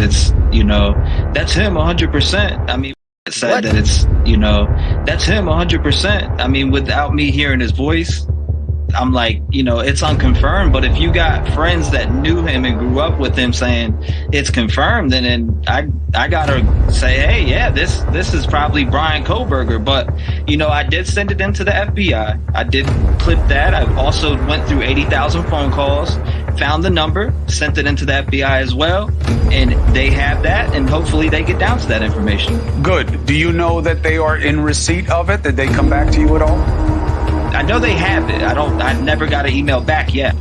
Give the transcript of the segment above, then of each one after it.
it's, that's him 100%. I mean, said that it's, that's him 100%. I mean, without me hearing his voice, I'm like, it's unconfirmed. But if you got friends that knew him and grew up with him saying it's confirmed, then I gotta say, hey, yeah, this is probably Brian Koberger. But I did send it into the FBI. I did clip that. I also went through 80,000 phone calls, found the number, sent it into the FBI as well, and they have that, and hopefully they get down to that information. Good. Do you know that they are in receipt of it? Did they come back to you at all? I know they have it. I never got an email back yet.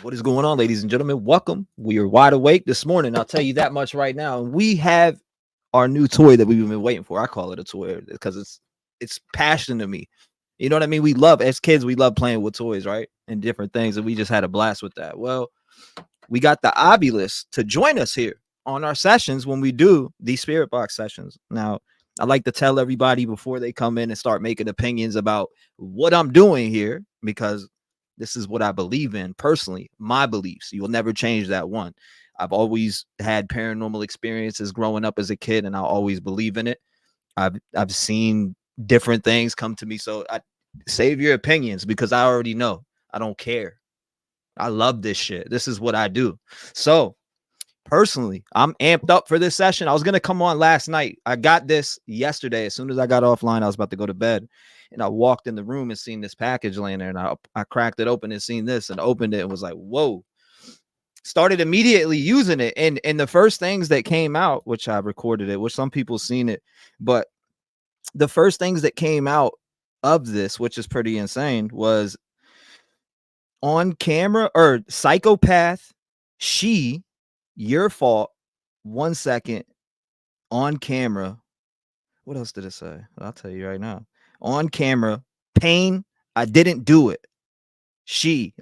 What is going on, ladies and gentlemen? Welcome. We are wide awake this morning. I'll tell you that much right now. And we have our new toy that we've been waiting for. I call it a toy because it's passion to me. You know what I mean? We love, as kids, we love playing with toys, right? And different things. And we just had a blast with that. Well, we got the Ovilus to join us here on our sessions when we do these spirit box sessions. Now, I like to tell everybody before they come in and start making opinions about what I'm doing here, because this is what I believe in personally, my beliefs. You will never change that one. I've always had paranormal experiences growing up as a kid, and I'll always believe in it. I've seen different things come to me. So I save your opinions, because I already know. I don't care. I love this shit. This is what I do. So personally, I'm amped up for this session. I was going to come on last night. I got this yesterday. As soon as I got offline, I was about to go to bed. And I walked in the room and seen this package laying there, and I cracked it open and seen this and opened it and was like, whoa. Started immediately using it. And the first things that came out, which I recorded it, which some people seen it, but the first things that came out of this, which is pretty insane, was on camera or psychopath, your fault, 1 second, on camera. What else did it say? I'll tell you right now. On camera, pain, I didn't do it. She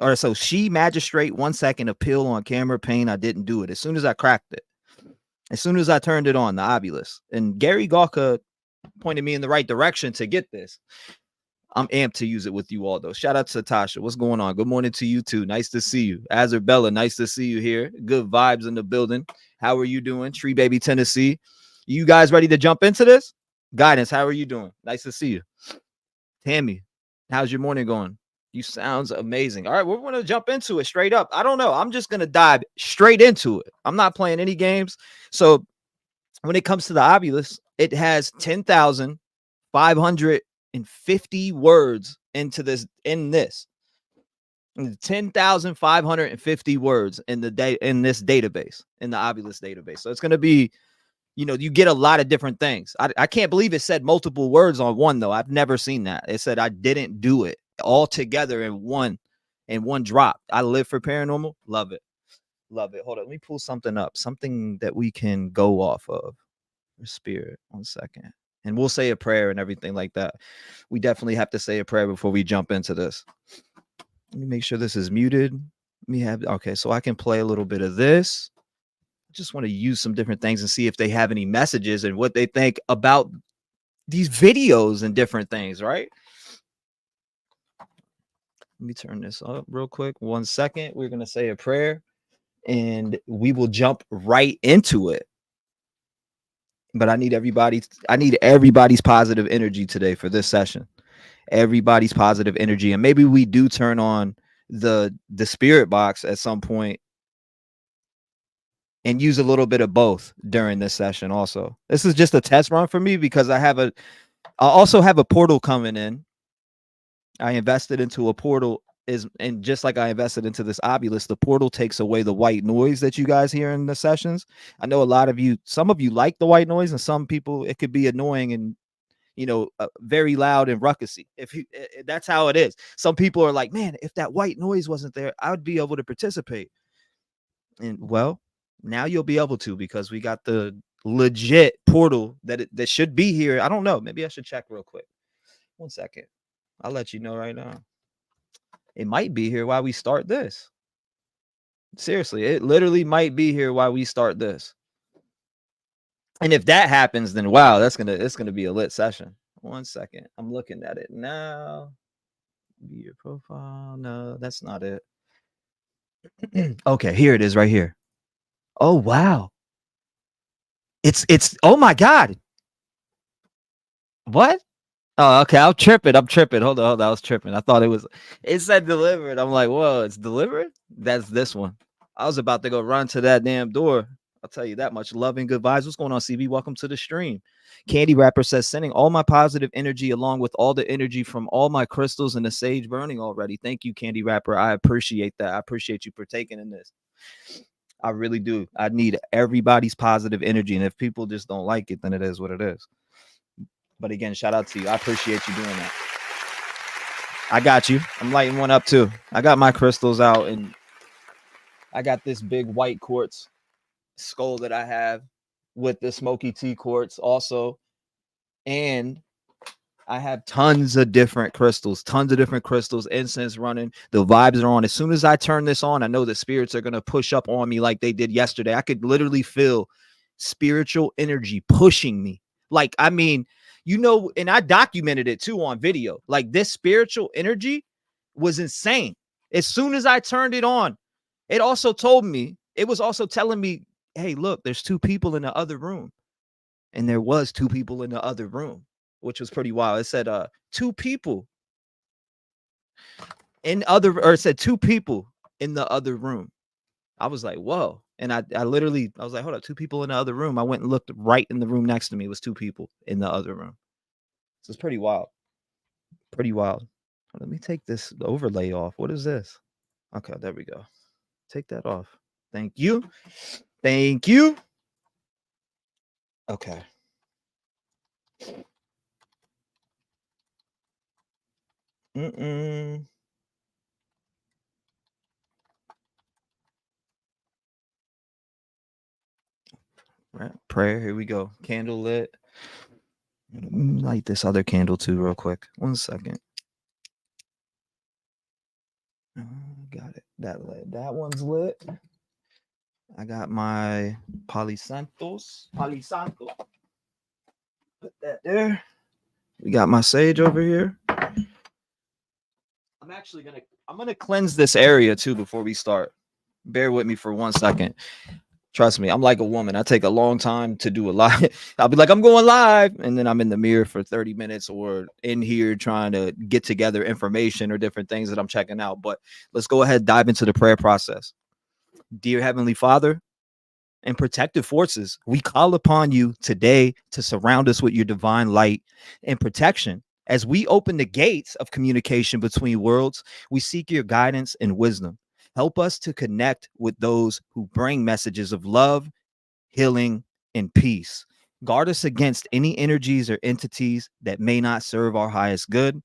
magistrate, 1 second, appeal on camera, pain, I didn't do it. As soon as I cracked it, as soon as I turned it on, the Ovilus. And Gary Galka pointed me in the right direction to get this. I'm amped to use it with you all, though. Shout out to Tasha. What's going on? Good morning to you, too. Nice to see you. Azarbella, nice to see you here. Good vibes in the building. How are you doing? Tree Baby, Tennessee. You guys ready to jump into this? Guidance, how are you doing? Nice to see you. Tammy, how's your morning going? You sounds amazing. All right, we're going to jump into it straight up. I don't know. I'm just going to dive straight into it. I'm not playing any games. So when it comes to the Ovilus, it has 10,550 words in this 10,550 words in this database, in the Ovilus database. So it's going to be, you get a lot of different things. I can't believe it said multiple words on one, though. I've never seen that. It said I didn't do it all together in one drop. I live for paranormal. Love it. Hold on. Let me pull something up. Something that we can go off of. Spirit. 1 second. And we'll say a prayer and everything like that. We definitely have to say a prayer before we jump into this. Let me make sure this is muted. Okay, so I can play a little bit of this. I just want to use some different things and see if they have any messages and what they think about these videos and different things, right? Let me turn this up real quick. 1 second. We're going to say a prayer and we will jump right into it. But I need everybody's positive energy today for this session. Everybody's positive energy. And maybe we do turn on the spirit box at some point and use a little bit of both during this session. Also, this is just a test run for me because I also have a portal coming in. I invested into a portal and just like I invested into this Ovilus, the portal takes away the white noise that you guys hear in the sessions. I know some of you like the white noise, and some people it could be annoying and very loud and ruckusy. That's how it is. Some people are like, man, if that white noise wasn't there, I would be able to participate. And well, now you'll be able to because we got the legit portal that should be here. I don't know. Maybe I should check real quick. 1 second. I'll let you know right now. It might be here while we start this. Seriously, it literally might be here while we start this. And if that happens, then wow, it's gonna be a lit session. 1 second. I'm looking at it now. View your profile. No, that's not it. Okay, here it is right here. Oh wow. It's oh my god. What? Oh, okay. I'm tripping. Hold on. I was tripping. I thought it said delivered. I'm like, whoa, it's delivered? That's this one. I was about to go run to that damn door. I'll tell you that much. Love and good vibes. What's going on, CB? Welcome to the stream. Candy Rapper says, sending all my positive energy along with all the energy from all my crystals and the sage burning already. Thank you, Candy Rapper. I appreciate that. I appreciate you partaking in this. I really do. I need everybody's positive energy. And if people just don't like it, then it is what it is. But again, shout out to you. I appreciate you doing that. I got you. I'm lighting one up too. I got my crystals out and I got this big white quartz skull that I have with the smoky tea quartz also. And I have tons of different crystals, incense running. The vibes are on. As soon as I turn this on, I know the spirits are going to push up on me like they did yesterday. I could literally feel spiritual energy pushing me. Like, I mean, and I documented it too on video. Like, this spiritual energy was insane. As soon as I turned it on, it was also telling me, hey, look, there's 2 people in the other room. And there was 2 people in the other room, which was pretty wild. It said 2 people it said 2 people in the other room. I was like, whoa. And I was like, hold up, 2 people in the other room. I went and looked right in the room next to me. It was 2 people in the other room. So it's pretty wild. Pretty wild. Let me take this overlay off. What is this? Okay, there we go. Take that off. Thank you. Thank you. Okay. Right, prayer. Here we go. Candle lit. Light this other candle too, real quick. 1 second. Got it. That one's lit. I got my Palisanto. Put that there. We got my sage over here. I'm gonna cleanse this area too before we start. Bear with me for 1 second. Trust me, I'm like a woman. I take a long time to do a live. I'll be like, I'm going live. And then I'm in the mirror for 30 minutes or in here trying to get together information or different things that I'm checking out. But let's go ahead and dive into the prayer process. Dear Heavenly Father and protective forces, we call upon you today to surround us with your divine light and protection. As we open the gates of communication between worlds, we seek your guidance and wisdom. Help us to connect with those who bring messages of love, healing, and peace. Guard us against any energies or entities that may not serve our highest good.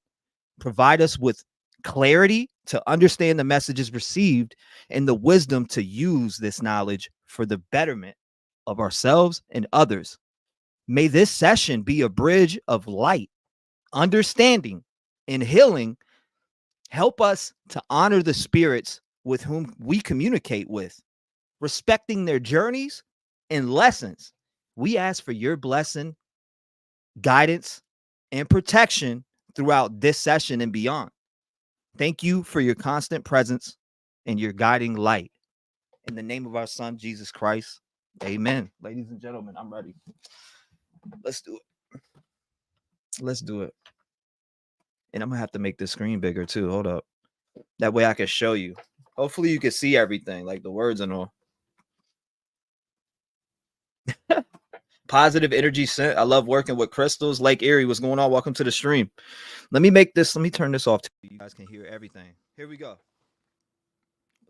Provide us with clarity to understand the messages received and the wisdom to use this knowledge for the betterment of ourselves and others. May this session be a bridge of light, understanding, and healing. Help us to honor the spirits with whom we communicate with, respecting their journeys and lessons. We ask for your blessing, guidance, and protection throughout this session and beyond. Thank you for your constant presence and your guiding light. In the name of our Son, Jesus Christ, amen. Ladies and gentlemen, I'm ready. Let's do it. Let's do it. And I'm going to have to make this screen bigger too. Hold up. That way I can show you. Hopefully you can see everything, like the words and all. Positive energy scent. I love working with crystals. Lake Erie, what's going on? Welcome to the stream. Let me turn this off. You guys can hear everything. Here we go.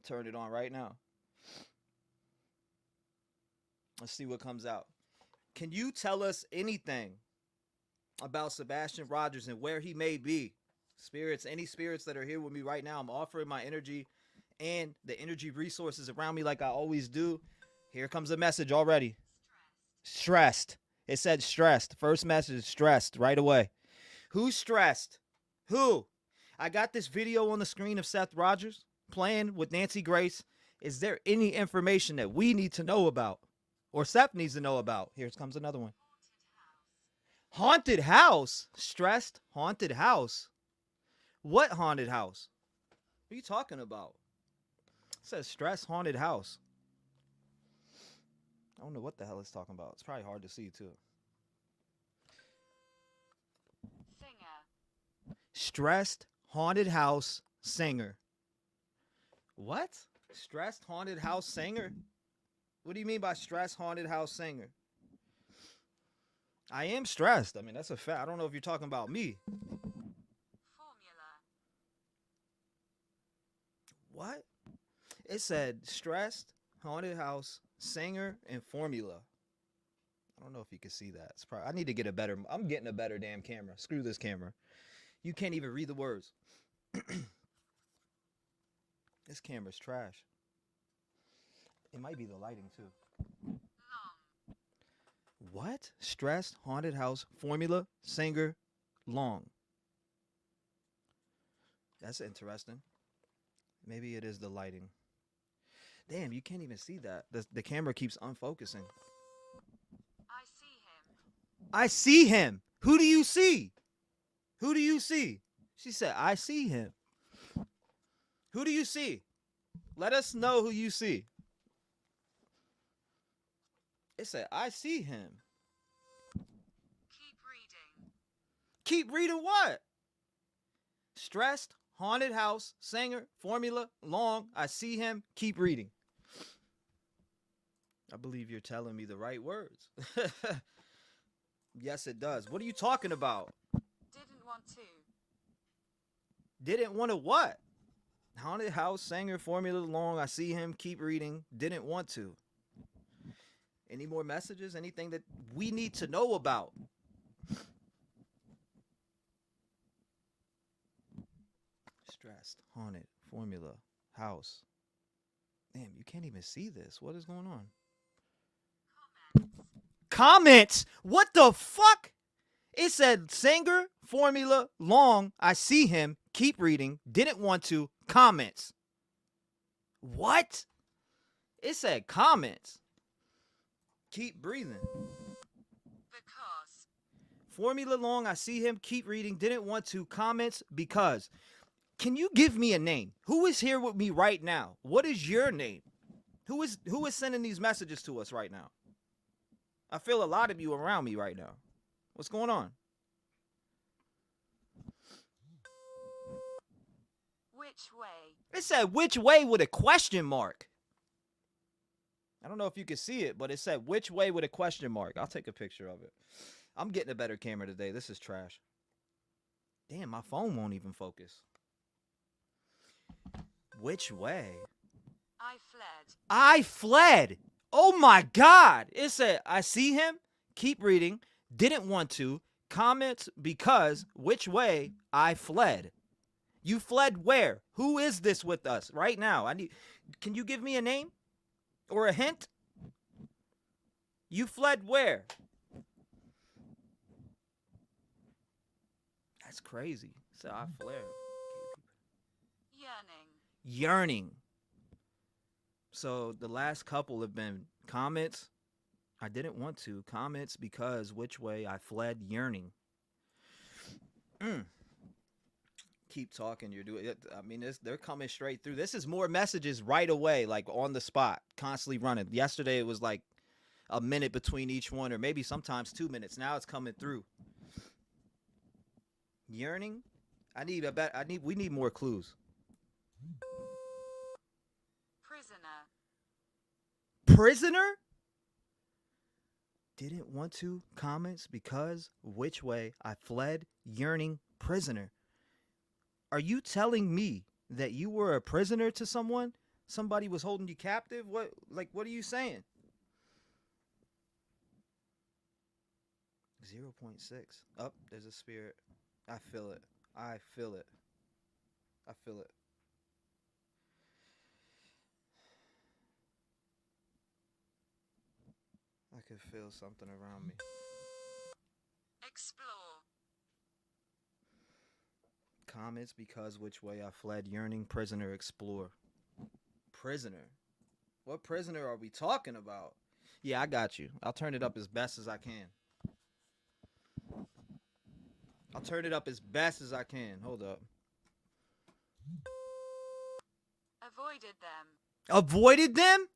Turn it on right now. Let's see what comes out. Can you tell us anything about Sebastian Rogers and where he may be? Spirits, any spirits that are here with me right now, I'm offering my energy and the energy resources around me like I always do. Here comes a message already. Stressed. It said stressed. First message, stressed right away. Who's stressed? Who? I got this video on the screen of Seth Rogers playing with Nancy Grace. Is there any information that we need to know about or Seth needs to know about? Here comes another one. Haunted house. Stressed haunted house. What haunted house? What are you talking about? It says stress haunted house. I don't know what the hell it's talking about. It's probably hard to see too. Singer. Stressed haunted house singer. What? Stressed haunted house singer? What do you mean by stressed haunted house singer? I am stressed. I mean, that's a fact. I don't know if you're talking about me. What? It said stressed, haunted house, singer, and formula. I don't know if you can see that. It's probably, I need to get a better, I'm getting a better damn camera. Screw this camera. You can't even read the words. This camera's trash. It might be the lighting too. What? Stressed, haunted house, formula, singer, long. That's interesting. Maybe it is the lighting. Damn, you can't even see that. The camera keeps unfocusing. I see him. I see him. Who do you see? Who do you see? She said, I see him. Who do you see? Let us know who you see. It said, I see him. Keep reading. Keep reading what? Stressed, haunted house, singer, formula, long, I see him, keep reading. I believe you're telling me the right words. Yes, it does. What are you talking about? Didn't want to. Didn't want to what? Haunted house, singer, formula, long, I see him, keep reading, didn't want to. Any more messages? Anything that we need to know about? Stressed, haunted, formula, house. Damn, you can't even see this. What is going on? Comments. What the fuck? It said singer, formula, long, I see him, keep reading, didn't want to, comments. What? It said comments. Keep breathing. Because. Formula long, I see him, keep reading, didn't want to, comments, because. Can you give me a name? Who is here with me right now? What is your name? Who is sending these messages to us right now? I feel a lot of you around me right now. What's going on? Which way? It said which way with a question mark. I don't know if you can see it, but it said which way with a question mark. I'll take a picture of it. I'm getting a better camera today. This is trash. Damn, my phone won't even focus. Which way? I fled. I fled. Oh my God. It said, I see him. Keep reading. Didn't want to. Comments because which way I fled. You fled where? Who is this with us right now? Can you give me a name or a hint? You fled where? That's crazy. So I fled. Yearning. So the last couple have been comments. I didn't want to. Comments because which way I fled, yearning. Keep talking. You're doing it. I mean, they're coming straight through. This is more messages right away, like on the spot, constantly running. Yesterday it was like a minute between each one, or maybe sometimes 2 minutes. Now it's coming through. Yearning. We need more clues. Prisoner? didn't want to comments because which way I fled yearning prisoner. Are you telling me that you were a prisoner to someone? Somebody was holding you captive? What are you saying? 0.6. Up, there's a spirit. I feel it. I feel it. I feel it. I could feel something around me. Explore. Comments because which way I fled yearning prisoner explore. Prisoner? What prisoner are we talking about? Yeah, I got you. I'll turn it up as best as I can. I'll turn it up as best as I can. Hold up. Avoided them. Avoided them?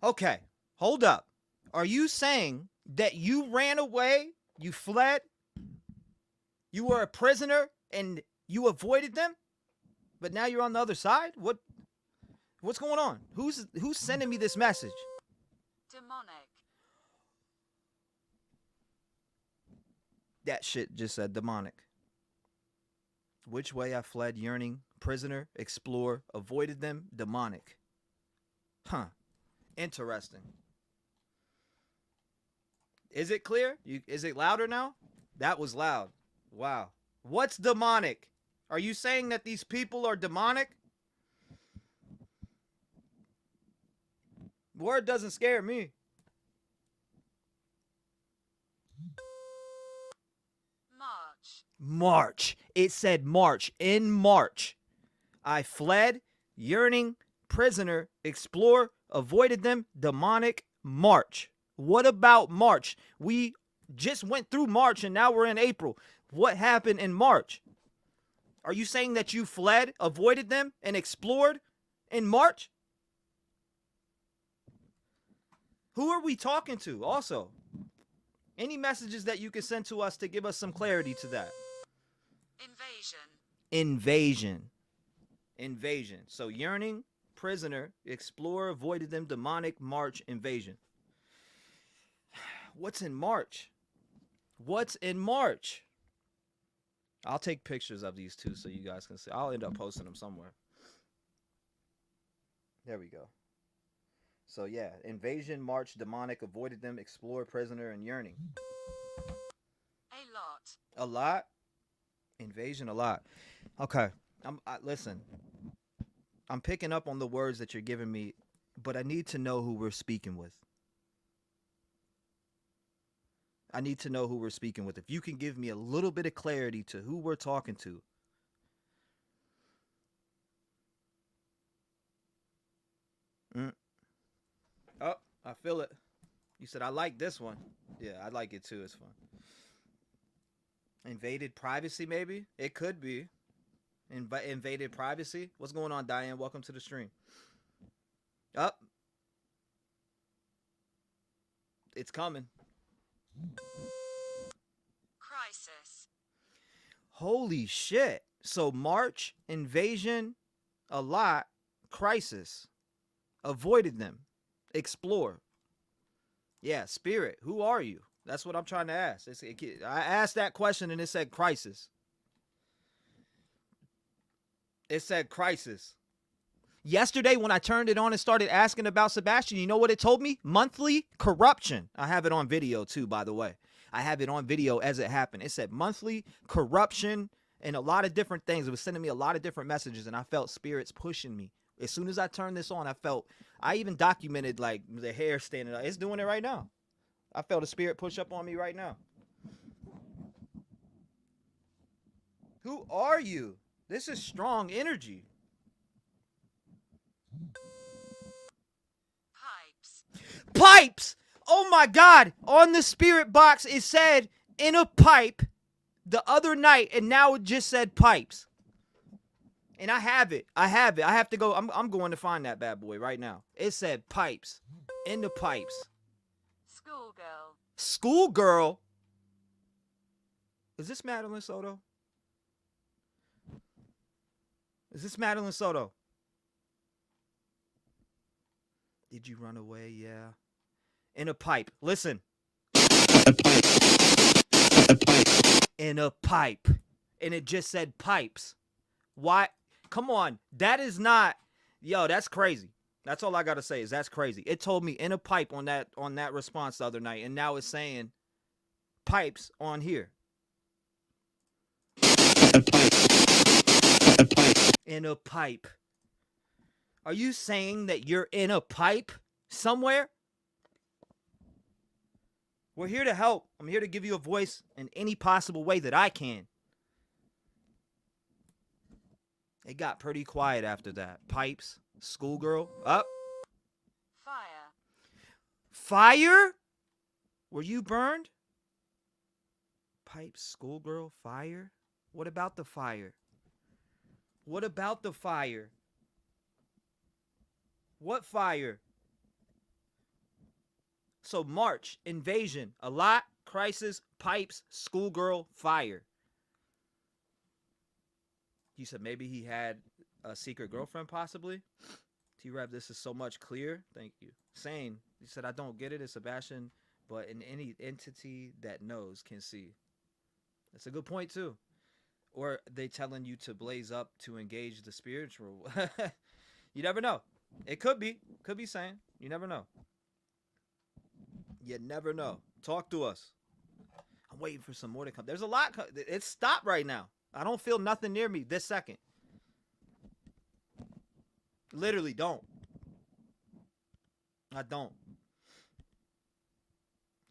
Okay, hold up. Are you saying that you ran away, you fled, you were a prisoner, and you avoided them? But now you're on the other side? What's going on? Who's sending me this message? Demonic. That shit just said demonic. Which way I fled yearning, prisoner, explore, avoided them, demonic. Huh. Interesting. Is it clear? Is it louder now? That was loud. Wow. What's demonic? Are you saying that these people are demonic? Word doesn't scare me. March. It said March. In March, I fled, yearning, prisoner, explore, avoided them, demonic, March. What about March? We just went through March and now we're in April. What happened in March? Are you saying that you fled, avoided them, and explored in March? Who are we talking to? Also, any messages that you can send to us to give us some clarity to that? Invasion. So yearning, prisoner, explore, avoided them, demonic, March, invasion. What's in March? I'll take pictures of these two so you guys can see. I'll end up posting them somewhere. There we go. So yeah, invasion, March, demonic, avoided them, explore, prisoner, and yearning. A lot? Invasion, a lot. Okay. Listen. I'm picking up on the words that you're giving me, but I need to know who we're speaking with. If you can give me a little bit of clarity to who we're talking to. Oh, I feel it. You said, I like this one. Yeah, I like it too. It's fun. Invaded privacy, maybe? It could be. Invaded privacy? What's going on, Diane? Welcome to the stream. Up. It's coming. Crisis. Holy shit. So March, invasion, a lot, crisis. Avoided them. Explore. Yeah, spirit. Who are you? That's what I'm trying to ask. I asked that question and it said crisis. Yesterday when I turned it on and started asking about Sebastian, you know what it told me? Monthly corruption. I have it on video too, by the way. I have it on video as it happened. It said monthly corruption and a lot of different things. It was sending me a lot of different messages and I felt spirits pushing me. As soon as I turned this on, I even documented like the hair standing up. It's doing it right now. I felt a spirit push up on me right now. Who are you? This is strong energy. Pipes! Oh my God! On the spirit box, it said in a pipe the other night, and now it just said pipes. And I have it. I have to go. I'm going to find that bad boy right now. It said pipes. In the pipes. Schoolgirl? Is this Madeline Soto? Did you run away? Yeah. In a pipe. Listen. In a pipe. And it just said pipes. Why? Come on. That is not. Yo, that's crazy. That's all I got to say is that's crazy. It told me in a pipe on that response the other night. And now it's saying pipes on here. In a pipe. Are you saying that you're in a pipe somewhere? We're here to help. I'm here to give you a voice in any possible way that I can. It got pretty quiet after that. Pipes, schoolgirl, up. Fire. Fire? Were you burned? Pipes, schoolgirl, fire? What about the fire? What about the fire? What fire? So March, invasion, a lot, crisis, pipes, schoolgirl, fire. You said maybe he had a secret girlfriend, possibly. T-REV, this is so much clear. Thank you. Sane. He said, I don't get it. It's Sebastian, but in any entity that knows can see. That's a good point, too. Or they telling you to blaze up to engage the spiritual. You never know. It could be. Could be sane. You never know. You never know. Talk to us. I'm waiting for some more to come. There's a lot. It's stopped right now. I don't feel nothing near me this second. Literally don't. I don't.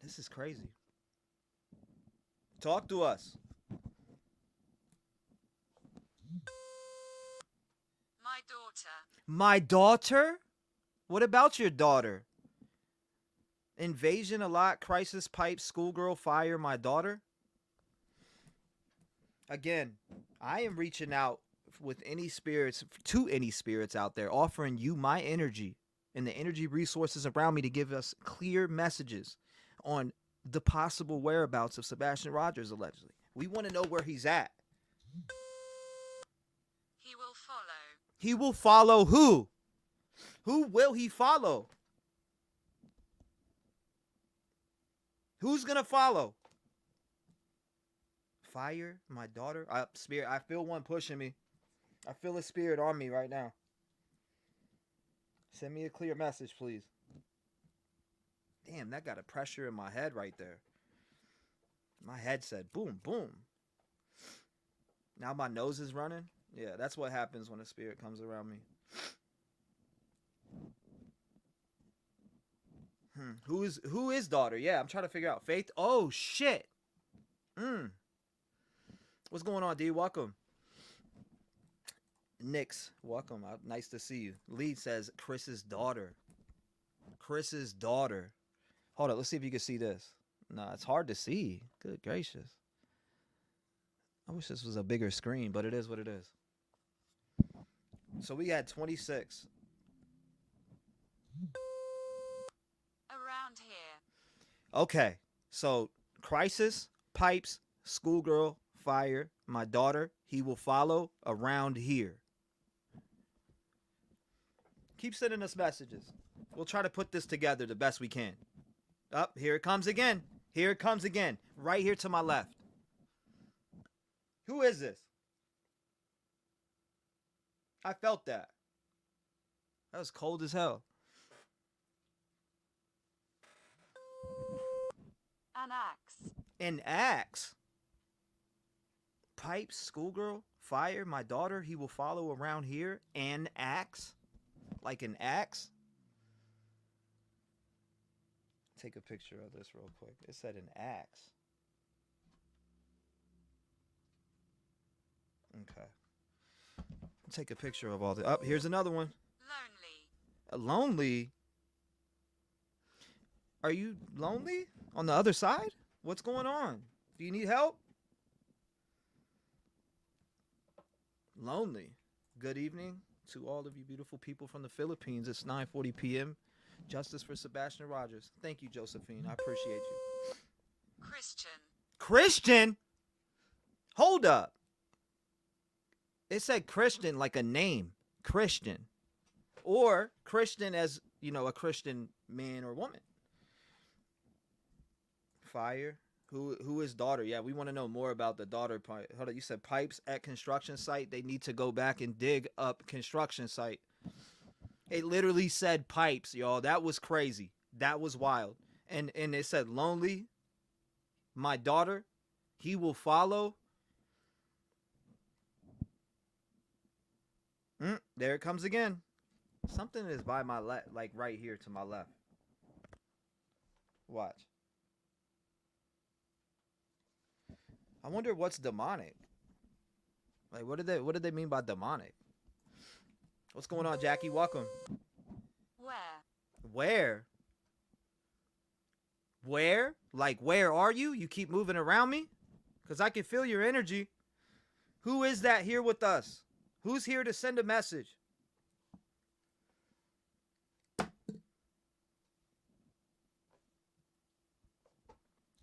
This is crazy. Talk to us. My daughter. My daughter? What about your daughter? Invasion, a lot, crisis, pipe, schoolgirl, fire, my daughter? Again, I am reaching out with any spirits, to any spirits out there, offering you my energy and the energy resources around me to give us clear messages on the possible whereabouts of Sebastian Rogers, allegedly. We want to know where he's at. He will follow. He will follow who? Who will he follow? Who's going to follow? Fire, my daughter. Spirit, I feel one pushing me. I feel a spirit on me right now. Send me a clear message, please. Damn, that got a pressure in my head right there. My head said, boom, boom. Now my nose is running. Yeah, that's what happens when a spirit comes around me. Who is daughter? Yeah, I'm trying to figure out. Faith? Oh, shit. What's going on, D? Welcome. Nix, welcome. Nice to see you. Lead says Chris's daughter. Chris's daughter. Hold on, let's see if you can see this. No, it's hard to see. Good gracious. I wish this was a bigger screen, but it is what it is. So we had 26. Around here. Okay, so crisis, pipes, schoolgirl, fire, my daughter, he will follow around here. Keep sending us messages. We'll try to put this together the best we can. Up, here it comes again. Here it comes again. Right here to my left. Who is this? I felt that. That was cold as hell. An axe. An axe. Pipes, schoolgirl, fire, my daughter, he will follow around here. An axe. Like an axe. Take a picture of this real quick. It said an axe. Okay. Take a picture of all the. Oh, here's another one. Lonely. Lonely? Are you lonely on the other side? What's going on? Do you need help? Lonely. Good evening to all of you beautiful people from the Philippines. It's 9:40 p.m. Justice for Sebastian Rogers. Thank you, Josephine. I appreciate you. Christian. Christian? Hold up. It said Christian like a name. Christian. Or Christian as, you know, a Christian man or woman. Fire. Who is daughter? Yeah, we want to know more about the daughter part. Hold on, you said pipes at construction site. They need to go back and dig up construction site. It literally said pipes, y'all. That was crazy. That was wild. And it said lonely. My daughter, he will follow. There it comes again. Something is by my left, like right here to my left. Watch. I wonder what's demonic. Like, what did they mean by demonic? What's going on, Jackie? Welcome. Where? Where? Like, where are you? You keep moving around me? Because I can feel your energy. Who is that here with us? Who's here to send a message?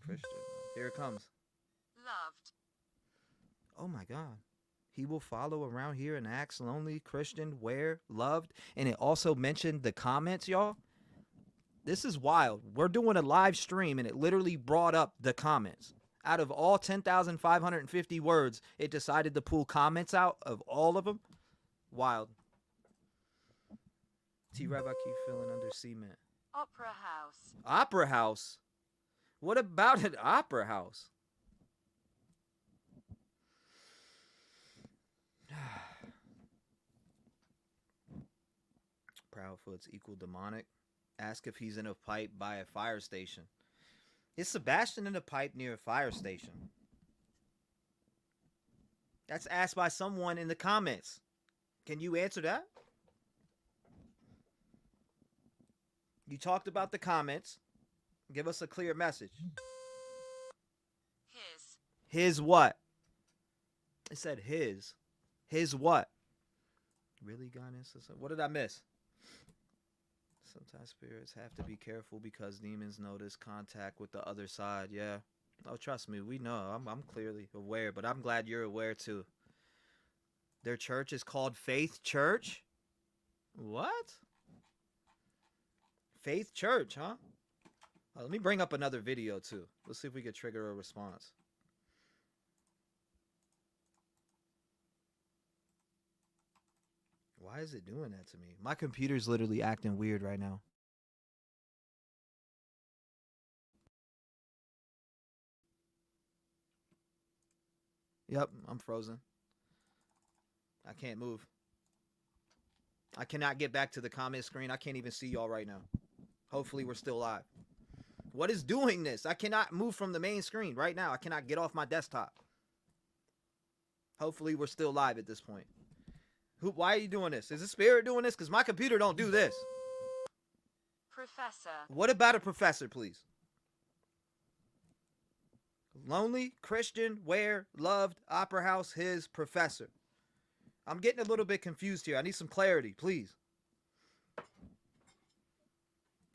Christian. Here it comes. Loved. Oh my God. He will follow around here and acts lonely, Christian, where, loved. And it also mentioned the comments, y'all. This is wild. We're doing a live stream and it literally brought up the comments. Out of all 10,550 words, it decided to pull comments out of all of them. Wild. T-REV, I keep feeling under cement. Opera house. Opera house? What about an opera house? Proudfoot's equal demonic. Ask if he's in a pipe by a fire station. Is Sebastian in a pipe near a fire station? That's asked by someone in the comments. Can you answer that? You talked about the comments. Give us a clear message. His. His what? It said his. His what? Really, guidance? What did I miss? Sometimes spirits have to be careful because demons notice contact with the other side. Yeah. Oh, trust me, we know. I'm clearly aware, but I'm glad you're aware too. Their church is called Faith Church? What? Faith Church, huh? Let me bring up another video too. Let's see if we can trigger a response. Why is it doing that to me? My computer's literally acting weird right now. Yep, I'm frozen. I can't move. I cannot get back to the comment screen. I can't even see y'all right now. Hopefully we're still live. What is doing this? I cannot move from the main screen right now. I cannot get off my desktop. Hopefully we're still live at this point. Why are you doing this? Is the spirit doing this? Because my computer don't do this. Professor. What about a professor, please? Lonely, Christian, where, loved, opera house, his, professor. I'm getting a little bit confused here. I need some clarity, please.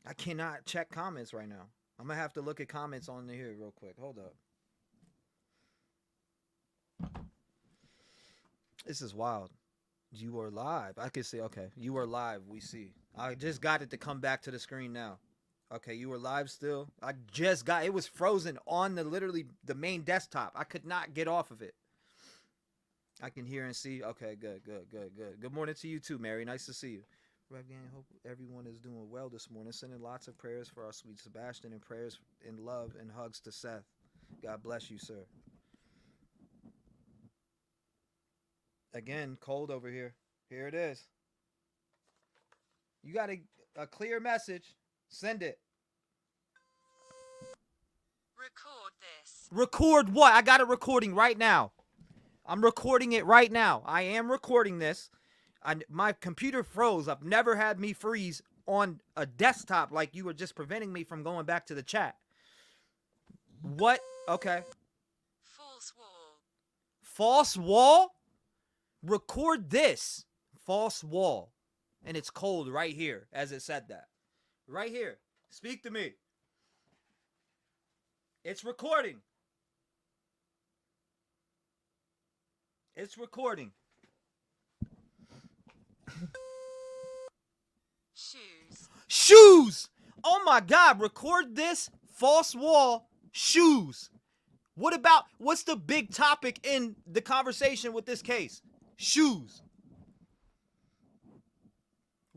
I cannot check comments right now. I'm going to have to look at comments on here real quick. Hold up. This is wild. You are live. I can see. Okay. You are live. We see. I just got it to come back to the screen now. Okay. You were live still. I just got it. Was frozen on literally the main desktop. I could not get off of it. I can hear and see. Okay. Good. Good morning to you too, Mary. Nice to see you. Rev Gang, hope everyone is doing well this morning. Sending lots of prayers for our sweet Sebastian and prayers in love and hugs to Seth. God bless you, sir. Again, cold over here. Here it is. You got a clear message. Send it. Record this. Record what? I got a recording right now. I'm recording it right now. I am recording this. My computer froze. I've never had me freeze on a desktop like you were just preventing me from going back to the chat. What? Okay. False wall. False wall? Record this. False wall. And it's cold right here as it said that. Right here. Speak to me. It's recording. It's recording. Shoes. Shoes! Oh my God. Record this. False wall. Shoes. What's the big topic in the conversation with this case? Shoes.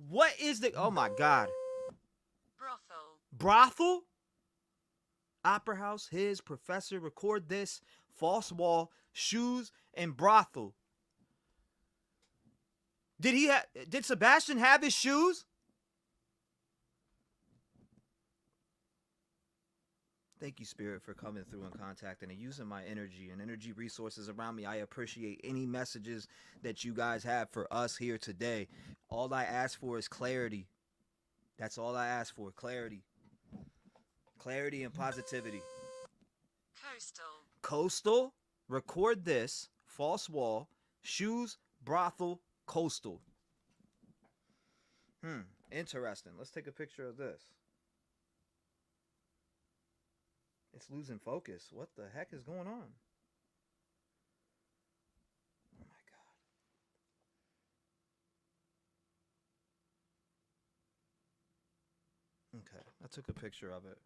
What is the, oh my God. Brothel. Brothel? Opera house, his professor, record this, false wall, shoes, and brothel. Did Sebastian have his shoes? Thank you, Spirit, for coming through and contacting and using my energy and energy resources around me. I appreciate any messages that you guys have for us here today. All I ask for is clarity. That's all I ask for, clarity. Clarity and positivity. Coastal. Coastal, record this, false wall, shoes, brothel, coastal. Interesting. Let's take a picture of this. It's losing focus. What the heck is going on? Oh my God. Okay, I took a picture of it.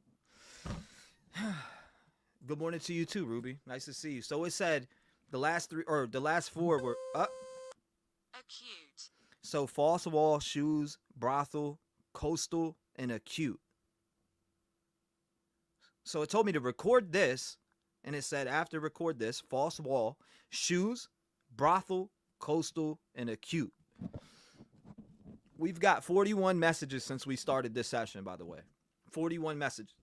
Good morning to you too, Ruby. Nice to see you. So it said the last four were up. Acute. So false wall, shoes, brothel, coastal, and acute. So it told me to record this, and it said after record this, false wall, shoes, brothel, coastal, and acute. We've got 41 messages since we started this session, by the way. 41 messages.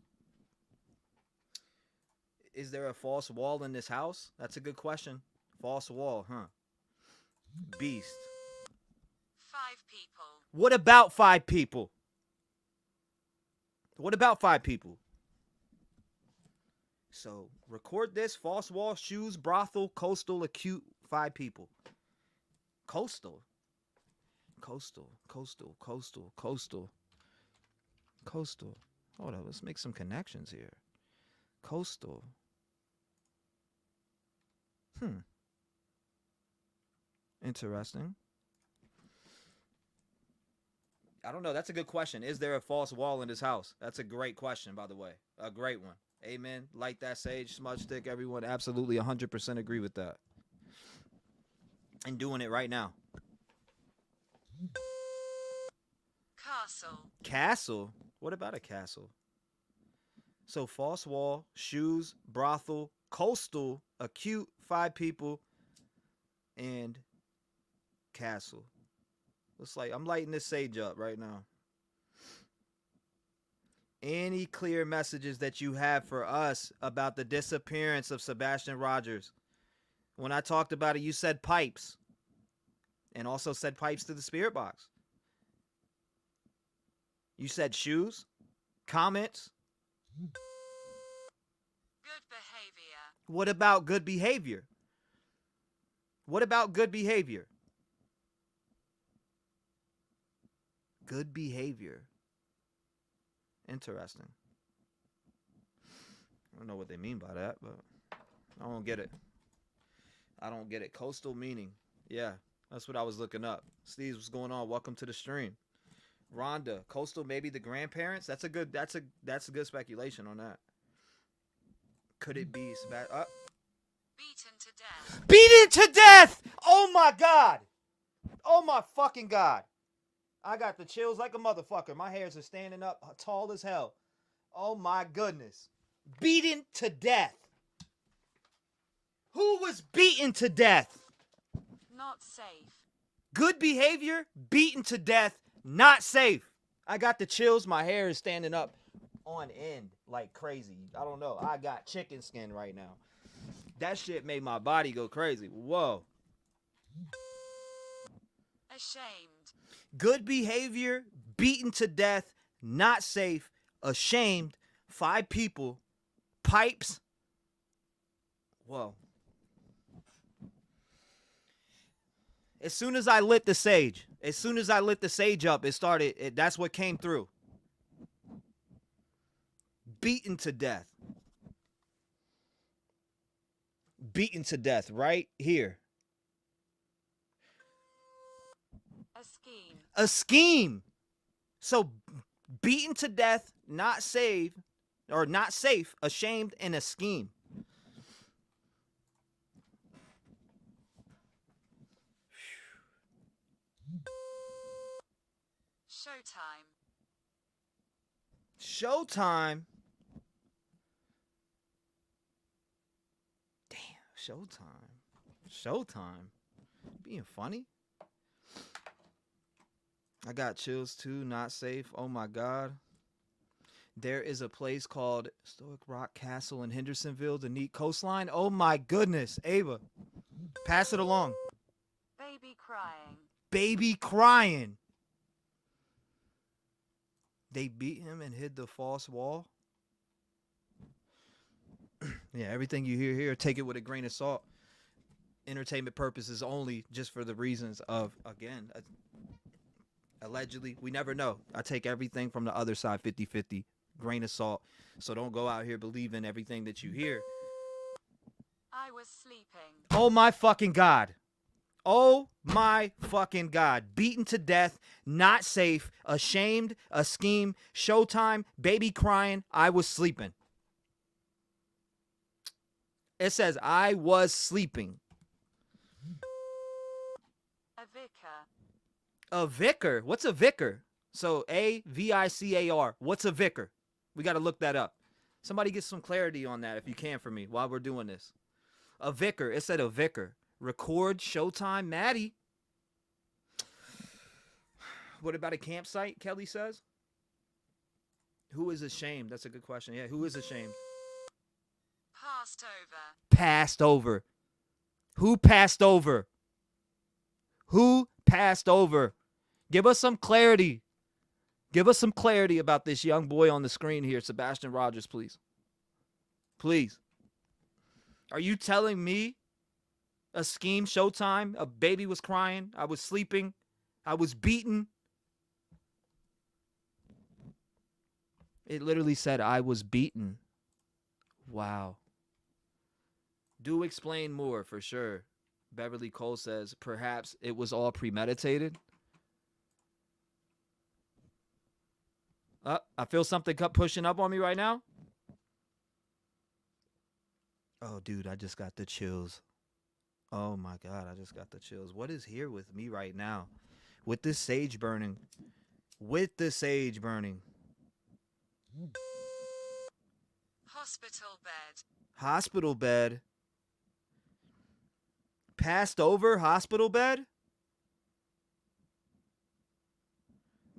Is there a false wall in this house? That's a good question. False wall, huh? Beast. 5 people. What about 5 people? What about 5 people? So record this, false wall, shoes, brothel, coastal, acute, 5 people. Coastal. Coastal. Hold on, let's make some connections here. Coastal. Interesting. I don't know. That's a good question. Is there a false wall in this house? That's a great question, by the way. A great one. Amen. Light that sage, smudge stick, everyone. Absolutely 100% agree with that. And doing it right now. Castle. Castle? What about a castle? So false wall, shoes, brothel, coastal, acute, 5 people, and castle. Looks like I'm lighting this sage up right now. Any clear messages that you have for us about the disappearance of Sebastian Rogers? When I talked about it, you said pipes. And also said pipes to the spirit box. You said shoes. Comments. Good behavior. What about good behavior? What about good behavior? Good behavior. Interesting. I don't know what they mean by that, but I don't get it. Coastal meaning. Yeah, that's what I was looking up. Steve, what's going on? Welcome to the stream. Rhonda, coastal, maybe the grandparents. That's a good speculation on that. Could it be Beaten to death. Beaten to death? Oh my God. Oh my fucking God. I got the chills like a motherfucker. My hairs are standing up tall as hell. Oh my goodness. Beaten to death. Who was beaten to death? Not safe. Good behavior, beaten to death, not safe. I got the chills. My hair is standing up on end like crazy. I don't know. I got chicken skin right now. That shit made my body go crazy. Whoa. Ashamed. Good behavior, beaten to death, not safe, ashamed, 5 people, pipes. Whoa. As soon as I lit the sage up, it started, that's what came through. Beaten to death. Beaten to death right here. A scheme. So beaten to death, not saved. or not safe, ashamed, and a scheme. Showtime. Showtime. Damn, Showtime. Showtime. Being funny. I got chills too. Not safe. Oh my God. There is a place called Stoic Rock Castle in Hendersonville, the neat coastline. Oh my goodness. Ava, pass it along. Baby crying. Baby crying. They beat him and hid the false wall. Yeah, everything you hear here, take it with a grain of salt. Entertainment purposes only, just for the reasons of, again, allegedly, we never know. I take everything from the other side 50-50, grain of salt. So don't go out here believing everything that you hear. I was sleeping. Oh my fucking God. Oh my fucking God. Beaten to death, not safe, ashamed, a scheme, showtime, baby crying, I was sleeping. It says, I was sleeping. A vicar. A vicar? What's a vicar? So A-V-I-C-A-R. What's a vicar? We got to look that up. Somebody get some clarity on that if you can for me while we're doing this. A vicar. It said a vicar. Record, showtime, Maddie. What about a campsite, Kelly says? Who is ashamed? That's a good question. Yeah, who is ashamed? Passed over. Passed over. Who passed over? Who passed over? Give us some clarity. Give us some clarity about this young boy on the screen here, Sebastian Rogers, please. Please. Are you telling me a scheme, showtime, a baby was crying, I was sleeping, I was beaten? It literally said I was beaten. Wow. Do explain more for sure. Beverly Cole says perhaps it was all premeditated. I feel something pushing up on me right now. Oh, dude, I just got the chills. Oh, my God, I just got the chills. What is here with me right now? With this sage burning. With the sage burning. Hospital bed. Hospital bed. Passed over hospital bed?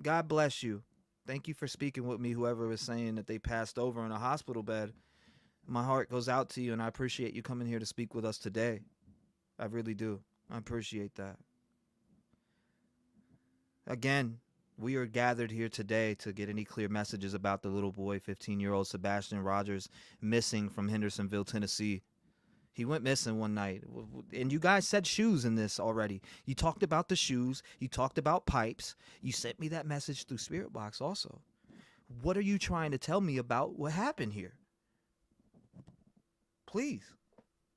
God bless you. Thank you for speaking with me, whoever was saying that they passed over in a hospital bed. My heart goes out to you, and I appreciate you coming here to speak with us today. I really do. I appreciate that. Again, we are gathered here today to get any clear messages about the little boy, 15-year-old Sebastian Rogers, missing from Hendersonville, Tennessee. He went missing one night. And you guys said shoes in this already. You talked about the shoes. You talked about pipes. You sent me that message through Spirit Box also. What are you trying to tell me about what happened here? Please.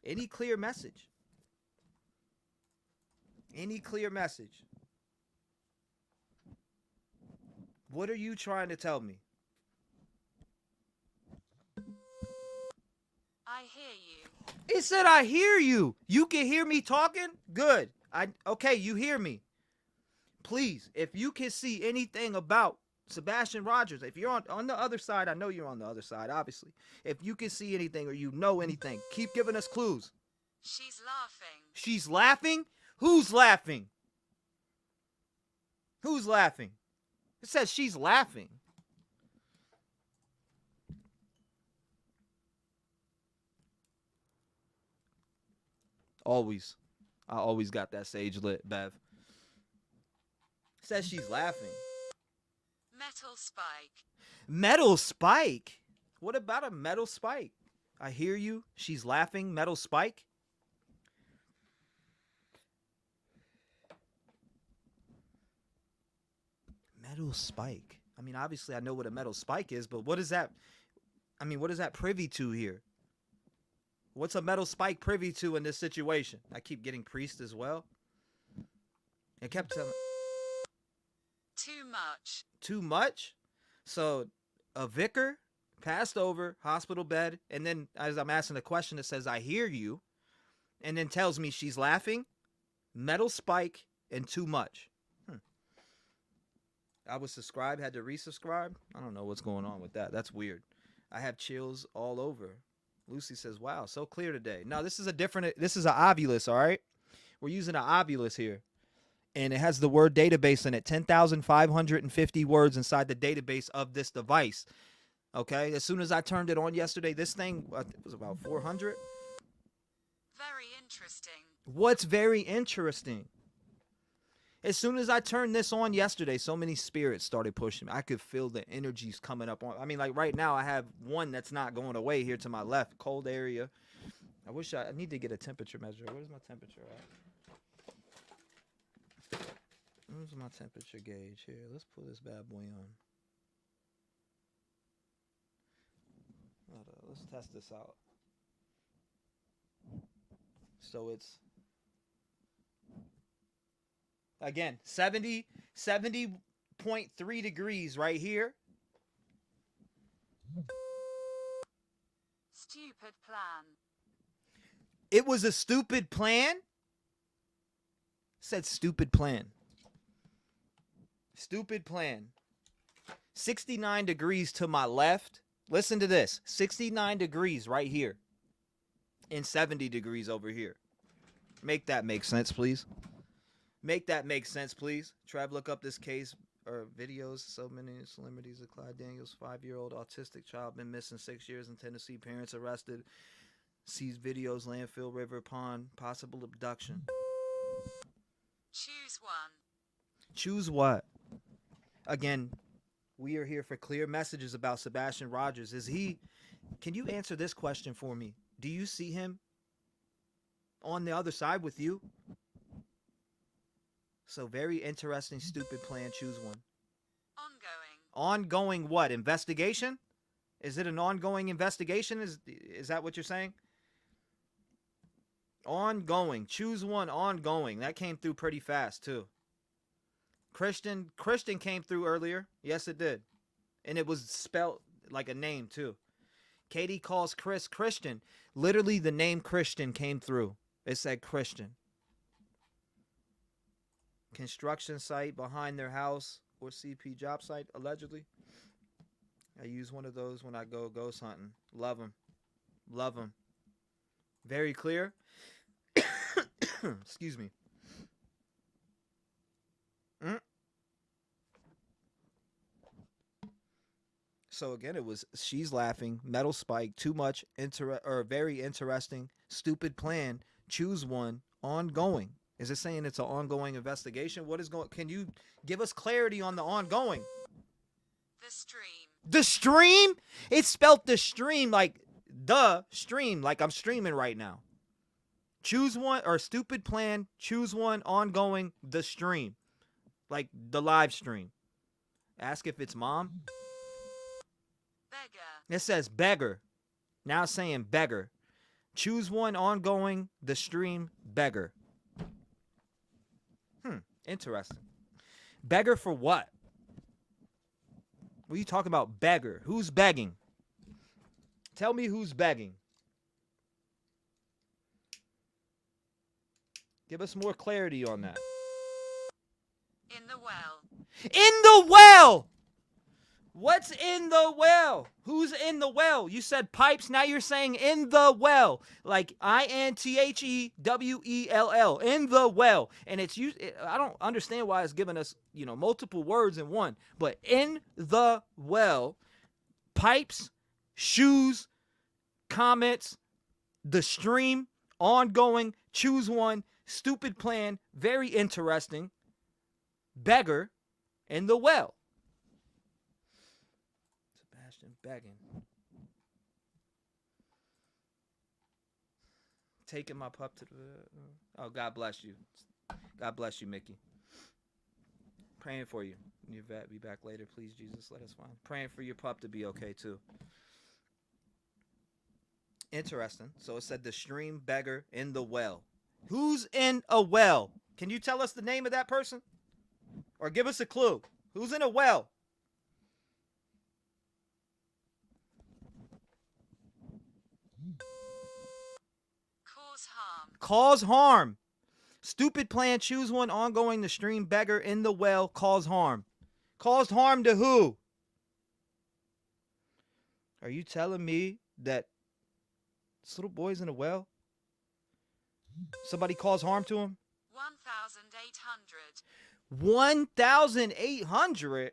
Any clear message. Any clear message. What are you trying to tell me? I hear you. It said I hear you. You can hear me talking? Good. Okay, you hear me. Please, if you can see anything about Sebastian Rogers, if you're on the other side, I know you're on the other side, obviously. If you can see anything or you know anything, keep giving us clues. She's laughing. She's laughing? Who's laughing? Who's laughing? It says she's laughing. Always. I always got that sage lit, Bev. It says she's laughing. Metal spike. Metal spike? What about a metal spike? I hear you. She's laughing. Metal spike? Metal spike. I mean, obviously I know what a metal spike is, but what is that? I mean, what is that privy to here? What's a metal spike privy to in this situation? I keep getting priest as well. It kept telling. Too much. Too much? So, a vicar? Passed over, hospital bed, and then as I'm asking the question, it says, I hear you, and then tells me she's laughing, metal spike, and too much. I was subscribed, had to resubscribe. I don't know what's going on with that. That's weird. I have chills all over. Lucy says, wow, so clear today. No, this is an Ovilus, all right? We're using an Ovilus here. And it has the word database in it, 10,550 words inside the database of this device. Okay, as soon as I turned it on yesterday, this thing was about 400. Very interesting. What's very interesting? As soon as I turned this on yesterday, so many spirits started pushing me. I could feel the energies coming up on. I mean, like right now, I have one that's not going away here to my left, cold area. I need to get a temperature measure. Where's my temperature at? Where's my temperature gauge here? Let's pull this bad boy on. Let's test this out. So it's, again, 70.3 degrees right here. Stupid plan. It was a stupid plan? Said stupid plan. Stupid plan. 69 degrees to my left. Listen to this. 69 degrees right here. And 70 degrees over here. Make that make sense, please. Make that make sense, please. Trev, look up this case or videos. So many celebrities of Clyde Daniels, 5-year-old autistic child, been missing 6 years in Tennessee. Parents arrested. Sees videos, landfill, river, pond, possible abduction. Choose one. Choose what? Again, we are here for clear messages about Sebastian Rogers. Can you answer this question for me? Do you see him on the other side with you? So very interesting, stupid plan. Choose one. Ongoing. Ongoing what? Investigation? Is it an ongoing investigation? Is that what you're saying? Ongoing. Choose one. Ongoing. That came through pretty fast too. Christian came through earlier. Yes, it did. And it was spelled like a name too. Katie calls Chris Christian. Literally the name Christian came through. It said Christian. Construction site behind their house or CP job site, allegedly. I use one of those when I go ghost hunting. Love them. Love them. Very clear. Excuse me. So again, it was she's laughing, metal spike, too much, very interesting, stupid plan, choose one, ongoing. Is it saying it's an ongoing investigation? What is going? Can you give us clarity on the ongoing? The stream. The stream? It's spelled the stream like the stream, like I'm streaming right now. Choose one, or stupid plan, choose one, ongoing, the stream. Like the live stream. Ask if it's mom. Beggar. It says beggar. Now it's saying beggar. Choose one, ongoing, the stream, beggar. Interesting. Beggar for what? What are you talking about, beggar? Who's begging? Tell me who's begging. Give us more clarity on that. In the well. In the well! What's in the well? Who's in the well? You said pipes, now you're saying in the well. Like INTHEWELL. In the well. And it's used, I don't understand why it's giving us, multiple words in one. But in the well, pipes, shoes, comments, the stream, ongoing, choose one, stupid plan, very interesting, beggar, in the well. Begging. Taking my pup to the... Oh, God bless you. God bless you, Mickey. Praying for you. Your vet be back later. Please, Jesus, let us find. Praying for your pup to be okay, too. Interesting. So it said the stream, beggar, in the well. Who's in a well? Can you tell us the name of that person? Or give us a clue. Who's in a well? cause harm. Stupid plan, choose one, ongoing, the stream, beggar, in the well, cause harm. Caused harm to who? Are you telling me that this little boy's in a well? Somebody caused harm to him? 1,800. 1,800?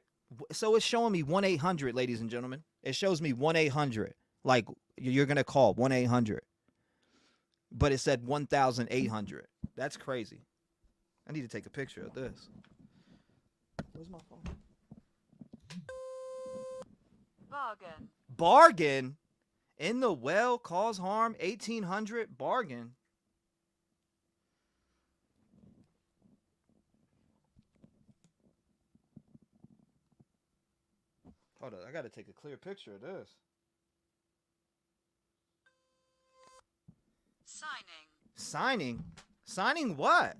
So it's showing me 1-800, ladies and gentlemen. It shows me 1-800. Like, you're going to call 1-800. But it said 1,800. That's crazy. I need to take a picture of this. Where's my phone? Bargain. Bargain? In the well, cause harm, 1,800, bargain. Hold on, I got to take a clear picture of this. Signing. Signing? Signing what?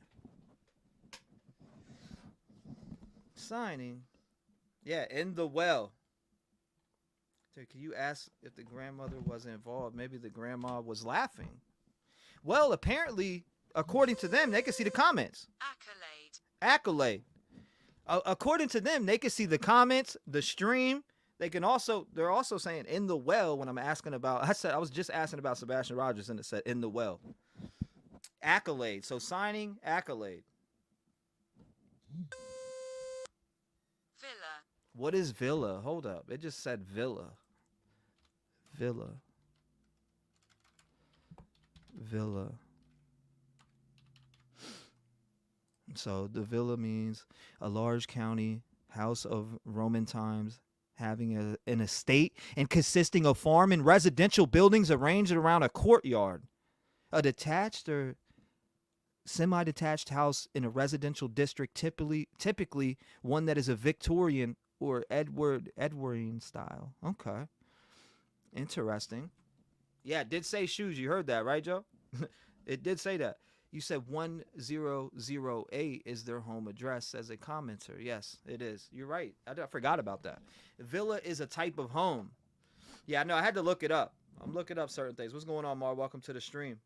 Signing. Yeah, in the well. Dude, can you ask if the grandmother was involved? Maybe the grandma was laughing. Well, apparently, according to them, they can see the comments. Accolade. According to them, they can see the comments, the stream. They're also saying in the well when I'm asking about, I was just asking about Sebastian Rogers and it said in the well. Accolade. So signing, accolade. Villa. What is villa? Hold up. It just said villa. Villa. Villa. So the villa means a large county house of Roman times having an estate and consisting of farm and residential buildings arranged around a courtyard. A detached or semi-detached house in a residential district, typically one that is a Victorian or Edwardian style. Okay. Interesting. Yeah, it did say shoes. You heard that, right, Joe? It did say that. You said 1008 is their home address, says a commenter. Yes, it is. You're right. I forgot about that. Villa is a type of home. Yeah, I know. I had to look it up. I'm looking up certain things. What's going on, Mar? Welcome to the stream.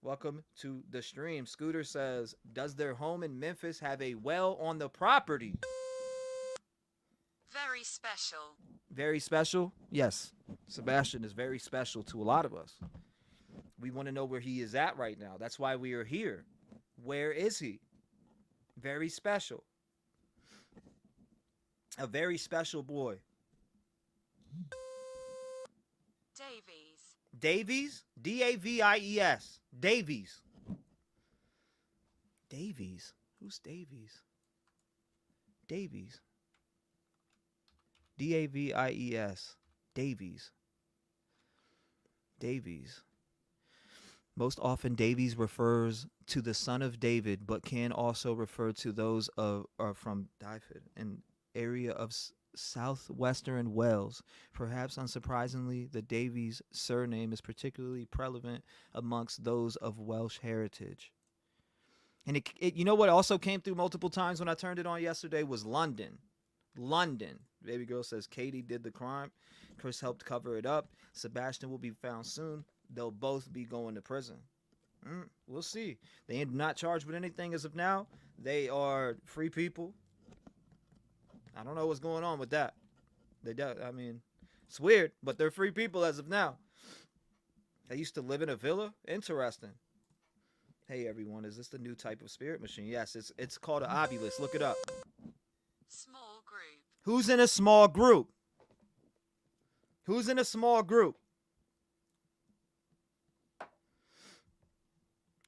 Welcome to the stream. Scooter says, does their home in Memphis have a well on the property? Very special. Very special? Yes. Sebastian is very special to a lot of us. We want to know where he is at right now. That's why we are here. Where is he? Very special. A very special boy. Davies. Davies? D-A-V-I-E-S. Davies. Davies? Who's Davies? Davies. D-A-V-I-E-S. Davies. Davies. Most often, Davies refers to the son of David, but can also refer to those from Dyfed, an area of southwestern Wales. Perhaps unsurprisingly, the Davies surname is particularly prevalent amongst those of Welsh heritage. And it you know what also came through multiple times when I turned it on yesterday was London. London. Baby girl says Katie did the crime. Chris helped cover it up. Sebastian will be found soon. They'll both be going to prison. We'll see. They ain't not charged with anything as of now. They are free people. I don't know what's going on with that. I mean, it's weird, but they're free people as of now. They used to live in a villa. Interesting. Hey everyone, is this the new type of spirit machine? Yes, it's called an Ovilus. Look it up. Small group. Who's in a small group? Who's in a small group?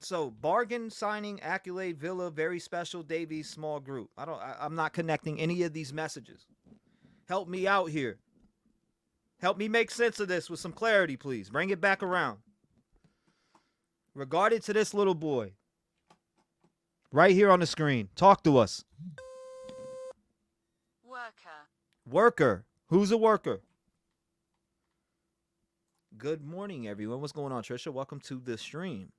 So bargain, signing, accolade, villa, very special, Davies, small group. I'm not connecting any of these messages. Help me out here. Help me make sense of this with some clarity, please. Bring it back around. Regarding to this little boy. Right here on the screen. Talk to us. Worker. Worker. Who's a worker? Good morning, everyone. What's going on, Trisha? Welcome to the stream.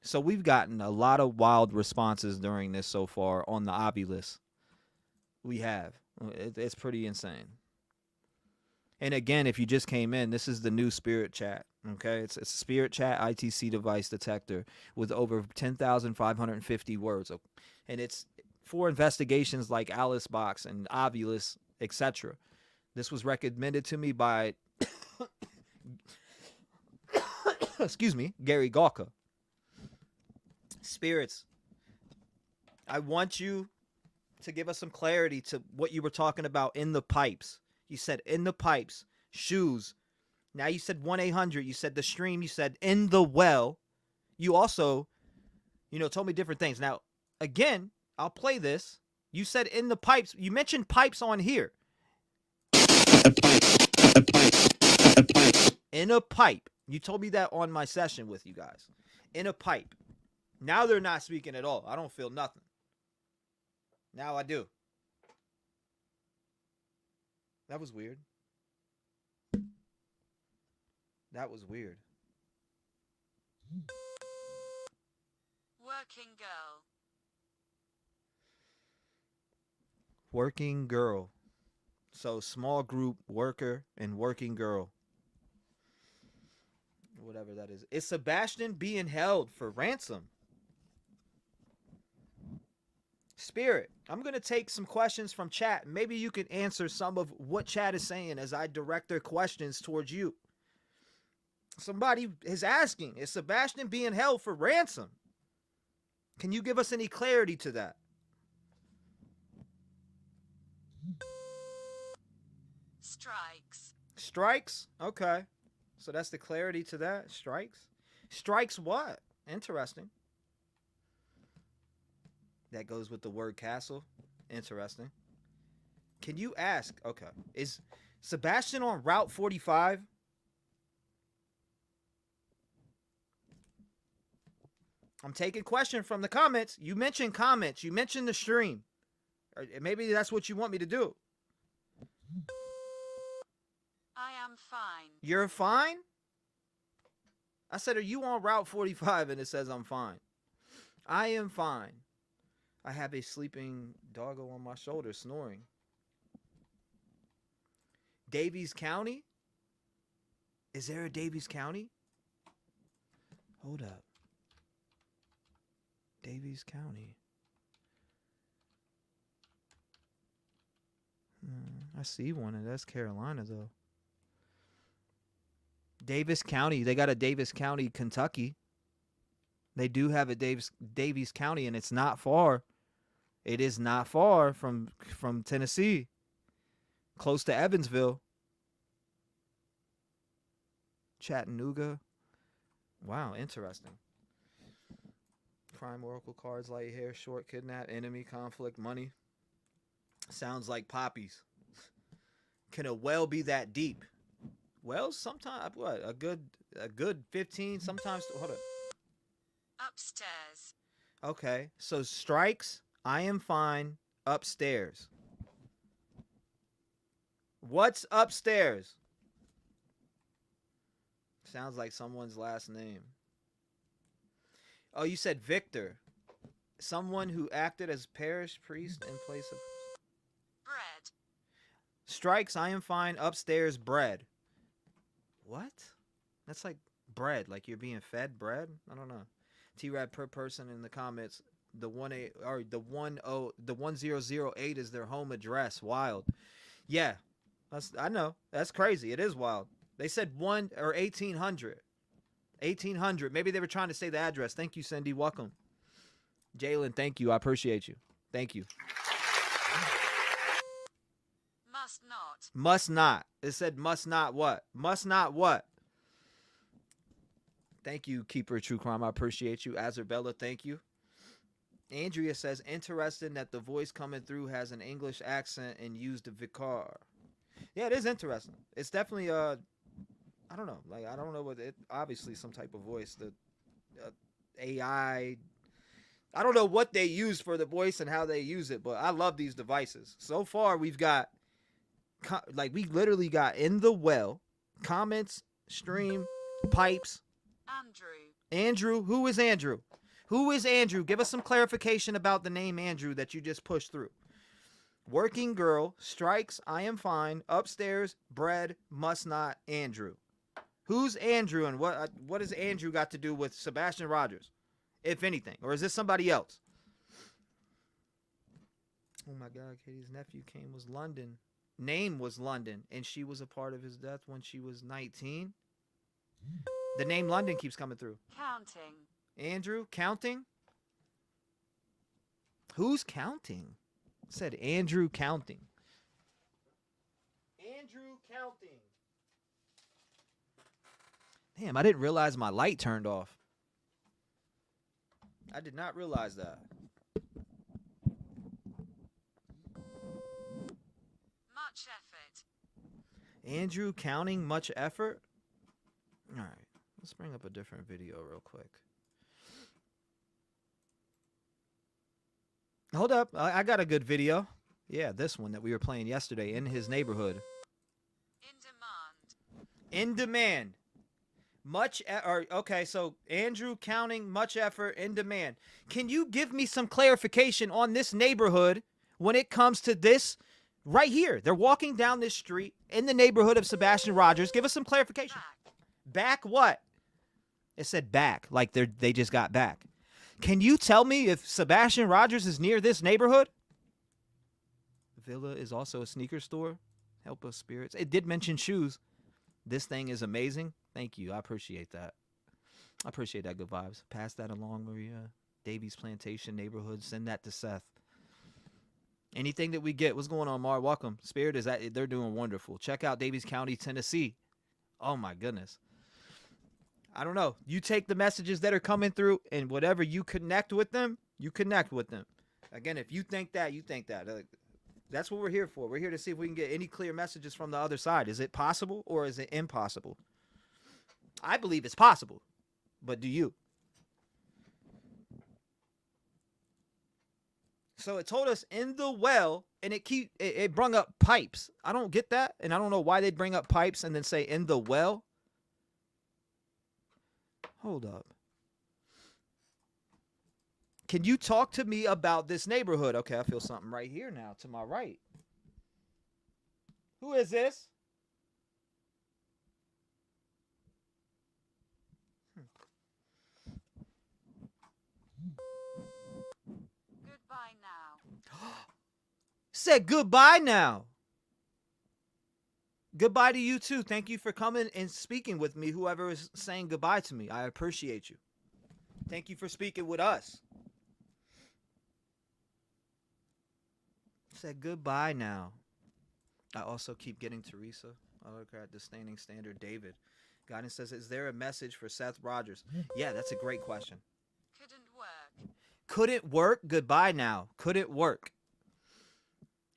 So we've gotten a lot of wild responses during this so far on the Ovilus. We have. It's pretty insane. And again, if you just came in, this is the new Spirit Chat. Okay, it's a Spirit Chat ITC device detector with over 10,550 words, and it's for investigations like Alice Box and Ovilus, etc. This was recommended to me by, excuse me, Gary Galka. Spirits, I want you to give us some clarity to what you were talking about in the pipes. You said in the pipes, shoes. Now you said 1-800. You said the stream. You said in the well. You also, told me different things. Now, again, I'll play this. You said in the pipes. You mentioned pipes on here. In a pipe. You told me that on my session with you guys. In a pipe. Now they're not speaking at all. I don't feel nothing. Now I do. That was weird. That was weird. Working girl. Working girl. So small group, worker, and working girl. Whatever that is. Is Sebastian being held for ransom? Spirit, I'm going to take some questions from chat. Maybe you can answer some of what chat is saying as I direct their questions towards you. Somebody is asking, is Sebastian being held for ransom? Can you give us any clarity to that? Strikes. Strikes? Okay. So that's the clarity to that. Strikes? Strikes what? Interesting. That goes with the word castle. Interesting. Can you ask? Okay. Is Sebastian on Route 45? I'm taking question from the comments. You mentioned comments. You mentioned the stream. Or maybe that's what you want me to do. I am fine. You're fine? I said, are you on Route 45? And it says I'm fine. I am fine. I have a sleeping doggo on my shoulder snoring. Davies County? Is there a Davies County? Hold up. Davies County. I see one, and that's Carolina, though. Davis County. They got a Davis County, Kentucky. They do have a Davies County, and it's not far. It is not far from Tennessee. Close to Evansville. Chattanooga. Wow, interesting. Crime Oracle cards, light hair, short, kidnap, enemy, conflict, money. Sounds like poppies. Can a well be that deep? Well, sometimes, what? A good 15, sometimes, hold up. Upstairs. Okay, so strikes, I am fine, upstairs. What's upstairs? Sounds like someone's last name. Oh, you said Victor. Someone who acted as parish priest in place of... Bread. Strikes, I am fine, upstairs, bread. What? That's like bread, like you're being fed bread? I don't know. T-REV per person in the comments. The 1008 is their home address. Wild. Yeah. I know. That's crazy. It is wild. They said 1800. 1800. Maybe they were trying to say the address. Thank you, Cindy. Welcome. Jalen, thank you. I appreciate you. Thank you. Must not. Must not. It said must not what? Must not what? Thank you, Keeper of True Crime. I appreciate you. Azarbella, thank you. Andrea says, interesting that the voice coming through has an English accent and used the vicar. Yeah, it is interesting. It's definitely I don't know. Like, I don't know what it, obviously some type of voice. The AI, I don't know what they use for the voice and how they use it, but I love these devices. So far, we've got, we literally got in the well, comments, stream, pipes. Andrew. Who is Andrew? Who is Andrew? Give us some clarification about the name Andrew that you just pushed through. Working girl, strikes, I am fine, upstairs, bread, must not, Andrew. Who's Andrew and what does Andrew got to do with Sebastian Rogers, if anything? Or is this somebody else? Oh my God, Katie's nephew was London. Name was London, and she was a part of his death when she was 19. The name London keeps coming through. Counting. Andrew, counting? Who's counting? It said Andrew counting. Andrew counting. Damn, I didn't realize my light turned off. I did not realize that. Much effort. Andrew counting much effort? All right, let's bring up a different video real quick. Hold up, I got a good video. Yeah, this one that we were playing yesterday in his neighborhood. In demand. In demand. Okay, so Andrew counting much effort in demand. Can you give me some clarification on this neighborhood when it comes to this right here? They're walking down this street in the neighborhood of Sebastian Rogers. Give us some clarification. Back what? It said back, like they just got back. Can you tell me if Sebastian Rogers is near this neighborhood? Villa is also a sneaker store. Help us spirits. It did mention shoes. This thing is amazing. Thank you. I appreciate that. I appreciate that. Good vibes. Pass that along, Maria. Davies Plantation neighborhood. Send that to Seth. Anything that we get. What's going on, Mar? Welcome. Spirit is that they're doing wonderful. Check out Davies County, Tennessee. Oh my goodness. I don't know. You take the messages that are coming through and whatever you connect with them, you connect with them. Again, if you think that, you think that. That's what we're here for. We're here to see if we can get any clear messages from the other side. Is it possible or is it impossible? I believe it's possible, but do you? So it told us in the well, and it brung up pipes. I don't get that, and I don't know why they'd bring up pipes and then say in the well. Hold up. Can you talk to me about this neighborhood? Okay, I feel something right here now to my right. Who is this? Goodbye now. Said goodbye now. Goodbye to you too. Thank you for coming and speaking with me, whoever is saying goodbye to me. I appreciate you. Thank you for speaking with us. Said goodbye now. I also keep getting Teresa. Autocrat, disdaining standard, David. Guidance says, is there a message for Seth Rogers? Yeah, that's a great question. Couldn't work. Couldn't work? Goodbye now. Couldn't work.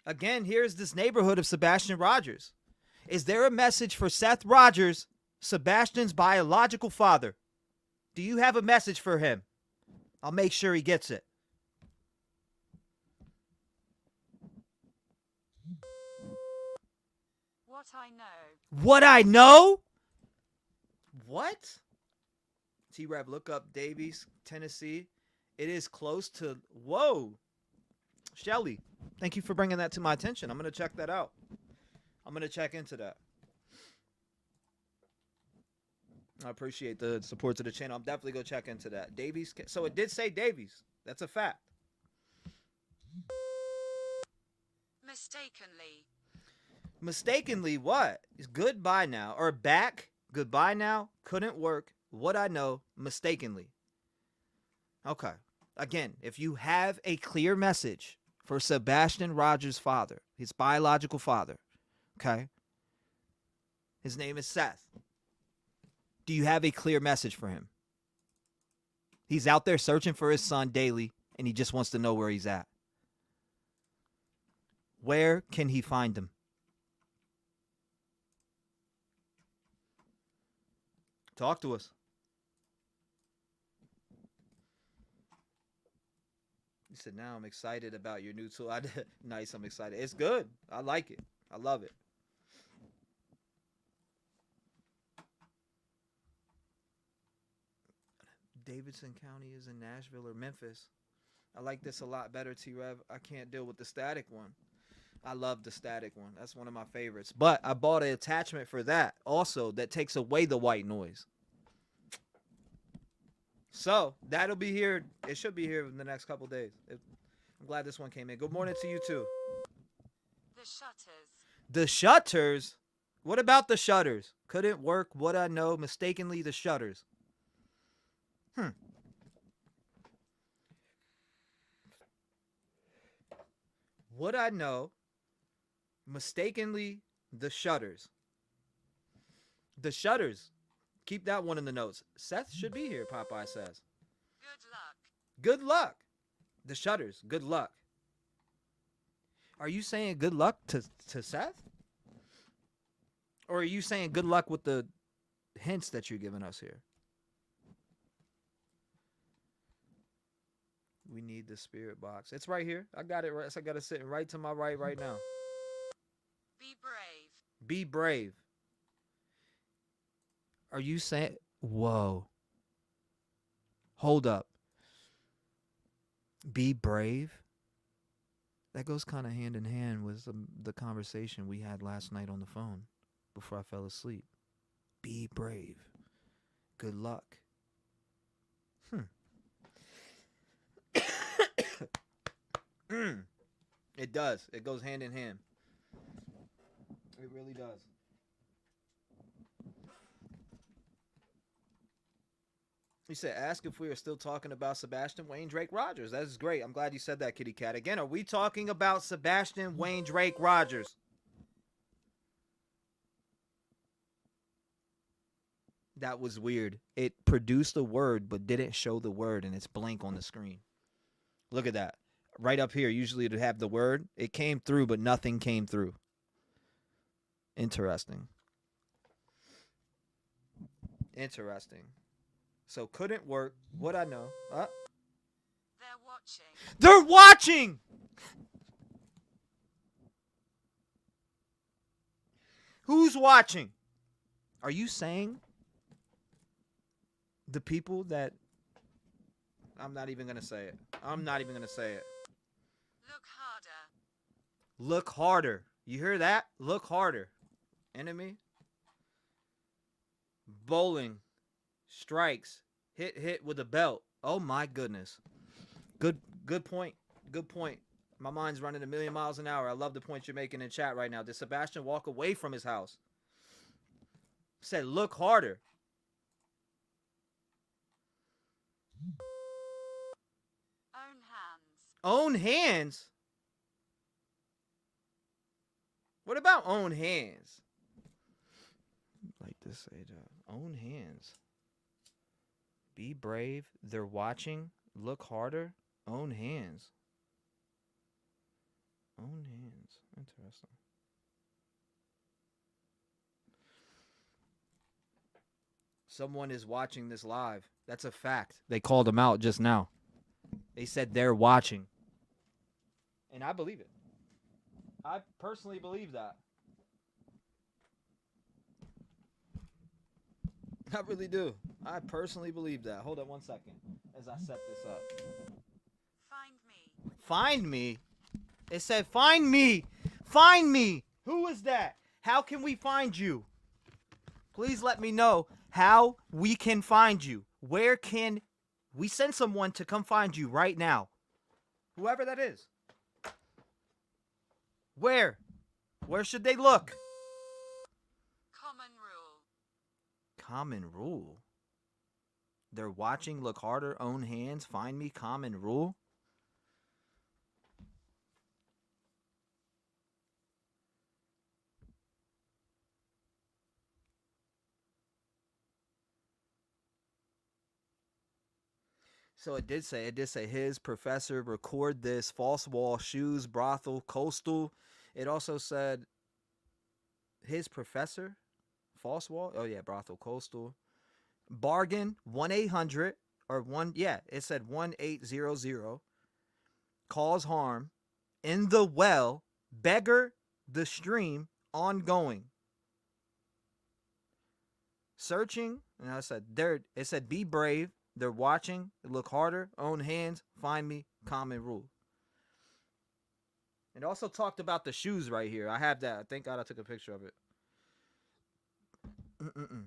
Again, here's this neighborhood of Sebastian Rogers. Is there a message for Seth Rogers, Sebastian's biological father? Do you have a message for him? I'll make sure he gets it. What I know. What I know? What? T-REV, look up Davies, Tennessee. It is close to, whoa. Shelly, thank you for bringing that to my attention. I'm going to check that out. I'm going to check into that. I appreciate the support to the channel. I'm definitely going to check into that. Davies. So it did say Davies. That's a fact. Mistakenly. Mistakenly what? Is goodbye now. Or back. Goodbye now. Couldn't work. What I know. Mistakenly. Okay. Again, if you have a clear message for Sebastian Rogers' father, his biological father, okay? His name is Seth. Do you have a clear message for him? He's out there searching for his son daily, and he just wants to know where he's at. Where can he find him? Talk to us. You said, now I'm excited about your new tool. Nice, I'm excited. It's good. I like it. I love it. Davidson County is in Nashville or Memphis. I like this a lot better, T-REV. I can't deal with the static one. I love the static one. That's one of my favorites. But I bought an attachment for that also that takes away the white noise. So that'll be here. It should be here in the next couple days. I'm glad this one came in. Good morning to you too. The shutters. The shutters? What about the shutters? Couldn't work. What I know. Mistakenly the shutters. What I know. Mistakenly the shutters. The shutters. Keep that one in the notes. Seth should be here, Popeye says. Good luck. Good luck. The shutters. Good luck. Are you saying good luck to Seth? Or are you saying good luck with the hints that you're giving us here? We need the spirit box. It's right here. I got it right. I got it sitting right to my right now. Be brave. Be brave. Are you saying... Whoa. Hold up. Be brave? That goes kind of hand in hand with the conversation we had last night on the phone before I fell asleep. Be brave. Good luck. It does. It goes hand in hand. It really does. He said, ask if we are still talking about Sebastian Wayne Drake Rogers. That is great. I'm glad you said that, Kitty Cat. Again, are we talking about Sebastian Wayne Drake Rogers? That was weird. It produced a word but didn't show the word, and it's blank on the screen. Look at that. Right up here, usually to have the word. It came through, but nothing came through. Interesting. Interesting. So couldn't work. What I know. They're watching. They're watching! Who's watching? Are you saying the people that... I'm not even going to say it. I'm not even going to say it. Look harder. Look harder. You hear that? Look harder. Enemy. Bowling. Strikes. Hit with a belt. Oh my goodness. Good point. Good point. My mind's running a million miles an hour. I love the point you're making in chat right now. Did Sebastian walk away from his house? Said look harder. Own hands. Own hands? What about own hands? Like to say that. Own hands. Be brave. They're watching. Look harder. Own hands. Own hands. Interesting. Someone is watching this live. That's a fact. They called them out just now. They said they're watching. And I believe it. I personally believe that. I really do. I personally believe that. Hold on one second as I set this up. Find me. Find me? It said find me. Find me. Who is that? How can we find you? Please let me know how we can find you. Where can we send someone to come find you right now? Whoever that is. Where? Where should they look? Common rule. Common rule. They're watching, look harder, own hands, find me, common rule. So it did say his professor record this false wall, shoes, brothel, coastal. It also said his professor, false wall. Oh yeah, brothel, coastal. Bargain 1-800 or it said 1800. Cause harm in the well, beggar the stream, ongoing. Searching, and I said there. It said be brave. They're watching. Look harder. Own hands. Find me. Common rule. It also talked about the shoes right here. I have that. Thank God I took a picture of it. Mm-mm-mm.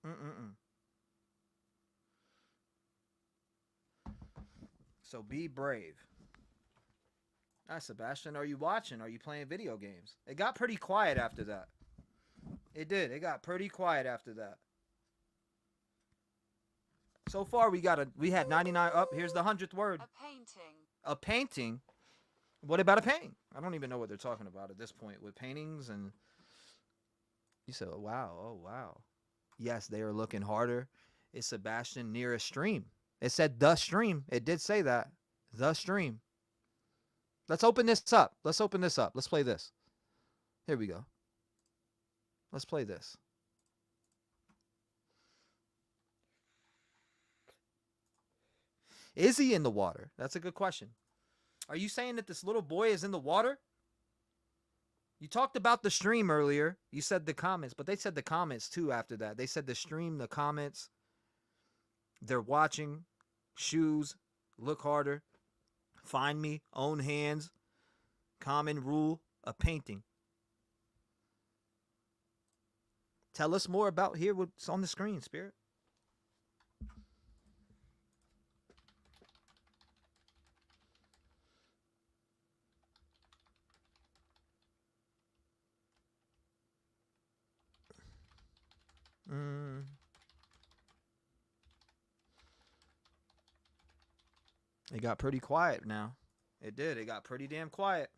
Mm-mm-mm. So be brave. Hi, Sebastian. Are you watching? Are you playing video games? It got pretty quiet after that. It did. It got pretty quiet after that. So far, we had 99 up. Here's the 100th word. A painting. A painting. What about a painting? I don't even know what they're talking about at this point with paintings. And you said, oh, wow. Oh, wow. Yes, they are looking harder. Is Sebastian near a stream? It said the stream. It did say that. The stream. Let's open this up. Let's open this up. Let's play this. Here we go. Let's play this. Is he in the water? That's a good question. Are you saying that this little boy is in the water? You talked about the stream earlier. You said the comments, but they said the comments too after that. They said the stream, the comments. They're watching. Shoes. Look harder. Find me. Own hands. Common rule. A painting. Tell us more about here what's on the screen, Spirit. It got pretty quiet now. It did. It got pretty damn quiet.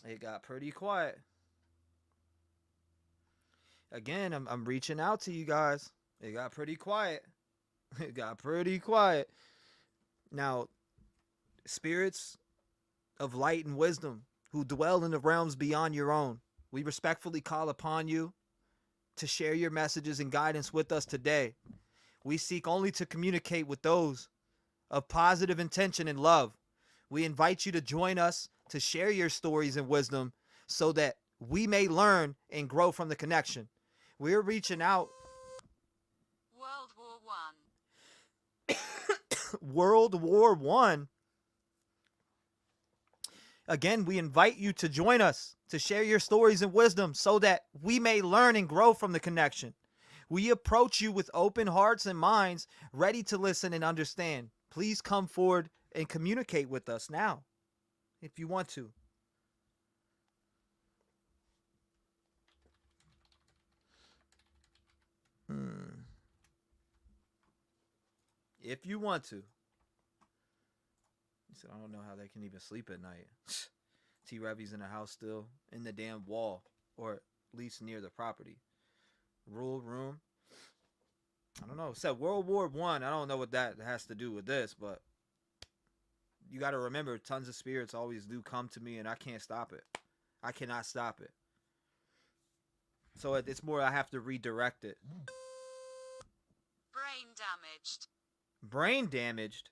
It got pretty quiet. Again, I'm reaching out to you guys. It got pretty quiet. It got pretty quiet. Now, spirits of light and wisdom who dwell in the realms beyond your own, we respectfully call upon you to share your messages and guidance with us today. We seek only to communicate with those of positive intention and love. We invite you to join us to share your stories and wisdom so that we may learn and grow from the connection. We're reaching out. World War One. World War One. Again, we invite you to join us to share your stories and wisdom so that we may learn and grow from the connection. We approach you with open hearts and minds, ready to listen and understand. Please come forward and communicate with us now, if you want to. If you want to. He said, I don't know how they can even sleep at night. T-REV's in the house still, in the damn wall, or at least near the property. Rule room. I don't know. It said World War One. I don't know what that has to do with this, but you got to remember, tons of spirits always do come to me, and I can't stop it. I cannot stop it. So it's more I have to redirect it. Brain damaged. Brain damaged?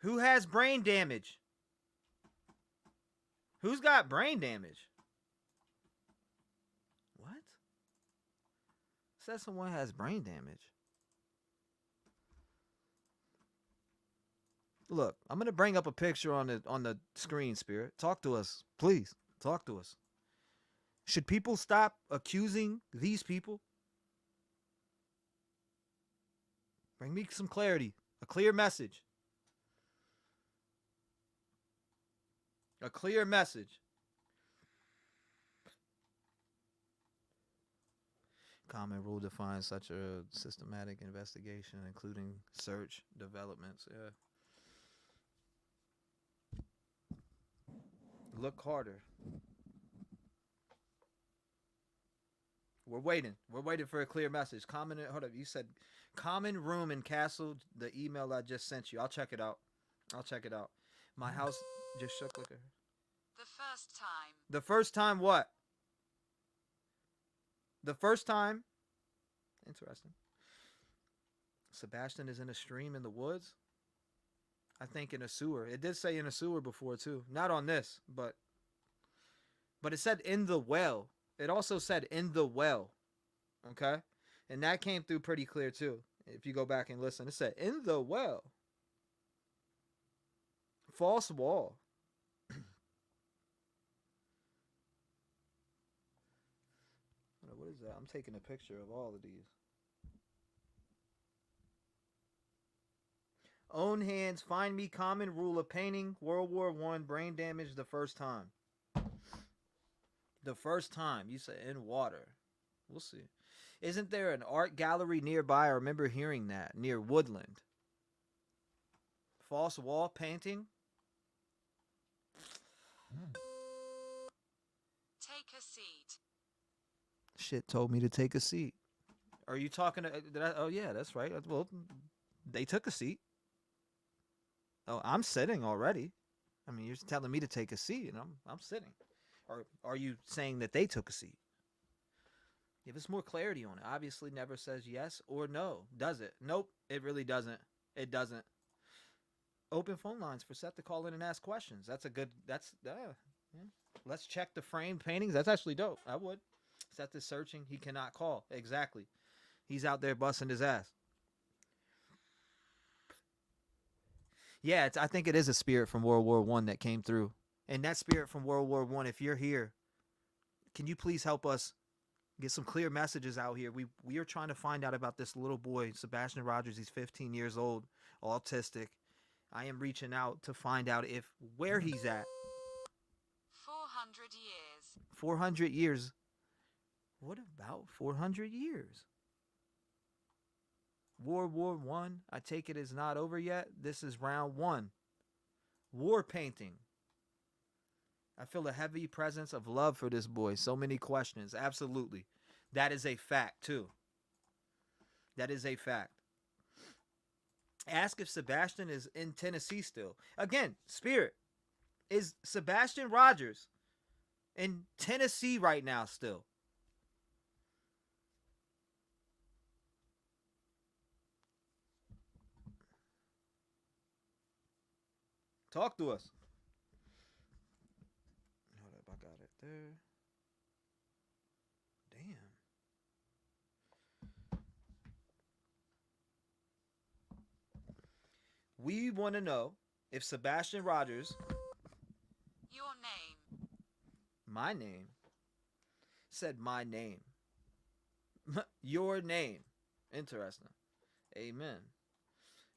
Who has brain damage? Who's got brain damage? What? Says someone has brain damage. Look, I'm gonna bring up a picture on the screen, Spirit. Talk to us, please. Talk to us. Should people stop accusing these people? Bring me some clarity, a clear message. A clear message. Common rule defines such a systematic investigation, including search developments. Yeah. Look harder. We're waiting. We're waiting for a clear message. Common. Hold up. You said common room in castle. The email I just sent you. I'll check it out. I'll check it out. My house just shook like a... The first time. The first time what? The first time? Interesting. Sebastian is in a stream in the woods? I think in a sewer. It did say in a sewer before too. Not on this, but it said in the well. It also said in the well. Okay? And that came through pretty clear too. If you go back and listen, it said, in the well. False wall. What is that? I'm taking a picture of all of these. Own hands, find me common rule of painting, World War I, brain damage the first time. The first time, you said in water. We'll see. Isn't there an art gallery nearby? I remember hearing that, near Woodland. False wall painting? Take a seat. Shit told me to take a seat. Are you talking to, oh yeah, that's right. Well, they took a seat. Oh, I'm sitting already. I mean, you're telling me to take a seat, and I'm sitting. Or are you saying that they took a seat? Give us more clarity on it. Obviously, never says yes or no, does it? Nope, it really doesn't. It doesn't. Open phone lines for Seth to call in and ask questions. That's a good. Yeah. Let's check the framed paintings. That's actually dope. I would. Seth is searching. He cannot call. Exactly. He's out there busting his ass. Yeah, I think it is a spirit from World War I that came through. And that spirit from World War I, if you're here, can you please help us get some clear messages out here? We are trying to find out about this little boy, Sebastian Rogers. He's 15 years old, autistic. I am reaching out to find out where he's at. 400 years. 400 years. What about 400 years? World War I take it is not over yet. This is round 1. War painting. I feel a heavy presence of love for this boy. So many questions. Absolutely. That is a fact, too. That is a fact. Ask if Sebastian is in Tennessee still. Again, Spirit. Is Sebastian Rogers in Tennessee right now still? Talk to us. Hold up, I got it there. Damn. We want to know if Sebastian Rogers. Your name. My name. Said my name. Your name. Interesting. Amen.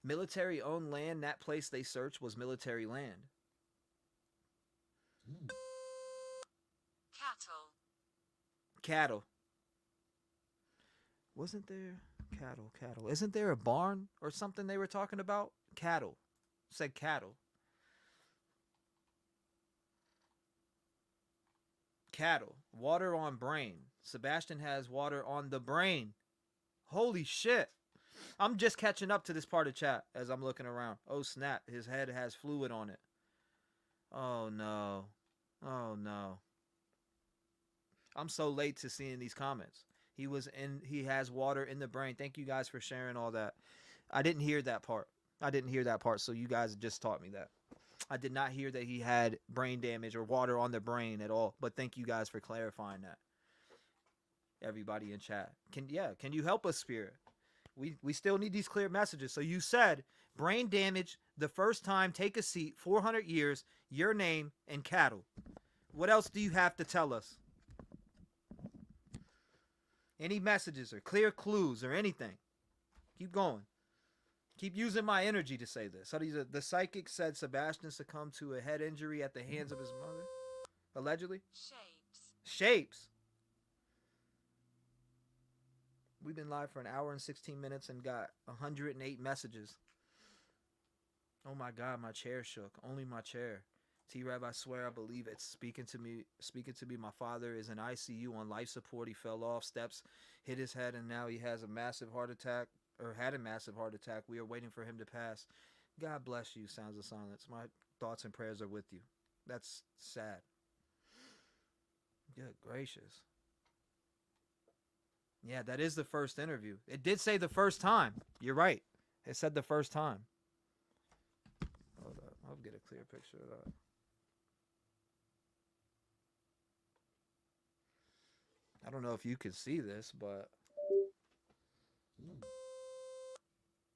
Military owned land. That place they searched was military land. Cattle. Wasn't there cattle? Isn't there a barn or something they were talking about? Cattle. Said cattle. Cattle. Water on brain. Sebastian has water on the brain. Holy shit. I'm just catching up to this part of chat as I'm looking around. Oh snap. His head has fluid on it. Oh no. Oh no. I'm so late to seeing these comments. He has water in the brain. Thank you guys for sharing all that. I didn't hear that part. So you guys just taught me that. I did not hear that he had brain damage or water on the brain at all. But thank you guys for clarifying that. Everybody in chat. Can you help us, Spirit? We still need these clear messages. So you said brain damage the first time, take a seat, 400 years, your name, and cattle. What else do you have to tell us? Any messages or clear clues or anything? Keep going. Keep using my energy to say this. So the psychic said Sebastian succumbed to a head injury at the hands of his mother, allegedly. Shapes. We've been live for an hour and 16 minutes and got 108 messages. Oh my God, my chair shook. Only my chair. T-REV, I swear I believe it's speaking to me. My father is in ICU on life support. He fell off steps, hit his head, and now he has a massive heart attack, or had a massive heart attack. We are waiting for him to pass. God bless you, Sounds of Silence. My thoughts and prayers are with you. That's sad. Good gracious. Yeah, that is the first interview. It did say the first time. You're right. It said the first time. Hold up. I'll get a clear picture of that. I don't know if you can see this, but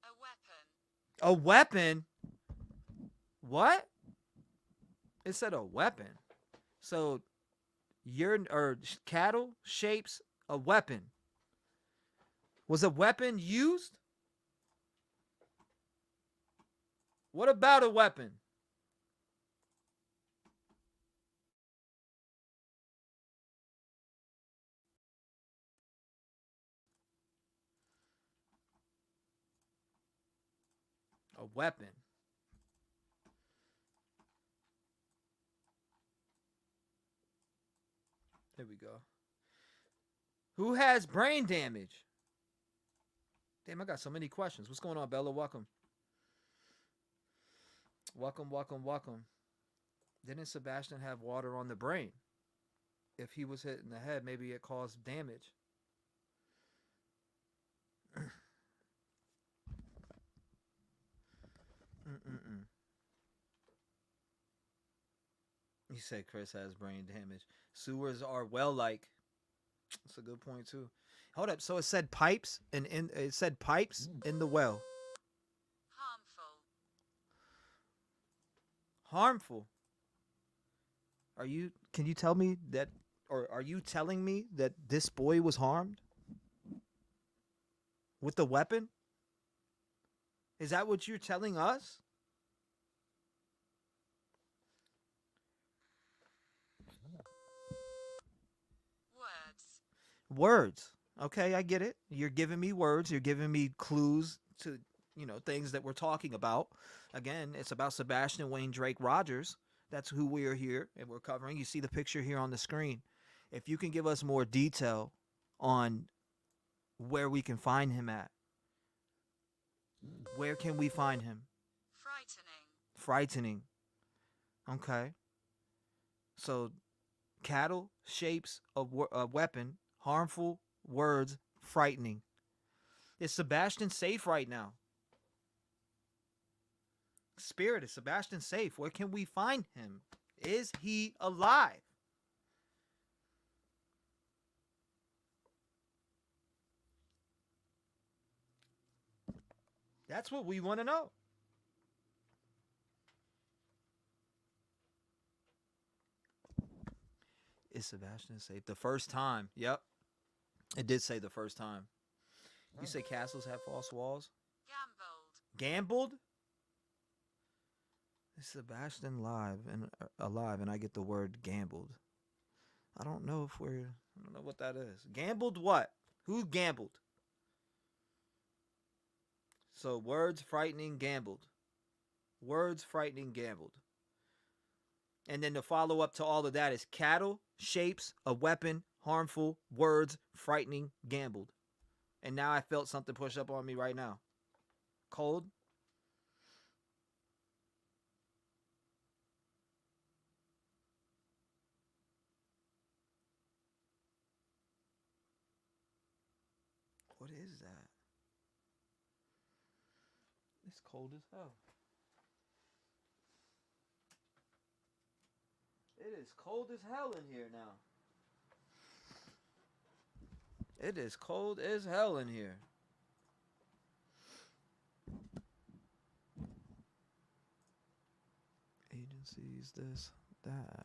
A weapon. A weapon? What? It said a weapon. So cattle shapes a weapon. Was a weapon used? What about a weapon? A weapon. There we go. Who has brain damage? Damn, I got so many questions. What's going on, Bella? Welcome. Welcome, welcome, welcome. Didn't Sebastian have water on the brain? If he was hit in the head, maybe it caused damage. You say Chris has brain damage. Sewers are well like. That's a good point too. Hold up. So it said pipes and it said pipes in the well. Harmful. Harmful. Can you tell me that, or are you telling me that this boy was harmed with the weapon? Is that what you're telling us? Words. Words. Okay, I get it. You're giving me words. You're giving me clues to, things that we're talking about. Again, it's about Sebastian Wayne Drake Rogers. That's who we are here and we're covering. You see the picture here on the screen. If you can give us more detail on where we can find him at. Where can we find him? Frightening. Frightening. Okay. So, cattle, shapes, a weapon, harmful, words, frightening. Is Sebastian safe right now? Spirit, is Sebastian safe? Where can we find him? Is he alive? That's what we want to know. Is Sebastian safe? The first time. Yep. It did say the first time. You say castles have false walls? Gambled. Gambled? Is Sebastian alive and I get the word gambled. I don't know what that is. Gambled what? Who gambled? So words, frightening, gambled. Words, frightening, gambled. And then the follow up to all of that is cattle, shapes, a weapon, harmful, words, frightening, gambled. And now I felt something push up on me right now. Cold. What is that? It's cold as hell. It is cold as hell in here now. It is cold as hell in here. Agencies, this, that.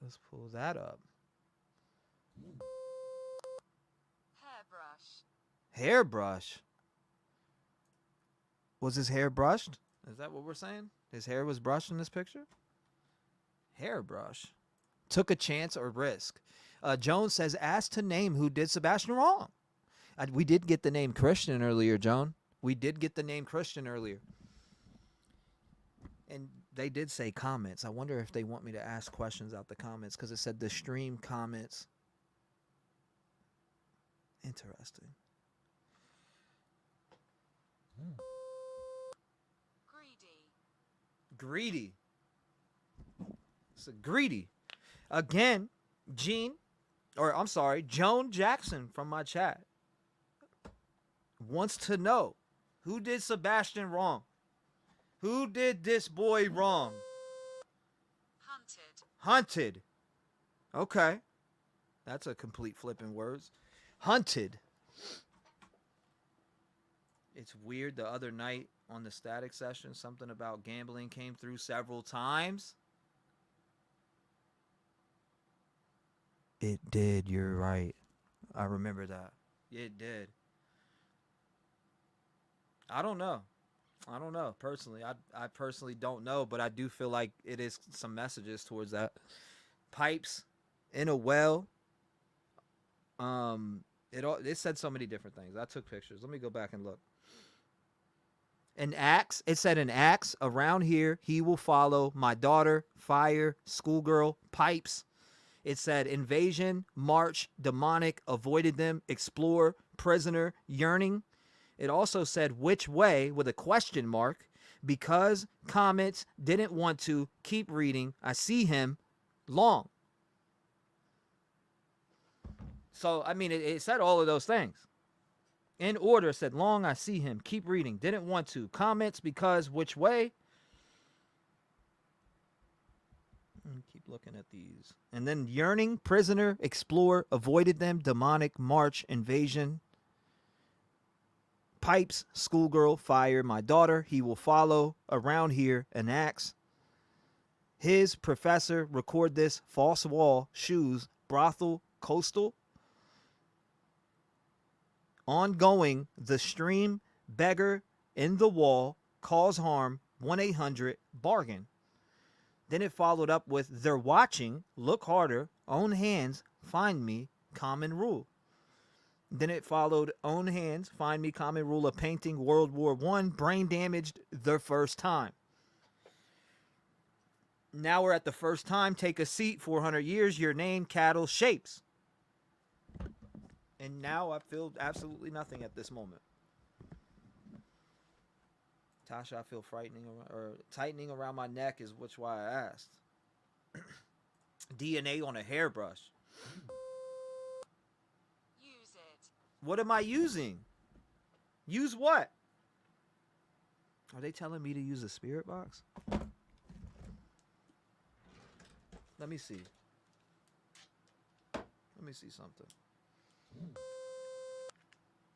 Let's pull that up. Hairbrush. Hairbrush. Was his hair brushed? Is that what we're saying? His hair was brushed in this picture? Hairbrush. Took a chance or risk. Joan says, ask to name who did Sebastian wrong. We did get the name Christian earlier, Joan. We did get the name Christian earlier. And they did say comments. I wonder if they want me to ask questions out the comments because it said the stream comments. Interesting. Greedy. It's a greedy. Again, Joan Jackson from my chat wants to know who did Sebastian wrong? Who did this boy wrong? Hunted. Okay. That's a complete flipping words. Hunted. It's weird. The other night on the static session, something about gambling came through several times. It did. You're right. I remember that. It did. I don't know. I don't know personally. I personally don't know, but I do feel like it is some messages towards that. Pipes in a well. It said so many different things. I took pictures. Let me go back and look. An axe. It said an axe around here. He will follow my daughter. Fire. Schoolgirl. Pipes. It said invasion. March. Demonic. Avoided them. Explore. Prisoner. Yearning. It also said which way with a question mark. Because comments. Didn't want to. Keep reading. I see him. Long. So, I mean, it said all of those things. In order, said long, I see him. Keep reading. Didn't want to. Comments, because, which way? Keep looking at these. And then yearning, prisoner, explore, avoided them, demonic, march, invasion, pipes, schoolgirl, fire, my daughter, he will follow, around here, an axe. His professor, record this, false wall, shoes, brothel, coastal. Ongoing, the stream, beggar, in the wall, cause harm, 1-800, bargain. Then it followed up with, they're watching, look harder, own hands, find me, common rule. Then it followed, own hands, find me, common rule of painting, World War I, brain damaged, the first time. Now we're at the first time, take a seat, 400 years, your name, cattle, shapes. And now I feel absolutely nothing at this moment. Tasha, I feel frightening or tightening around my neck is which why I asked. DNA on a hairbrush. Use it. What am I using? Use what? Are they telling me to use a spirit box? Let me see. Let me see something.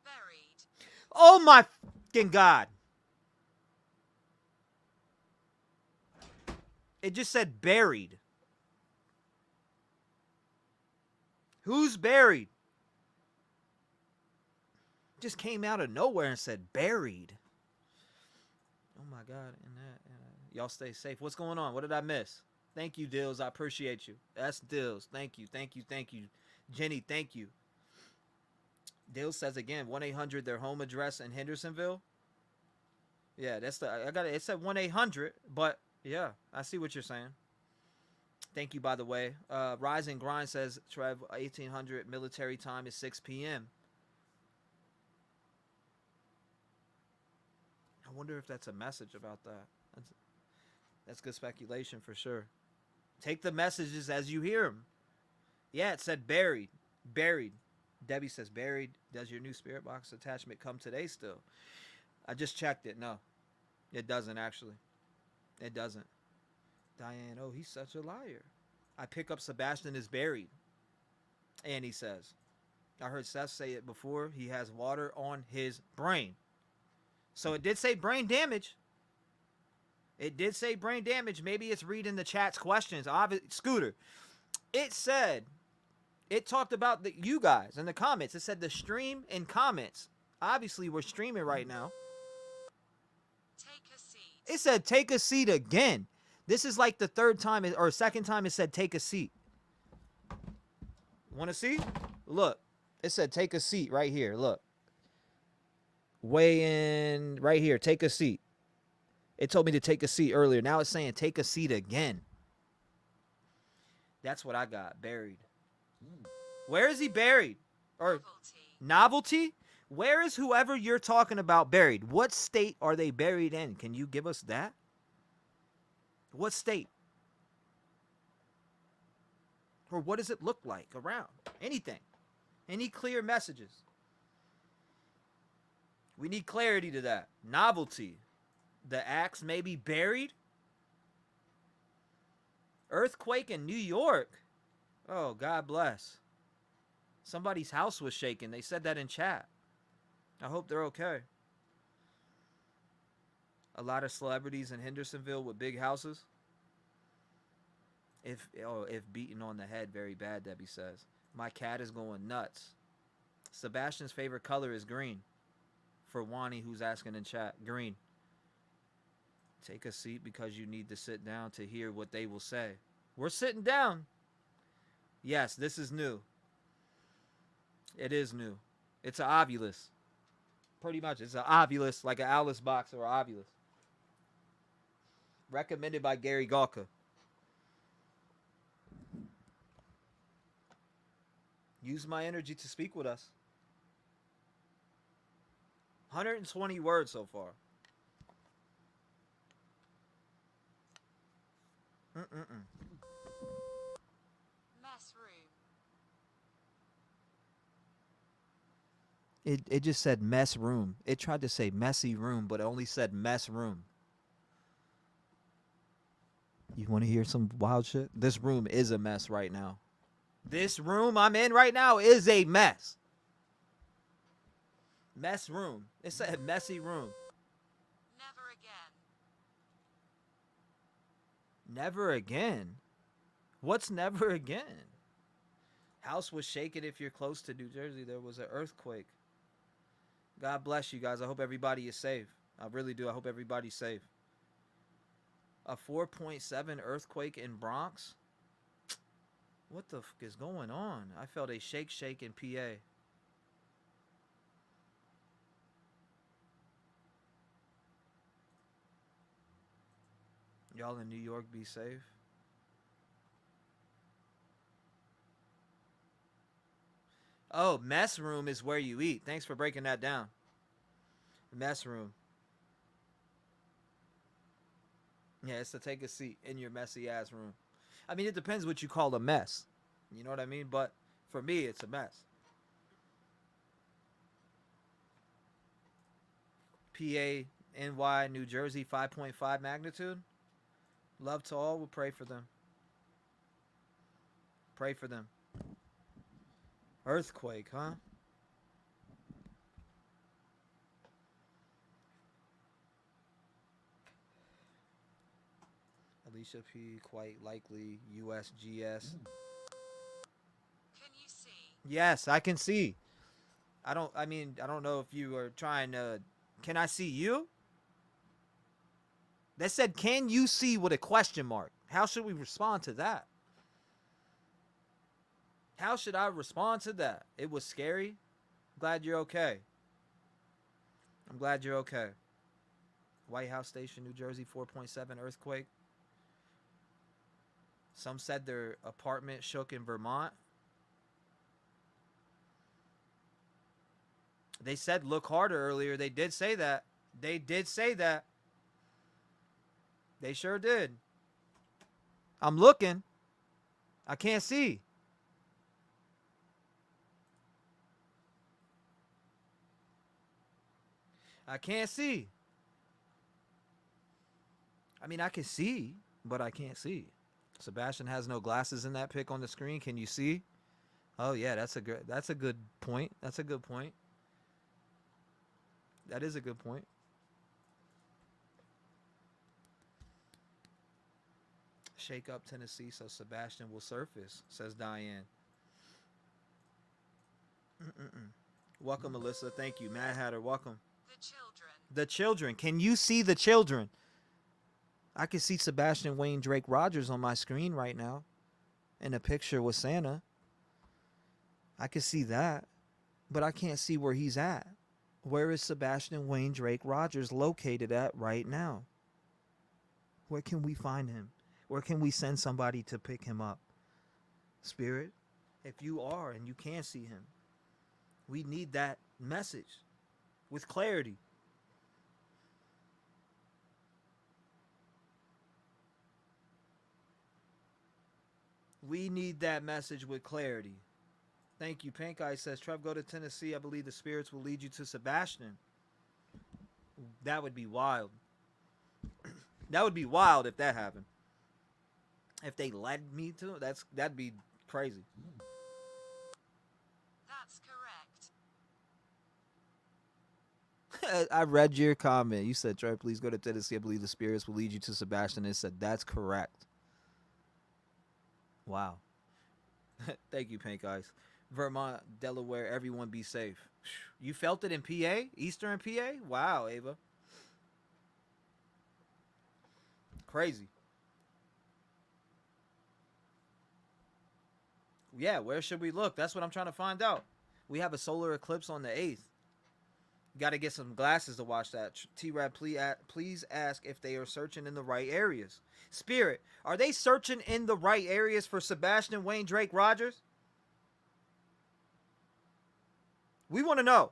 Buried. Oh my fucking God. It just said buried. Who's buried? Just came out of nowhere and said buried. Oh my God. Y'all stay safe. What's going on? What did I miss? Thank you, Dills. I appreciate you. That's Dills. Thank you. Thank you. Thank you. Jenny, thank you. Dale says again, 1-800 their home address in Hendersonville. Yeah, that's I got it. It said 1-800, but yeah, I see what you're saying. Thank you, by the way. Rise and Grind says T-REV 1800 military time is 6 p.m. I wonder if that's a message about that. That's good speculation for sure. Take the messages as you hear them. Yeah, it said buried. Buried. Debbie says buried. Does your new spirit box attachment come today still? I just checked it. No, it doesn't actually. It doesn't. Diane, oh, he's such a liar. I pick up Sebastian is buried. And he says, I heard Seth say it before. He has water on his brain. So it did say brain damage. It did say brain damage. Maybe it's reading the chat's questions. Scooter. It said, it talked about you guys in the comments. It said the stream and comments. Obviously, we're streaming right now. Take a seat. It said take a seat again. This is like the third time or second time it said take a seat. Want to see? Look. It said take a seat right here. Look. Weigh in right here. Take a seat. It told me to take a seat earlier. Now it's saying take a seat again. That's what I got. Buried. Where is he buried? Or novelty? Where is whoever you're talking about buried? What state are they buried in? Can you give us that? What state? Or what does it look like around? Anything. Any clear messages? We need clarity to that. Novelty. The axe may be buried. Earthquake in New York. Oh, God bless. Somebody's house was shaking. They said that in chat. I hope they're okay. A lot of celebrities in Hendersonville with big houses. If beaten on the head very bad, Debbie says. My cat is going nuts. Sebastian's favorite color is green. For Wani, who's asking in chat, green. Take a seat because you need to sit down to hear what they will say. We're sitting down. Yes, this is new. It is new. It's an Ovilus. Pretty much. It's an Ovilus, like an Alice box or Ovilus. Recommended by Gary Galka. Use my energy to speak with us. 120 words so far. Mess room. It just said mess room. It tried to say messy room, but it only said mess room. You want to hear some wild shit? This room is a mess right now. This room I'm in right now is a mess. Mess room. It said messy room. Never again. Never again? What's never again? House was shaken if you're close to New Jersey. There was an earthquake. God bless you guys. I hope everybody is safe. I really do. I hope everybody's safe. A 4.7 earthquake in Bronx? What the fuck is going on? I felt a shake in PA. Y'all in New York, be safe. Oh, mess room is where you eat. Thanks for breaking that down. Mess room. Yeah, it's to take a seat in your messy ass room. I mean, it depends what you call a mess. You know what I mean? But for me, it's a mess. PA, NY, New Jersey, 5.5 magnitude. Love to all. We'll pray for them. Pray for them. Earthquake, huh? Alicia P, quite likely USGS. Can you see? Yes, I can see. I don't know if you are trying to. Can I see you? They said, can you see with a question mark? How should we respond to that? How should I respond to that? It was scary. Glad you're okay. I'm glad you're okay. White House Station, New Jersey, 4.7 earthquake. Some said their apartment shook in Vermont. They said look harder earlier. They did say that. They did say that. They sure did. I'm looking. I can't see. I can't see. I mean, I can see, but I can't see. Sebastian has no glasses in that pic on the screen. Can you see? Oh yeah, that's a good point. That's a good point. That is a good point. Shake up Tennessee so Sebastian will surface, says Diane. Welcome, Melissa. Thank you. Mad Hatter, welcome. The children. The children. Can you see the children? I can see Sebastian Wayne Drake Rogers on my screen right now in a picture with Santa. I can see that, but I can't see where he's at. Where is Sebastian Wayne Drake Rogers located at right now? Where can we find him? Where can we send somebody to pick him up? Spirit, if you are and you can see him, we need that message with clarity. We need that message with clarity. Thank you. Pink Eye says, Trev, go to Tennessee. I believe the spirits will lead you to Sebastian. That would be wild. That would be wild if that happened. If they led me to, that'd be crazy. That's I read your comment. You said, Trey, please go to Tennessee. I believe the spirits will lead you to Sebastian. And said, that's correct. Wow. Thank you, Pink Eyes. Vermont, Delaware, everyone be safe. You felt it in PA? Eastern PA? Wow, Ava. Crazy. Yeah, where should we look? That's what I'm trying to find out. We have a solar eclipse on the 8th. Got to get some glasses to watch that. T-REV, please ask if they are searching in the right areas. Spirit, are they searching in the right areas for Sebastian, Wayne, Drake, Rogers? We want to know.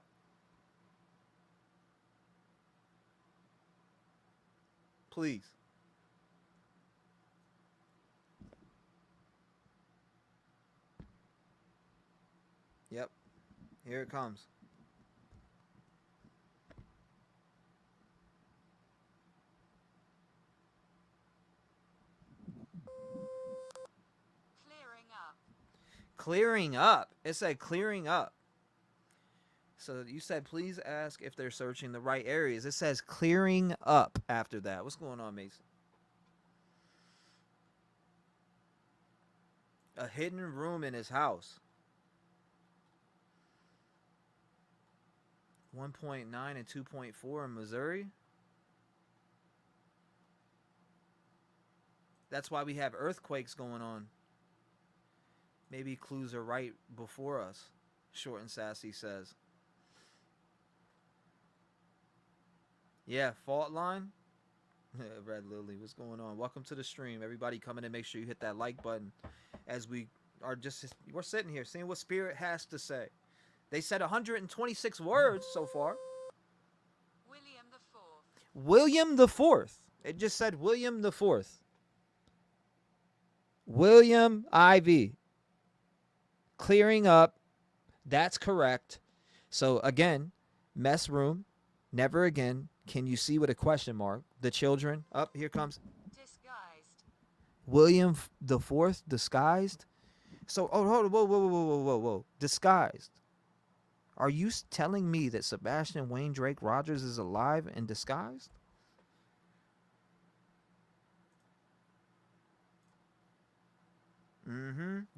Please. Yep. Here it comes. Clearing up. Clearing up. It said clearing up. So you said, please ask if they're searching the right areas. It says clearing up after that. What's going on, Mason? A hidden room in his house. 1.9 and 2.4 in Missouri. That's why we have earthquakes going on. Maybe clues are right before us, Short and Sassy says. Yeah, fault line. Red Lily, what's going on? Welcome to the stream. Everybody coming in, make sure you hit that like button as we're sitting here seeing what Spirit has to say. They said 126 words so far. William the Fourth. William the Fourth. It just said William the Fourth. William Ivy. Clearing up. That's correct. So again, mess room. Never again. Can you see with a question mark? The children. Up, here comes. Disguised. William the Fourth disguised. So, hold on, whoa. Disguised. Are you telling me that Sebastian, Wayne, Drake, Rogers is alive and disguised?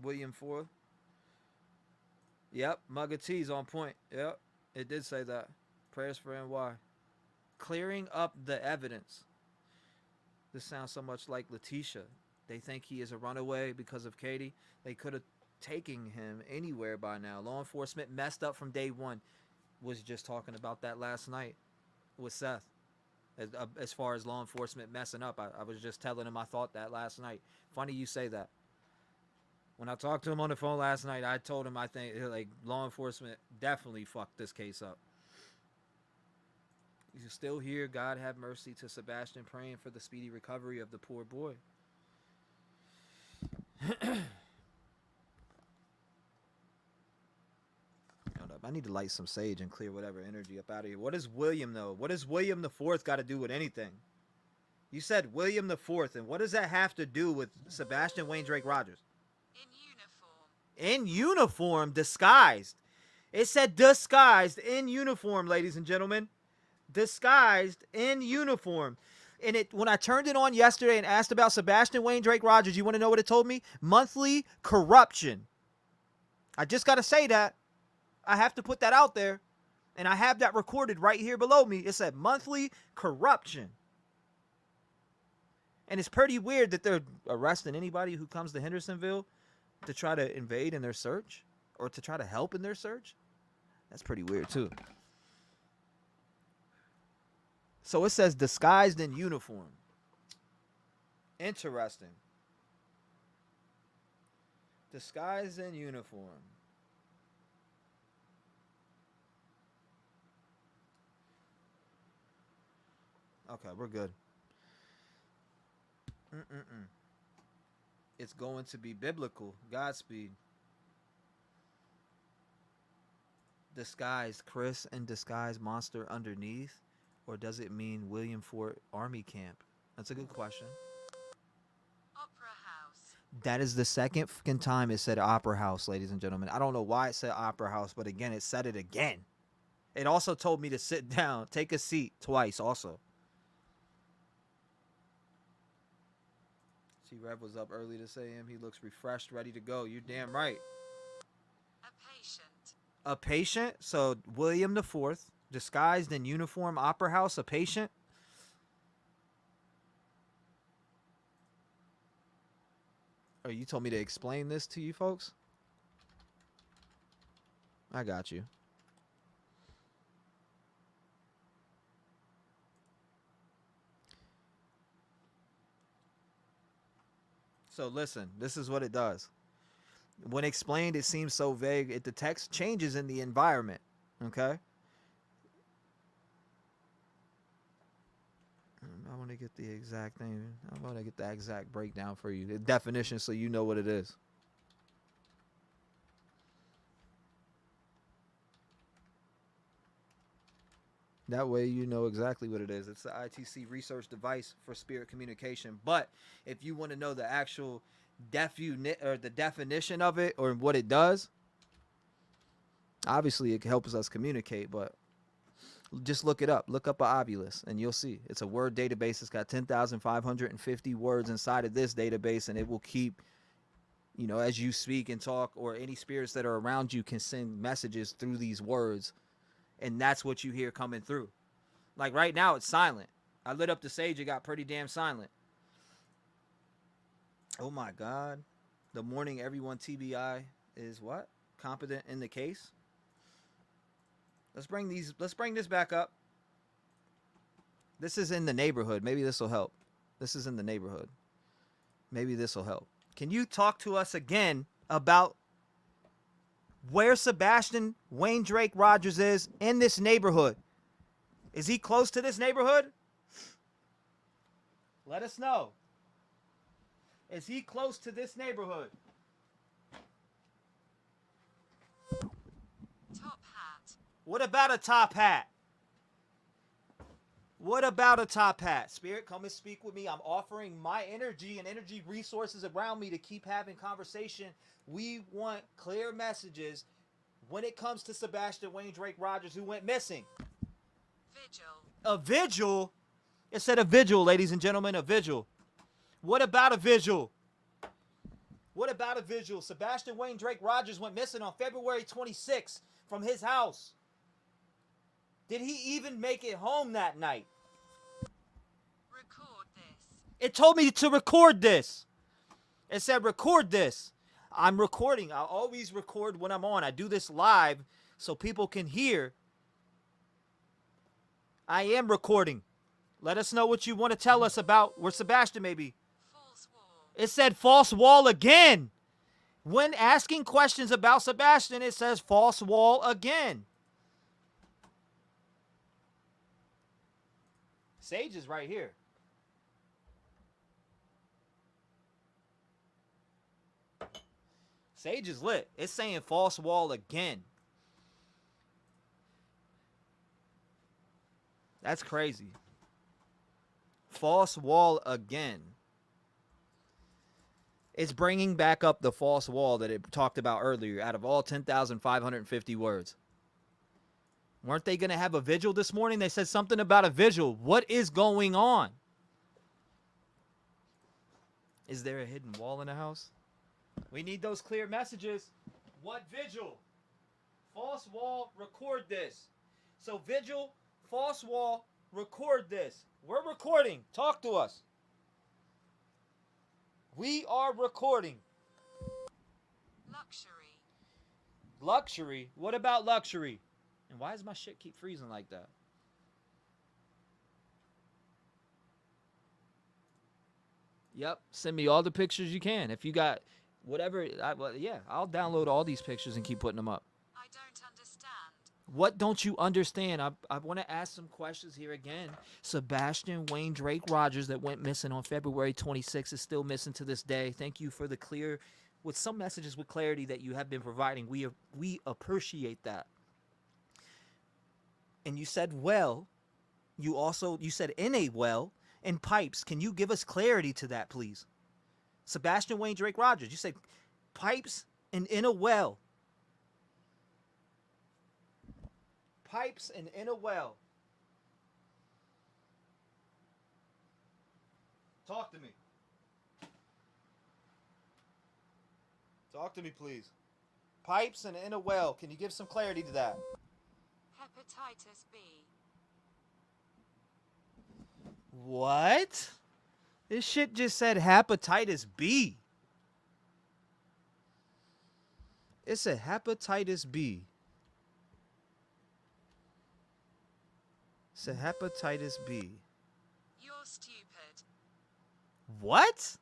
William Fourth. Yep, Mugga T's on point. Yep, it did say that. Prayers for NY. Clearing up the evidence. This sounds so much like Letitia. They think he is a runaway because of Katie. They could have taken him anywhere by now. Law enforcement messed up from day one. Was just talking about that last night with Seth. As far as law enforcement messing up, I was just telling him I thought that last night. Funny you say that. When I talked to him on the phone last night, I told him I think like law enforcement definitely fucked this case up. He's still here. God have mercy to Sebastian, praying for the speedy recovery of the poor boy. I need to light some sage and clear whatever energy up out of here. What is William, though? What does William the Fourth got to do with anything? You said William the Fourth, and what does that have to do with Sebastian, Wayne, Drake, Rogers? In uniform. In uniform, disguised. It said disguised in uniform, ladies and gentlemen. Disguised in uniform. And when I turned it on yesterday and asked about Sebastian, Wayne, Drake, Rogers, you want to know what it told me? Monthly corruption. I just got to say that. I have to put that out there. And I have that recorded right here below me. It said monthly corruption. And it's pretty weird that they're arresting anybody who comes to Hendersonville to try to invade in their search or to try to help in their search. That's pretty weird, too. So it says disguised in uniform. Interesting. Disguised in uniform. Okay, we're good. It's going to be biblical. Godspeed. Disguised Chris and disguised monster underneath? Or does it mean William Fort Army Camp? That's a good question. Opera House. That is the second fucking time it said Opera House, ladies and gentlemen. I don't know why it said Opera House, but again, it said it again. It also told me to sit down, take a seat twice also. T-REV was up early this AM. He looks refreshed, ready to go. You're damn right. A patient. A patient? So William IV, disguised in uniform, opera house, a patient? Oh, you told me to explain this to you folks? I got you. So listen, this is what it does. When explained, it seems so vague. The text changes in the environment. Okay? I want to get the exact thing. I want to get the exact breakdown for you. The definition so you know what it is. That way you know exactly what it is. It's the ITC research device for spirit communication. But if you want to know the actual the definition of it or what it does, obviously it helps us communicate, but just look it up. Look up an Ovilus and you'll see. It's a word database. It's got 10,550 words inside of this database, and it will keep, you know, as you speak and talk, or any spirits that are around you can send messages through these words. And that's what you hear coming through. Like right now, it's silent. I lit up the sage. It got pretty damn silent. Oh my God. The morning everyone TBI is what? Competent in the case. Let's bring this back up. This is in the neighborhood. Maybe this will help. This is in the neighborhood. Maybe this will help. Can you talk to us again about where Sebastian Wayne Drake Rogers is in this neighborhood? Is he close to this neighborhood? Let us know. Is he close to this neighborhood? Top hat. What about a top hat? What about a top hat? Spirit, come and speak with me. I'm offering my energy and energy resources around me to keep having conversation. We want clear messages when it comes to Sebastian Wayne Drake Rogers, who went missing. Vigil. A vigil? It said a vigil, ladies and gentlemen, a vigil. What about a vigil? What about a vigil? Sebastian Wayne Drake Rogers went missing on February 26th from his house. Did he even make it home that night? Record this. It told me to record this. It said record this. I'm recording. I always record when I'm on. I do this live so people can hear. I am recording. Let us know what you want to tell us about where Sebastian may be. False wall. It said false wall again. When asking questions about Sebastian, it says false wall again. Sage is right here. Sage is lit. It's saying false wall again. That's crazy. False wall again. It's bringing back up the false wall that it talked about earlier out of all 10,550 words. Weren't they going to have a vigil this morning? They said something about a vigil. What is going on? Is there a hidden wall in the house? We need those clear messages. What vigil? False wall, record this. So vigil, false wall, record this. We're recording. Talk to us. We are recording. Luxury. Luxury? What about luxury? And why does my shit keep freezing like that? Yep. Send me all the pictures you can. If you got whatever, I'll download all these pictures and keep putting them up. I don't understand. What don't you understand? I want to ask some questions here again. Sebastian Wayne Drake Rogers that went missing on February 26th is still missing to this day. Thank you for the clear, with some messages with clarity that you have been providing. We appreciate that. And you said well, you said in a well, and pipes. Can you give us clarity to that, please? Sebastian Wayne Drake Rogers, you said pipes and in a well. Pipes and in a well. Talk to me. Talk to me, please. Pipes and in a well. Can you give some clarity to that? Hepatitis B. What? This shit just said hepatitis B. It said hepatitis B. It said hepatitis B. You're stupid. What?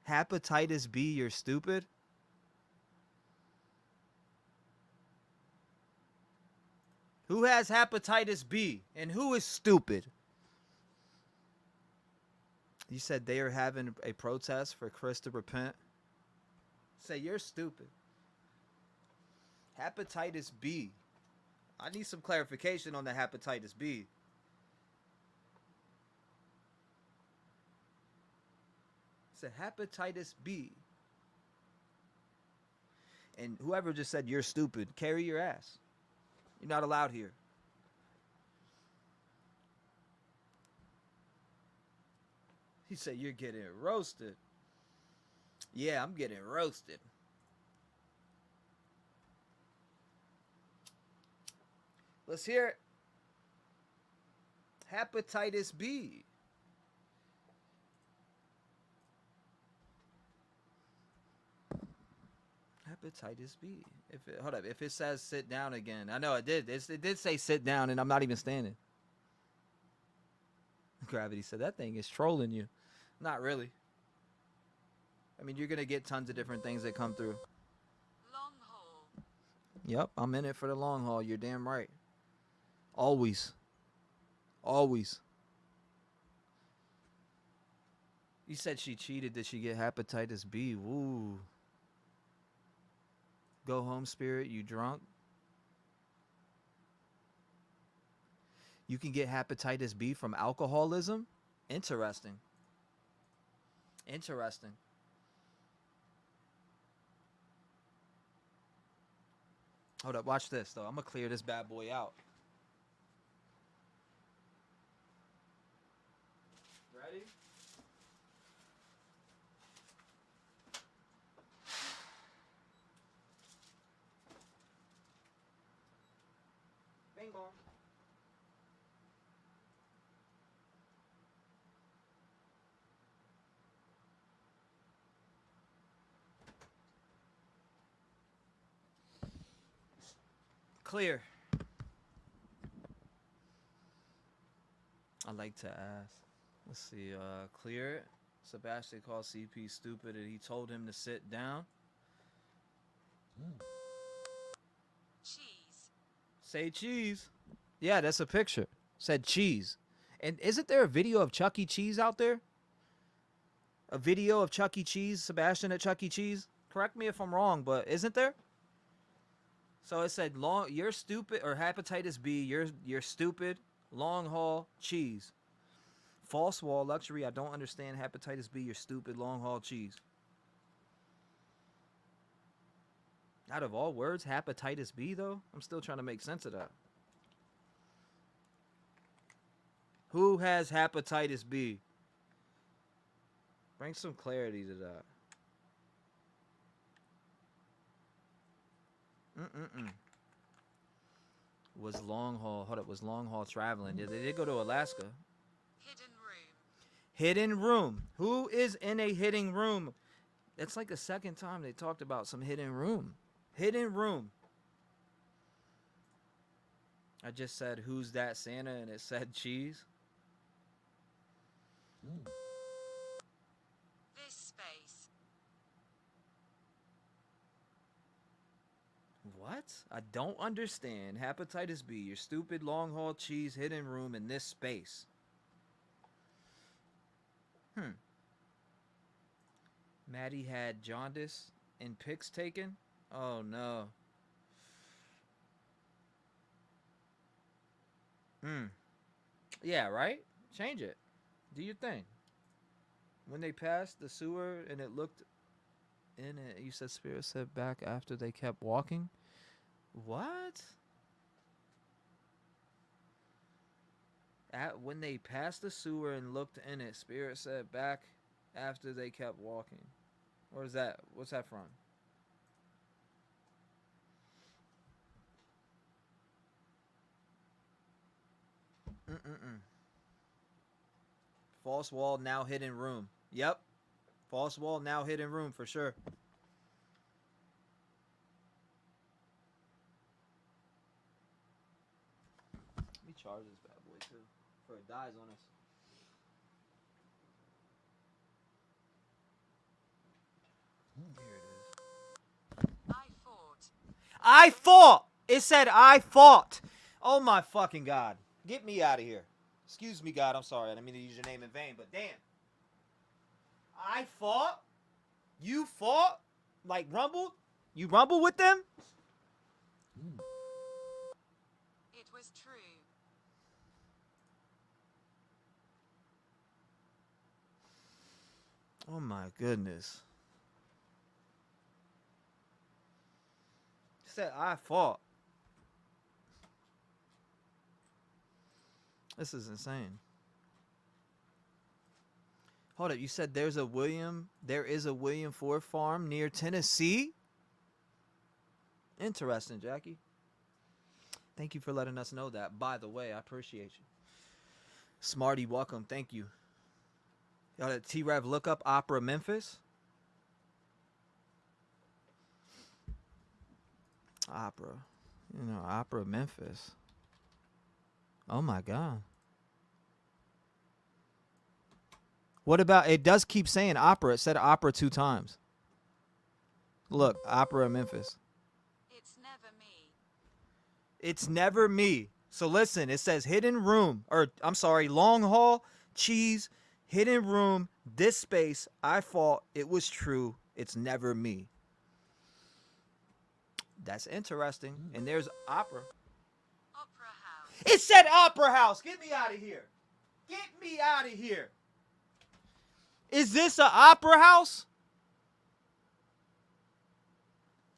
Hepatitis B, you're stupid? Who has hepatitis B and who is stupid? You said they are having a protest for Chris to repent. Say you're stupid. Hepatitis B. I need some clarification on the hepatitis B. It's a hepatitis B. And whoever just said you're stupid, carry your ass. You're not allowed here. He said you're getting roasted. Yeah, I'm getting roasted. Let's hear it. Hepatitis B. Hepatitis B. Hold up. If it says sit down again, I know it did. It did say sit down, and I'm not even standing. Gravity said that thing is trolling you. Not really. I mean, you're gonna get tons of different things that come through. Long haul. Yep, I'm in it for the long haul. You're damn right. Always. Always. You said she cheated. Did she get hepatitis B? Woo. Go home, spirit. You drunk? You can get hepatitis B from alcoholism? Interesting. Interesting. Hold up. Watch this, though. I'm going to clear this bad boy out. Ready? Bing bong. Clear. I like to ask. Let's see. Clear it. Sebastian called CP stupid and he told him to sit down. Cheese. Say cheese. Yeah, that's a picture. Said cheese. And isn't there a video of Chuck E. Cheese out there? A video of Chuck E. Cheese, Sebastian at Chuck E. Cheese? Correct me if I'm wrong, but isn't there? So it said long you're stupid or hepatitis B, you're stupid, long haul, cheese. False wall, luxury, I don't understand hepatitis B, you're stupid, long haul, cheese. Out of all words, hepatitis B though? I'm still trying to make sense of that. Who has hepatitis B? Bring some clarity to that. Was long haul, hold up, was long haul traveling. Yeah, they did go to Alaska. Hidden room. Hidden room. Who is in a hidden room? That's like the second time they talked about some hidden room. Hidden room. I just said, who's that Santa? And it said cheese. This space. What? I don't understand. Hepatitis B, your stupid long haul cheese hidden room in this space. Maddie had jaundice and pics taken? Oh no. Yeah, right? Change it. Do your thing. When they passed the sewer and it looked in it, you said spirit said back after they kept walking? What? When they passed the sewer and looked in it, Spirit said back after they kept walking. Or is that, what's that from? False wall, now hidden room. Yep. False wall, now hidden room for sure. Let me charge this bad boy too before it dies on us. Here it is. I fought. I fought! It said I fought. Oh my fucking God. Get me out of here. Excuse me, God. I'm sorry. I didn't mean to use your name in vain, but damn. I fought? You fought? Like rumbled? You rumbled with them? It was true. Oh my goodness. Said I fought. This is insane. Hold up, you said there is a William Ford farm near Tennessee? Interesting, Jackie. Thank you for letting us know that. By the way, I appreciate you. Smarty, welcome. Thank you. Y'all at T-REV, look up Opera Memphis. Opera. You know, Opera Memphis. Oh my God. What about, it does keep saying opera. It said opera 2 times. Look, Opera Memphis. It's never me. It's never me. So listen, it says hidden room, or I'm sorry, long haul, cheese, hidden room, this space, I fought, it was true, it's never me. That's interesting. And there's opera. Opera house. It said opera house. Get me out of here. Get me out of here. Is this an opera house?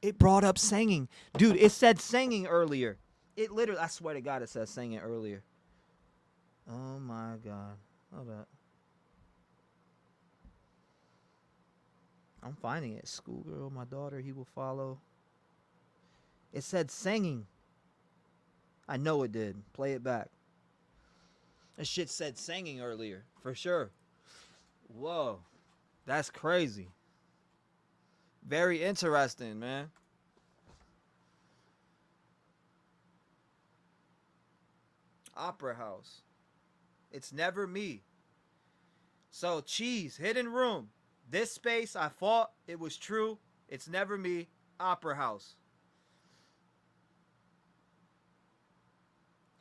It brought up singing. Dude, it said singing earlier. It literally, I swear to God, it says singing earlier. Oh my God. Hold up. I'm finding it. Schoolgirl, my daughter, he will follow. It said singing. I know it did. Play it back. That shit said singing earlier, for sure. Whoa. That's crazy. Very interesting, man. Opera house. It's never me. So, cheese, hidden room. This space, I fought. It was true. It's never me. Opera house.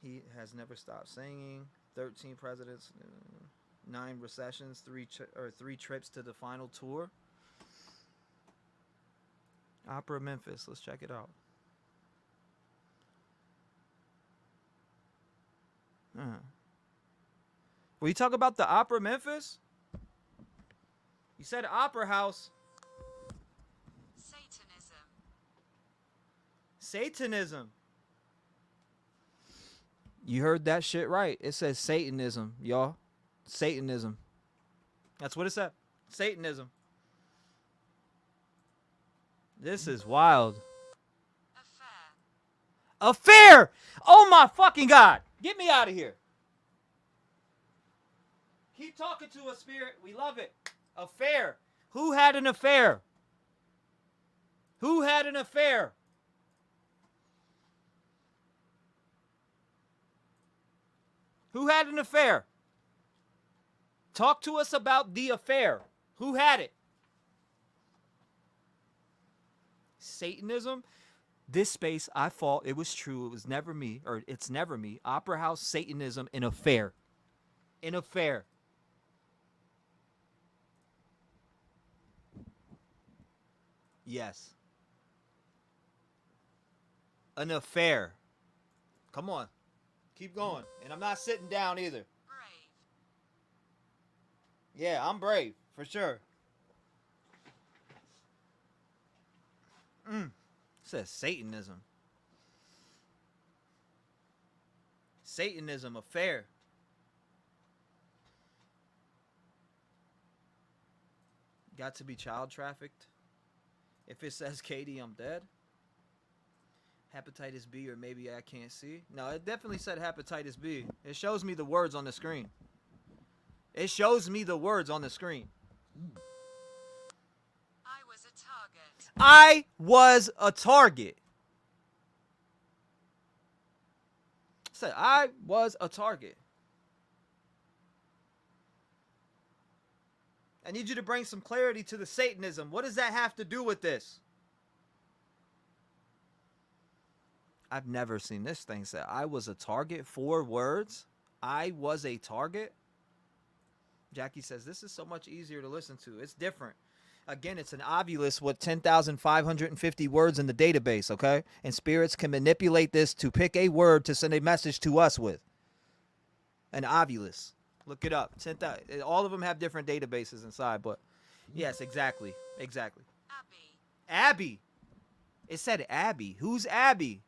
He has never stopped singing. 13 presidents, 9 recessions, 3 trips to the final tour. Opera Memphis. Let's check it out. Will you talk about the Opera Memphis? You said Opera House. Satanism. Satanism. You heard that shit right. It says Satanism, y'all. Satanism. That's what it said. Satanism. This is wild. Affair. Affair! Oh my fucking God. Get me out of here. Keep talking to us, Spirit. We love it. Affair. Who had an affair? Who had an affair? Who had an affair? Talk to us about the affair. Who had it? Satanism? This space, I fought. It was true. It was never me. Or it's never me. Opera house, Satanism, an affair. An affair. Yes. An affair. Come on. Keep going. And I'm not sitting down either. Brave. Yeah, I'm brave. For sure. It says Satanism. Satanism, affair. Got to be child trafficked. If it says Katie, I'm dead. Hepatitis B, or maybe I can't see. No, it definitely said hepatitis B. It shows me the words on the screen. It shows me the words on the screen. I was a target. I was a target. Said I was a target. I need you to bring some clarity to the Satanism. What does that have to do with this? I've never seen this thing say I was a target. 4 words. I was a target. Jackie says this is so much easier to listen to. It's different. Again, it's an Ovilus with 10,550 words in the database, okay? And spirits can manipulate this to pick a word to send a message to us with. An Ovilus. Look it up. 10,000. All of them have different databases inside, but yes, exactly. Exactly. Abby. It said Abby. Who's Abby?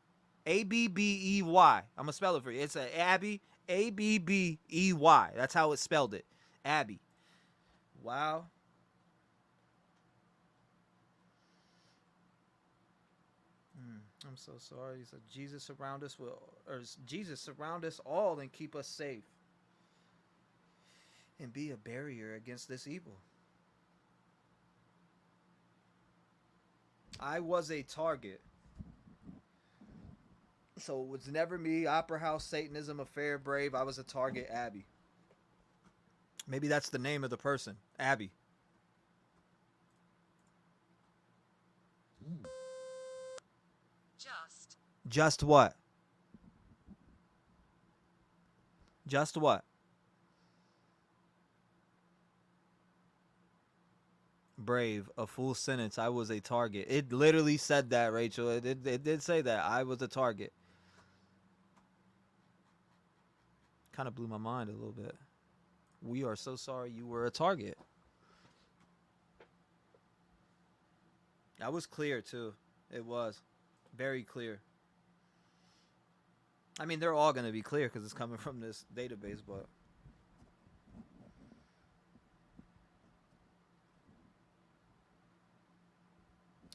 A-B-B-E-Y. I'm going to spell it for you. It's a Abby. A-B-B-E-Y. That's how it spelled it. Abby. Wow. I'm so sorry. He said, Jesus surround us all and keep us safe. And be a barrier against this evil. I was a target. So it was never me. Opera House, Satanism, Affair, Brave. I was a target, Abby. Maybe that's the name of the person. Abby. Just what? Just what? Brave, a full sentence. I was a target. It literally said that, Rachel. It did say that. I was a target. Kind of blew my mind a little bit. We are so sorry you were a target. That was clear, too. It was. Very clear. I mean, they're all going to be clear because it's coming from this database, but...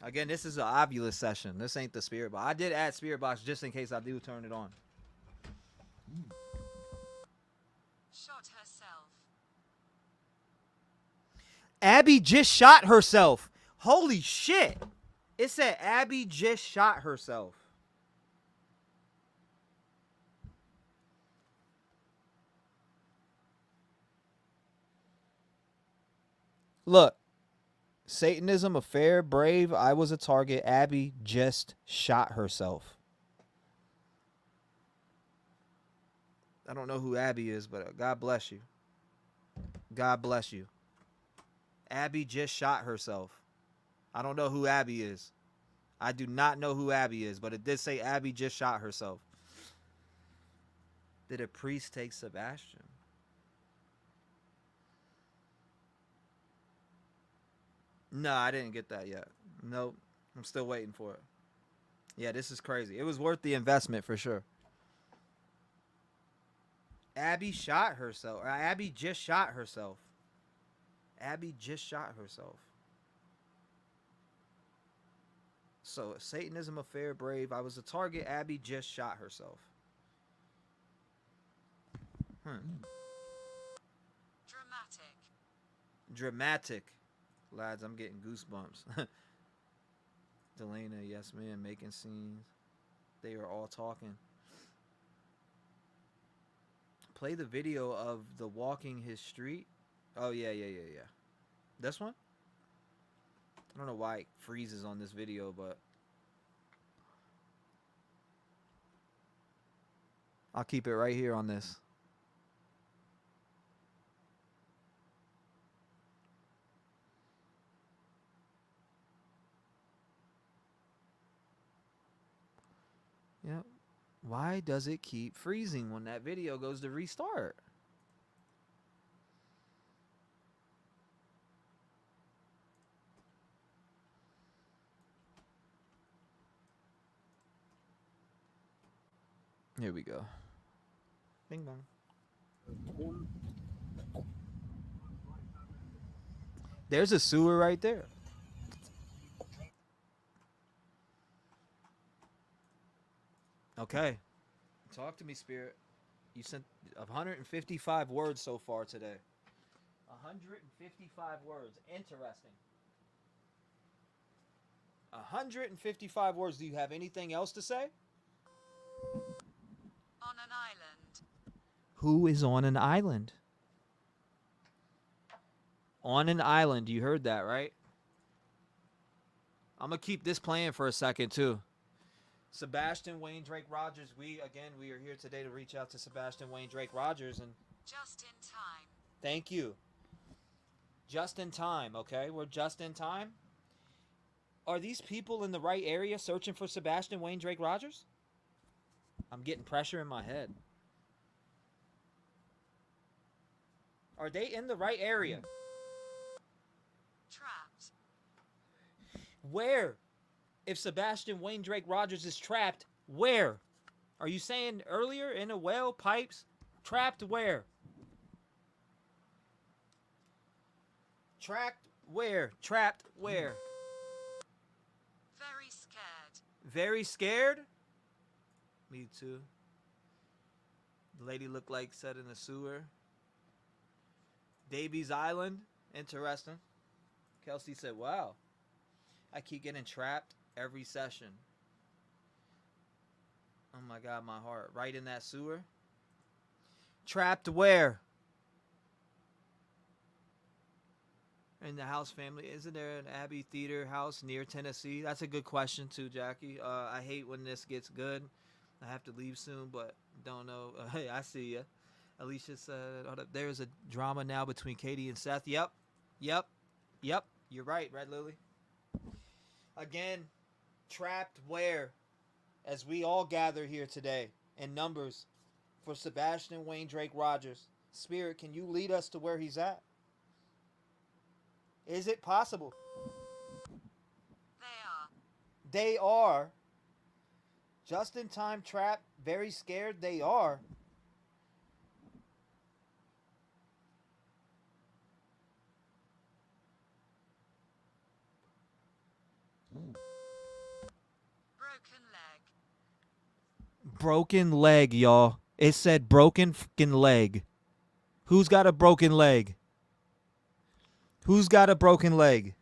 Again, this is an Ovilus session. This ain't the Spirit Box. I did add Spirit Box just in case I do turn it on. Shot herself. Abby just shot herself. Holy shit. It said Abby just shot herself. Look. Satanism, Affair, Brave, I was a target. Abby just shot herself. I don't know who Abby is, but God bless you. God bless you. Abby just shot herself. I don't know who Abby is. I do not know who Abby is, but it did say Abby just shot herself. Did a priest take Sebastian? No, I didn't get that yet. Nope. I'm still waiting for it. Yeah, this is crazy. It was worth the investment for sure. Abby shot herself. Abby just shot herself. Abby just shot herself. So, Satanism, Affair, Brave. I was a target. Abby just shot herself. Dramatic. Lads, I'm getting goosebumps. Delana, yes man, making scenes. They are all talking. Play the video of the walking his street. Oh, yeah. This one? I don't know why it freezes on this video, but I'll keep it right here on this. Yep. Why does it keep freezing when that video goes to restart? Here we go. Bing bong. There's a sewer right there. Okay. Talk to me, Spirit. You sent 155 words so far today. 155 words. Interesting. 155 words. Do you have anything else to say? On an island. Who is on an island? On an island. You heard that, right? I'm going to keep this playing for a second, too. Sebastian Wayne Drake Rogers. We are here today to reach out to Sebastian Wayne Drake Rogers. And Just in time. thank you. Just in time, okay? We're just in time. Are these people in the right area searching for Sebastian Wayne Drake Rogers? I'm getting pressure in my head. Are they in the right area? Trapped. Where? If Sebastian Wayne Drake Rogers is trapped, where? Are you saying earlier in a well, pipes? Trapped where? Trapped where? Trapped where? Very scared. Very scared? Me too. The lady looked like set in a sewer. Davies Island. Interesting. Kelsey said, wow. I keep getting trapped every session. Oh my God, my heart. Right in that sewer. Trapped where? In the house family. Isn't there an Abbey Theater house near Tennessee? That's a good question too, Jackie. I hate when this gets good. I have to leave soon, but don't know. Hey, I see ya. Alicia said, hold up, there's a drama now between Katie and Seth. Yep. You're right, Red Lily. Again, trapped where? As we all gather here today in numbers for Sebastian Wayne Drake Rogers. Spirit, can you lead us to where he's at? Is it possible? They are. They are. Just in time, trapped, very scared. They are. Broken leg. Broken leg, y'all. It said broken fucking leg. Who's got a broken leg? Who's got a broken leg?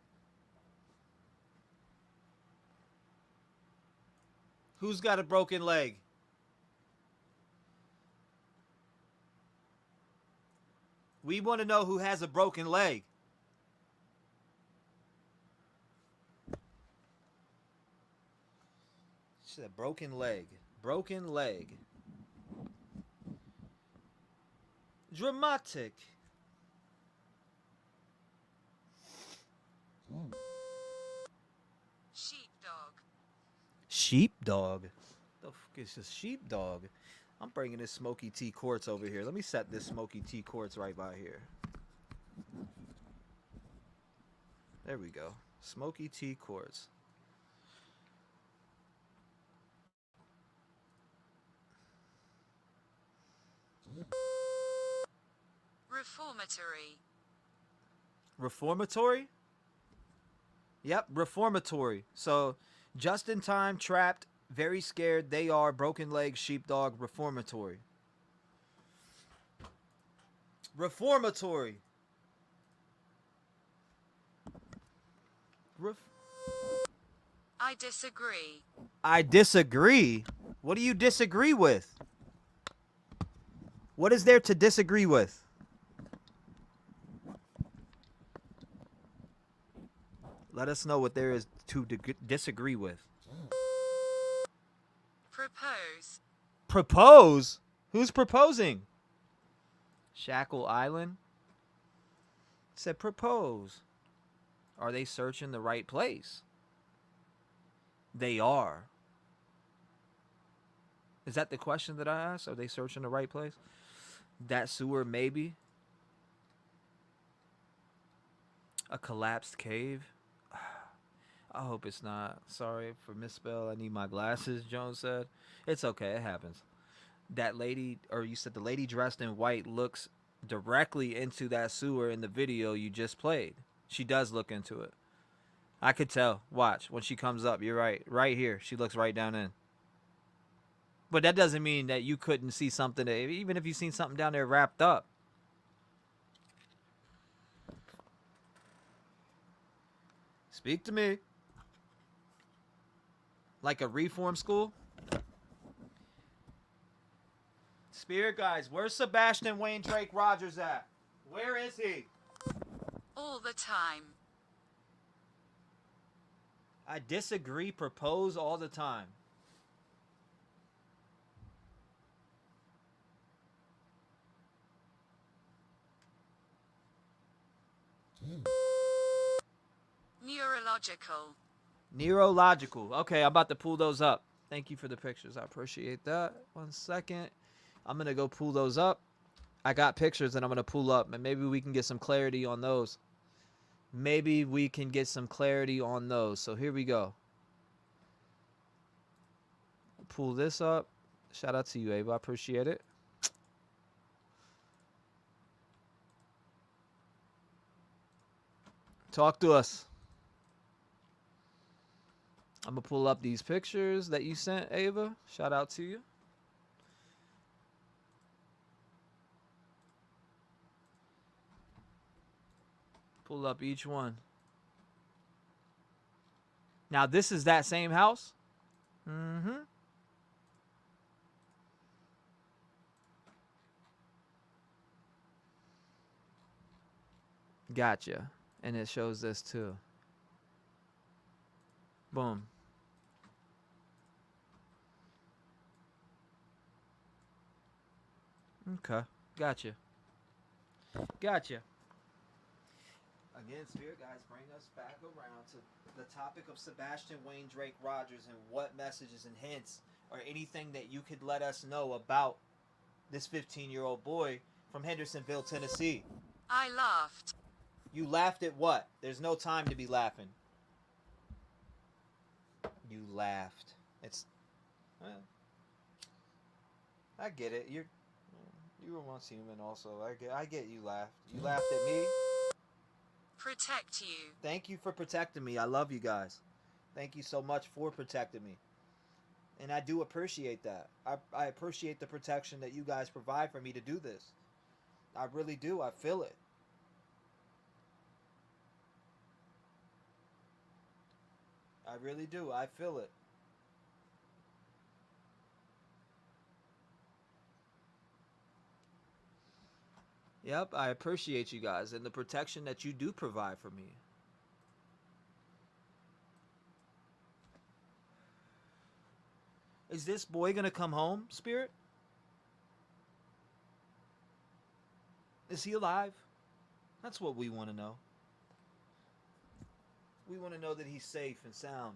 Who's got a broken leg? We want to know who has a broken leg. She said broken leg. Broken leg. Dramatic. Sheepdog. Sheepdog? The fuck is this sheepdog? I'm bringing this Smoky T Quartz over here. Let me set this Smoky T Quartz right by here. There we go. Smoky T Quartz. Reformatory. Reformatory? Yep, reformatory. So, just in time, trapped, very scared. They are broken leg, sheepdog, reformatory. Reformatory. I disagree. I disagree. What do you disagree with? What is there to disagree with? Let us know what there is to disagree with. Propose. Propose? Who's proposing? Shackle Island? Said propose. Are they searching the right place? They are. Is that the question that I asked? Are they searching the right place? That sewer, maybe. A collapsed cave. I hope it's not. Sorry for misspell. I need my glasses, Jones said. It's okay. It happens. That lady, or you said the lady dressed in white looks directly into that sewer in the video you just played. She does look into it. I could tell. Watch. When she comes up, you're right. Right here. She looks right down in. But that doesn't mean that you couldn't see something, that, even if you seen something down there wrapped up. Speak to me. Like a reform school? Spirit guys, where's Sebastian Wayne Drake Rogers at? Where is he? All the time. I disagree, propose all the time. Neurological. Neurological. Okay, I'm about to pull those up. Thank you for the pictures. I appreciate that. 1 second. I'm going to go pull those up. I got pictures that I'm going to pull up, and maybe we can get some clarity on those. Maybe we can get some clarity on those. So here we go. Pull this up. Shout out to you, Ava. I appreciate it. Talk to us. I'm going to pull up these pictures that you sent, Ava. Shout out to you. Pull up each one. Now, this is that same house? Mm-hmm. Gotcha. And it shows this too. Boom. Okay. Gotcha. Gotcha. Again, Spirit guys, bring us back around to the topic of Sebastian Wayne Drake Rogers and what messages and hints or anything that you could let us know about this 15-year-old boy from Hendersonville, Tennessee. I laughed. You laughed at what? There's no time to be laughing. You laughed. It's, well, I get it. You were once human also. I get you laughed. You laughed at me. Protect you. Thank you for protecting me. I love you guys. Thank you so much for protecting me. And I do appreciate that. I appreciate the protection that you guys provide for me to do this. I really do. I feel it. I really do. I feel it. Yep, I appreciate you guys and the protection that you do provide for me. Is this boy gonna come home, Spirit? Is he alive? That's what we want to know. We want to know that he's safe and sound.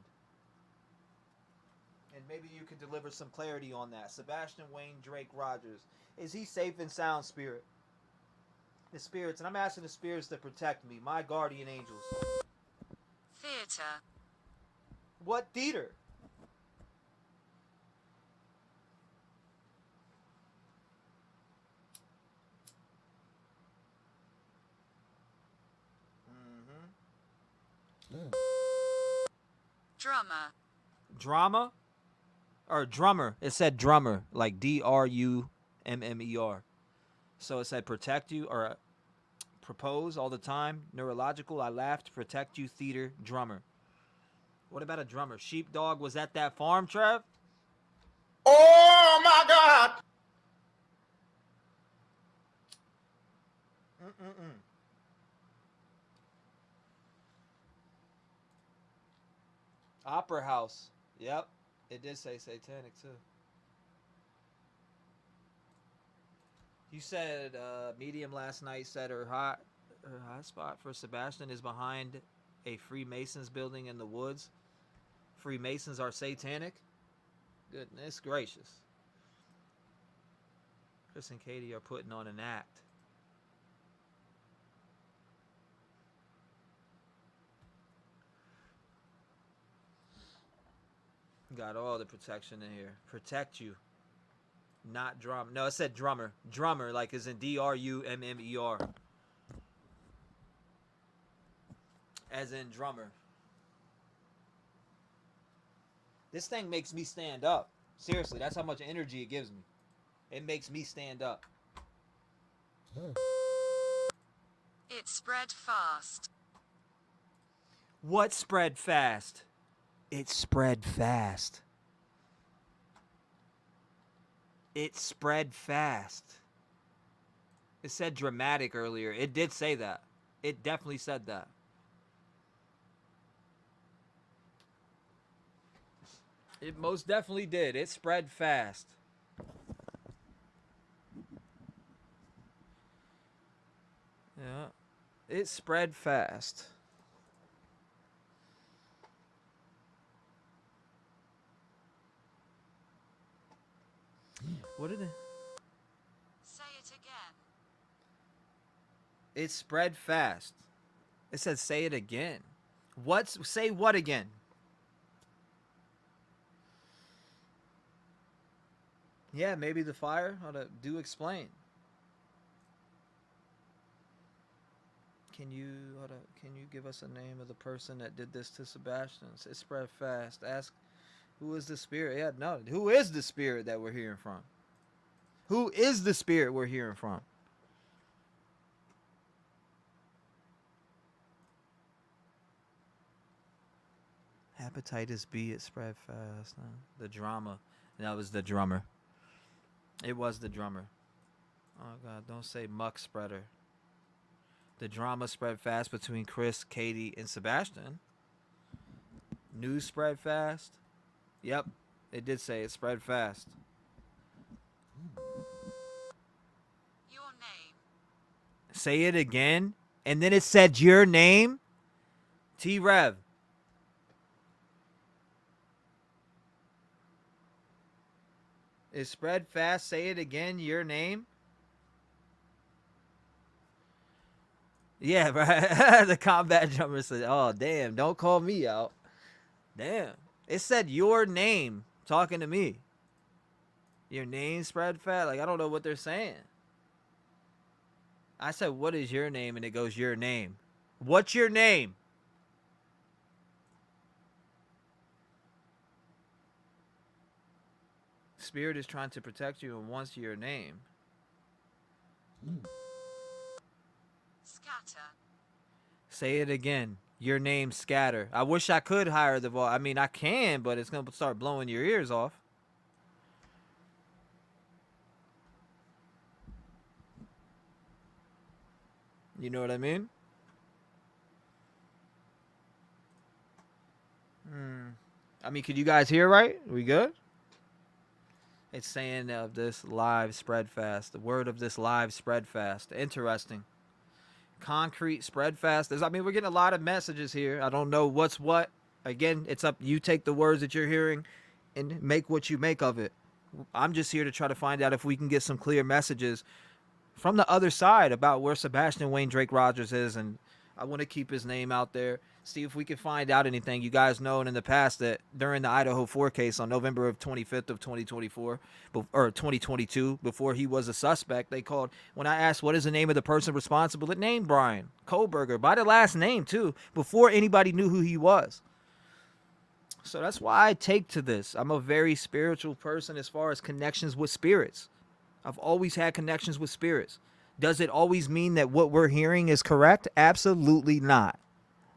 And maybe you could deliver some clarity on that. Sebastian Wayne Drake Rogers. Is he safe and sound, Spirit? The spirits, and I'm asking the spirits to protect me, my guardian angels. Theater. What theater? Drummer. Drama? Or drummer. It said drummer, like D-R-U-M-M-E-R. So it said protect you, or propose all the time. Neurological, I laughed. Protect you, theater, drummer. What about a drummer? Sheepdog was at that farm, Trev? Oh my God! Opera house. Yep. It did say satanic too. You said Medium last night said her hot spot for Sebastian is behind a Freemasons building in the woods. Freemasons are satanic? Goodness gracious. Chris and Katie are putting on an act. Got all the protection in here. Protect you. Not drum. No, it said drummer. Drummer, like is in D-R-U-M-M-E-R. As in drummer. This thing makes me stand up. Seriously, that's how much energy it gives me. It makes me stand up. It spread fast. What spread fast? It spread fast. It spread fast. It said dramatic earlier. It did say that. It definitely said that. It most definitely did. It spread fast. Yeah. It spread fast. What did it? Say it again. It spread fast. It said say it again. Say what again? Yeah, maybe the fire. Do explain. Can you give us a name of the person that did this to Sebastian? It spread fast. Ask who is the spirit? Yeah, no. Who is the spirit that we're hearing from? Who is the spirit we're hearing from? Hepatitis B, it spread fast. The drama. That was the drummer. It was the drummer. Oh, God, don't say muck spreader. The drama spread fast between Chris, Katie, and Sebastian. News spread fast. Yep, it did say it spread fast. Your name. Say it again. And then it said your name. T-REV. It spread fast. Say it again. Your name. Yeah, right. The combat drummer said, oh, damn, don't call me out. Damn. It said your name talking to me. Your name spread fast. Like, I don't know what they're saying. I said, what is your name? And it goes, your name. What's your name? Spirit is trying to protect you and wants your name. Scatter. Say it again. Your name, Scatter. I wish I could hire the voice. I mean, I can, but it's going to start blowing your ears off. You know what I mean? I mean, could you guys hear right? We good? It's saying of this live spread fast. The word of this live spread fast. Interesting. Concrete spread fast. I mean, we're getting a lot of messages here. I don't know what's what. Again, it's up. You take the words that you're hearing and make what you make of it. I'm just here to try to find out if we can get some clear messages from the other side about where Sebastian Wayne Drake Rogers is, and I want to keep his name out there. See if we can find out anything. You guys know in the past that during the Idaho 4 case on November of 25th of 2024 or 2022, before he was a suspect, they called, when I asked what is the name of the person responsible, it named Brian Kohlberger by the last name too, before anybody knew who he was. So that's why I take to this. I'm a very spiritual person as far as connections with spirits. I've always had connections with spirits. Does it always mean that what we're hearing is correct? Absolutely not.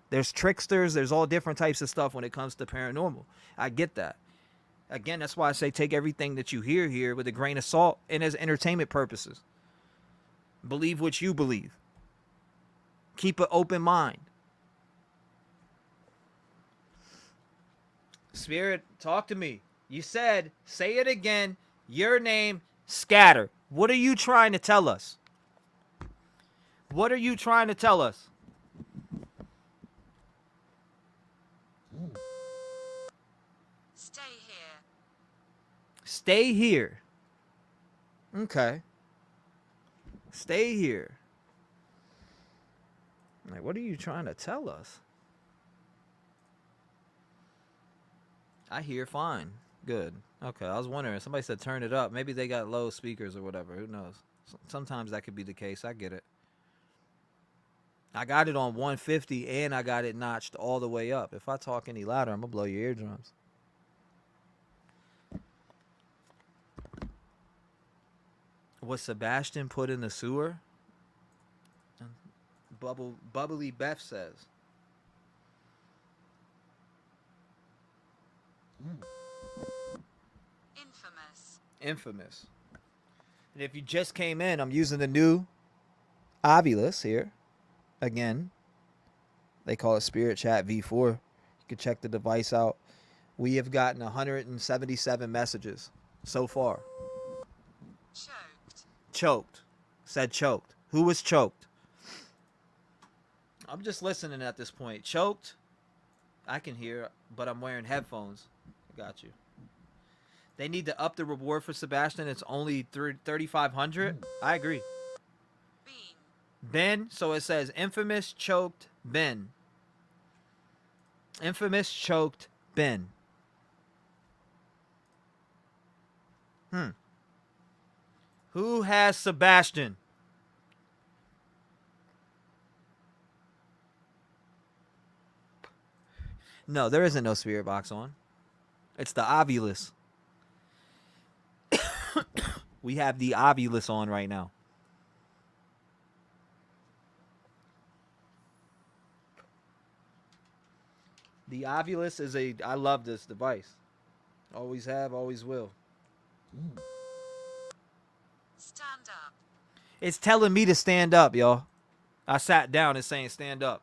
There's tricksters. There's all different types of stuff when it comes to paranormal. I get that. Again, that's why I say take everything that you hear here with a grain of salt and as entertainment purposes. Believe what you believe. Keep an open mind. Spirit, talk to me. You said, say it again. Your name, Scatter. What are you trying to tell us? What are you trying to tell us? Stay here. Stay here. Okay. Stay here. Like, what are you trying to tell us? I hear fine. Good. Okay, I was wondering. Somebody said turn it up. Maybe they got low speakers or whatever. Who knows? Sometimes that could be the case. I get it. I got it on 150 and I got it notched all the way up. If I talk any louder, I'm going to blow your eardrums. Was Sebastian put in the sewer? Bubbly Beth says. Infamous. And if you just came in, I'm using the new Ovilus here. Again, they call it Spirit Chat V4. You can check the device out. We have gotten 177 messages so far. Choked. Said choked. Who was choked? I'm just listening at this point. Choked. I can hear, but I'm wearing headphones. I got you. They need to up the reward for Sebastian. It's only 3,500. I agree. Ben. So it says infamous choked Ben. Infamous choked Ben. Who has Sebastian? No, there isn't no spirit box on. It's the Ovilus. We have the Ovilus on right now. The Ovilus is I love this device. Always have, always will. Stand up. It's telling me to stand up, y'all. I sat down. It's saying stand up.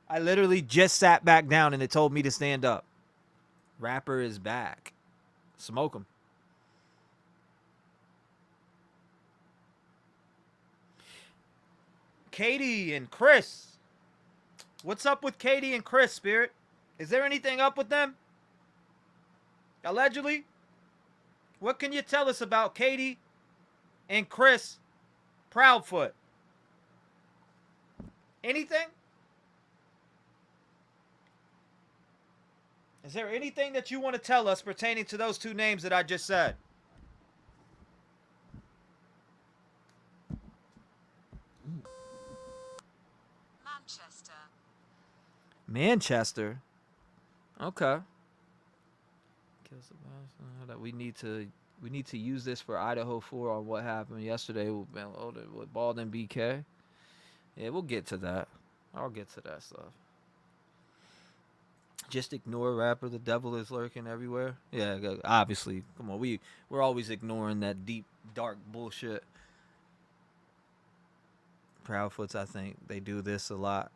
I literally just sat back down and it told me to stand up. Rapper is back. Smoke him. Katie and Chris. What's up with Katie and Chris, Spirit? Is there anything up with them? Allegedly? What can you tell us about Katie and Chris Proudfoot? Anything? Is there anything that you want to tell us pertaining to those two names that I just said? Manchester. Okay. That we need to use this for Idaho 4 on what happened yesterday with Baldwin BK. Yeah, we'll get to that. I'll get to that stuff. Just ignore rapper. The devil is lurking everywhere. Yeah, obviously. Come on, we're always ignoring that deep, dark bullshit. Proudfoots, I think they do this a lot.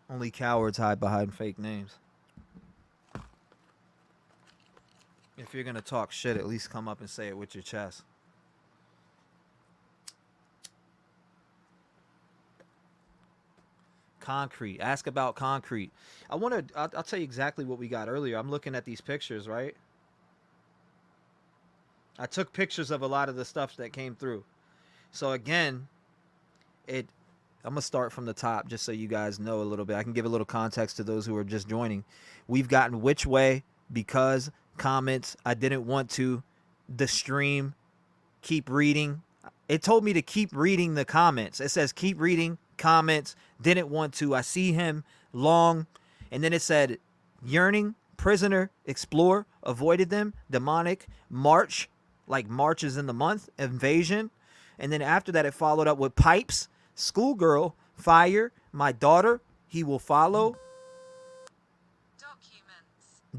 Only cowards hide behind fake names. If you're gonna talk shit, at least come up and say it with your chest. Concrete. Ask about concrete. I'll tell you exactly what we got earlier. I'm looking at these pictures, right? I took pictures of a lot of the stuff that came through. So again, I'm going to start from the top just so you guys know a little bit. I can give a little context to those who are just joining. We've gotten which way, because, comments, I didn't want to, the stream, keep reading. It told me to keep reading the comments. It says keep reading comments, didn't want to. I see him, long, and then it said yearning, prisoner, explore, avoided them, demonic, march, like March is in the month, invasion. And then after that, it followed up with pipes, schoolgirl, fire, my daughter, he will follow.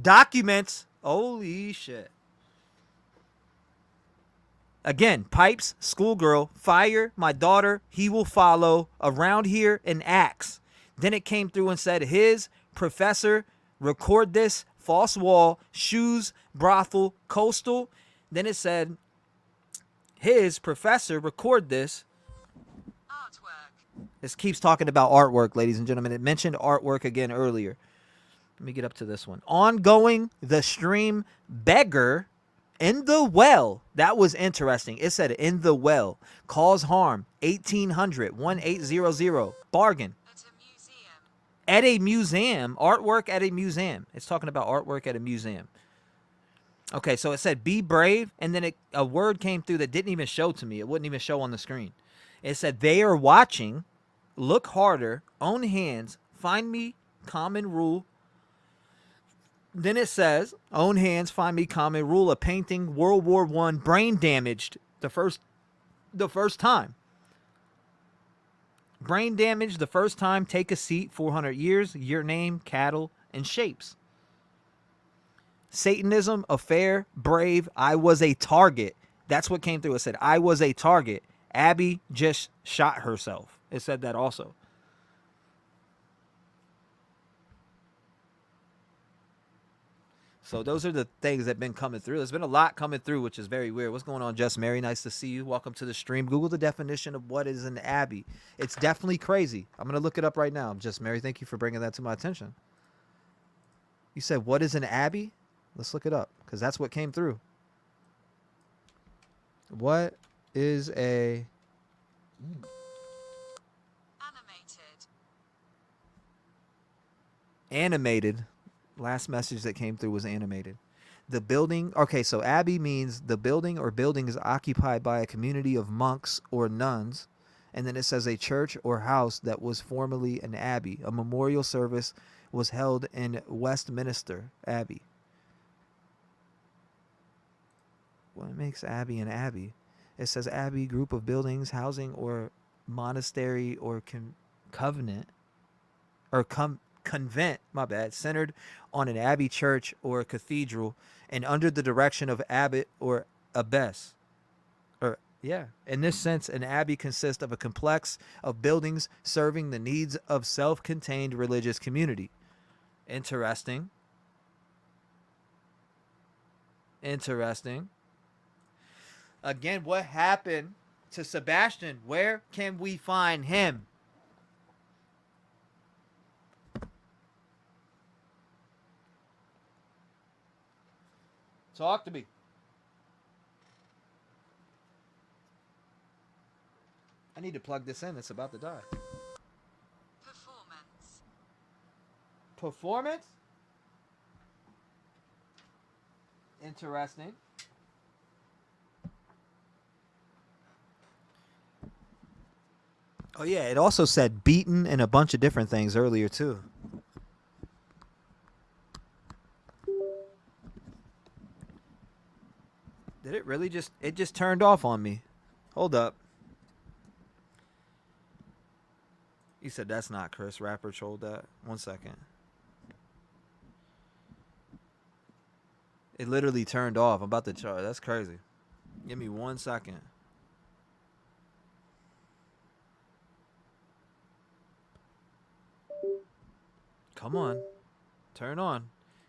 Documents. Holy shit. Again, pipes, schoolgirl, fire, my daughter, he will follow, around here, and axe. Then it came through and said his, professor, record this, false wall, shoes, brothel, coastal. Then it said his, professor, record this. This keeps talking about artwork, ladies and gentlemen. It mentioned artwork again earlier. Let me get up to this one. Ongoing, the stream, beggar, in the well. That was interesting. It said in the well. Cause harm, 1800, 1800. Bargain. At a museum. Artwork at a museum. It's talking about artwork at a museum. Okay, so it said be brave, and then a word came through that didn't even show to me. It wouldn't even show on the screen. It said they are watching, look harder, own hands, find me, common rule. Then it says own hands, find me, common rule. A painting, World War I, brain damaged the first time. Brain damaged the first time. Take a seat. 400 years. Your name, cattle, and shapes. Satanism, affair, brave, I was a target. That's what came through. It said, I was a target. Abby just shot herself. It said that also. So those are the things that have been coming through. There's been a lot coming through, which is very weird. What's going on, Just Mary? Nice to see you. Welcome to the stream. Google the definition of what is an Abbey. It's definitely crazy. I'm going to look it up right now. Just Mary, thank you for bringing that to my attention. You said, what is an Abbey? Let's look it up, because that's what came through. What is a... Animated. Last message that came through was animated. The building... Okay, so Abbey means the building or buildings occupied by a community of monks or nuns. And then it says a church or house that was formerly an abbey. A memorial service was held in Westminster Abbey. What makes Abbey an abbey? It says abbey, group of buildings, housing, or monastery, or covenant, or convent, my bad, centered on an abbey, church, or a cathedral, and under the direction of abbot or abbess. Or, yeah. In this sense, an abbey consists of a complex of buildings serving the needs of self-contained religious community. Interesting. Interesting. Again, what happened to Sebastian? Where can we find him? Talk to me. I need to plug this in. It's about to die. Performance. Performance? Interesting. Oh, yeah. It also said beaten and a bunch of different things earlier, too. Did it really just... It just turned off on me. Hold up. You said that's not Chris. Rapper trolled that. 1 second. It literally turned off. I'm about to charge. That's crazy. Give me 1 second. Come on. Turn on.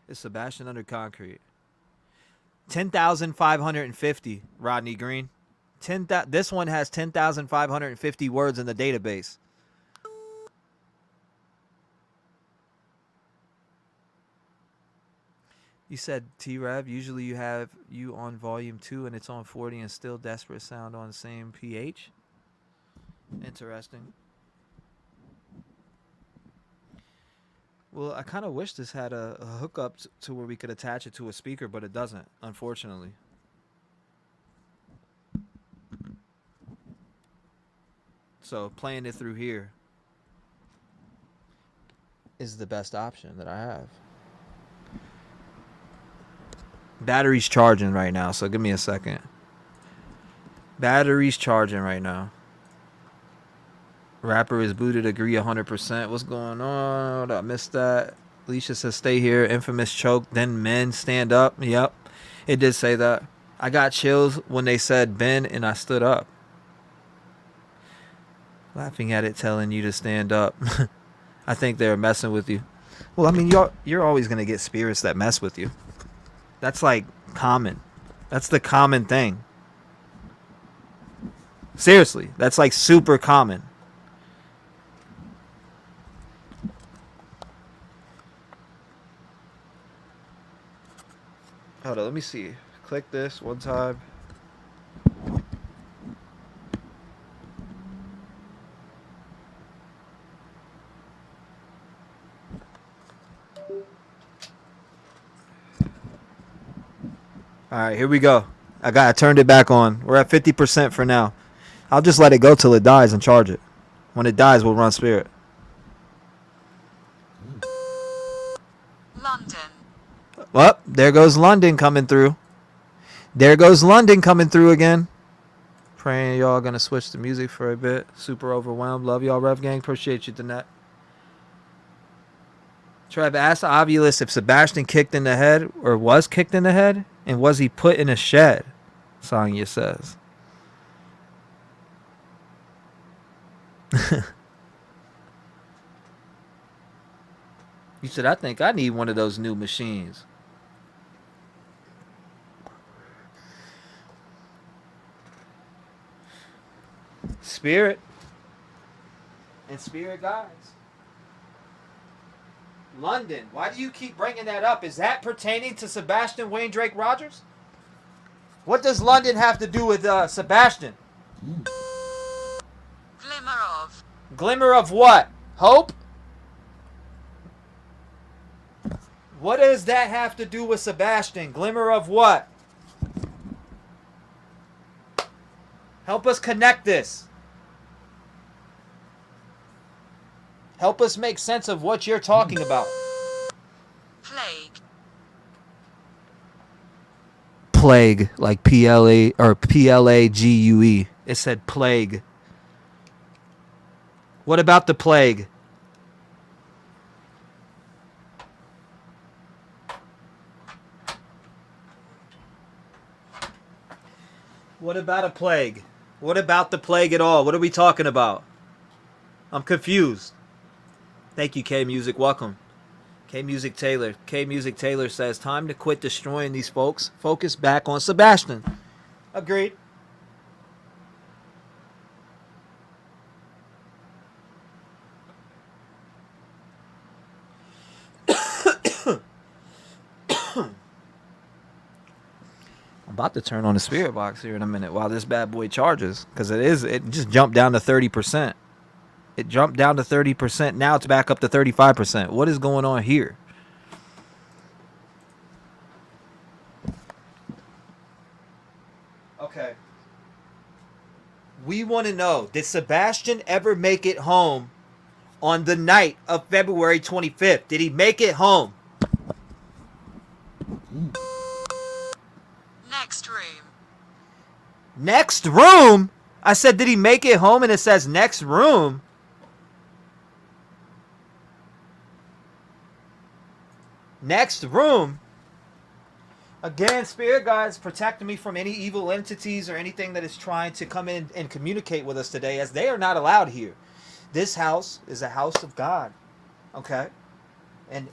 It's Sebastian under concrete. 10,550, Rodney Green. This one has 10,550 words in the database. You said T-REV. Usually you have you on volume 2 and it's on 40 and still Desperate sound on the same pH. Interesting. Well, I kind of wish this had a hookup to where we could attach it to a speaker, but it doesn't, unfortunately. So playing it through here is the best option that I have. Battery's charging right now, so give me a second. Battery's charging right now. Rapper is booted, agree 100%. What's going on? I missed that. Alicia says stay here. Infamous choke. Then men stand up. Yep. It did say that. I got chills when they said Ben and I stood up. Laughing at it, telling you to stand up. I think they're messing with you. Well, I mean, you're always going to get spirits that mess with you. That's like common. That's the common thing. Seriously. That's like super common. Hold on, let me see. Click this one time. All right, here we go. I turned it back on. We're at 50% for now. I'll just let it go till it dies and charge it. When it dies, we'll run spirit. London. Well, there goes London coming through. There goes London coming through again. Praying y'all gonna switch the music for a bit. Super overwhelmed. Love y'all, Rev Gang. Appreciate you, Danette. Trev asked Ovilus if Sebastian kicked in the head or was kicked in the head, and was he put in a shed? Sonya says. You said, I think I need one of those new machines. Spirit and spirit guides. London. Why do you keep bringing that up? Is that pertaining to Sebastian Wayne Drake Rogers? What does London have to do with Sebastian? Glimmer of. Glimmer of what? Hope? What does that have to do with Sebastian? Glimmer of what? Help us connect this. Help us make sense of what you're talking about. Plague. Plague, like P-L-A or P-L-A-G-U-E. It said plague. What about the plague? What about a plague? What about the plague at all? What are we talking about? I'm confused. Thank you, K-Music. Welcome. K-Music Taylor. K-Music Taylor says, time to quit destroying these folks. Focus back on Sebastian. Agreed. I'm about to turn on the spirit box here in a minute while this bad boy charges, because it just jumped down to 30%. It jumped down to 30%. Now it's back up to 35%. What is going on here? Okay. We want to know, did Sebastian ever make it home on the night of February 25th? Did he make it home? Next room. Next room? I said, did he make it home? And it says next room. Next room. Again, spirit guides, protect me from any evil entities or anything that is trying to come in and communicate with us today, as they are not allowed here. This house is a house of God. Okay? And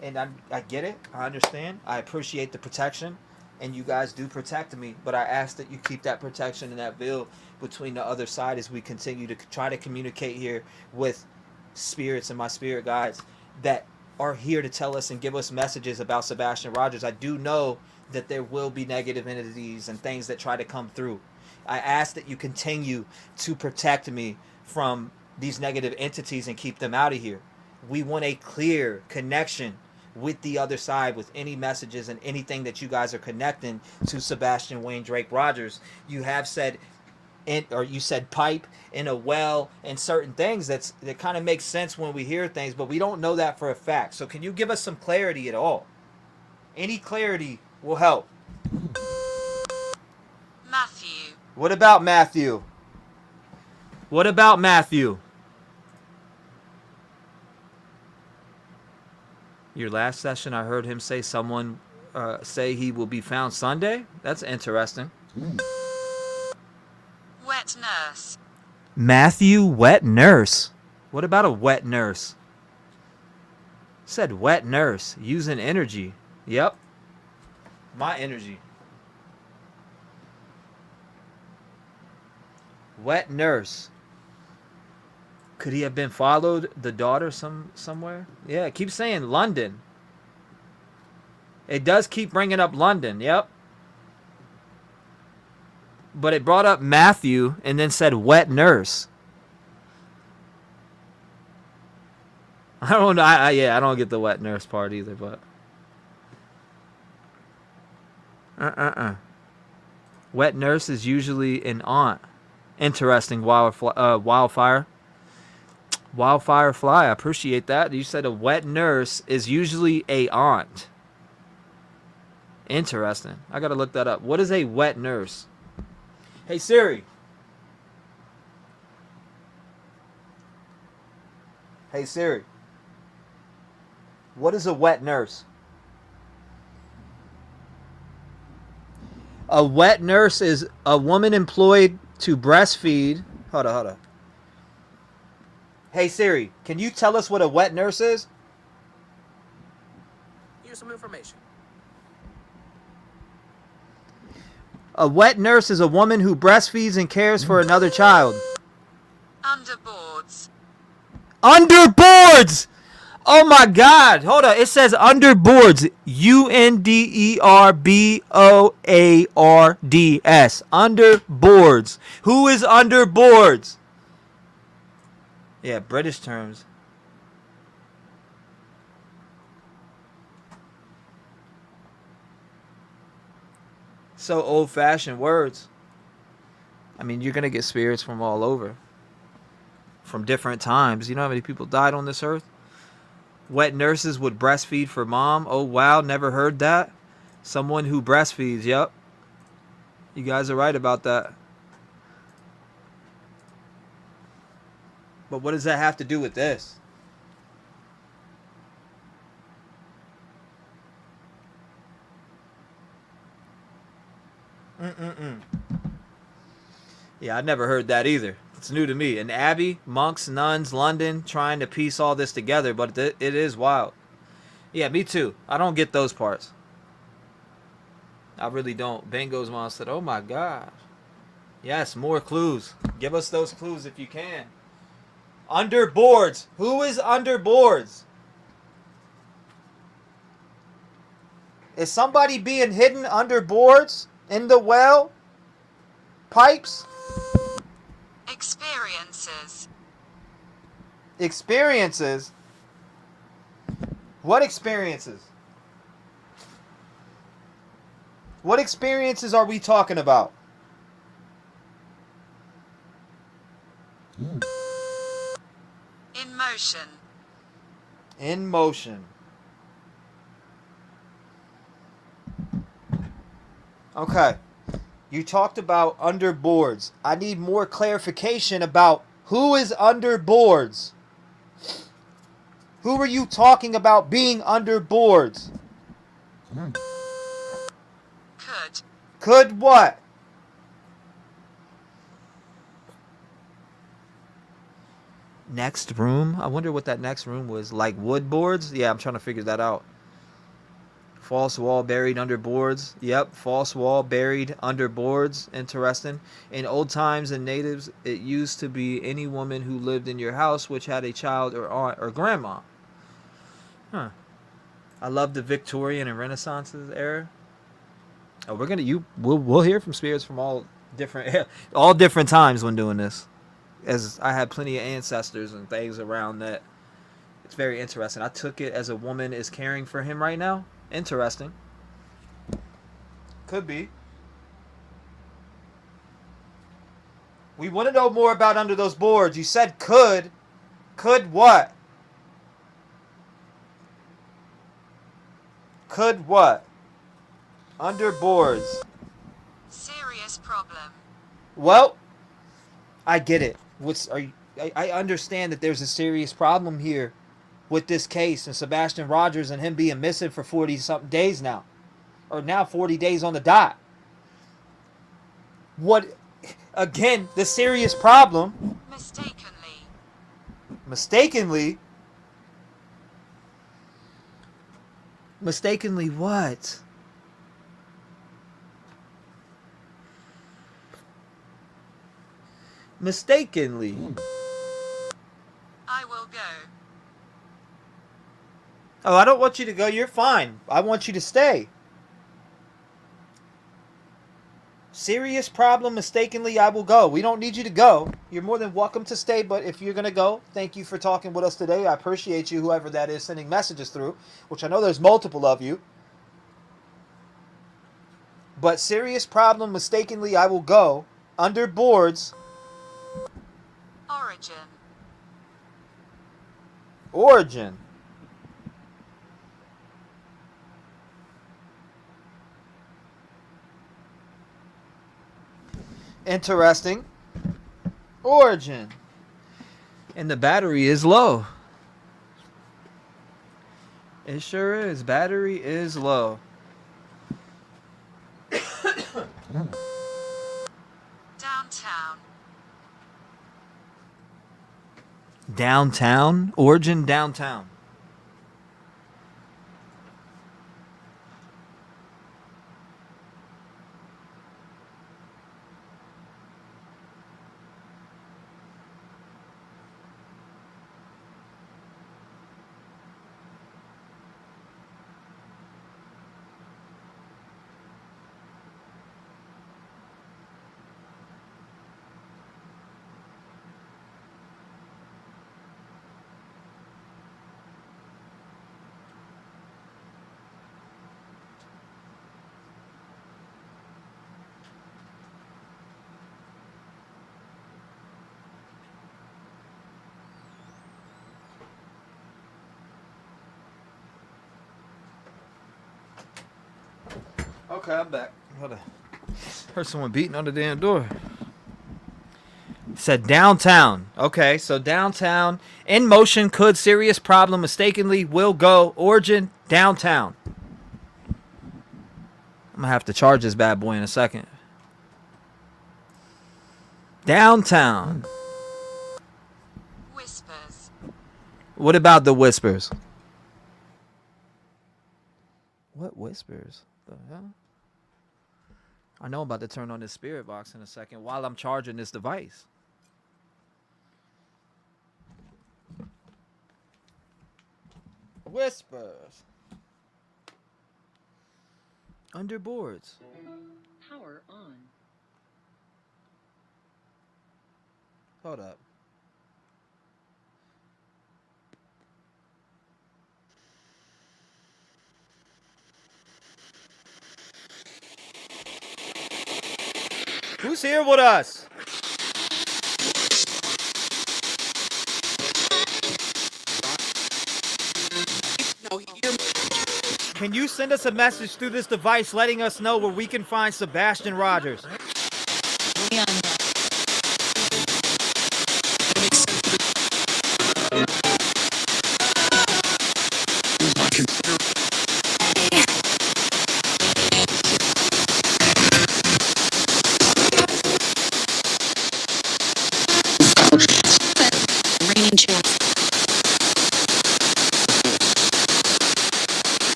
I get it. I understand. I appreciate the protection. And you guys do protect me. But I ask that you keep that protection and that veil between the other side as we continue to try to communicate here with spirits and my spirit guides that are here to tell us and give us messages about Sebastian Rogers. I do know that there will be negative entities and things that try to come through. I ask that you continue to protect me from these negative entities and keep them out of here. We want a clear connection with the other side with any messages and anything that you guys are connecting to Sebastian Wayne Drake Rogers. You have said, you said pipe in a well and certain things that kind of makes sense when we hear things, but we don't know that for a fact. So can you give us some clarity at all? Any clarity will help. Matthew. What about Matthew? What about Matthew? Your last session, I heard him say someone say he will be found Sunday. That's interesting. Wet nurse. Matthew, wet nurse. What about a wet nurse? Said wet nurse, using energy. Yep. My energy. Wet nurse. Could he have been followed the daughter somewhere? Yeah, it keeps saying London. It does keep bringing up London. Yep. But it brought up Matthew and then said wet nurse. I don't know. I don't get the wet nurse part either, but Wet nurse is usually an aunt. Interesting, wildfire. Wildfire fly, I appreciate that. You said a wet nurse is usually a aunt. Interesting. I gotta look that up. What is a wet nurse? Hey Siri. Hey Siri. What is a wet nurse? A wet nurse is a woman employed to breastfeed. Hold on. Hey Siri, can you tell us what a wet nurse is? Here's some information. A wet nurse is a woman who breastfeeds and cares for another child. Underboards. Underboards! Oh my God. Hold on. It says underboards. UNDERBOARDS. Underboards. Who is underboards? Yeah, British terms. So old-fashioned words. I mean, you're going to get spirits from all over. From different times. You know how many people died on this earth? Wet nurses would breastfeed for mom. Oh, wow. Never heard that. Someone who breastfeeds. Yep. You guys are right about that. But what does that have to do with this? Yeah, I never heard that either. It's new to me. An abbey, monks, nuns, London, trying to piece all this together, but it is wild. Yeah, me too. I don't get those parts. I really don't. Bango's mom said, oh my God. Yes, more clues. Give us those clues if you can. Underboards. Who is underboards? Is somebody being hidden under boards? In the well? Pipes? Experiences. Experiences? What experiences? What experiences are we talking about? In motion. In motion. Okay. You talked about underboards. I need more clarification about who is underboards. Who are you talking about being underboards? Could. Could what? Next room? I wonder what that next room was. Like wood boards? Yeah, I'm trying to figure that out. False wall buried under boards. Yep, false wall buried under boards. Interesting. In old times and natives, it used to be any woman who lived in your house which had a child or aunt or grandma. Huh. I love the Victorian and Renaissance era. Oh, we'll hear from spirits from all different times when doing this. As I had plenty of ancestors and things around that. It's very interesting. I took it as a woman is caring for him right now. Interesting. Could be. We want to know more about under those boards. You said could. Could what? Could what? Under boards. Serious problem. Well, I get it. I understand that there's a serious problem here with this case and Sebastian Rogers and him being missing for 40-something days now. Or now 40 days on the dot. What, again, the serious problem... Mistakenly. Mistakenly? Mistakenly what? Mistakenly. I will go. Oh, I don't want you to go. You're fine. I want you to stay. Serious problem, mistakenly, I will go. We don't need you to go. You're more than welcome to stay, but if you're going to go, thank you for talking with us today. I appreciate you, whoever that is, sending messages through, which I know there's multiple of you. but serious problem mistakenly I will go under boards. Origin. Interesting. Origin. And the battery is low. It sure is. Battery is low. Downtown. Downtown? Origin downtown. Okay, I'm back. Hold on. Heard someone beating on the damn door. It said downtown. Okay, so downtown. In motion, could, serious problem, mistakenly, will go. Origin, downtown. I'm going to have to charge this bad boy in a second. Downtown. Whispers. What about the whispers? What whispers? The hell? I know I'm about to turn on this spirit box in a second while I'm charging this device. Whispers. Under boards. Power on. Hold up. Who's here with us? Can you send us a message through this device letting us know where we can find Sebastian Rogers?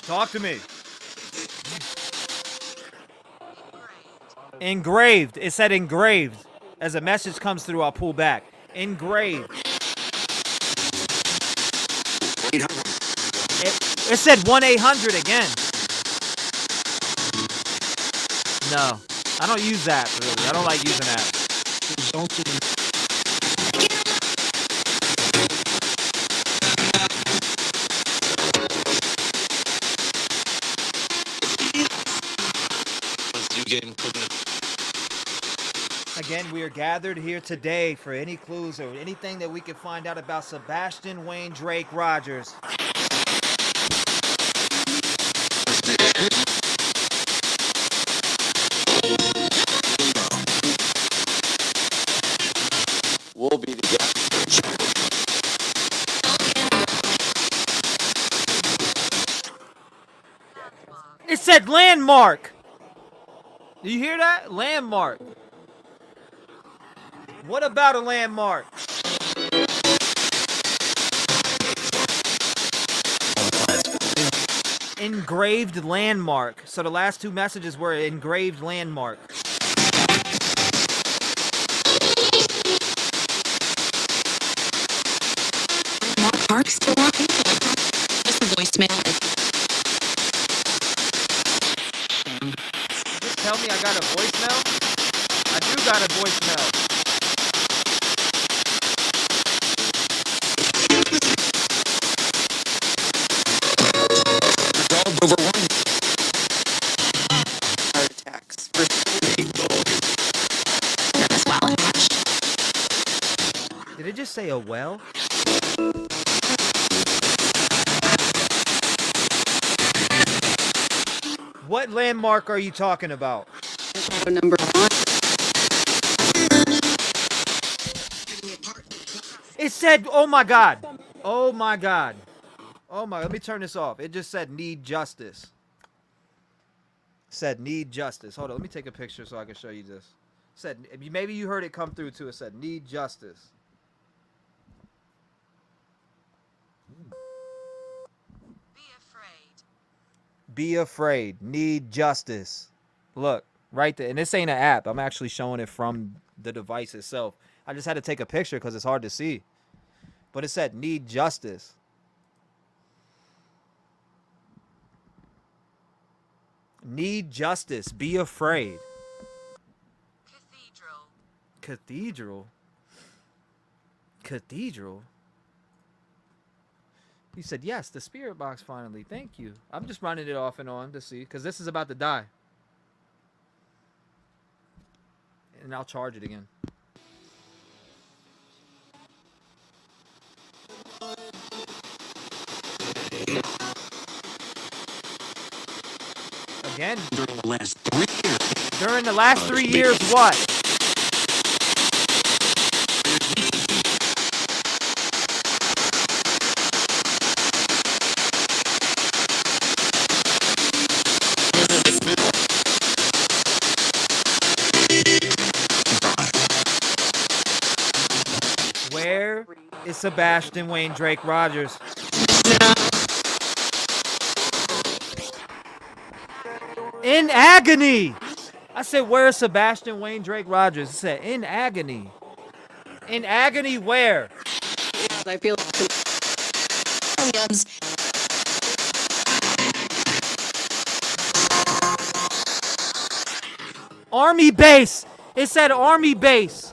Talk to me. Engraved. It said engraved. As a message comes through, I'll pull back. Engraved. It said 1-800 again. No. I don't use that, really. I don't like using that. Again, we are gathered here today for any clues or anything that we can find out about Sebastian Wayne Drake Rogers. We'll be together. It said landmark. Do you hear that? Landmark. What about a landmark? Engraved landmark. So the last two messages were engraved landmark. Mark still walking? Just a voicemail. Just tell me I got a voicemail? I do got a voicemail. over 1 heart attacks. As well. Did it just say a well? What landmark are you talking about? Number 1. It said, oh my God. Oh my God. Oh my, let me turn this off. It just said need justice. Said need justice. Hold on, let me take a picture so I can show you this. Said, maybe you heard it come through too. It said need justice. Be afraid. Be afraid. Need justice. Look, right there. And this ain't an app. I'm actually showing it from the device itself. I just had to take a picture because it's hard to see. But it said need justice. Need justice. Be afraid. Cathedral. Cathedral? Cathedral? He said, yes, the spirit box finally. Thank you. I'm just running it off and on to see, because this is about to die. And I'll charge it again. Again. During the last 3 years. During the last 3 years, what? Where is Sebastian Wayne Drake Rogers? In agony. I said, where is Sebastian Wayne Drake Rogers? It said, in agony. In agony where? I feel Williams. Army base. It said army base.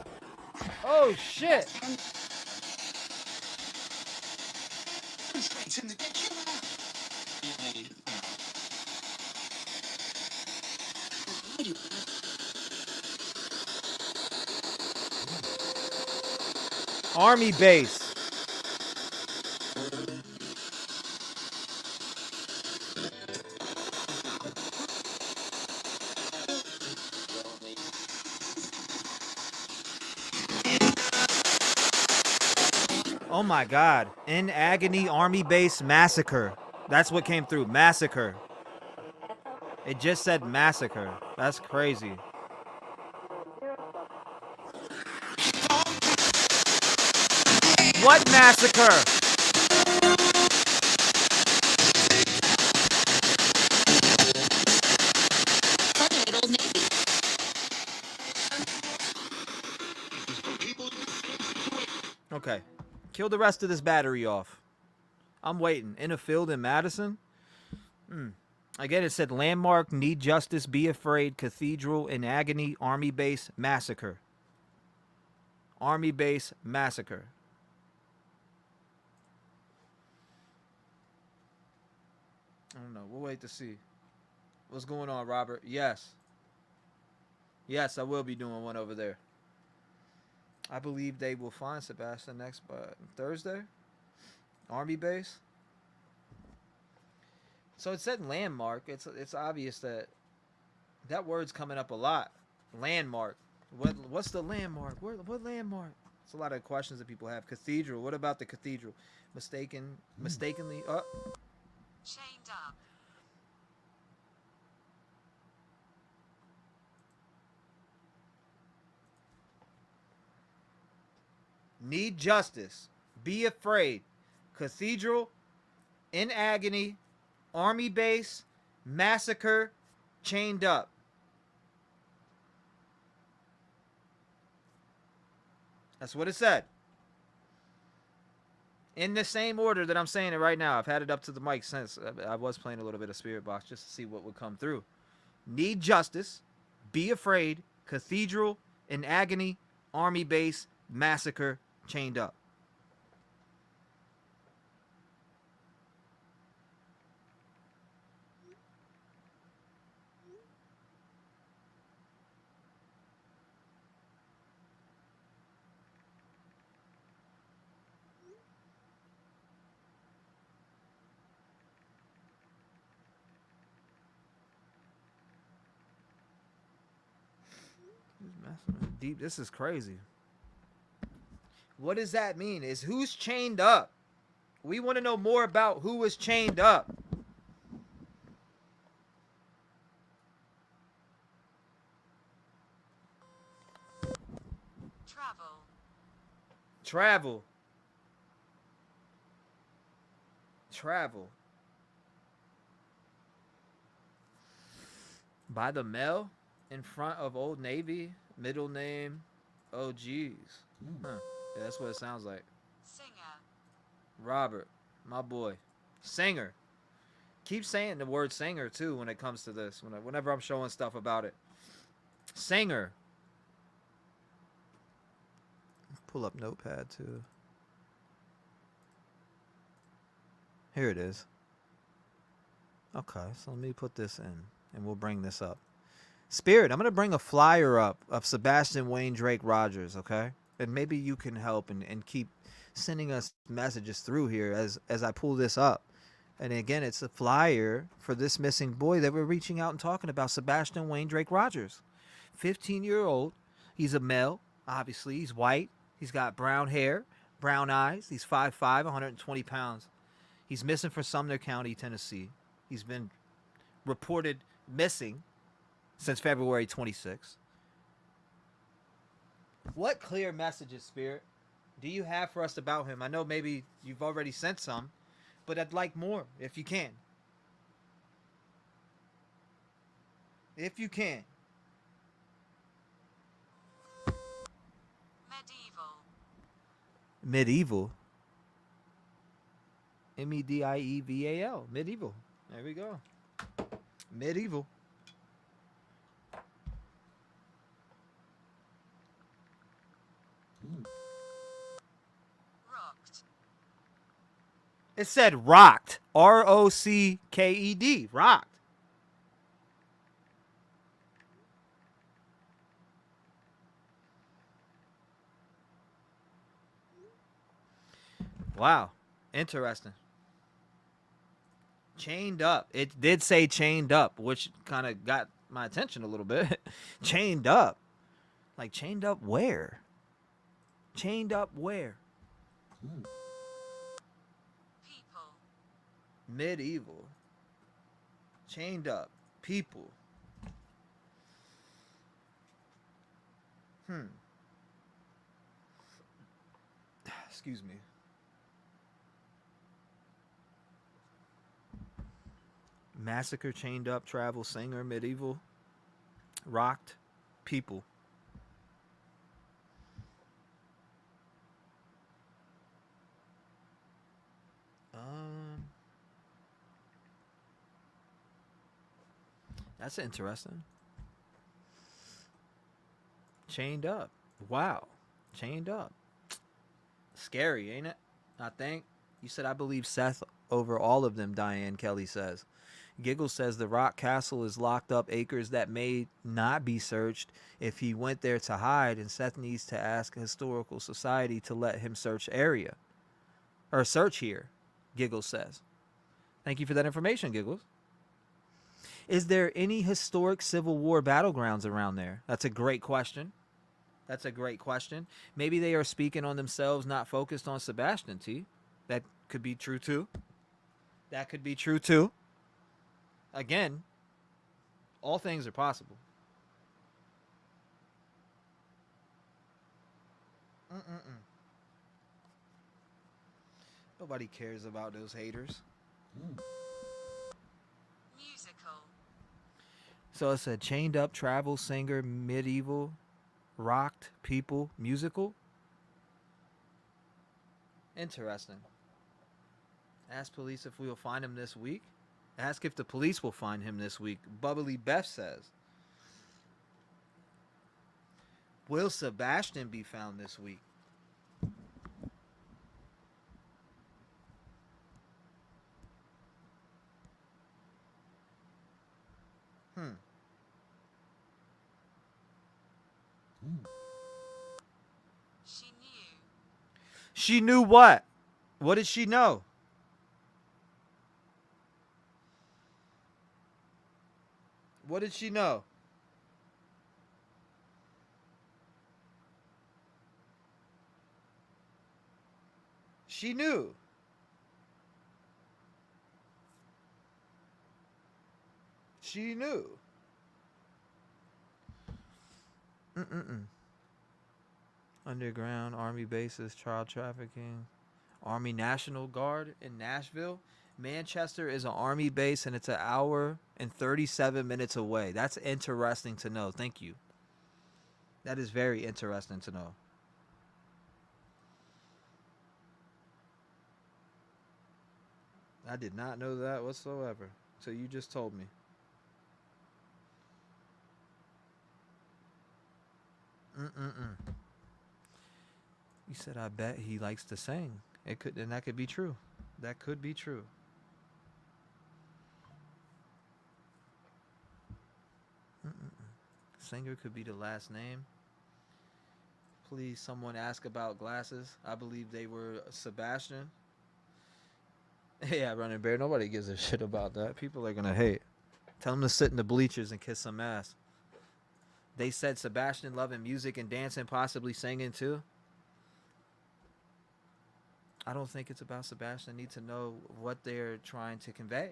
Oh, shit. Army base. Oh my God. In agony, army base massacre. That's what came through. Massacre. It just said massacre. That's crazy. What massacre? Okay. Kill the rest of this battery off. I'm waiting. In a field in Madison? Again, it said landmark, need justice, be afraid, cathedral, in agony, army base, massacre. Army base, massacre. I don't know. We'll wait to see. What's going on, Robert? Yes. Yes, I will be doing one over there. I believe they will find Sebastian next Thursday. Army base. So it said landmark. It's obvious that that word's coming up a lot. Landmark. What's the landmark? What landmark? It's a lot of questions that people have. Cathedral. What about the cathedral? Mistakenly. Chained up. Need justice. Be afraid. Cathedral. In agony. Army base. Massacre. Chained up. That's what it said. In the same order that I'm saying it right now. I've had it up to the mic since I was playing a little bit of Spirit Box just to see what would come through. Need justice. Be afraid. Cathedral. In agony. Army base. Massacre. Chained up. Deep. This is crazy. What does that mean? Is who's chained up? We want to know more about who is chained up. Travel. Travel. Travel. By the mail in front of Old Navy. Middle name. Oh, geez. Huh. Yeah, that's what it sounds like. Singer. Robert, my boy. Singer. Keep saying the word singer, too, when it comes to this. Whenever I'm showing stuff about it. Singer. Pull up Notepad, too. Here it is. Okay, so let me put this in, and we'll bring this up. Spirit, I'm going to bring a flyer up of Sebastian Wayne Drake Rogers, okay? And maybe you can help and keep sending us messages through here as I pull this up. And again, it's a flyer for this missing boy that we're reaching out and talking about, Sebastian Wayne Drake Rogers. 15-year-old. He's a male, obviously. He's white. He's got brown hair, brown eyes. He's 5'5", 120 pounds. He's missing from Sumner County, Tennessee. He's been reported missing since February 26th. What clear messages, Spirit, do you have for us about him? I know maybe you've already sent some, but I'd like more if you can. If you can. Medieval. Medieval. Medieval. Medieval. There we go. Medieval. Rocked. It said rocked. R-O-C-K-E-D. Rocked. Wow. Interesting. Chained up. It did say chained up, which kind of got my attention a little bit. Chained up. Like chained up where? Chained up where? People. Medieval. Chained up. People. Excuse me. Massacre, chained up, travel, singer, medieval, rocked, people. That's interesting. Chained up. Wow. Chained up. Scary, ain't it? I think. You said I believe Seth over all of them, Diane Kelly says. Giggle says the Rock Castle is locked up acres that may not be searched if he went there to hide, and Seth needs to ask a historical society to let him search area. Or search here, Giggle says. Thank you for that information, Giggles. Is there any historic Civil War battlegrounds around there? That's a great question. That's a great question. Maybe they are speaking on themselves, not focused on Sebastian, T. That could be true, too. That could be true, too. Again, all things are possible. Nobody cares about those haters. Musical. So it said chained up, travel, singer, medieval, rocked, people, musical. Interesting. Ask police if we will find him this week. Ask if the police will find him this week. Bubbly Beth says. Will Sebastian be found this week? She knew. She knew what? What did she know? What did she know? She knew. She knew. Underground Army bases, child trafficking. Army National Guard in Nashville. Manchester is an Army base, and it's an hour and 37 minutes away. That's interesting to know. Thank you. That is very interesting to know. I did not know that whatsoever. So you just told me. You said, I bet he likes to sing. It could, and that could be true. That could be true. Singer could be the last name. Please, someone ask about glasses. I believe they were Sebastian. Yeah, Running Bear. Nobody gives a shit about that. People are gonna hate. Tell them to sit in the bleachers and kiss some ass. They said Sebastian loving music and dancing, possibly singing too. I don't think it's about Sebastian. I need to know what they're trying to convey.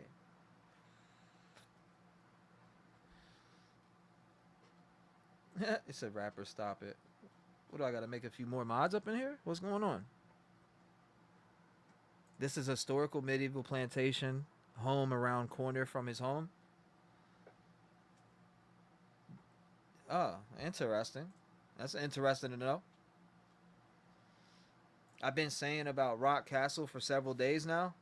It said rapper, stop it. What do I got to make a few more mods up in here? What's going on? This is a historical medieval plantation home around corner from his home. Oh, interesting. That's interesting to know. I've been saying about Rock Castle for several days now.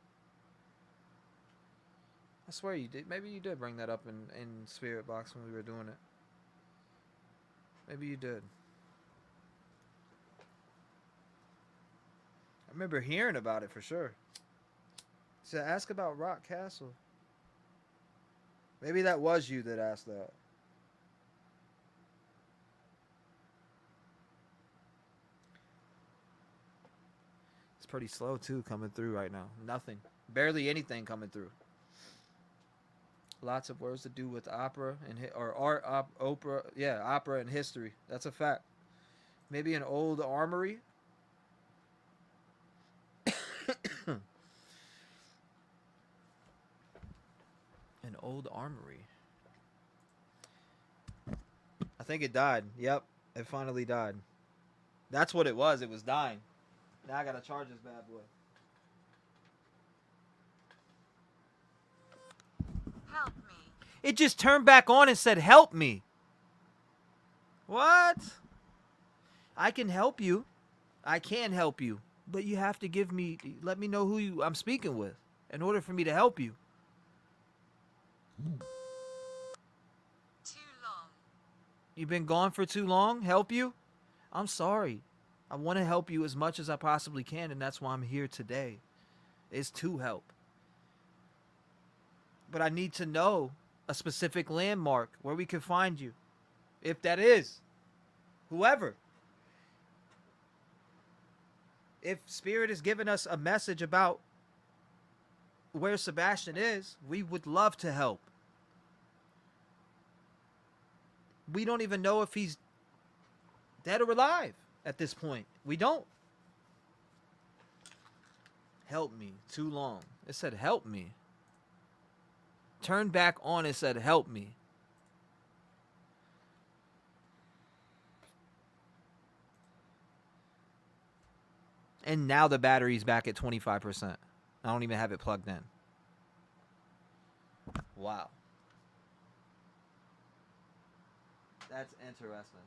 I swear you did. Maybe you did bring that up in Spirit Box when we were doing it. Maybe you did. I remember hearing about it for sure. So ask about Rock Castle. Maybe that was you that asked that. It's pretty slow too coming through right now. Nothing. Barely anything coming through. Lots of words to do with opera and or art, opera. Yeah, opera and history. That's a fact. Maybe an old armory. An old armory. I think it died. Yep, it finally died. That's what it was. It was dying. Now I gotta charge this bad boy. Help me. It just turned back on and said, help me. What? I can help you. I can help you. But you have to let me know who I'm speaking with in order for me to help you. Too long. You've been gone for too long? Help you? I'm sorry. I want to help you as much as I possibly can, and that's why I'm here today. Is to help. But I need to know a specific landmark where we can find you. If that is whoever. If Spirit is giving us a message about where Sebastian is, we would love to help. We don't even know if he's dead or alive at this point. We don't. Help me. Too long. It said help me. Turn back on. It said help me. And now the battery's back at 25%. I don't even have it plugged in. Wow. That's interesting.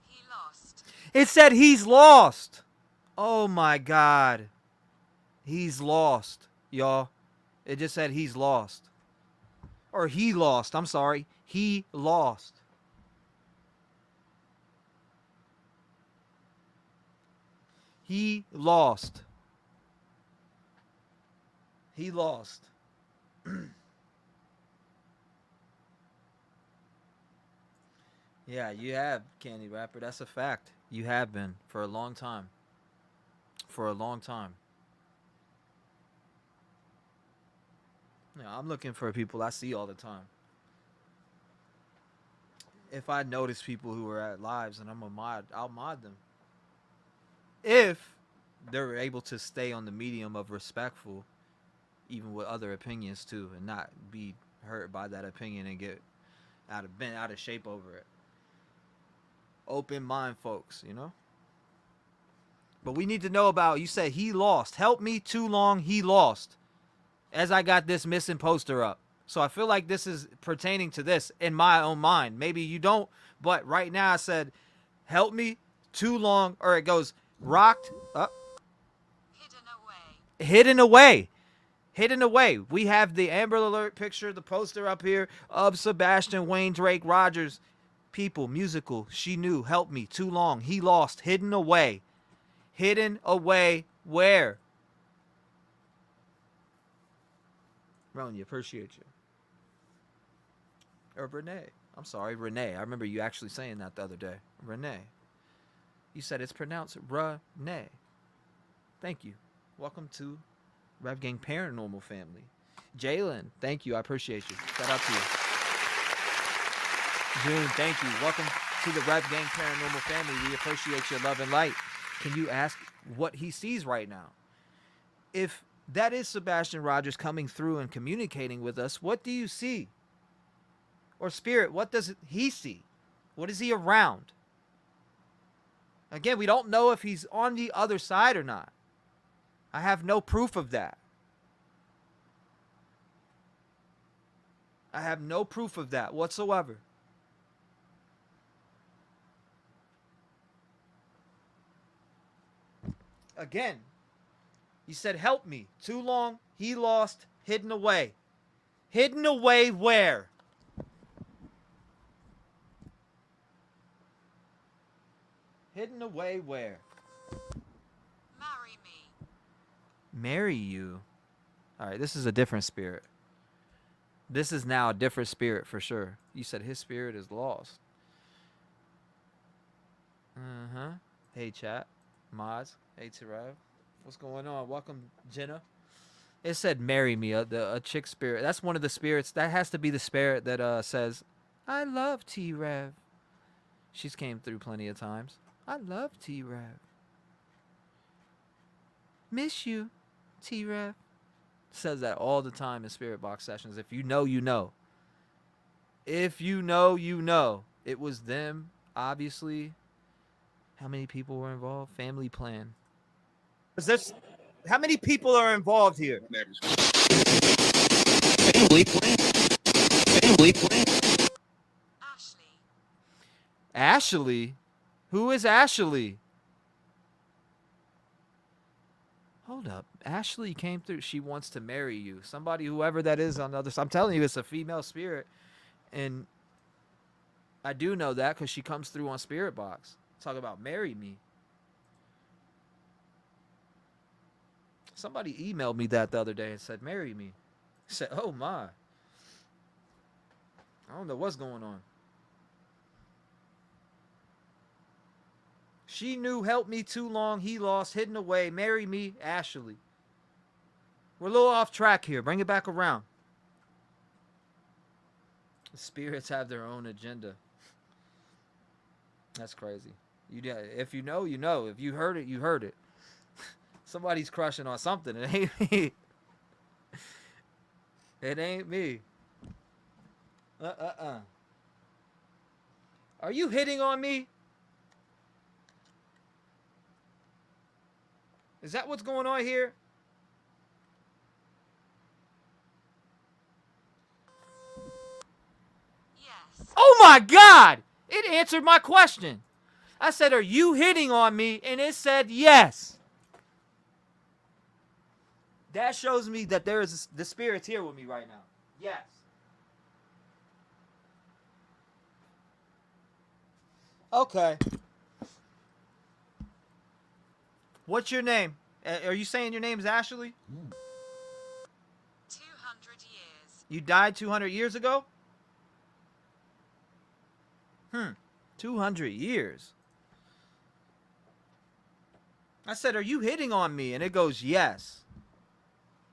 He lost. It said he's lost. Oh my God. He's lost, y'all. It just said he's lost. Or he lost. I'm sorry. He lost. He lost. He lost. Yeah, you have, Candy Rapper. That's a fact. You have been for a long time. For a long time. Yeah, I'm looking for people I see all the time. If I notice people who are at lives and I'm a mod, I'll mod them. If they're able to stay on the medium of respectful, even with other opinions too, and not be hurt by that opinion and get bent out of shape over it. Open mind, folks, you know. But we need to know about. You said he lost. Help me too long. He lost. As I got this missing poster up. So I feel like this is pertaining to this in my own mind. Maybe you don't, but right now I said, help me too long, or it goes rocked up, Hidden away. hidden away, hidden away. We have the Amber Alert picture, the poster up here of Sebastian, Wayne, Drake, Rogers, people, musical. She knew, help me too long. He lost, hidden away, where? Ron, you appreciate you. Or Renee. I'm sorry, Renee. I remember you actually saying that the other day. Renee. You said it's pronounced Renee. Thank you. Welcome to Rev Gang Paranormal family. Jalen, thank you. I appreciate you. Shout out to you. June, thank you. Welcome to the Rev Gang Paranormal family. We appreciate your love and light. Can you ask what he sees right now? If that is Sebastian Rogers coming through and communicating with us, what do you see? Or spirit, what does he see? What is he around? Again, we don't know if he's on the other side or not. I have no proof of that. I have no proof of that whatsoever. Again, you said, help me. Too long, he lost, hidden away. Hidden away where? Hidden away where? Marry me. Marry you. All right, this is a different spirit. This is now a different spirit for sure. You said his spirit is lost. Uh-huh. Hey, chat. Mods. Hey, T-REV. What's going on? Welcome, Jenna. It said marry me, a chick spirit. That's one of the spirits. That has to be the spirit that says, I love T-REV. She's came through plenty of times. I love T-REV. Miss you, T-REV. Says that all the time in spirit box sessions. If you know, you know. If you know, you know. It was them, obviously. How many people were involved? Family plan. Is this, how many people are involved here? Family plan. Family plan. Ashley. Ashley? Who is Ashley? Hold up. Ashley came through. She wants to marry you. Somebody, whoever that is on the other side. I'm telling you, it's a female spirit. And I do know that because she comes through on Spirit Box. Talk about marry me. Somebody emailed me that the other day and said, marry me. I said, oh my. I don't know what's going on. She knew, help me too long, he lost, hidden away, marry me, Ashley. We're a little off track here. Bring it back around. The spirits have their own agenda. That's crazy. If you know, you know. If you heard it, you heard it. Somebody's crushing on something. It ain't me. It ain't me. Are you hitting on me? Is that what's going on here? Yes. Oh my God! It answered my question. I said, are you hitting on me? And it said yes. That shows me that there is the spirit's here with me right now. Yes. Okay. What's your name? Are you saying your name is Ashley? 200 years. You died 200 years ago? 200 years. I said, are you hitting on me? And it goes, yes.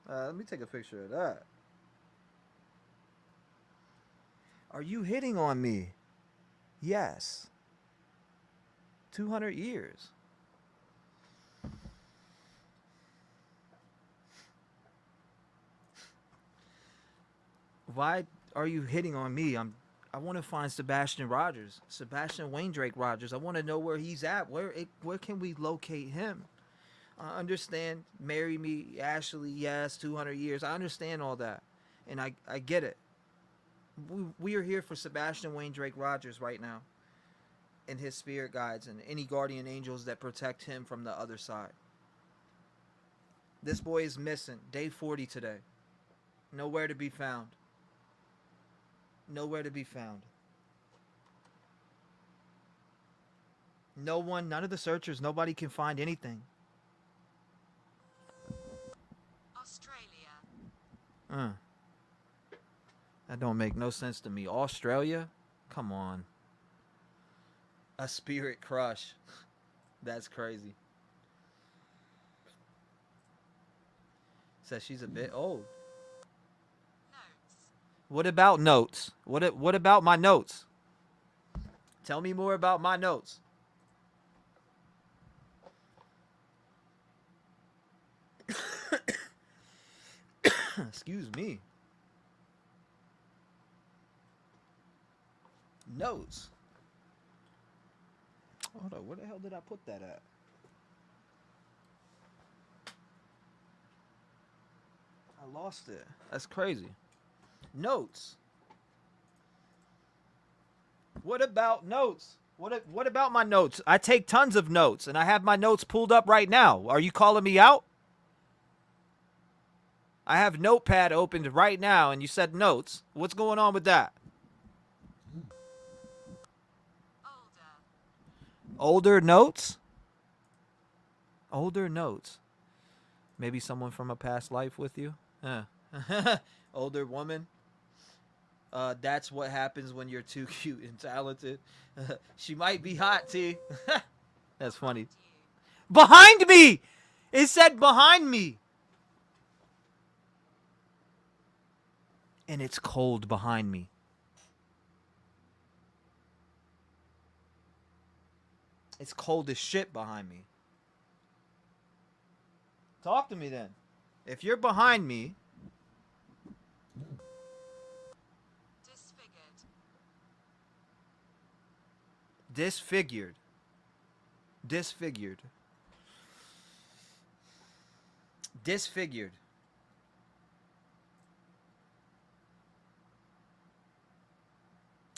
Let me take a picture of that. Are you hitting on me? Yes. 200 years. Why are you hitting on me? I want to find Sebastian Rogers, Sebastian Waindrake Rogers. I want to know where he's at. Where can we locate him? I understand. Marry me, Ashley. Yes, 200 years. I understand all that, and I get it. We are here for Sebastian Waindrake Rogers right now, and his spirit guides and any guardian angels that protect him from the other side. This boy is missing. Day 40 today. Nowhere to be found. Nowhere to be found. No one, none of the searchers, nobody can find anything. Australia. That don't make no sense to me. Australia? Come on. A spirit crush. That's crazy. Says she's a bit old. Notes. What about notes? What about my notes? Tell me more about my notes. Excuse me. Notes. Hold on, where the hell did I put that at? I lost it. That's crazy. Notes. What about notes? What about my notes? I take tons of notes, and I have my notes pulled up right now. Are you calling me out? I have Notepad opened right now, and you said notes. What's going on with that? Older. Older notes? Older notes. Maybe someone from a past life with you? Older woman. That's what happens when you're too cute and talented. She might be hot, T. That's funny. Behind me! It said behind me. And it's cold behind me. It's cold as shit behind me. Talk to me then. If you're behind me. Disfigured. Disfigured. Disfigured.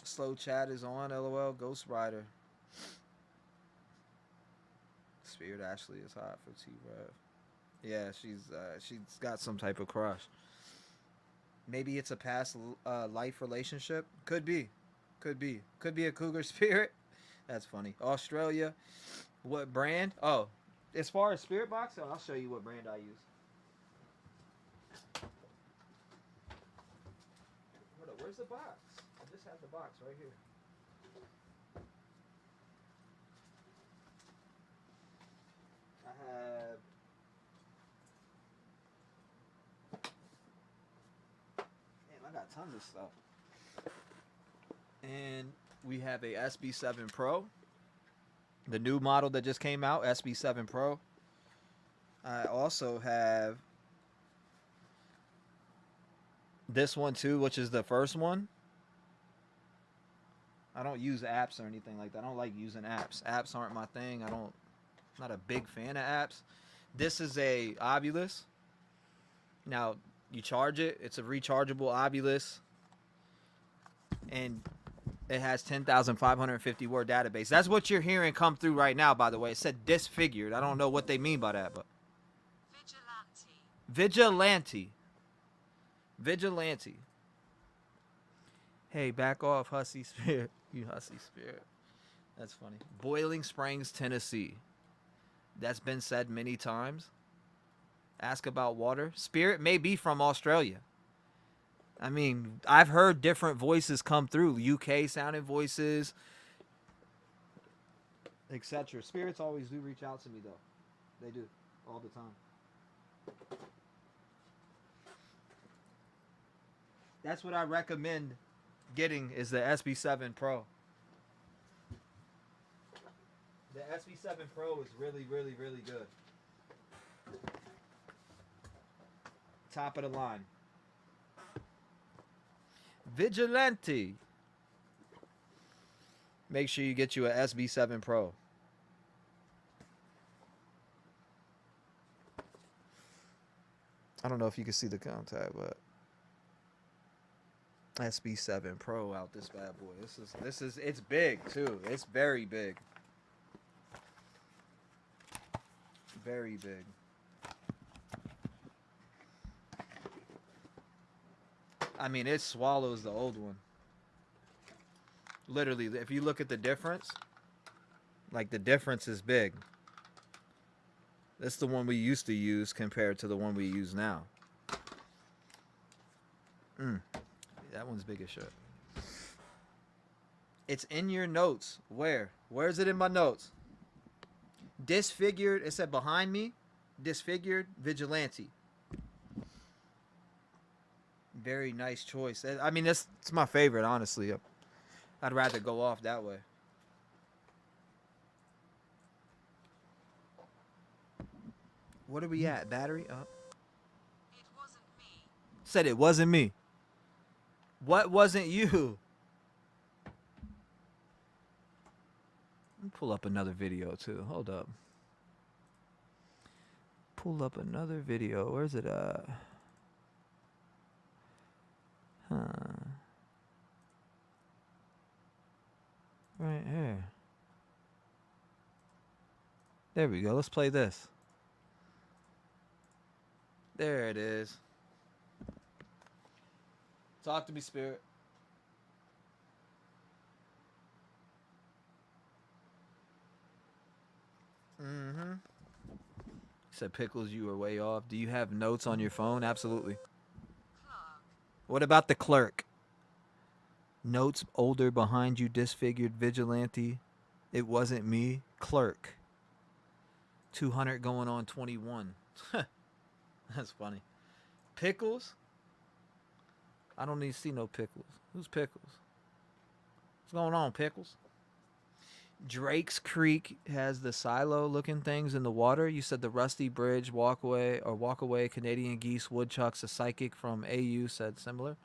Slow chat is on. LOL. Ghost Rider. Spirit Ashley is hot for T-REV. Yeah, she's got some type of crush. Maybe it's a past life relationship. Could be. Could be a cougar spirit. That's funny. Australia. What brand? Oh, as far as spirit box, I'll show you what brand I use. Hold up, where's the box? I just have the box right here. I have. Damn, I got tons of stuff. And we have a SB7 Pro. The new model that just came out, SB7 Pro. I also have this one too, which is the first one. I don't use apps or anything like that. I don't like using apps. Apps aren't my thing. Not a big fan of apps. This is a Ovilus. Now, you charge it. It's a rechargeable Ovilus. And it has 10,550 word database. That's what you're hearing come through right now, by the way. It said disfigured. I don't know what they mean by that, but Vigilante. Hey, back off, hussy spirit. You hussy spirit. That's funny. Boiling Springs, Tennessee. That's been said many times. Ask about water. Spirit may be from Australia. I mean, I've heard different voices come through. UK sounding voices, etc. Spirits always do reach out to me, though. They do. All the time. That's what I recommend getting is the SB7 Pro. The SB7 Pro is really, really, really good. Top of the line. Vigilante. Make sure you get you a SB7 Pro. I don't know if you can see the contact, but SB7 Pro out this bad boy. It's big too. It's very big. Very big. I mean, it swallows the old one. Literally, if you look at the difference, like the difference is big. That's the one we used to use compared to the one we use now. That one's big as shit. It's in your notes. Where? Where is it in my notes? Disfigured. It said behind me. Disfigured vigilante. Very nice choice. I mean, it's my favorite, honestly. I'd rather go off that way. What are we at? Battery up. It wasn't me. Said it wasn't me. What wasn't you? Let me pull up another video too. Hold up. Pull up another video. Where's it at? Right here. There we go. Let's play this. There it is. Talk to me, Spirit. Said Pickles, you were way off. Do you have notes on your phone? Absolutely. Clark. What about the clerk? Notes older behind you, disfigured vigilante. It wasn't me. Clerk. 200 going on 21. That's funny. Pickles? I don't need to see no Pickles. Who's Pickles? What's going on, Pickles? Drake's Creek has the silo looking things in the water. You said the Rusty Bridge, Walkaway, Canadian Geese, Woodchucks, a psychic from AU said similar.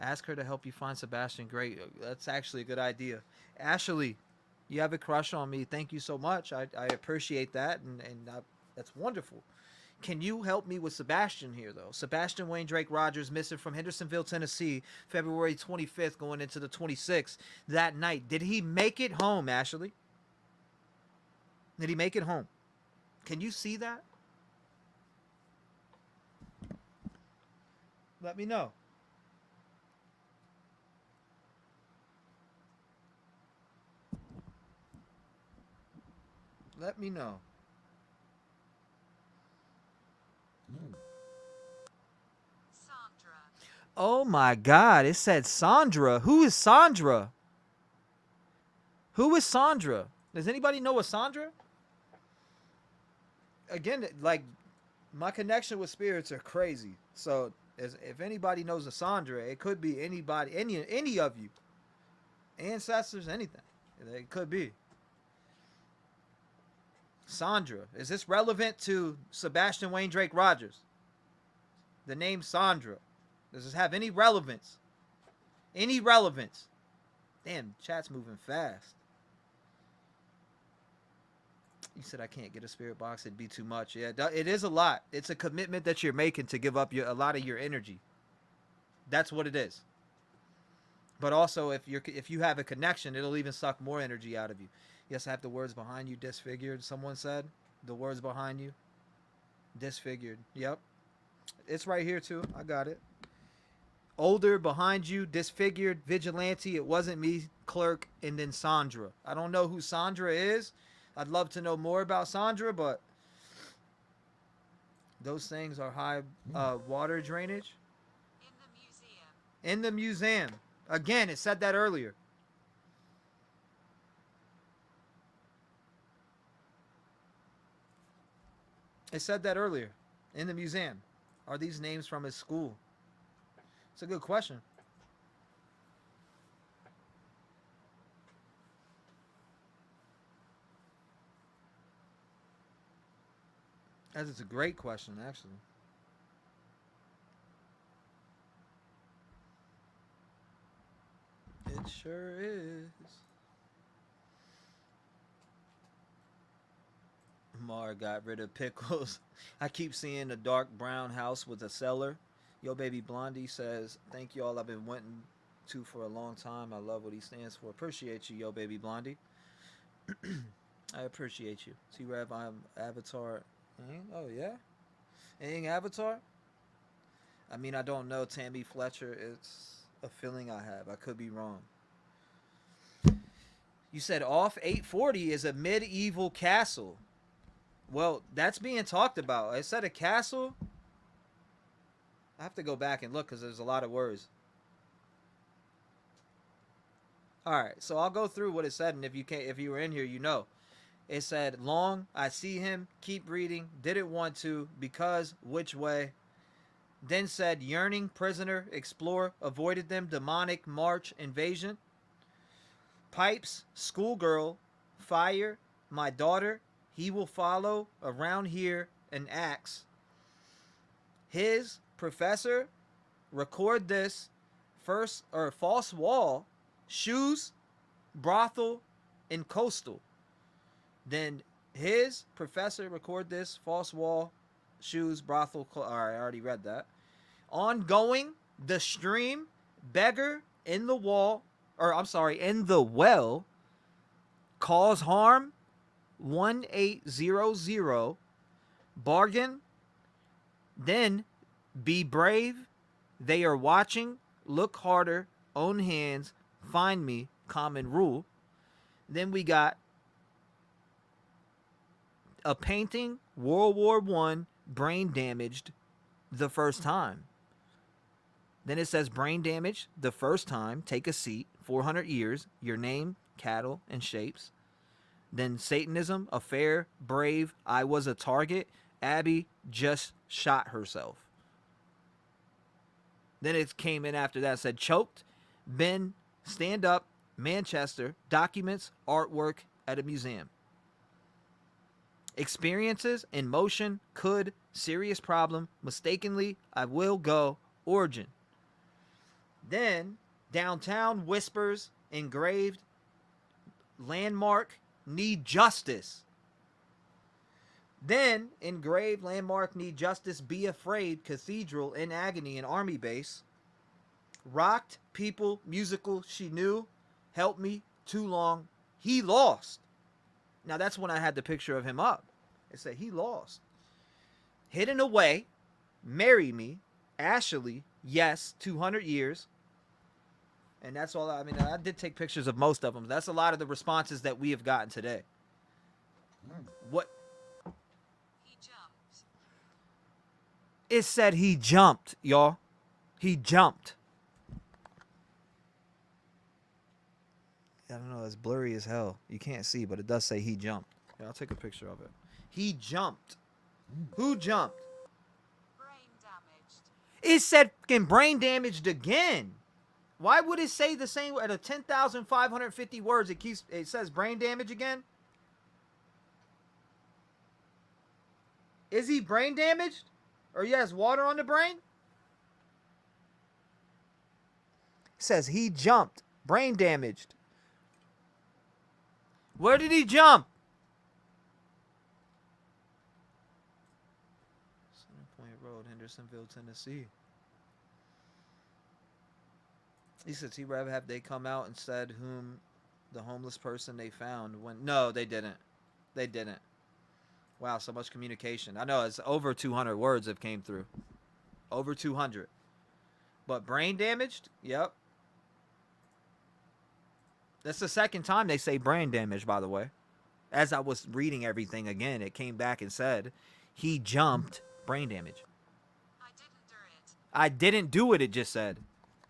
Ask her to help you find Sebastian. Great. That's actually a good idea. Ashley, you have a crush on me. Thank you so much. I appreciate that, and that's wonderful. Can you help me with Sebastian here, though? Sebastian Wayne Drake Rogers, missing from Hendersonville, Tennessee, February 25th, going into the 26th. That night, did he make it home, Ashley? Did he make it home? Can you see that? Let me know. Let me know. Sandra. Oh my God, it said Sandra. Who is Sandra? Who is Sandra? Does anybody know a Sandra? Again, like, my connection with spirits are crazy. So if anybody knows a Sandra, it could be anybody, any of you. Ancestors, anything. It could be. Sandra. Is this relevant to Sebastian Wayne Drake Rogers? The name Sandra. Does this have any relevance? Any relevance? Damn, chat's moving fast. You said I can't get a spirit box. It'd be too much. Yeah, it is a lot. It's a commitment that you're making to give up a lot of your energy. That's what it is. But also, if you have a connection, it'll even suck more energy out of you. Yes, I have the words behind you disfigured. Someone said the words behind you disfigured. Yep. It's right here too. I got it. Older behind you disfigured vigilante. It wasn't me, clerk, and then Sandra. I don't know who Sandra is. I'd love to know more about Sandra, but those things are high water drainage. In the museum. In the museum. Again, it said that earlier. It said that earlier. In the museum. Are these names from his school? It's a good question. That's a great question, actually. It sure is. Mar got rid of pickles. I keep seeing a dark brown house with a cellar. Yo, baby Blondie says, thank you all I've been wanting to for a long time. I love what he stands for. Appreciate you, yo, baby Blondie. I appreciate you. T-REV, I'm Avatar. Oh, yeah? Ain't Avatar? I mean, I don't know. Tammy Fletcher, it's a feeling I have. I could be wrong. You said off 840 is a medieval castle. Well, that's being talked about. I said a castle. I have to go back and look because there's a lot of words. All right, so I'll go through what it said, and if you were in here, you know. It said long. I see him. Keep reading. Didn't want to because which way? Then said yearning prisoner explore avoided them demonic march invasion. Pipes schoolgirl fire my daughter. He will follow around here and axe. His professor, record this. First or false wall, shoes, brothel, and coastal. Then his professor, record this. False wall, shoes, brothel. All right, I already read that. Ongoing, the stream, beggar in the wall, or I'm sorry, in the well, cause harm. 1800 bargain. Then be brave. They are watching. Look harder. Own hands. Find me. Common rule. Then we got a painting. World War I. Brain damaged the first time. Then it says brain damaged the first time. Take a seat. 400 years. Your name, cattle, and shapes. Then Satanism, affair, brave, I was a target. Abby just shot herself. Then it came in after that, said choked, Ben, stand up, Manchester, documents, artwork at a museum. Experiences, in motion, could, serious problem, mistakenly, I will go, origin. Then downtown, whispers, engraved, landmark, need justice. Then engraved landmark, need justice, be afraid, cathedral, in agony, an army base. Rocked people, musical, she knew, help me, too long, he lost. Now that's when I had the picture of him up. It said he lost. Hidden away, marry me, Ashley, yes, 200 years. And that's all. I mean, I did take pictures of most of them. That's a lot of the responses that we have gotten today. What? He jumped. It said he jumped, y'all. He jumped. I don't know. It's blurry as hell. You can't see, but it does say he jumped. Yeah, I'll take a picture of it. He jumped. Who jumped? Brain damaged. It said fucking brain damaged again. Why would it say the same at a 10,550 words? It says brain damage again. Is he brain damaged, or he has water on the brain? It says he jumped, brain damaged. Where did he jump? Center Point Road, Hendersonville, Tennessee. He said, T-REV, have they come out and said whom the homeless person they found when? No, they didn't. They didn't. Wow, so much communication. I know it's over 200 words have came through. Over 200. But brain damaged? Yep. That's the second time they say brain damage, by the way. As I was reading everything again, it came back and said he jumped, brain damage. I didn't do it. I didn't do it, it just said.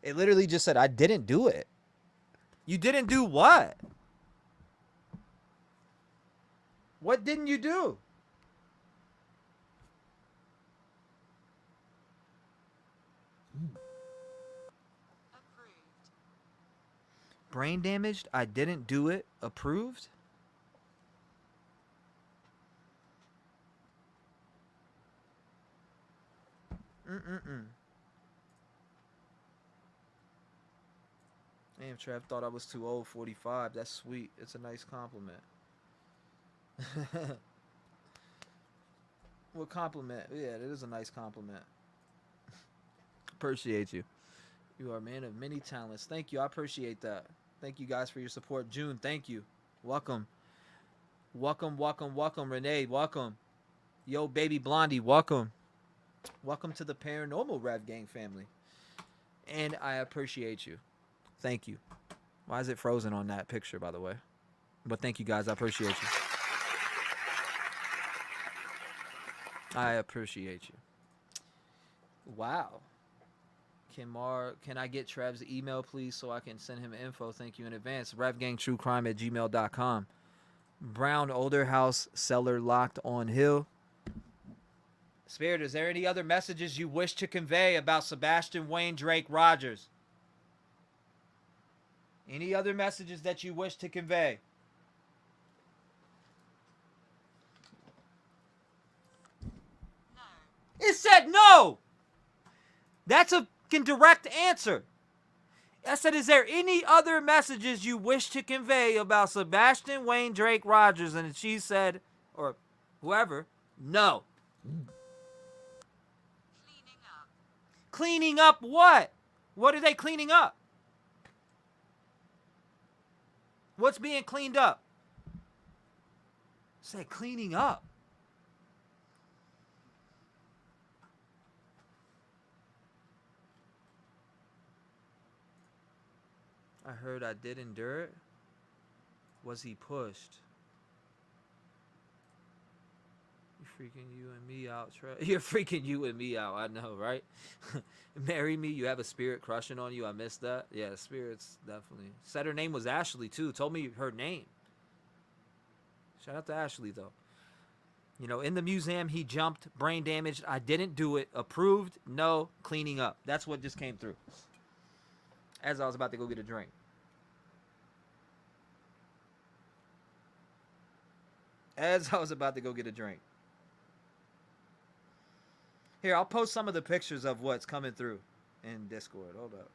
It literally just said, I didn't do it. You didn't do what? What didn't you do? Approved. Brain damaged? I didn't do it. Approved? Damn, Trev thought I was too old. 45. That's sweet. It's a nice compliment. What compliment? Yeah, it is a nice compliment. Appreciate you. You are a man of many talents. Thank you. I appreciate that. Thank you guys for your support. June, thank you. Welcome. Welcome. Renee, welcome. Yo, baby Blondie, welcome. Welcome to the Paranormal Rev Gang family. And I appreciate you. Thank you. Why is it frozen on that picture, by the way? But thank you guys. I appreciate you. I appreciate you. Wow. Can I get Trev's email, please, so I can send him info? Thank you in advance. RevGangTrueCrime@gmail.com. Brown Older House Cellar Locked on Hill. Spirit, is there any other messages you wish to convey about Sebastian Wayne Drake Rogers? Any other messages that you wish to convey? No. It said no. That's a direct answer. I said, is there any other messages you wish to convey about Sebastian Wayne Drake Rogers? And she said, or whoever, no. Cleaning up. Cleaning up what? What are they cleaning up? What's being cleaned up? Say cleaning up. I heard I did endure it. Was he pushed? You're freaking you and me out, Trey. You're freaking you and me out. I know, right? Marry me. You have a spirit crushing on you. I missed that. Yeah, spirits definitely. Said her name was Ashley too. Told me her name. Shout out to Ashley though. You know, in the museum he jumped, brain damaged. I didn't do it. Approved. No. Cleaning up. That's what just came through. As I was about to go get a drink. Here, I'll post some of the pictures of what's coming through in Discord. Hold up.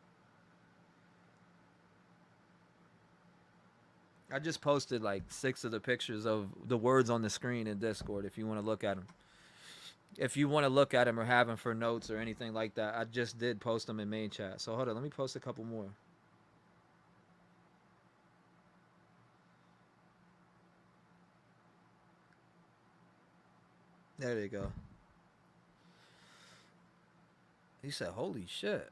I just posted like 6 of the pictures of the words on the screen in Discord if you want to look at them. If you want to look at them or have them for notes or anything like that, I just did post them in main chat. So hold on, let me post a couple more. There you go. He said, holy shit.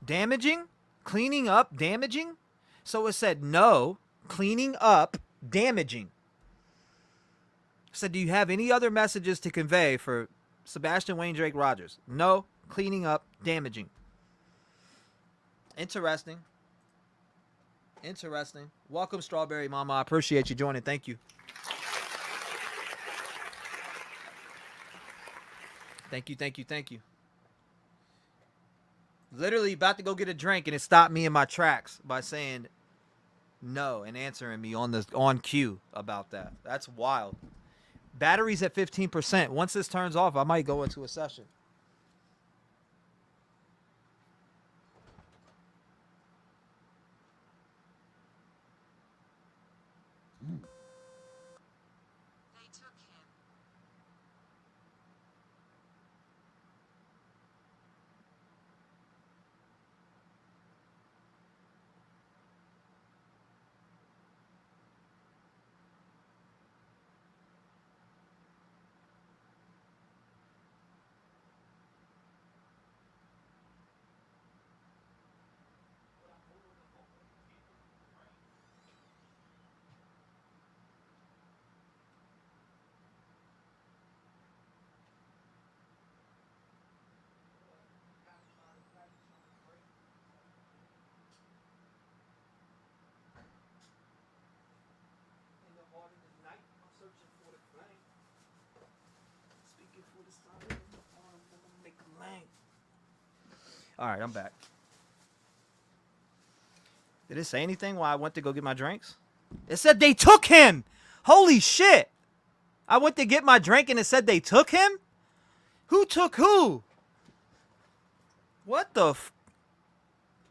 Damaging? Cleaning up? Damaging? So it said no. Cleaning up? Damaging. It said, do you have any other messages to convey for Sebastian Wayne Drake Rogers? No. Cleaning up? Damaging. Interesting. Welcome, Strawberry Mama. I appreciate you joining. Thank you. Thank you. Literally about to go get a drink and it stopped me in my tracks by saying no and answering me on cue about that. That's wild. Battery's at 15%. Once this turns off, I might go into a session. They took him. All right, I'm back. Did it say anything while I went to go get my drinks? It said they took him. Holy shit. I went to get my drink and it said they took him? Who took who? What the f...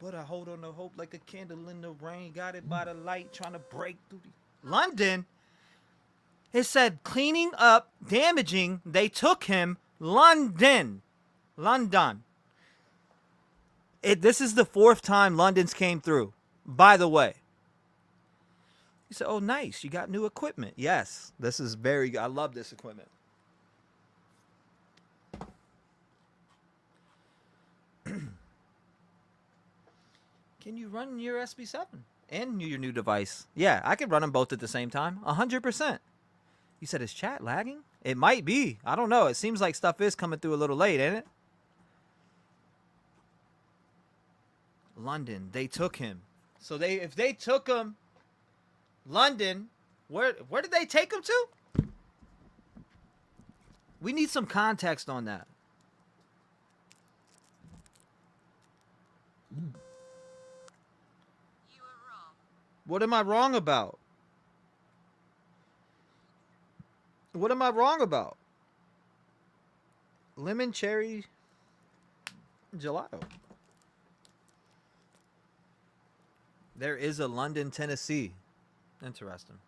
But I hold on to hope like a candle in the rain. Got it by the light, trying to break through the... London? It said cleaning up, damaging, they took him, London. London. This is the 4th time London's came through, by the way. He said, oh, nice. You got new equipment. Yes, this is very good. I love this equipment. Can you run your SB7 and your new device? Yeah, I could run them both at the same time. 100%. You said, is chat lagging? It might be. I don't know. It seems like stuff is coming through a little late, ain't it? London, they took him. So if they took him, London, where did they take him to? We need some context on that. You were wrong. What am I wrong about? What am I wrong about? Lemon cherry gelato. There is a London, Tennessee. Interesting.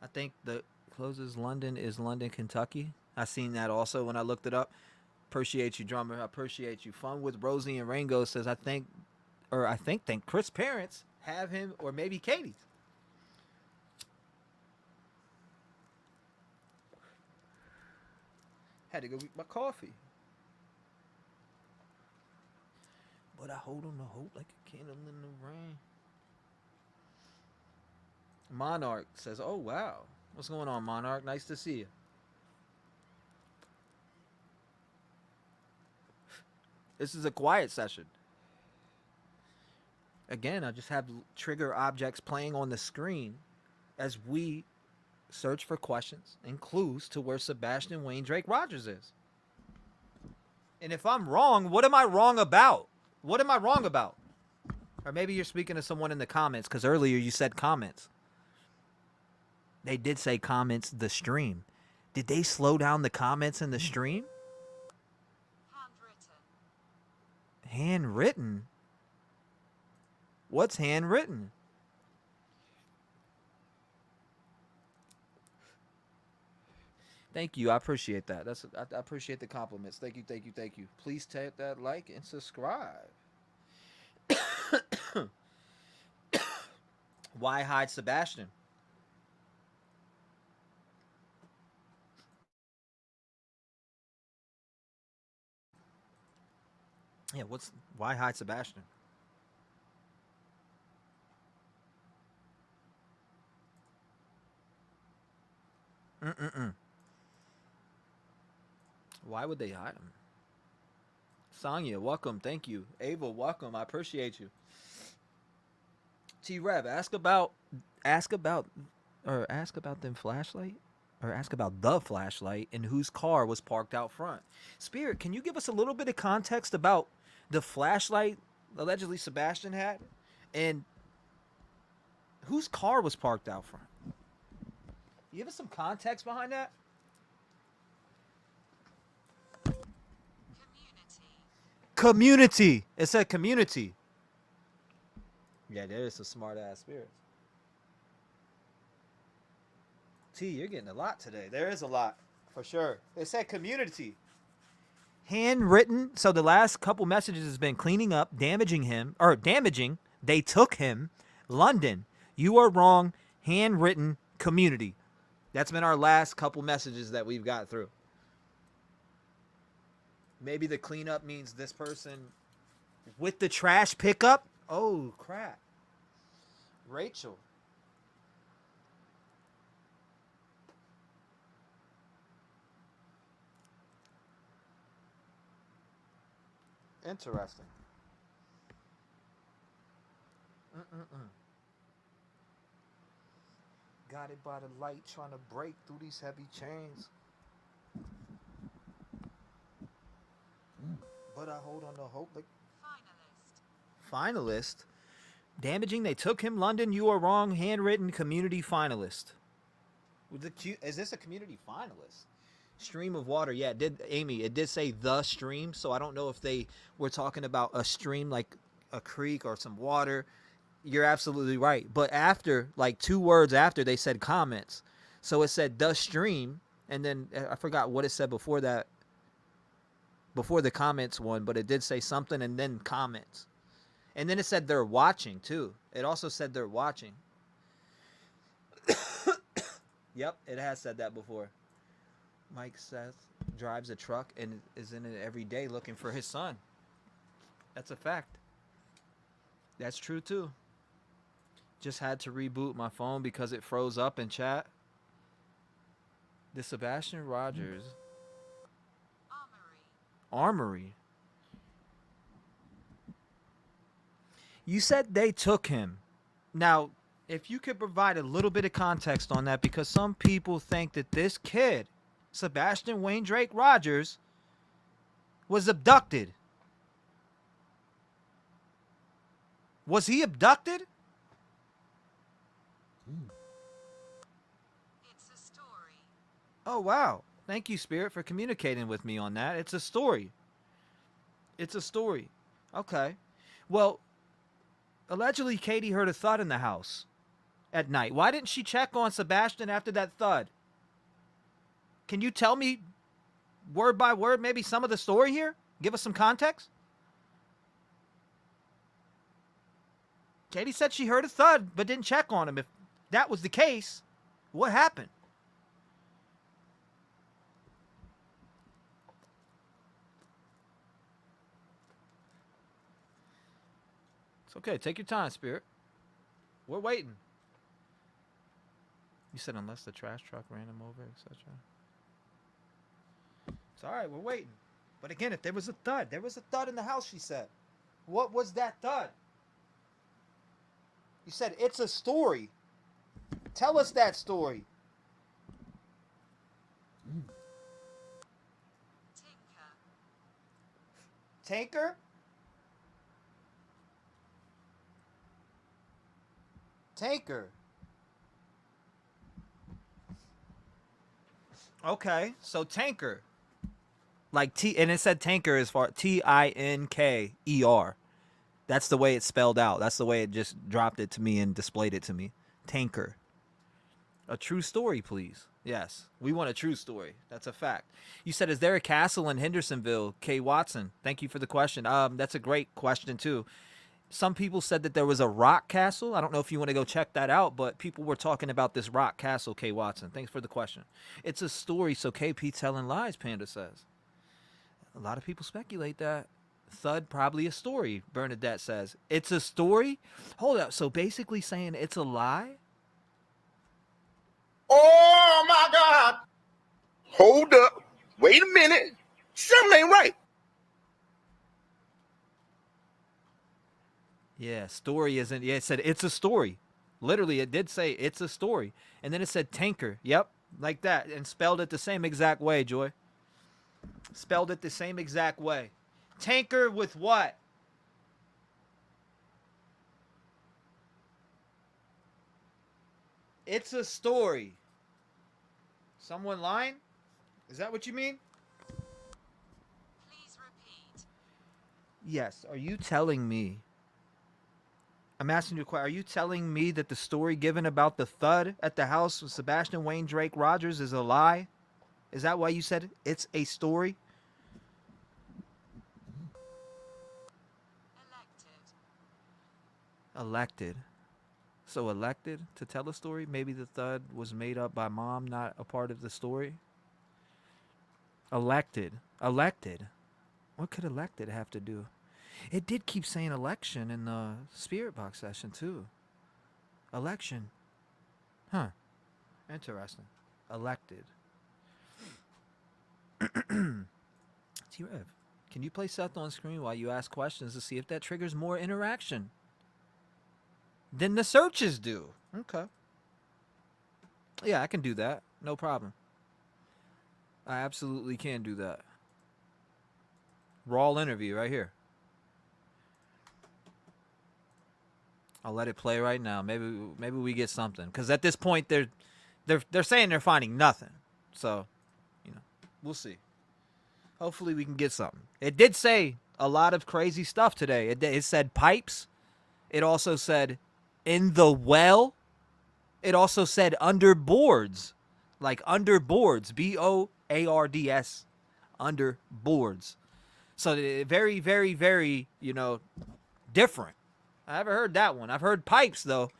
I think the closest London is London, Kentucky. I seen that also when I looked it up. Appreciate you, drummer. I appreciate you. Fun with Rosie and Rango says, I think Chris' parents have him, or maybe Katie's. Had to go get my coffee. But I hold on to hope like a candle in the rain. Monarch says, oh, wow. What's going on, Monarch? Nice to see you. This is a quiet session. Again, I just have trigger objects playing on the screen as we search for questions and clues to where Sebastian Wayne Drake Rogers is. And if I'm wrong, what am I wrong about? What am I wrong about? Or maybe you're speaking to someone in the comments, because earlier you said comments. They did say comments, the stream. Did they slow down the comments in the stream? Handwritten. Handwritten? What's handwritten? Thank you. I appreciate that. I appreciate the compliments. Thank you, thank you, thank you. Please tap that like and subscribe. Why hide Sebastian? Yeah, why hide Sebastian? Why would they hide him? Sonya, welcome. Thank you. Ava, welcome. I appreciate you. T-REV, ask about them flashlight, or ask about the flashlight and whose car was parked out front. Spirit, can you give us a little bit of context about the flashlight allegedly Sebastian had and whose car was parked out front? You give us some context behind that? Community. It said community. Yeah, there is some smart ass spirits. T, you're getting a lot today. There is a lot, for sure. It said community. Handwritten. So the last couple messages has been cleaning up, damaging. They took him. London. You are wrong. Handwritten. Community. That's been our last couple messages that we've got through. Maybe the cleanup means this person with the trash pickup. Oh, crap. Rachel. Interesting. Got it by the light, trying to break through these heavy chains. But I hold on to hope. Like Finalist. finalist. Damaging. They took him. London. You are wrong. Handwritten. Community finalist. Is this a community finalist? Stream of water. Yeah, it did, Amy. It did say the stream, so I don't know if they were talking about a stream like a creek or some water. You're absolutely right. But after, like 2 words after, they said comments. So it said the stream, and then I forgot what it said before that, before the comments one, but it did say something and then comments. And then it said they're watching too. It also said they're watching. Yep, it has said that before. Mike Seth drives a truck and is in it every day looking for his son. That's a fact. That's true too. Just had to reboot my phone because it froze up in chat. The Sebastian Rogers Armory. You said they took him. Now, if you could provide a little bit of context on that, because some people think that this kid, Sebastian Wayne Drake Rogers, was abducted. Was he abducted? It's a story. Oh, wow. Thank you, Spirit, for communicating with me on that. It's a story. It's a story. Okay. Well, allegedly, Katie heard a thud in the house at night. Why didn't she check on Sebastian after that thud? Can you tell me word by word maybe some of the story here? Give us some context. Katie said she heard a thud but didn't check on him. If that was the case, what happened? It's okay. Take your time, Spirit. We're waiting. You said unless the trash truck ran him over, etc. It's all right. We're waiting. But again, if there was a thud in the house, she said. What was that thud? You said it's a story. Tell us that story. Tanker? Tanker. Okay, so tanker. Like and it said tanker as far Tinker. That's the way it's spelled out. That's the way it just dropped it to me and displayed it to me. Tanker. A true story, please. Yes, we want a true story. That's a fact. You said, is there a castle in Hendersonville? K. Watson, thank you for the question. That's a great question, too. Some people said that there was a rock castle. I don't know if you want to go check that out, but people were talking about this rock castle, K. Watson. Thanks for the question. It's a story, so KP telling lies, Panda says. A lot of people speculate that. Thud, probably a story, Bernadette says. It's a story? Hold up. So basically saying it's a lie? Oh my God. Hold up. Wait a minute. Something ain't right. Yeah, story isn't. Yeah, it said it's a story. Literally, it did say it's a story. And then it said tanker. Yep, like that. And spelled it the same exact way, Joy. Spelled it the same exact way. Tanker with what? It's a story. Someone lying? Is that what you mean? Please repeat. Yes. Are you telling me? I'm asking you a question. Are you telling me that the story given about the thud at the house with Sebastian Wayne Drake Rogers is a lie? Is that why you said it's a story? Elected. So elected to tell a story? Maybe the thud was made up by mom, not a part of the story? Elected. Elected. What could elected have to do? It did keep saying election in the spirit box session too. Election. Huh. Interesting. Elected. T-REV. Can you play Seth on screen while you ask questions to see if that triggers more interaction than the searches do? Okay. Yeah, I can do that. No problem. I absolutely can do that. Raw interview right here. I'll let it play right now. Maybe we get something. Because at this point, they're saying they're finding nothing. So, we'll see. Hopefully we can get something. It did say a lot of crazy stuff today. It said pipes. It also said in the well. It also said under boards. Like under boards. BOARDS. Under boards. So very, very, very, different. I haven't heard that one. I've heard pipes though.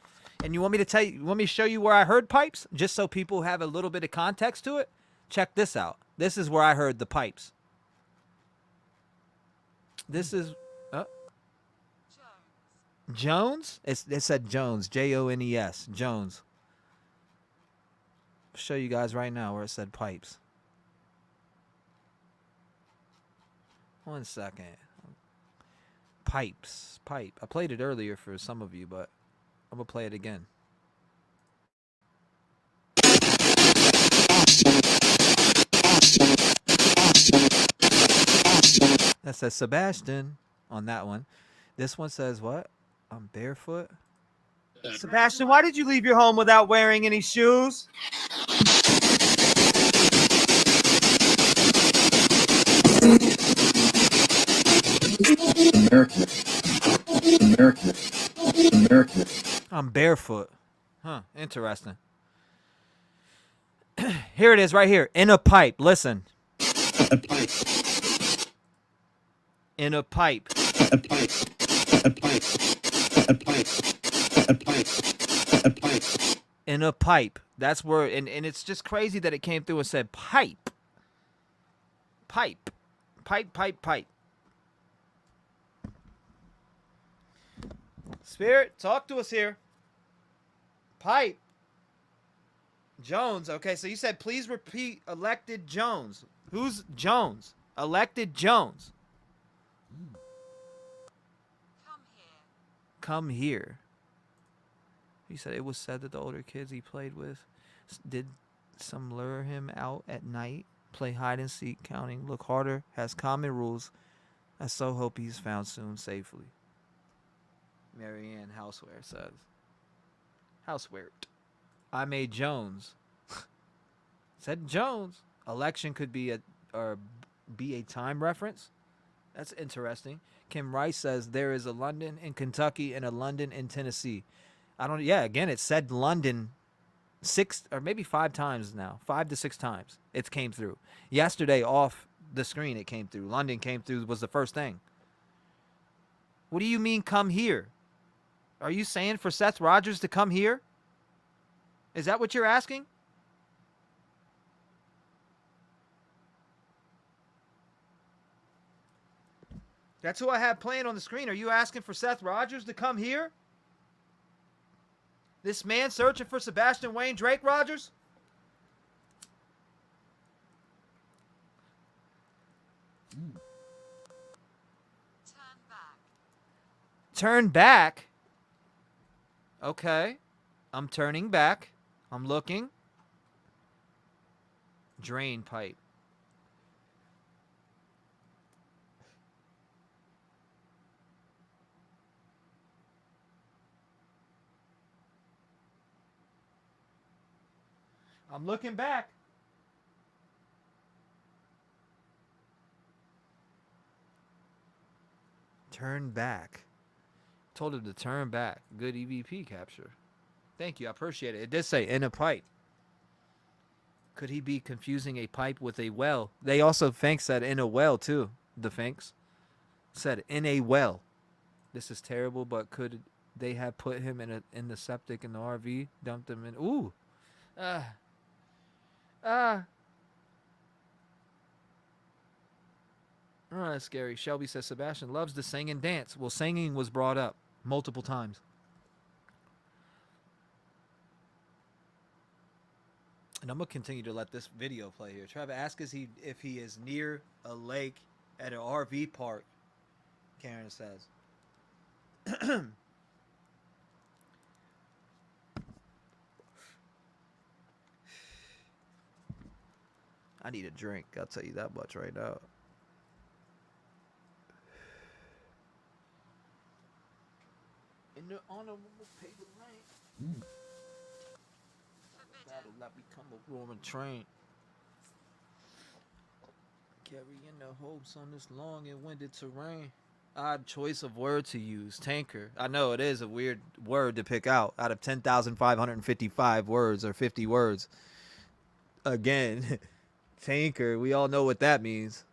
And you want me to show you where I heard pipes? Just so people have a little bit of context to it? Check this out. This is where I heard the pipes. This is Jones? It said Jones. Jones. Jones. I'll show you guys right now where it said pipes. 1 second. Pipes. Pipe. I played it earlier for some of you, but I'm going to play it again. That says Sebastian on that one. This one says what? I'm barefoot. Sebastian, why did you leave your home without wearing any shoes? I'm barefoot. Huh, interesting. Here it is right here. In a pipe. Listen. A pipe. In a pipe. A pipe. A pipe. A pipe. A pipe. A pipe. In a pipe. That's where, and it's just crazy that it came through and said pipe. Pipe. Pipe, pipe, pipe. Spirit, talk to us here. Pipe. Jones. Okay, so you said please repeat elected Jones. Who's Jones? Elected Jones. Come here. He said it was said that the older kids he played with did some lure him out at night, play hide and seek, counting, look harder, has common rules. I so hope he's found soon safely. Marianne Houseware says. Houseware. I made Jones. Said Jones. Election could be a time reference. That's interesting. Kim Rice says there is a London in Kentucky and a London in Tennessee. Again, it said London 6 or maybe 5 times now. 5 to 6 times it came through. Yesterday off the screen it came through. London came through was the first thing. What do you mean come here? Are you saying for Seth Rogers to come here? Is that what you're asking? That's who I have playing on the screen. Are you asking for Seth Rogers to come here? This man searching for Sebastian Wayne Drake Rogers? Turn back? Okay. I'm turning back. I'm looking. Drain pipe. I'm looking back. Turn back. Told him to turn back. Good EVP capture. Thank you. I appreciate it. It did say in a pipe. Could he be confusing a pipe with a well? They also, Finks said in a well too. The Finks said in a well. This is terrible, but could they have put him in the septic in the RV? Dumped him in. Ooh. Oh, that's scary. Shelby says Sebastian loves to sing and dance. Well, singing was brought up multiple times. And I'm going to continue to let this video play here. Trevor, ask if he is near a lake at an RV park, Karen says. I need a drink. I'll tell you that much right now. On a pay the rent. That'll not become a roaring train. Carrying the hopes on this long and winded terrain. Odd choice of word to use. Tanker. I know it is a weird word to pick out of 10,555 words or 50 words. Again, tanker. We all know what that means.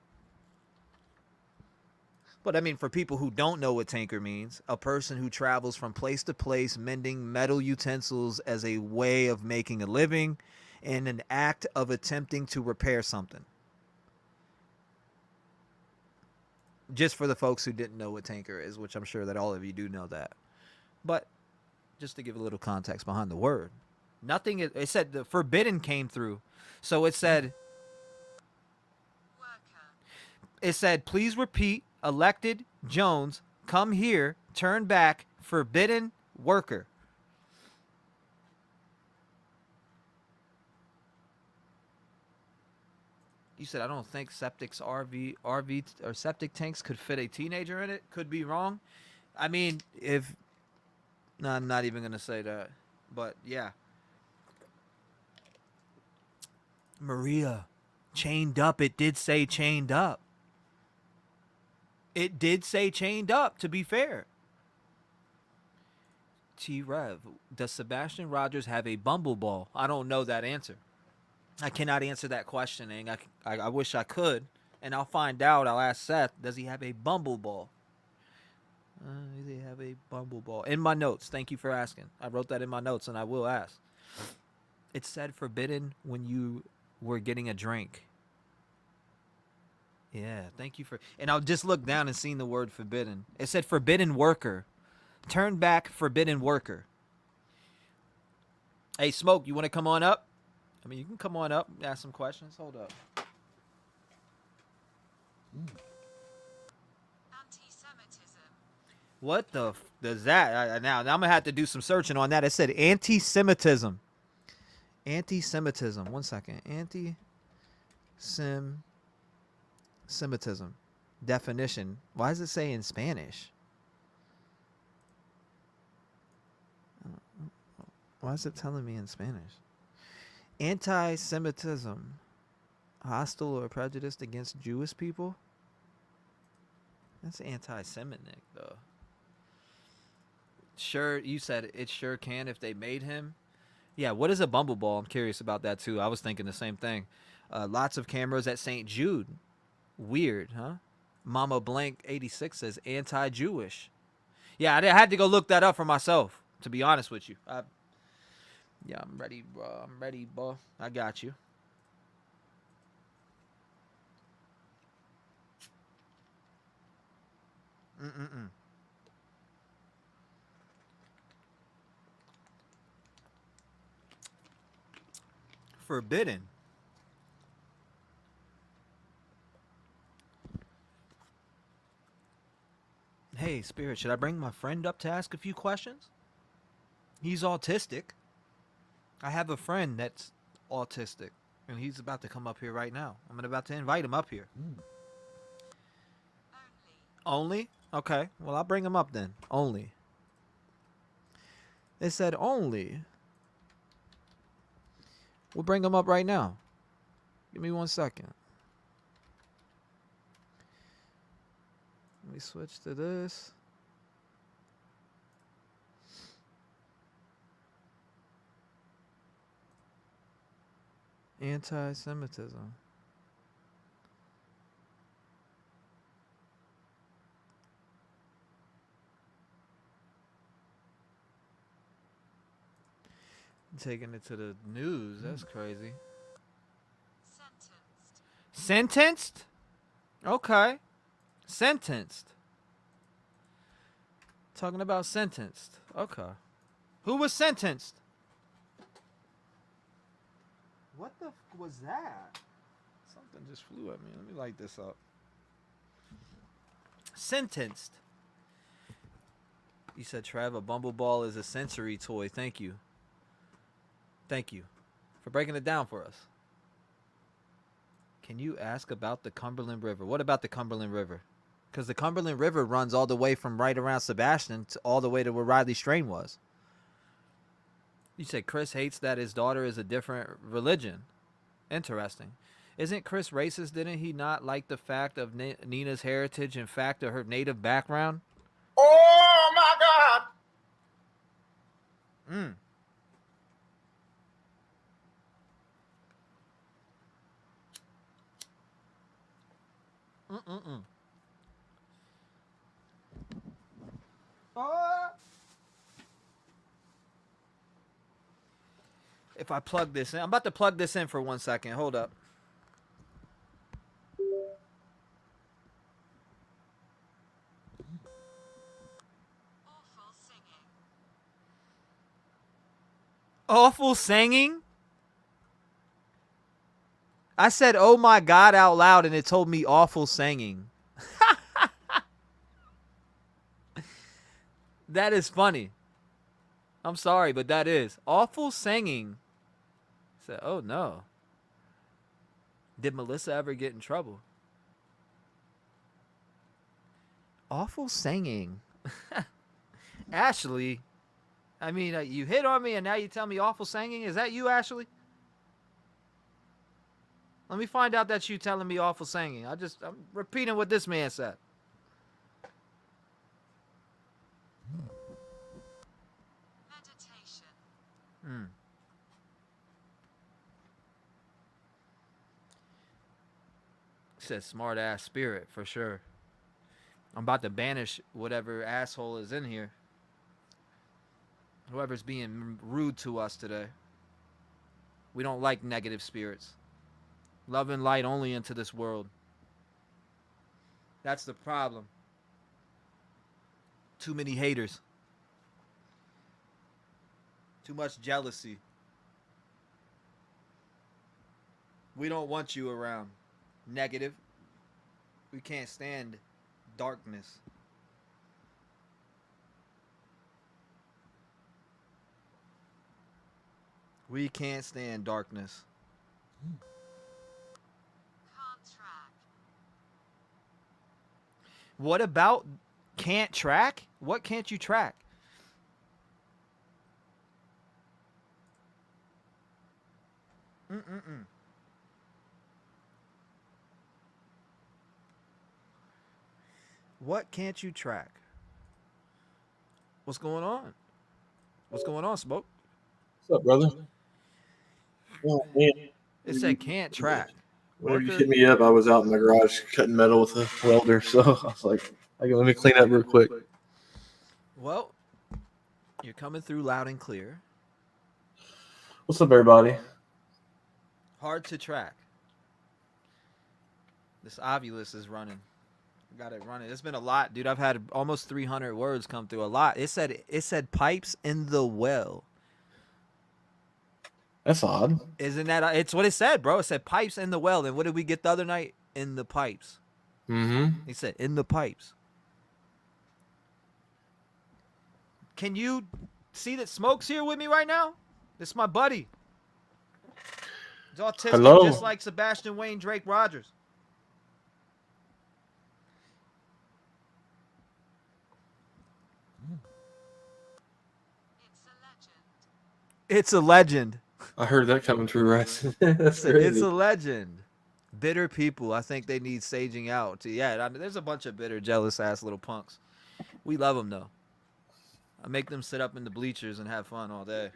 But I mean, for people who don't know what tanker means, a person who travels from place to place mending metal utensils as a way of making a living and an act of attempting to repair something. Just for the folks who didn't know what tanker is, which I'm sure that all of you do know that. But just to give a little context behind the word. Nothing, it said the forbidden came through. So it said, please repeat, elected Jones, come here, turn back, forbidden worker. You said, I don't think septic's RV or septic tanks could fit a teenager in it. Could be wrong. I mean, no, I'm not even going to say that. But yeah. Maria, chained up. It did say chained up. It did say chained up, to be fair. T-REV, does Sebastian Rogers have a bumbleball? I don't know that answer. I cannot answer that questioning. I wish I could, and I'll find out. I'll ask Seth, does he have a bumbleball? Does he have a bumbleball? In my notes, thank you for asking. I wrote that in my notes, and I will ask. It said forbidden when you were getting a drink. Yeah, thank you for... And I'll just look down and seen the word forbidden. It said forbidden worker. Turn back, forbidden worker. Hey, Smoke, you want to come on up? I mean, you can come on up and ask some questions. Hold up. Anti-Semitism. What the does that? Now I'm going to have to do some searching on that. It said anti-Semitism. Anti-Semitism. 1 second. Anti-Semitism. Definition. Why does it say in Spanish? Why is it telling me in Spanish? Anti-Semitism. Hostile or prejudiced against Jewish people? That's anti-Semitic, though. Sure, you said it sure can if they made him. Yeah, what is a bumbleball? I'm curious about that, too. I was thinking the same thing. Lots of cameras at St. Jude. Weird, huh? Mama Blank 86 says anti-Jewish. Yeah, I had to go look that up for myself, to be honest with you. Yeah, I'm ready, bro. I'm ready, bro. I got you. Forbidden. Hey, Spirit, should I bring my friend up to ask a few questions? He's autistic. I have a friend that's autistic, and he's about to come up here right now. I'm about to invite him up here. Only? Okay. Well, I'll bring him up then. Only. It said only. We'll bring him up right now. Give me 1 second. Let me switch to this. Anti-Semitism. Taking it to the news. That's crazy. Sentenced? Okay. Sentenced. Talking about sentenced. Okay. Who was sentenced? What the was that? Something just flew at me. Let me light this up. Sentenced. You said, Trav, a bumbleball is a sensory toy. Thank you. Thank you for breaking it down for us. Can you ask about the Cumberland River? What about the Cumberland River? because the Cumberland River runs all the way from right around Sebastian to all the way to where Riley Strain was. You said Chris hates that his daughter is a different religion. Interesting. Isn't Chris racist? Didn't he not like the fact of Nina's heritage, in fact, of her native background? Oh my God. Mm. Mm-mm-mm. If I plug this in, I'm about to plug this in for 1 second. Hold up. Awful singing? I said, oh my God, out loud, and it told me awful singing. That is funny. I'm sorry, but that is. Awful singing. I said, oh no. Did Melissa ever get in trouble? Awful singing. Ashley, I mean, you hit on me and now you tell me awful singing. Is that you, Ashley? Let me find out that's you telling me awful singing. I'm repeating what this man said. Meditation. Said smart ass spirit for sure. I'm about to banish whatever asshole is in here. Whoever's being rude to us today. We don't like negative spirits. Love and light only into this world. That's the problem. Too many haters. Too much jealousy. We don't want you around. Negative. We can't stand darkness. We can't stand darkness. What about can't track? What can't you track? Mm-mm-mm. What can't you track? What's going on? What's going on, Smoke? What's up, brother? Oh, man. It said can't track. Whenever you hit me up, I was out in my garage cutting metal with a welder, so I was like, okay, let me clean up real quick. Well, you're coming through loud and clear. What's up, everybody? Hard to track. This Ovilus is running. Got it running. It's been a lot, dude. I've had almost 300 words come through. A lot. It said pipes in the well. That's odd. Isn't that? It's what it said, bro. It said pipes in the well. And what did we get the other night? In the pipes. Mm-hmm. He said in the pipes. Can you see that Smoke's here with me right now? This is my buddy. He's autistic, Hello. just like Sebastian Wayne Drake Rogers. It's a legend. I heard that coming through, right? That's crazy. It's a legend. Bitter people. I think they need saging out. Yeah, there's a bunch of bitter, jealous ass little punks. We love them though. I make them sit up in the bleachers and have fun all day,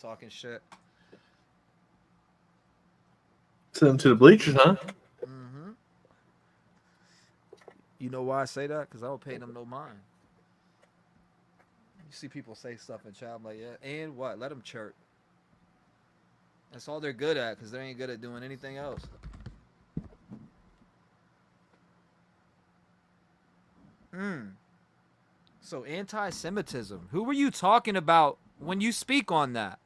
talking shit. Send them to the bleachers, huh? Mm-hmm. You know why I say that? Because I don't pay them no mind. You see people say stuff in chat, I'm like, yeah, and what? Let them chirp. That's all they're good at, because they ain't good at doing anything else. So anti-Semitism. Who were you talking about when you speak on that?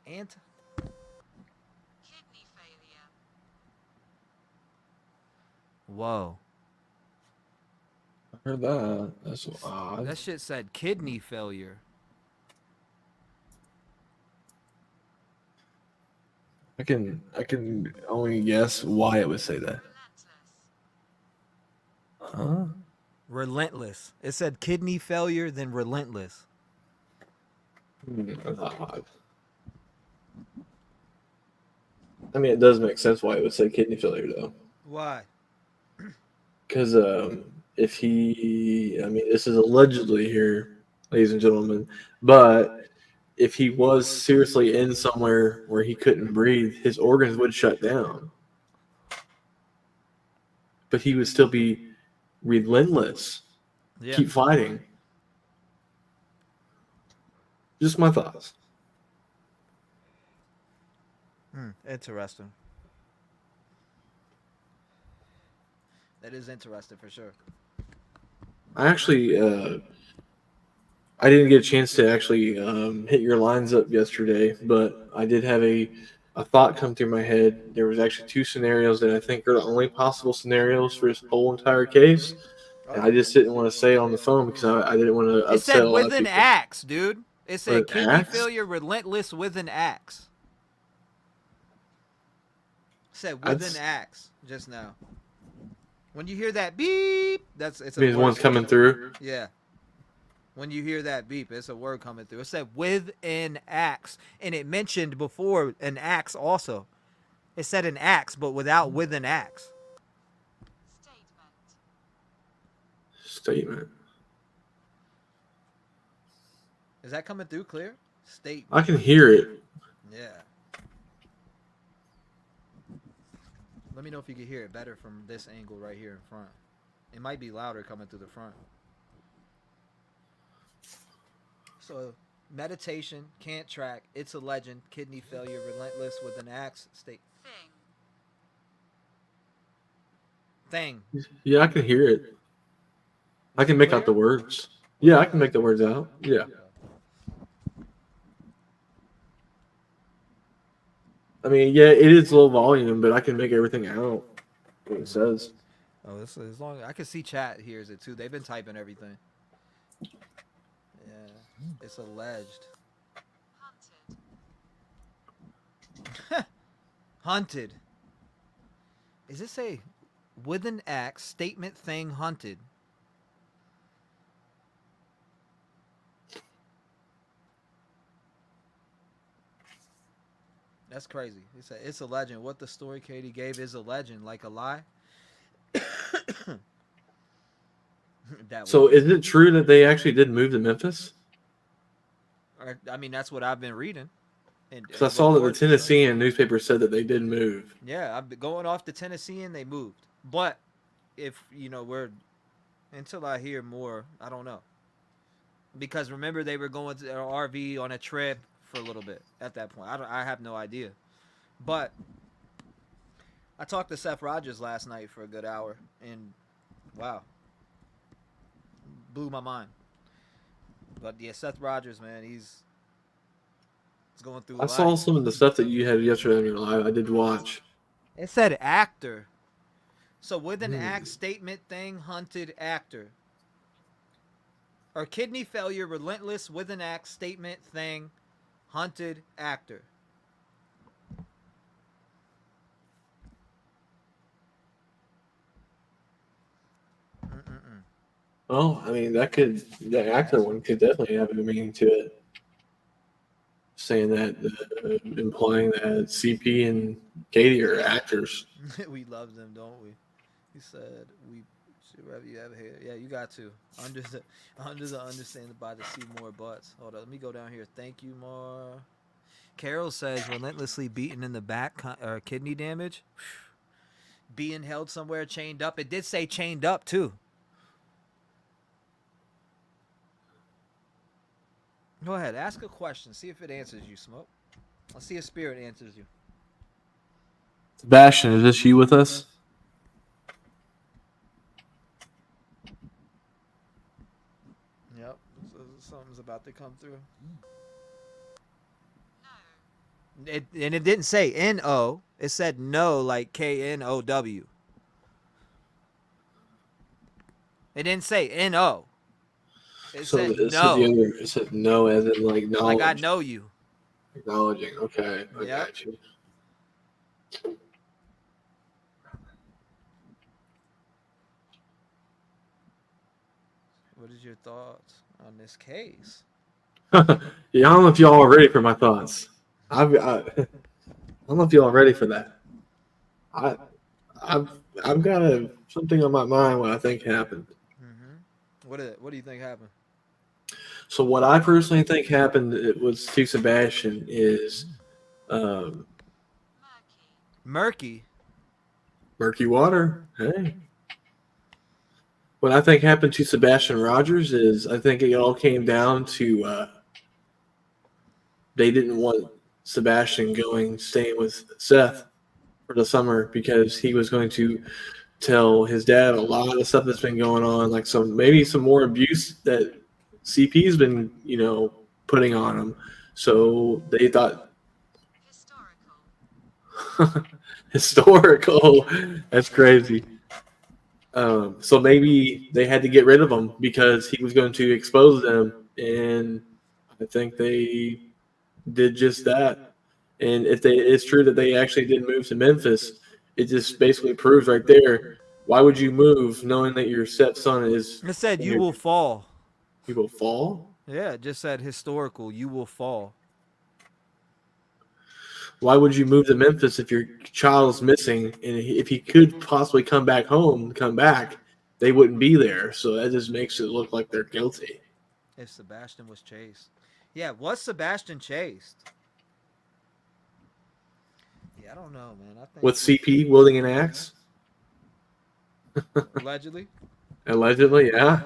Kidney failure. Whoa. I heard that. That's odd. That shit said kidney failure. I can only guess why it would say that. Huh? Relentless. It said kidney failure, then relentless. That's odd. I mean, it does make sense why it would say kidney failure, though. Why? Because if he, I mean, this is allegedly here, ladies and gentlemen, but if he was seriously in somewhere where he couldn't breathe, his organs would shut down. But he would still be relentless. Yeah. Keep fighting. Just my thoughts. Interesting. That is interesting for sure. I actually, I didn't get a chance to actually hit your lines up yesterday, but I did have a thought come through my head. There was actually two scenarios that I think are the only possible scenarios for this whole entire case. And I just didn't want to say it on the phone because I didn't want to It upset said a lot with of an people. axe, dude. It said With an kidney axe? failure, relentless with an axe. It said with That's- an axe just now. When you hear that beep, it's a Means word. one's coming through. Yeah. When you hear that beep, it's a word coming through. It said with an axe, and it mentioned before an axe also. It said an axe, but without with an axe. Statement. Is that coming through clear? Statement. I can hear it. Yeah. Let me know if you can hear it better from this angle right here in front. It might be louder coming through the front. So, meditation, can't track, it's a legend, kidney failure, relentless with an axe, state. Thing. Yeah, I can hear it. I can make out the words. Yeah, I can make the words out. Yeah. I mean, yeah, it is low volume, but I can make everything out. What it says. Oh, this is as long I can see chat hears it too. They've been typing everything. Yeah, it's alleged. Hunted. Is this a with an axe statement thing hunted? That's crazy. It's a legend. What the story Katie gave is a legend, like a lie. So, is it true that they actually did move to Memphis? I mean, that's what I've been reading. Because I saw that the Tennessean newspaper said that they did move. Yeah, I've been going off the Tennessean. They moved, but if we're until I hear more, I don't know. Because remember, they were going to an RV on a trip for a little bit at that point. I have no idea, but I talked to Seth Rogers last night for a good hour, and wow, blew my mind. But yeah, Seth Rogers, man, he's going through. I saw some of the stuff that you had yesterday on your live. I did watch. It said actor. So with an axe statement thing, hunted actor. Or kidney failure, relentless with an axe statement thing, hunted actor. Well, I mean, that actor one could definitely have a meaning to it. Saying that, implying that CP and Katie are actors. We love them, don't we? He said we should rather you have hair. Yeah, you got to. Under the understanding by the see more butts. Hold on, let me go down here. Thank you, more. Carol says relentlessly beaten in the back or kidney damage. Being held somewhere chained up. It did say chained up too. Go ahead, ask a question. See if it answers you, Smoke. Let's see if Spirit answers you. Sebastian, is this you with us? Yep, so something's about to come through. No. And it didn't say N-O. It said no like K-N-O-W. It didn't say N-O. It said no. It said no as in like knowledge. Like I know you. Acknowledging. Okay, I got you. What is your thoughts on this case? Yeah, I don't know if y'all are ready for my thoughts. I don't know if y'all are ready for that. I, I've got something on my mind what I think happened. What do you think happened? So what I personally think happened it was to Sebastian is um, Murky. murky water. Hey, what I think happened to Sebastian Rogers is I think it all came down to they didn't want Sebastian staying with Seth for the summer because he was going to tell his dad a lot of stuff that's been going on, like some more abuse that CP's been putting on him. So they thought historical. That's crazy. So maybe they had to get rid of him because he was going to expose them, and I think they did just that. And if it's true that they actually did move to Memphis, it just basically proves right there. Why would you move knowing that your stepson is? It said you will fall. You will fall. Yeah, it just said historical. You will fall. Why would you move to Memphis if your child is missing, and if he could possibly come back home, they wouldn't be there. So that just makes it look like they're guilty. If Sebastian was chased. Yeah, was Sebastian chased? Yeah, I don't know, man. I think With CP wielding an axe? allegedly. Allegedly, yeah.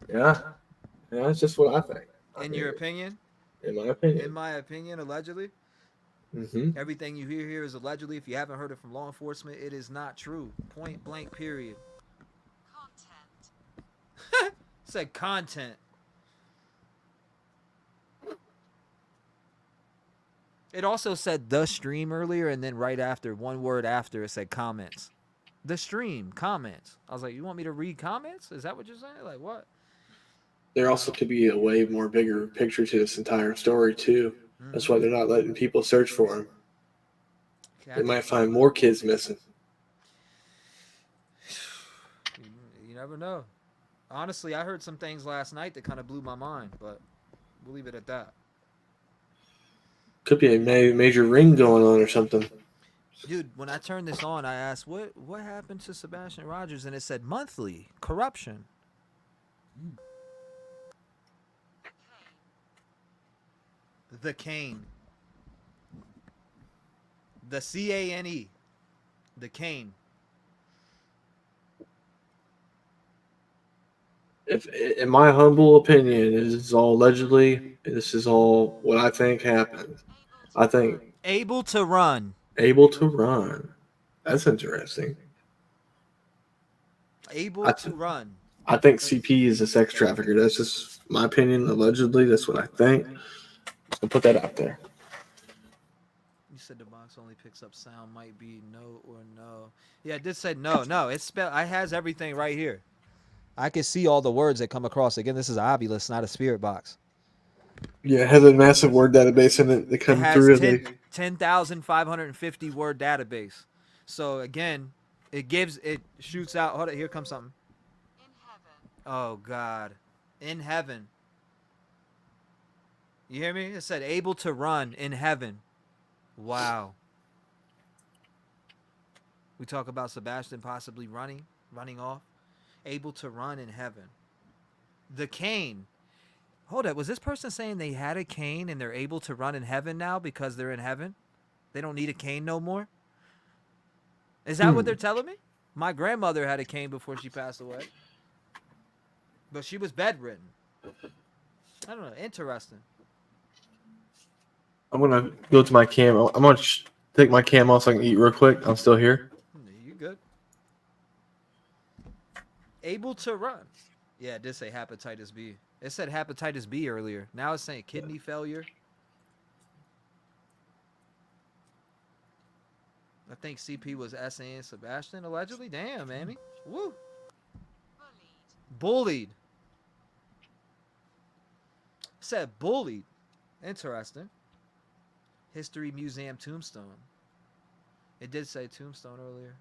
Yeah. Yeah, that's just what I think. In your opinion? In my opinion. In my opinion, allegedly. Mm-hmm. Everything you hear here is allegedly. If you haven't heard it from law enforcement, it is not true. Point blank, period. Content. Said content. It also said the stream earlier, and then right after, one word after, it said comments. The stream, comments. I was like, you want me to read comments? Is that what you're saying? Like, what? There also could be a way more bigger picture to this entire story, too. That's why they're not letting people search for him. They might find more kids missing. You never know. Honestly, I heard some things last night that kind of blew my mind, but we'll leave it at that. Could be a major ring going on or something. Dude, when I turned this on, I asked, what happened to Sebastian Rogers? And it said monthly corruption. The Cane. The CANE. The Cane. If, in my humble opinion, this is all allegedly. This is all what I think happened. I think able to run. Able to run. That's interesting. Able to run. I think CP is a sex trafficker. That's just my opinion. Allegedly, that's what I think. So put that out there. You said the box only picks up sound. Might be no or no. Yeah, it did say no. No, it's spelled. I has everything right here. I can see all the words that come across. Again, this is Ovilus, not a spirit box. Yeah, it has a massive word database in it that comes through. 10,550 word database. So again, it shoots out. Hold on, here comes something. In heaven. Oh God, in heaven. You hear me? It said able to run in heaven. Wow. We talk about Sebastian possibly running off. Able to run in heaven. The cane. Hold up. Was this person saying they had a cane and they're able to run in heaven now because they're in heaven? They don't need a cane no more? Is that what they're telling me? My grandmother had a cane before she passed away. But she was bedridden. I don't know. Interesting. I'm going to go to my cam. I'm going to take my cam off so I can eat real quick. I'm still here. You good? Able to run. Yeah, it did say hepatitis B. It said hepatitis B earlier. Now it's saying kidney failure. I think CP was S.A. and Sebastian, allegedly. Damn, Amy. Woo. Bullied. Said bullied. Interesting. History Museum Tombstone. It did say tombstone earlier.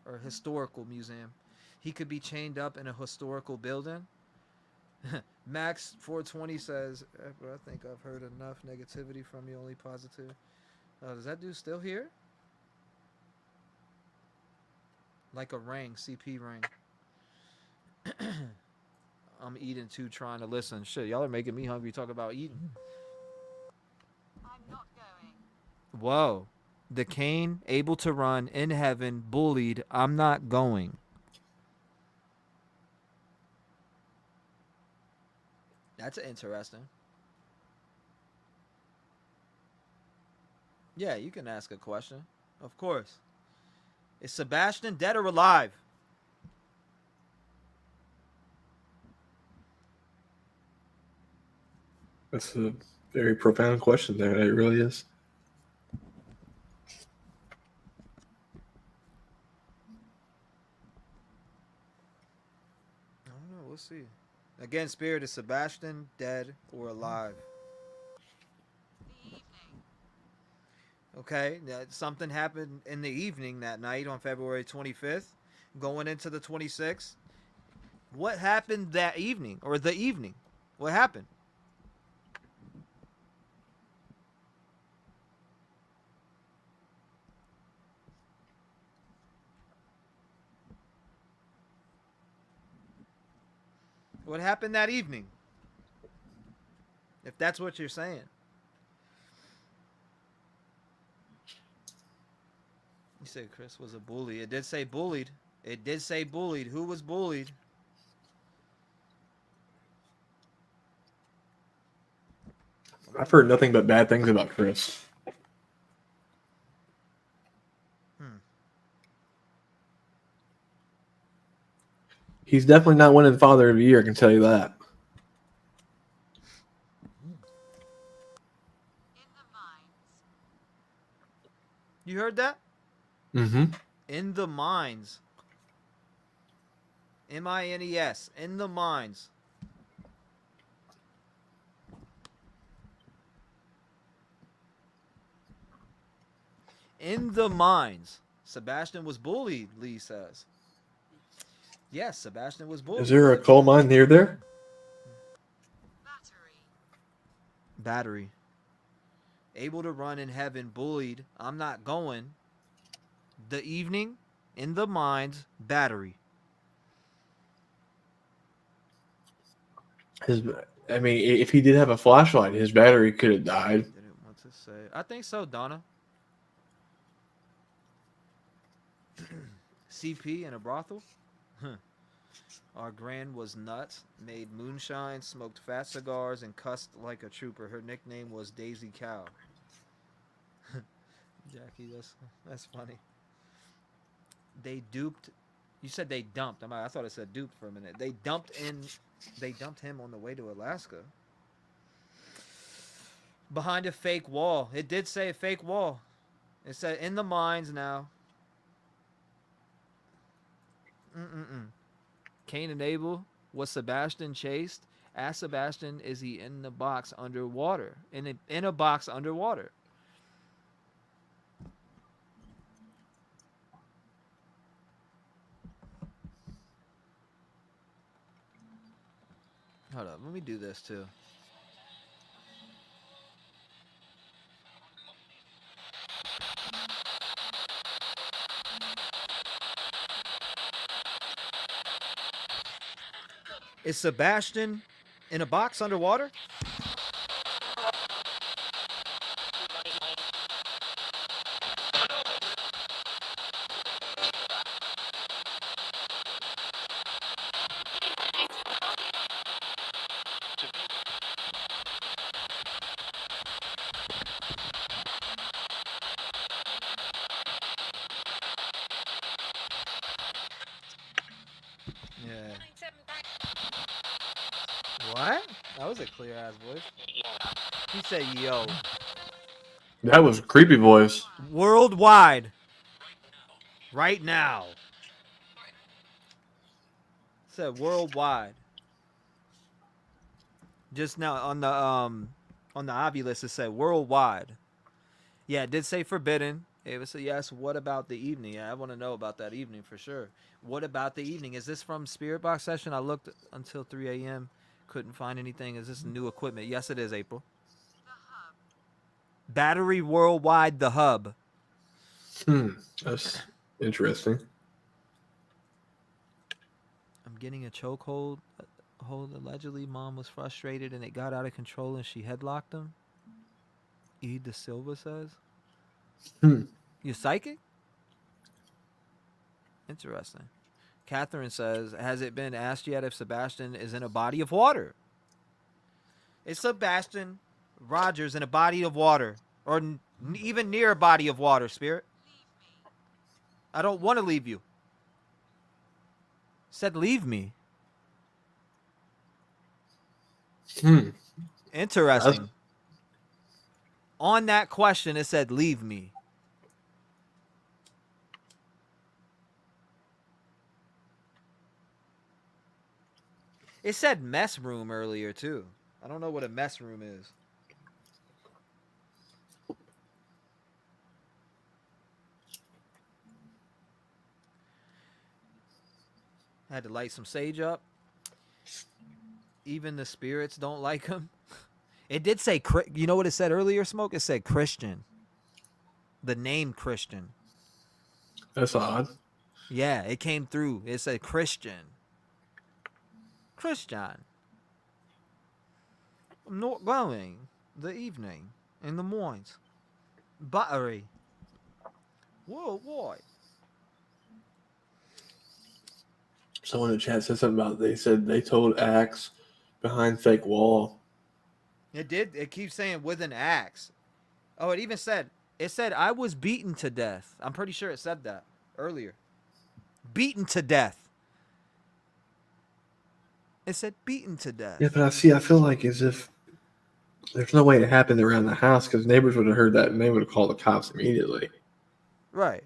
Or historical museum. He could be chained up in a historical building. Max 420 says, I think I've heard enough negativity from you, only positive. Does that dude still here? Like a ring, CP ring. I'm eating too, trying to listen. Shit, y'all are making me hungry. Talk about eating. I'm not going. Whoa. The Cain, able to run, in heaven, bullied. I'm not going. That's interesting. Yeah, you can ask a question. Of course. Is Sebastian dead or alive? That's a very profound question there. It really is. I don't know. We'll see. Again, Spirit, is Sebastian dead or alive? Okay, something happened in the evening that night on February 25th, going into the 26th. What happened that evening or the evening? What happened? What happened that evening? If that's what you're saying. You said Chris was a bully. It did say bullied. It did say bullied. Who was bullied? I've heard nothing but bad things about Chris. He's definitely not winning Father of the Year, I can tell you that. You heard that? Mm-hmm. In the mines. M-I-N-E-S. In the mines. In the mines. Sebastian was bullied, Lee says. Yes, Sebastian was bullied. Is there a coal mine near there? Battery. Able to run in heaven, bullied. I'm not going. The evening, in the mines, battery. I mean, if he did have a flashlight, his battery could have died. Didn't want to say. I think so, Donna. CP in a brothel? Our grand was nuts, made moonshine, smoked fat cigars, and cussed like a trooper. Her nickname was Daisy Cow. Jackie, that's funny. They duped. You said they dumped. I thought it said duped for a minute. They dumped him on the way to Alaska. Behind a fake wall. It did say a fake wall. It said in the mines now. Cain and Abel. Was Sebastian chased? Ask Sebastian, is he in the box underwater? In a box underwater. Hold up, let me do this too. Is Sebastian in a box underwater? Yeah. What? That was a clear ass voice. He said, yo. That was a creepy voice. Worldwide. Right now. It said worldwide. Just now on the Ovilus it said worldwide. Yeah, it did say forbidden. It was a yes. What about the evening? Yeah, I want to know about that evening for sure. What about the evening? Is this from Spirit Box session? I looked until 3 a.m. couldn't find anything. Is this new equipment? Yes, it is, April. Battery Worldwide, the hub. That's interesting. I'm getting a chokehold. Allegedly, mom was frustrated and it got out of control and she headlocked him. E. De Silva says. You psychic? Interesting. Catherine says, has it been asked yet if Sebastian is in a body of water? Is Sebastian Rogers in a body of water? Or even near a body of water, Spirit? I don't want to leave you. Said leave me. Interesting. On that question, it said leave me. It said mess room earlier, too. I don't know what a mess room is. I had to light some sage up. Even the spirits don't like him. It did say, you know what it said earlier, Smoke? It said Christian. The name Christian. That's odd. Yeah, it came through. It said Christian. Christian. I'm not going the evening in the mornings. Battery. Whoa, what? Someone in the chat said something about they said they told Axe behind fake wall. It did. It keeps saying with an axe. Oh, it even said, I was beaten to death. I'm pretty sure it said that earlier. Beaten to death. It said beaten to death. Yeah, but I feel like as if there's no way it happened around the house because neighbors would have heard that and they would have called the cops immediately. Right.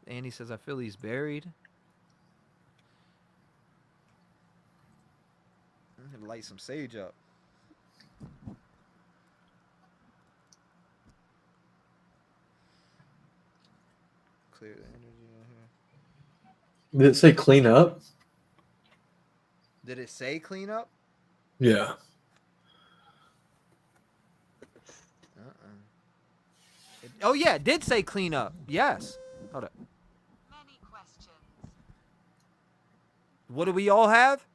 Andy says, I feel he's buried. I'm going to light some sage up. Clear the energy in here. Did it say clean up? Did it say clean up? Yeah. Oh, yeah, it did say clean up. Yes. Hold up. Many questions. What do we all have?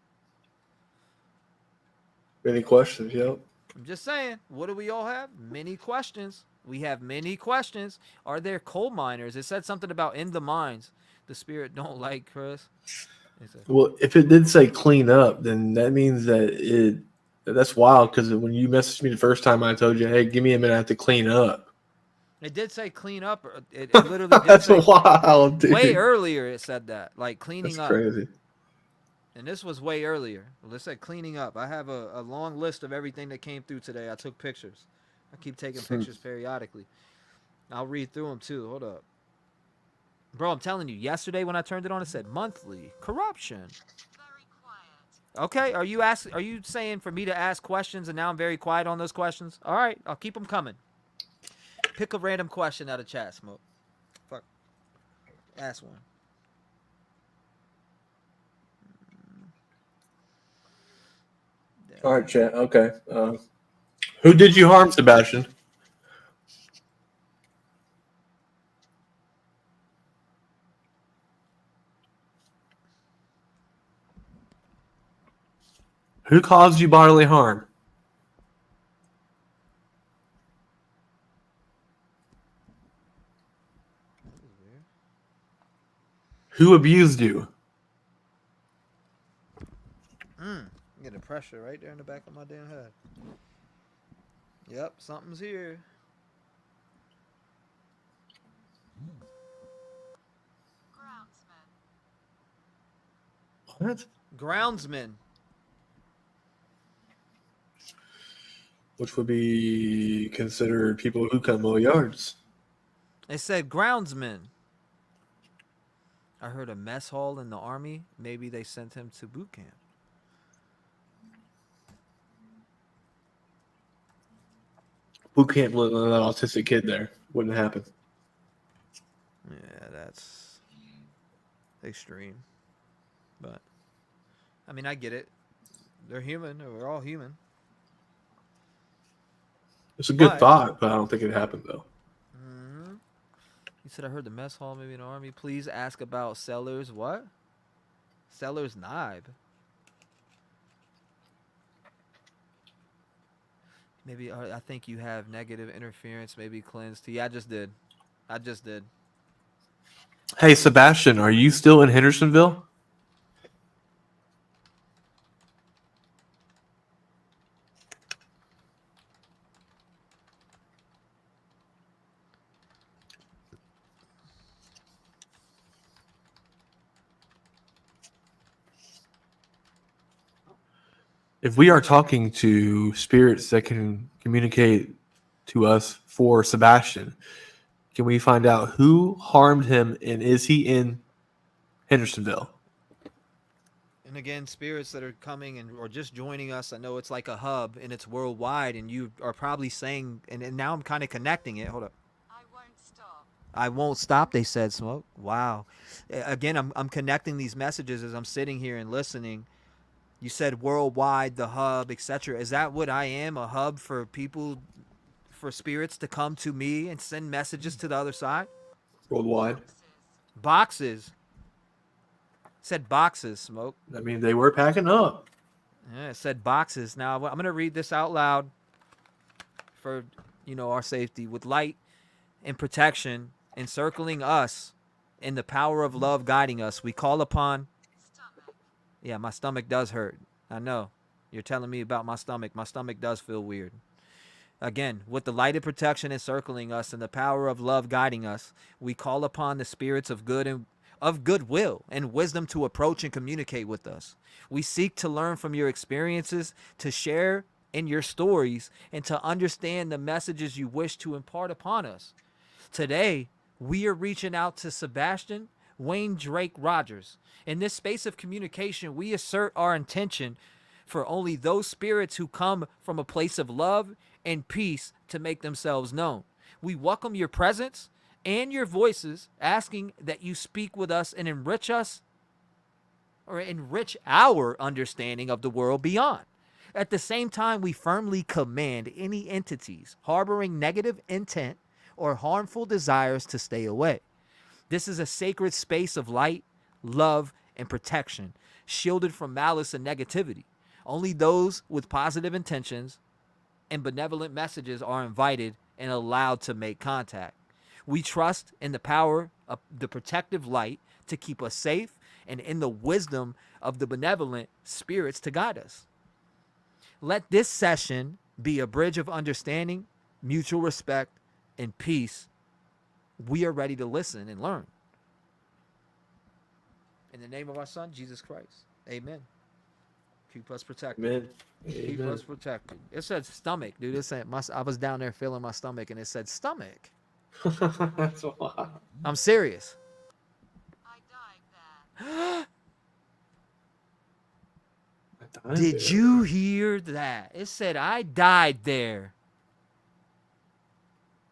Any questions? Yep. I'm just saying. What do we all have? Many questions. We have many questions. Are there coal miners? It said something about in the mines. The spirit don't like Chris. Well, if it did say clean up, then that means that that's wild because when you messaged me the first time, I told you, hey, give me a minute, I have to clean up. It did say clean up. It literally did That's say wild, dude. way earlier it said that. Like cleaning That's up. crazy. And this was way earlier. Well, it said cleaning up. I have a long list of everything that came through today. I took pictures. I keep taking pictures periodically. I'll read through them too. Hold up. Bro, I'm telling you, yesterday when I turned it on, it said monthly corruption. Very quiet. Okay, are you saying for me to ask questions and now I'm very quiet on those questions? All right, I'll keep them coming. Pick a random question out of chat, Smoke. Fuck. Ask one. All right, chat. Okay. Who did you harm, Sebastian? Who caused you bodily harm? Who abused you? Get the pressure right there in the back of my damn head. Yep, something's here. Groundsman. What? Groundsman. Which would be considered people who come mow yards. It said groundsman. I heard a mess hall in the army. Maybe they sent him to boot camp. Boot camp with an autistic kid there. Wouldn't happen. Yeah, that's extreme. But, I mean, I get it. They're human. We're all human. It's a good But- thought, but I don't think it happened though. He said, I heard the mess hall, maybe an army. Please ask about Sellers. What? Sellers Nibe. Maybe I think you have negative interference. Maybe cleansed. Yeah, I just did. Hey, Sebastian, are you still in Hendersonville? If we are talking to spirits that can communicate to us for Sebastian, can we find out who harmed him and is he in Hendersonville? And again, spirits that are coming and or just joining us, I know it's like a hub and it's worldwide, and you are probably saying, and now I'm kind of connecting it. Hold up. I won't stop, they said, Smoke. Wow. Again, I'm connecting these messages as I'm sitting here and listening. You said worldwide, the hub, etc. Is that what I am? A hub for people, for spirits to come to me and send messages to the other side? Worldwide. Boxes. Said boxes, Smoke. I mean, they were packing up. Yeah, it said boxes. Now I'm gonna read this out loud for our safety. With light and protection encircling us, and the power of love guiding us, we call upon. Yeah, my stomach does hurt. I know. You're telling me about my stomach. My stomach does feel weird. Again, with the light and protection encircling us and the power of love guiding us, we call upon the spirits of good and of goodwill and wisdom to approach and communicate with us. We seek to learn from your experiences, to share in your stories, and to understand the messages you wish to impart upon us. Today, we are reaching out to Sebastian Wayne Drake Rogers. In this space of communication, we assert our intention for only those spirits who come from a place of love and peace to make themselves known. We welcome your presence and your voices, asking that you speak with us and enrich us, or enrich our understanding of the world beyond. At the same time, we firmly command any entities harboring negative intent or harmful desires to stay away. This is a sacred space of light, love, and protection, shielded from malice and negativity. Only those with positive intentions and benevolent messages are invited and allowed to make contact. We trust in the power of the protective light to keep us safe, and in the wisdom of the benevolent spirits to guide us. Let this session be a bridge of understanding, mutual respect, and peace. We are ready to listen and learn. In the name of our Son, Jesus Christ. Amen. Keep us protected. Amen. Keep us protected. It said stomach, dude. It said I was down there feeling my stomach, and it said stomach. That's a lot. I'm serious. Did you hear that? It said I died there.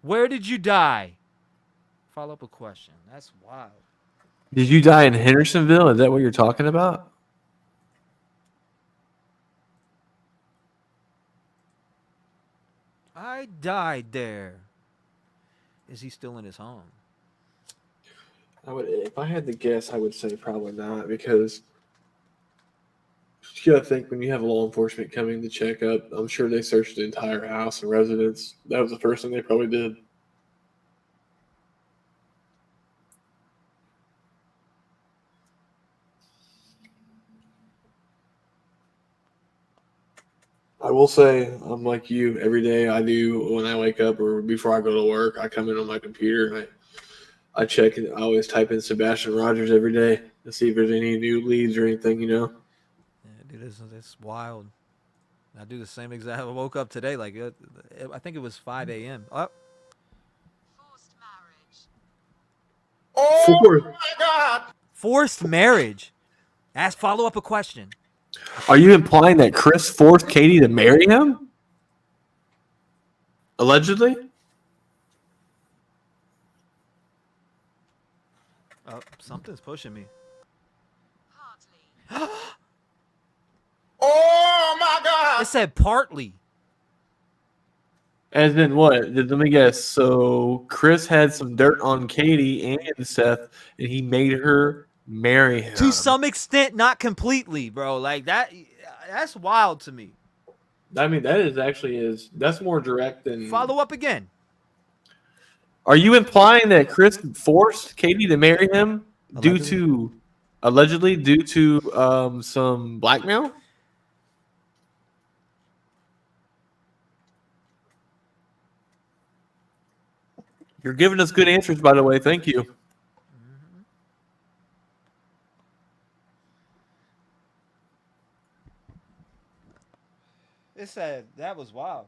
Where did you die? Follow up a question. That's wild. Did you die in Hendersonville? Is that what you're talking about? I died there. Is he still in his home? If I had to guess, I would say probably not, because you gotta think, when you have law enforcement coming to check up, I'm sure they searched the entire house and residence. That was the first thing they probably did. I will say, I'm like you. Every day I do, when I wake up or before I go to work, I come in on my computer and I check, and I always type in Sebastian Rogers every day to see if there's any new leads or anything, Yeah, dude, it's wild. I do the same exact. I woke up today, like I think it was 5 a.m. Oh, Oh my God! forced marriage. Ask follow up a question. Are you implying that Chris forced Katie to marry him? Allegedly? Oh, something's pushing me. Oh God. It said partly. As in what? Let me guess. So Chris had some dirt on Katie and Seth, and he made her marry him. To some extent, not completely, bro. Like that's wild to me. I mean, that's more direct than. Follow up again. Are you implying that Chris forced Katie to marry him allegedly due to some blackmail? You're giving us good answers, by the way. Thank you. It said that was wild.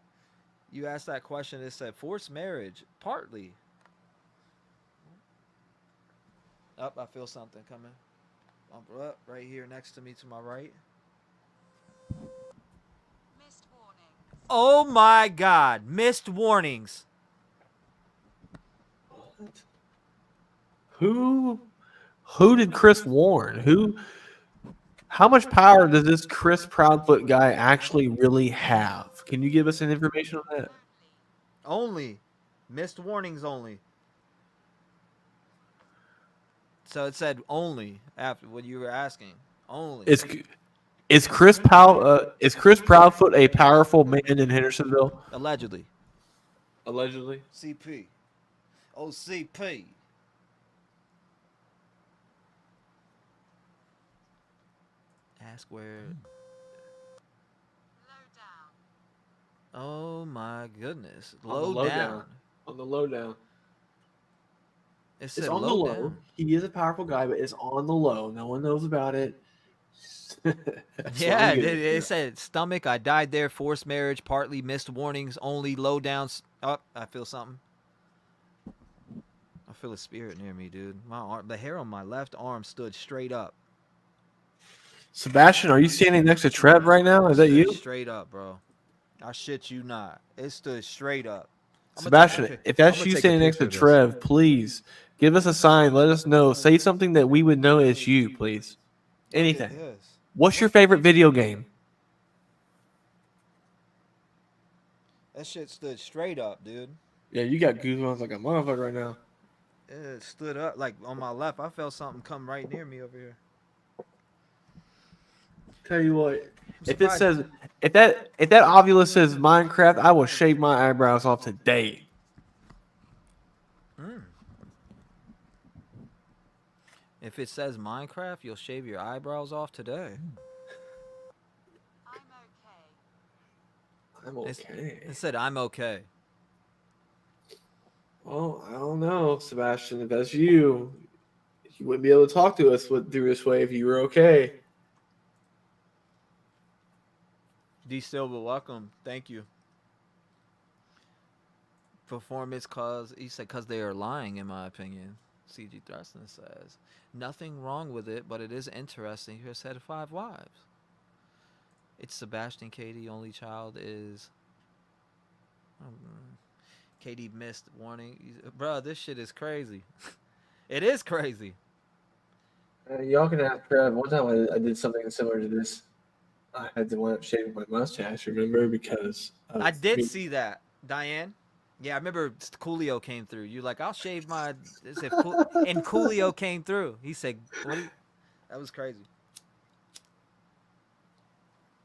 You asked that question. It said forced marriage, partly. Up, I feel something coming. Up right here next to me to my right. Oh my God! Missed warnings. Who did Chris warn? How much power does this Chris Proudfoot guy actually really have? Can you give us any information on that? Only. Missed warnings only. So it said only after what you were asking. Only. Is Chris Proudfoot a powerful man in Hendersonville? Allegedly. Allegedly. CP. OCP. Ask where. Oh my goodness. Low down. On the low down. It said It's on the low low. down. He is a powerful guy, but it's on the low. No one knows about it. Yeah, it said stomach. I died there. Forced marriage. Partly missed warnings. Only low downs. Oh, I feel something. I feel a spirit near me, dude. My arm, the hair on my left arm stood straight up. Sebastian, are you standing next to Trev right now? Is that you? Straight up, bro. I shit you not. It stood straight up. Sebastian, if that's you standing next to Trev, please give us a sign. Let us know. Say something that we would know it's you, please. Anything. What's your favorite video game? That shit stood straight up, dude. Yeah, you got goosebumps like a motherfucker right now. It stood up like on my left. I felt something come right near me over here. Tell you what, if that Ovilus says Minecraft, I will shave my eyebrows off today. If it says Minecraft, you'll shave your eyebrows off today. I'm okay. It said I'm okay. Well, I don't know, Sebastian. If that's you, you wouldn't be able to talk to us through this way if you were okay. D Silva, welcome. Thank you. Performance cause, he said, because they are lying, in my opinion. CG Thruston says, nothing wrong with it, but it is interesting. He said 5 wives. It's Sebastian Katie, only child is... Katie missed warning. Bro, this shit is crazy. It is crazy. Y'all can ask Trev. One time I did something similar to this. I had to wind up shaving my mustache, remember? Because I did see that, Diane. Yeah, I remember Coolio came through. You're like, I'll shave my... And Coolio came through. He said, that was crazy.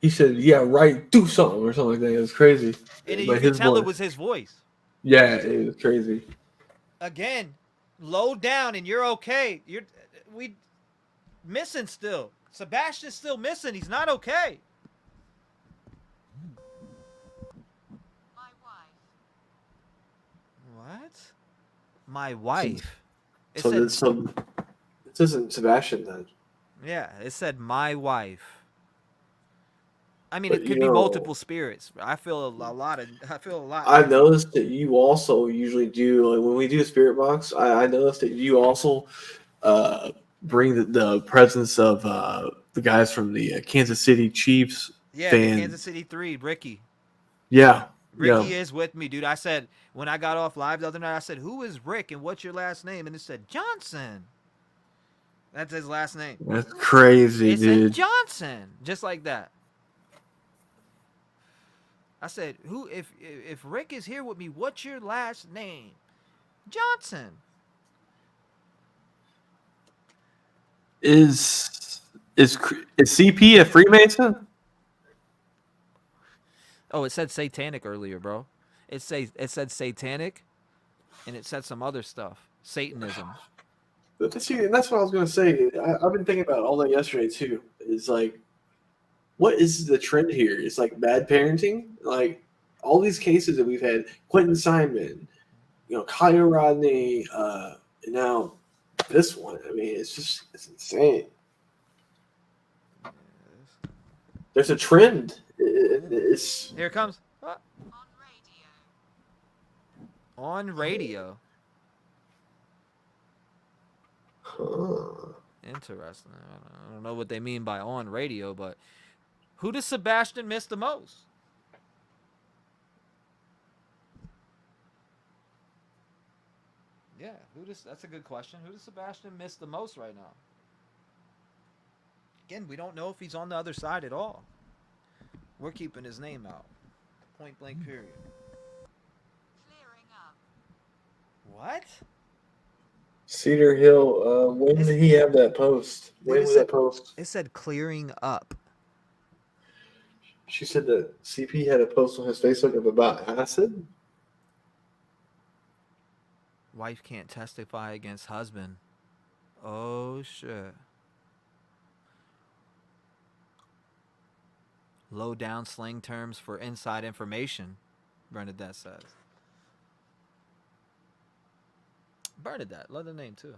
He said, yeah, right, do something or something like that. It was crazy. And you could tell it was his voice. Yeah, it was crazy. Again, low down and you're okay. We missing still. Sebastian's still missing. He's not okay. My wife. What? My wife. So this isn't Sebastian then. Yeah, it said my wife. I mean, it could be multiple spirits. I feel a lot. I noticed that you also usually do, like when we do a spirit box, I noticed that you also bring the presence of the guys from the Kansas City Chiefs. Yeah, fan. the Kansas City 3, Ricky. Yeah. Ricky is with me, dude. I said, when I got off live the other night, I said, who is Rick and what's your last name? And it said, Johnson. That's his last name. That's crazy, dude. It said Johnson. Just like that. I said, "Who? If Rick is here with me, what's your last name?" Johnson. Is CP a Freemason? Oh, it said satanic earlier, bro. It said satanic, and it said some other stuff. Satanism. See, and that's what I was gonna say. I've been thinking about it all day yesterday too. It's like, what is the trend here? It's like bad parenting. Like all these cases that we've had, Quentin Simon, Kyle Rodney, and now this one. I mean, it's insane. There's a trend. It's Here it comes. What? On radio. Interesting. I don't know what they mean by on radio, but who does Sebastian miss the most? Yeah, that's a good question. Who does Sebastian miss the most right now? Again, we don't know if he's on the other side at all. We're keeping his name out. Point blank period. Clearing up. What? Cedar Hill. When did he have that post? When was that post? It said clearing up. She said that CP had a post on his Facebook about acid. Wife can't testify against husband. Oh, shit. Low down slang terms for inside information, Bernadette says. Bernadette, love the name too.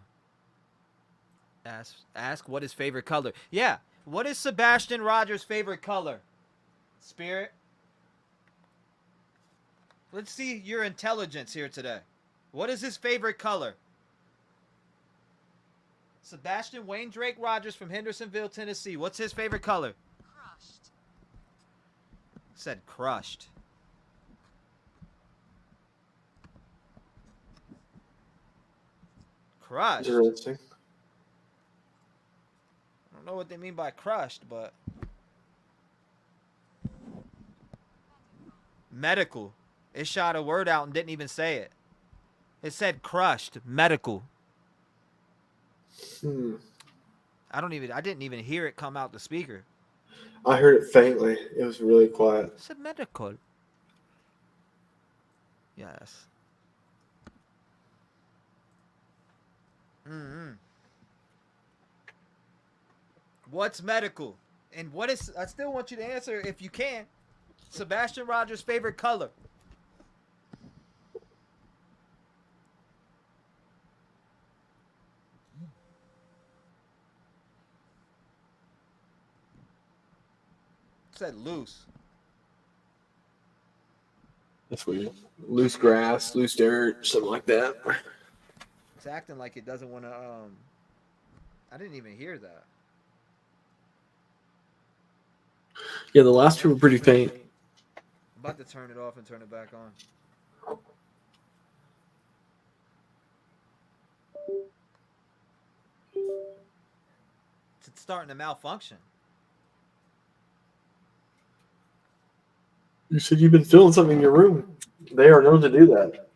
Ask what his favorite color. Yeah, what is Sebastian Rogers' favorite color? Spirit? Let's see your intelligence here today. What is his favorite color? Sebastian Wayne Drake Rogers from Hendersonville, Tennessee. What's his favorite color? Crushed. Said crushed. Crushed. Interesting. I don't know what they mean by crushed, but medical. It shot a word out and didn't even say it. It said crushed medical. I didn't even hear it come out the speaker. I heard it faintly. It was really quiet. It said medical. Yes. What's medical? And what is, I still want you to answer if you can. Sebastian Rogers' favorite color. It said loose. That's weird. Loose grass, loose dirt, something like that. It's acting like it doesn't want to, I didn't even hear that. Yeah, the last two were pretty faint. I'm about to turn it off and turn it back on. It's starting to malfunction. You said you've been feeling something in your room. They are known to do that.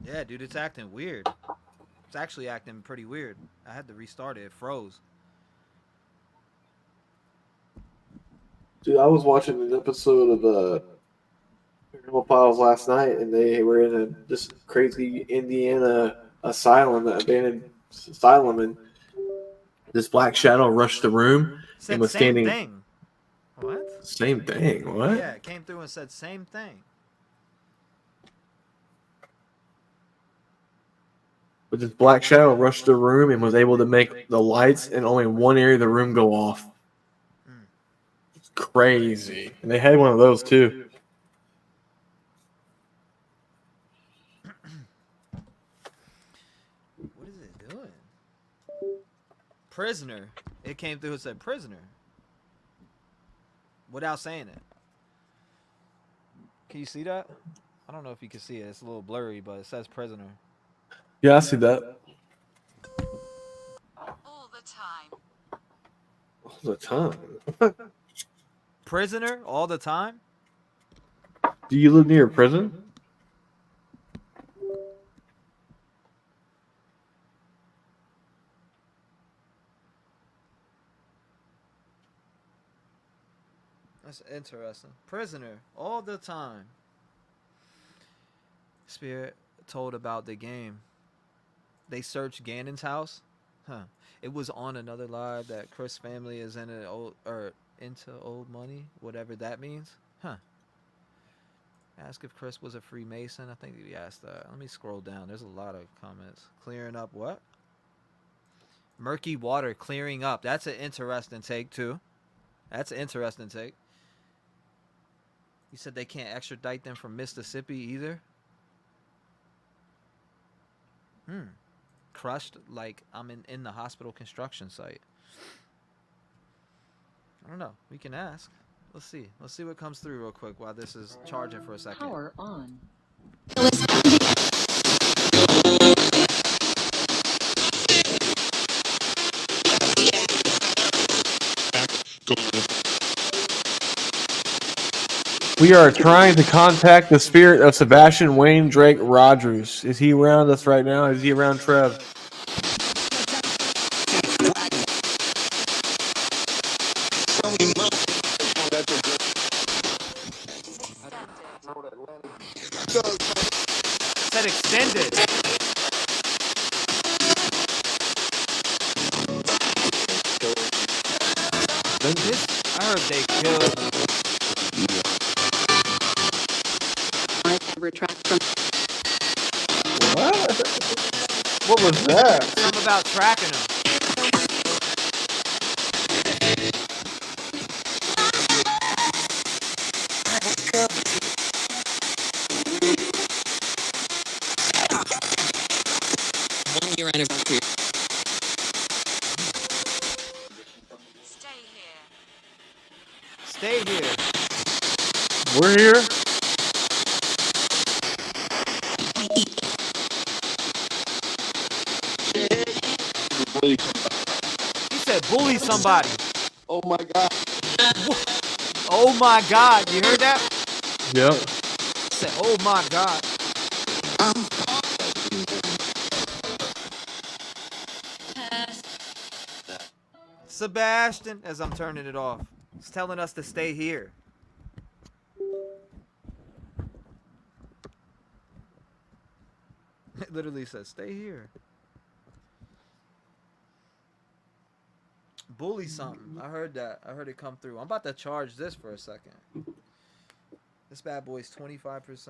Yeah, dude, it's acting weird. It's actually acting pretty weird. I had to restart it. It froze. Dude, I was watching an episode of Paranormal Files last night, and they were in this crazy Indiana asylum, abandoned asylum, and this black shadow rushed the room and was standing. Same thing. What? Same thing. What? Yeah, it came through and said same thing. But this black shadow rushed the room and was able to make the lights in only one area of the room go off. It's crazy. And they had one of those too. What is it doing? Prisoner. It came through and said prisoner. Without saying it. Can you see that? I don't know if you can see it. It's a little blurry, but it says prisoner. Yeah, I see that. All the time. All the time. Prisoner all the time? Do you live near a prison? That's interesting. Prisoner all the time. Spirit told about the game. They searched Gannon's house. Huh. It was on another live that Chris' family is in into old money, whatever that means. Huh. Ask if Chris was a Freemason. I think we asked that. Let me scroll down. There's a lot of comments. Clearing up what? Murky water clearing up. That's an interesting take too. That's an interesting take. You said they can't extradite them from Mississippi either? Crushed like I'm in the hospital construction site. I don't know. We can ask. Let's see. Let's see what comes through real quick while this is charging for a second. Power on. We are trying to contact the spirit of Sebastian Wayne Drake Rogers. Is he around us right now? Is he around Trev? Said extended. I heard they killed. Retract from. What? What was that? Something about tracking them. One-year anniversary. Stay here. We're here. He said bully somebody. Oh my God. Oh my God. You heard that? Yep. He said, oh my God. Sebastian, as I'm turning it off, is telling us to stay here. It literally says, stay here. Bully something. I heard that. I heard it come through. I'm about to charge this for a second. This bad boy's 25%.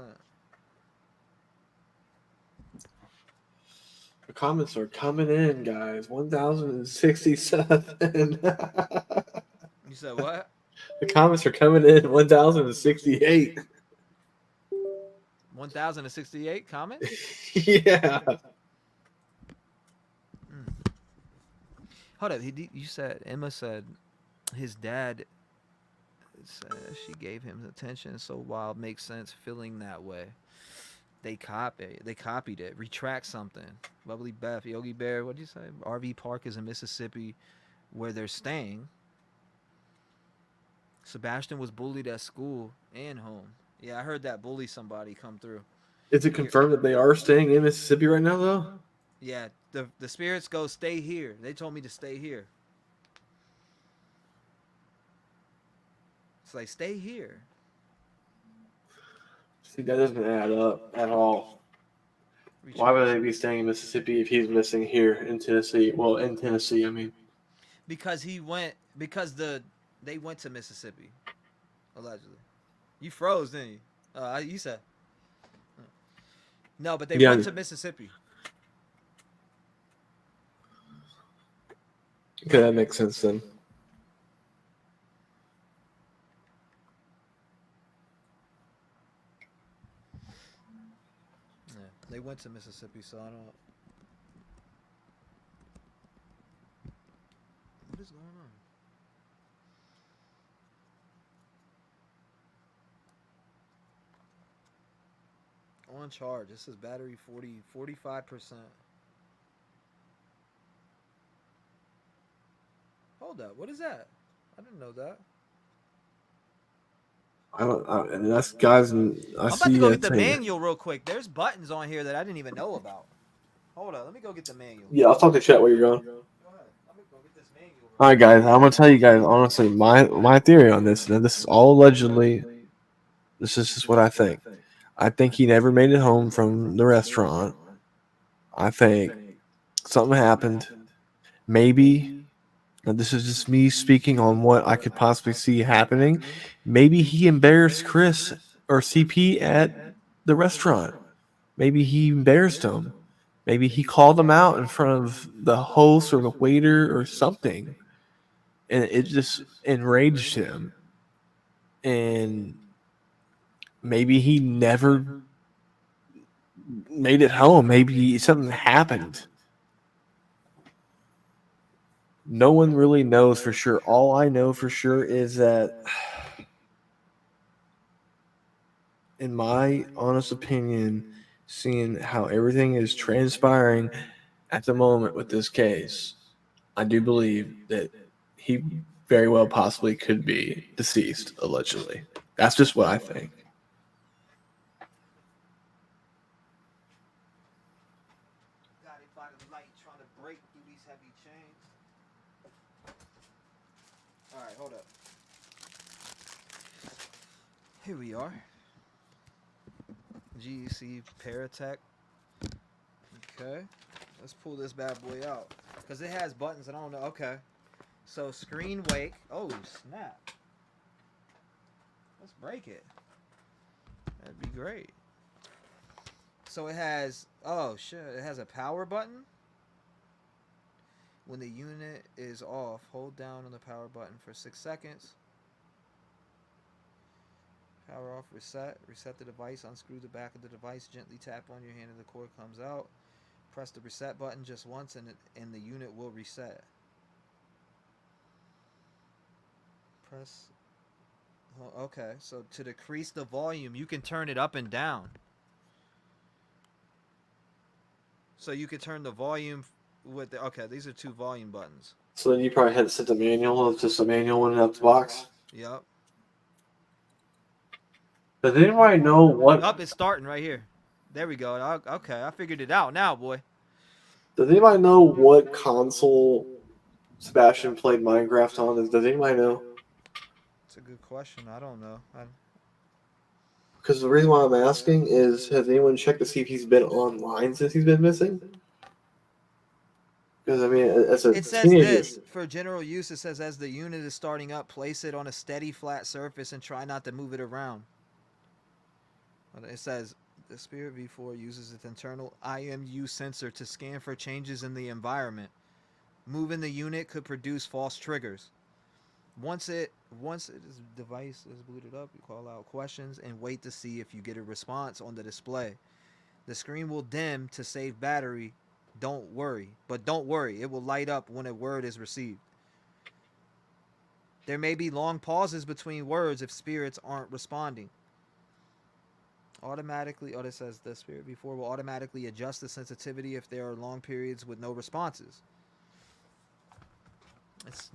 The comments are coming in, guys. 1,067. You said what? The comments are coming in. 1,068. 1,068 comments? Yeah. Hold up. You said, Emma said his dad said she gave him attention. So wild, makes sense feeling that way. They copied it. Retract something. Bubbly Beth, Yogi Bear, what'd you say? RV Park is in Mississippi where they're staying. Sebastian was bullied at school and home. Yeah, I heard that bully somebody come through. Is it confirmed that they are staying in Mississippi right now, though? Yeah, the spirits go stay here. They told me to stay here. It's like, stay here. See, that doesn't add up at all. Why would they be staying in Mississippi if he's missing here in Tennessee? Well, in Tennessee, I mean. Because they went to Mississippi, allegedly. You froze, didn't you? You said. No, but they went to Mississippi. Okay, that makes sense then. Yeah, they went to Mississippi, so I don't. What is going on? On charge. This is battery 45%. Hold up. What is that? I didn't know that. I don't. And that's guys. I I'm about see to go that get the saying. manual real quick. There's buttons on here that I didn't even know about. Hold on, let me go get the manual. Yeah, I'll talk to chat where you're going. Go ahead. Let me go get this manual. All right, guys. I'm gonna tell you guys honestly my theory on this. And this is all allegedly. This is just what I think. I think he never made it home from the restaurant. I think something happened. Maybe. Now this is just me speaking on what I could possibly see happening. Maybe he embarrassed Chris or CP at the restaurant. Maybe he embarrassed him. Maybe he called him out in front of the host or the waiter or something. And it just enraged him. And maybe he never made it home. Maybe something happened. No one really knows for sure. All I know for sure is that, in my honest opinion, seeing how everything is transpiring at the moment with this case, I do believe that he very well possibly could be deceased, allegedly. That's just what I think. Got it by the light trying to break through these heavy chains. Alright, hold up. Here we are. GEC Paratech. Okay. Let's pull this bad boy out. Because it has buttons and I don't know. Okay. So screen wake. Oh, snap. Let's break it. That'd be great. So it has, oh shit, it has a power button. When the unit is off, hold down on the power button for 6 seconds. Power off, reset. Reset the device, unscrew the back of the device, gently tap on your hand and the cord comes out. Press the reset button just once and the unit will reset. Press, oh, okay, so to decrease the volume, you can turn it up and down. So you could turn the volume with the, okay, these are 2 volume buttons. So then you probably had to set the manual. It's just a manual in out the box. Yep. Does anybody know what? Up, it's starting right here. There we go. Okay, I figured it out now, boy. Does anybody know what console Sebastian played Minecraft on? Does anybody know? It's a good question. I don't know. Because the reason why I'm asking is, has anyone checked to see if he's been online since he's been missing? Because, I mean, as a It says teenager, this, for general use, it says as the unit is starting up, place it on a steady flat surface and try not to move it around. It says the Spirit V4 uses its internal IMU sensor to scan for changes in the environment. Moving the unit could produce false triggers. Once this device is booted up, you call out questions and wait to see if you get a response on the display. The screen will dim to save battery. Don't worry, it will light up when a word is received. There may be long pauses between words if spirits aren't responding. Automatically, this says the Spirit V4 will automatically adjust the sensitivity if there are long periods with no responses. It's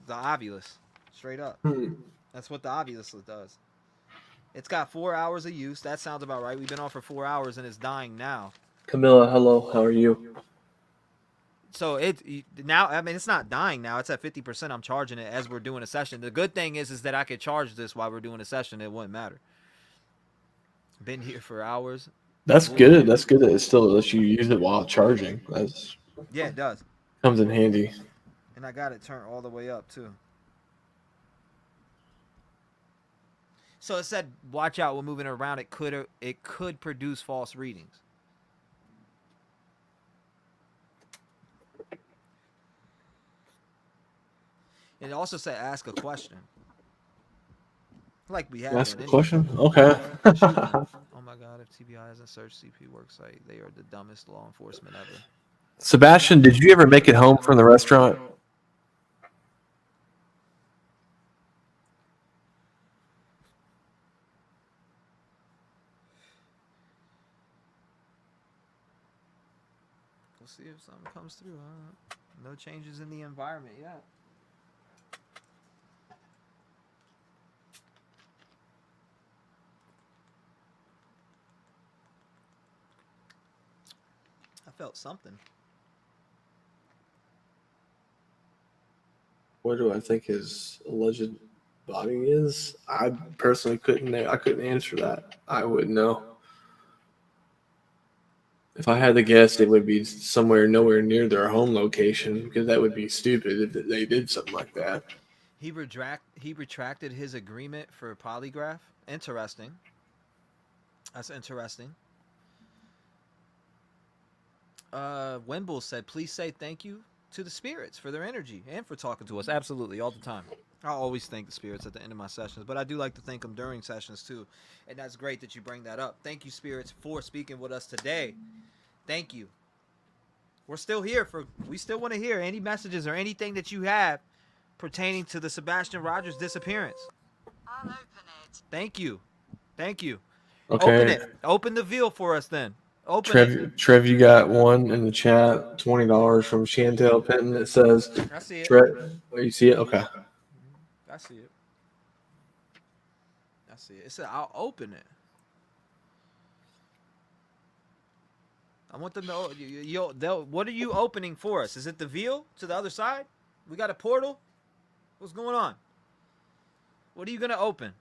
the Ovilus, straight up. That's what the Ovilus does. It's got 4 hours of use. That sounds about right. We've been on for 4 hours and it's dying now. Camilla, hello, how are you? So now, I mean, it's not dying now. It's at 50%. I'm charging it as we're doing a session. The good thing is that I could charge this while we're doing a session. It wouldn't matter. Been here for hours. That's good. That's good that it still lets you use it while charging. Yeah, it does. Comes in handy. And I got it turned all the way up too. So it said, watch out when moving around. It could produce false readings. It also said ask a question. Like we have. Ask a question? Okay. Oh my God, if TBI hasn't searched CP worksite, they are the dumbest law enforcement ever. Sebastian, did you ever make it home from the restaurant? We'll see if something comes through. No changes in the environment yet. felt something. Where do I think his alleged body is? I personally couldn't answer that. I wouldn't know. If I had to guess, it would be somewhere nowhere near their home location, because that would be stupid if they did something like that. He retracted his agreement for polygraph. Interesting. That's interesting. Wimble said, please say thank you to the spirits for their energy and for talking to us. Absolutely, all the time. I always thank the spirits at the end of my sessions, but I do like to thank them during sessions too. And that's great that you bring that up. Thank you, spirits, for speaking with us today. Thank you. We're still here we still want to hear any messages or anything that you have pertaining to the Sebastian Rogers disappearance. I'll open it. Thank you. Thank you. Okay. Open it. Open the veil for us then. Open it. Trev, you got one in the chat, $20 from Chantel Penton. It says, I see it. Trev, oh, you see it? Okay. I see it. I see it. It said, I'll open it. I want them to know. What are you opening for us? Is it the veil to the other side? We got a portal? What's going on? What are you going to open?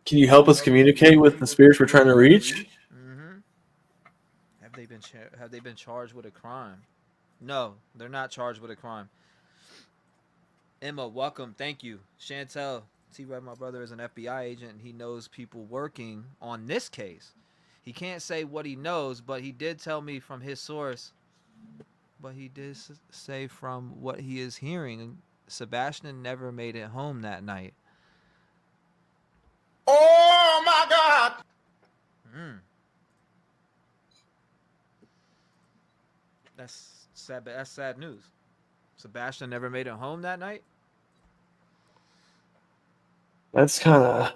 Can you help us communicate with the spirits we're trying to reach? Mm-hmm. Have they been charged with a crime? No, they're not charged with a crime. Emma, welcome. Thank you. Chantel, T-REV, my brother, is an FBI agent, and he knows people working on this case. He can't say what he knows, but he did tell me from his source. But he did say from what he is hearing, Sebastian never made it home that night. Oh my God! That's sad. That's sad news. Sebastian never made it home that night. That's kind of.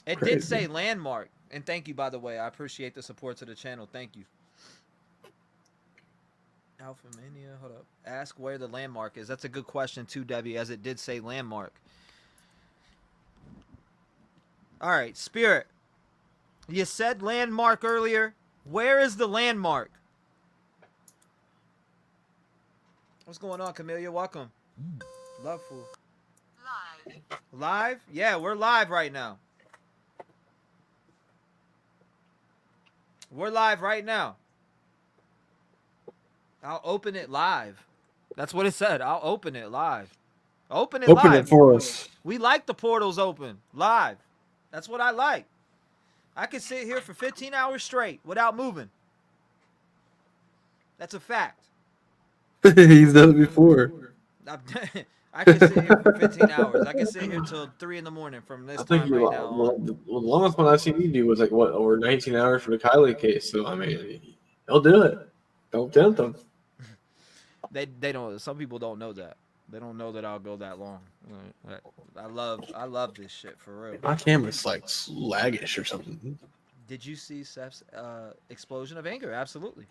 It crazy. did say landmark, and thank you, by the way. I appreciate the support to the channel. Thank you. Alpha Mania, hold up. Ask where the landmark is. That's a good question too, Debbie, as it did say landmark. All right, Spirit. You said landmark earlier. Where is the landmark? What's going on, Camellia? Welcome. Loveful. Live. Live? Yeah, we're live right now. We're live right now. I'll open it live. That's what it said. I'll open it live. Open it live. Open it for us. We like the portals open live. That's what I like. I can sit here for 15 hours straight without moving. That's a fact. He's done it before. I can sit here for 15 hours. I can sit here till 3 in the morning from this I think time right now on. the longest one I've seen you do was like what, over 19 hours for the Kylie case. So I mean, he'll do it. Don't tempt him. They don't. Some people don't know that. They don't know that I'll go that long. I love this shit for real. My camera's like sluggish or something. Did you see Seth's explosion of anger? Absolutely,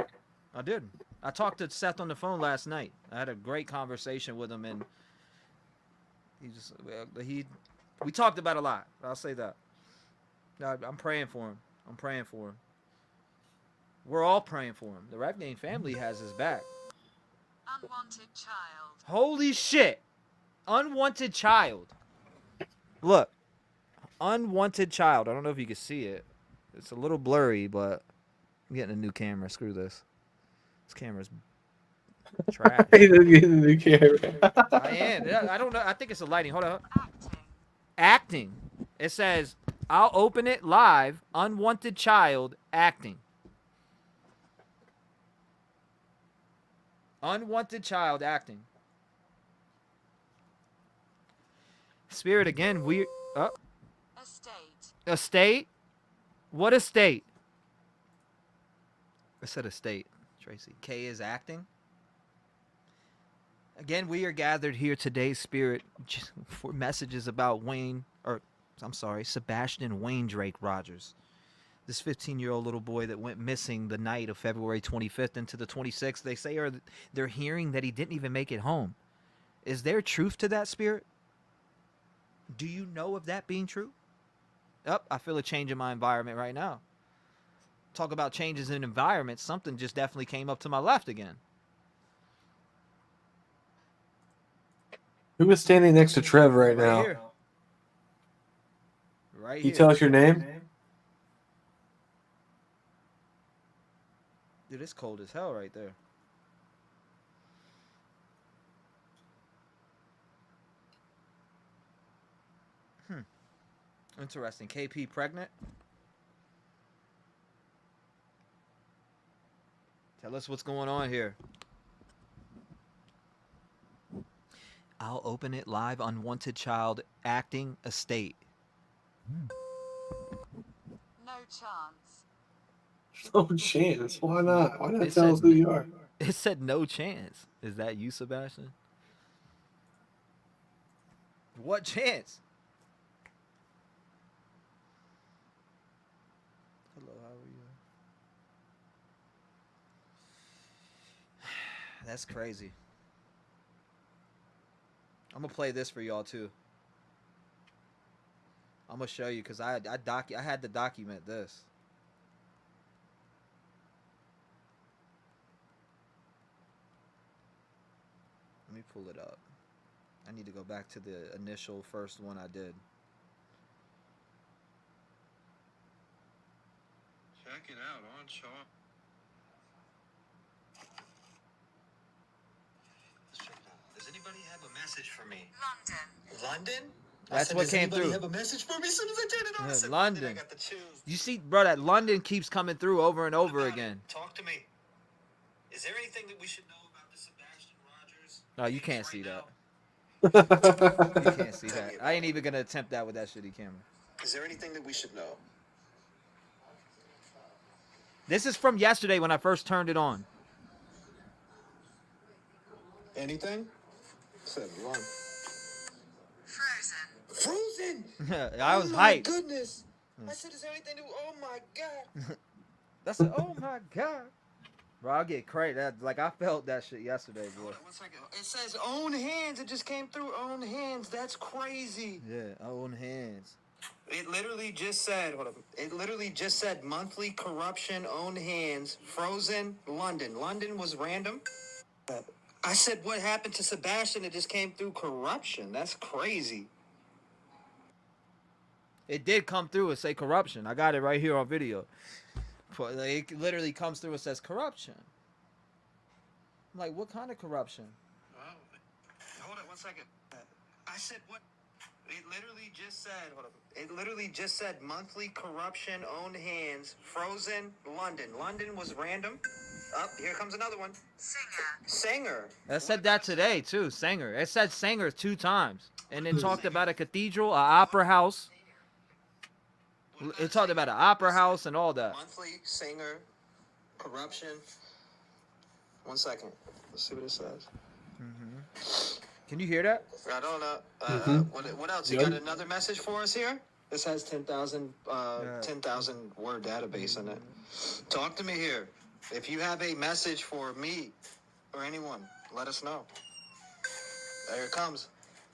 I did. I talked to Seth on the phone last night. I had a great conversation with him, and we talked about a lot. I'll say that. I'm praying for him. I'm praying for him. We're all praying for him. The Rap Game family has his back. Unwanted child. Holy shit. Unwanted child. Look. Unwanted child. I don't know if you can see it. It's a little blurry, but I'm getting a new camera. Screw this. This camera's trash. He's getting a new camera. I am. I don't know. I think it's the lighting. Hold on. Acting. Acting. It says, I'll open it live. Unwanted child acting. Unwanted child acting. Spirit again. Estate. Estate? What estate? I said estate, Tracy. K is acting. Again, we are gathered here today, Spirit, just for messages about Sebastian Wayne Drake Rogers. This 15-year-old little boy that went missing the night of February 25th into the 26th. They say they're hearing that he didn't even make it home. Is there truth to that, Spirit? Do you know of that being true? I feel a change in my environment right now. talk about changes in environment, something just definitely came up to my left again. Who is standing next to Trev right now? Here. Right Can you here. tell us your name? Dude, it's cold as hell right there. Interesting. KP pregnant? Tell us what's going on here. I'll open it live. Unwanted child acting estate. No chance. No chance. Why not? Why not It tell us said- who you are? It said no chance. Is that you, Sebastian? What chance? Hello, how are you? That's crazy. I'm gonna play this for y'all too. I'm gonna show you because I had to document this. Let me pull it up. I need to go back to the initial first one I did. Check it out on Shaw. Let's check it out. Does anybody have a message for me? London? That's what came through. Does anybody have a message for me? As soon as I turn it on, I said, London. I got the chills. You see, bro, that London keeps coming through over and over What about again. it? Talk to me. Is there anything that we should know about the Sebastian Rogers? No, you case can't right see that. now? You can't see that. I ain't even gonna attempt that with that shitty camera. Is there anything that we should know? This is from yesterday when I first turned it on. Anything? Said run. Frozen. Frozen! I was Oh my hyped. goodness! I said, is there anything to... Oh my god! That's a, oh my god, bro. I'll get crazy. That, like I felt that shit yesterday, bro. Hold on 1 second. It says own hands. It just came through own hands. That's crazy. Yeah, own hands. It literally just said, hold up. It literally just said monthly corruption, own hands, frozen, London. London was random. I said, what happened to Sebastian? It just came through corruption. That's crazy. It did come through and say corruption. I got it right here on video. It literally comes through and says corruption. I'm like, what kind of corruption? Oh, hold on 1 second. I said what? It literally just said, hold up. It literally just said monthly corruption, own hands, frozen, London. London was random. Up, here comes another one. Singer. It said that today too. Sanger. It said Sanger 2 times, and then talked about a cathedral, a opera house. It talked about an opera house and all that. Monthly, singer, corruption. 1 second. Let's see what it says. Can you hear that? I don't know. What else? You Yep. got another message for us here? This has 10,000 word database in it. Talk to me here. If you have a message for me or anyone, let us know. There it comes.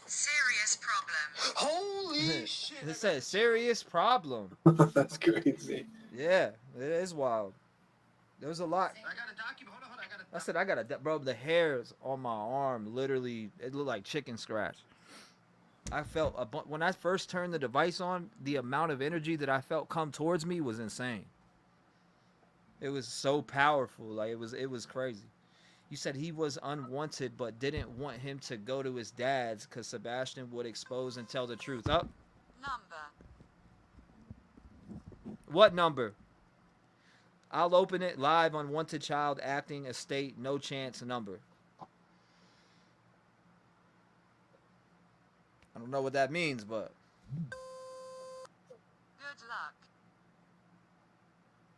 Serious problem. Holy shit! It said serious problem. That's crazy. Yeah, it is wild. There was a lot. I got a document. Hold on. I got a I said I got a bro. The hairs on my arm literally it looked like chicken scratch. I felt when I first turned the device on, the amount of energy that I felt come towards me was insane. It was so powerful, like it was crazy. You said he was unwanted, but didn't want him to go to his dad's because Sebastian would expose and tell the truth. Up. Number. What number? I'll open it live. Unwanted child acting estate. No chance number. I don't know what that means, but Good luck.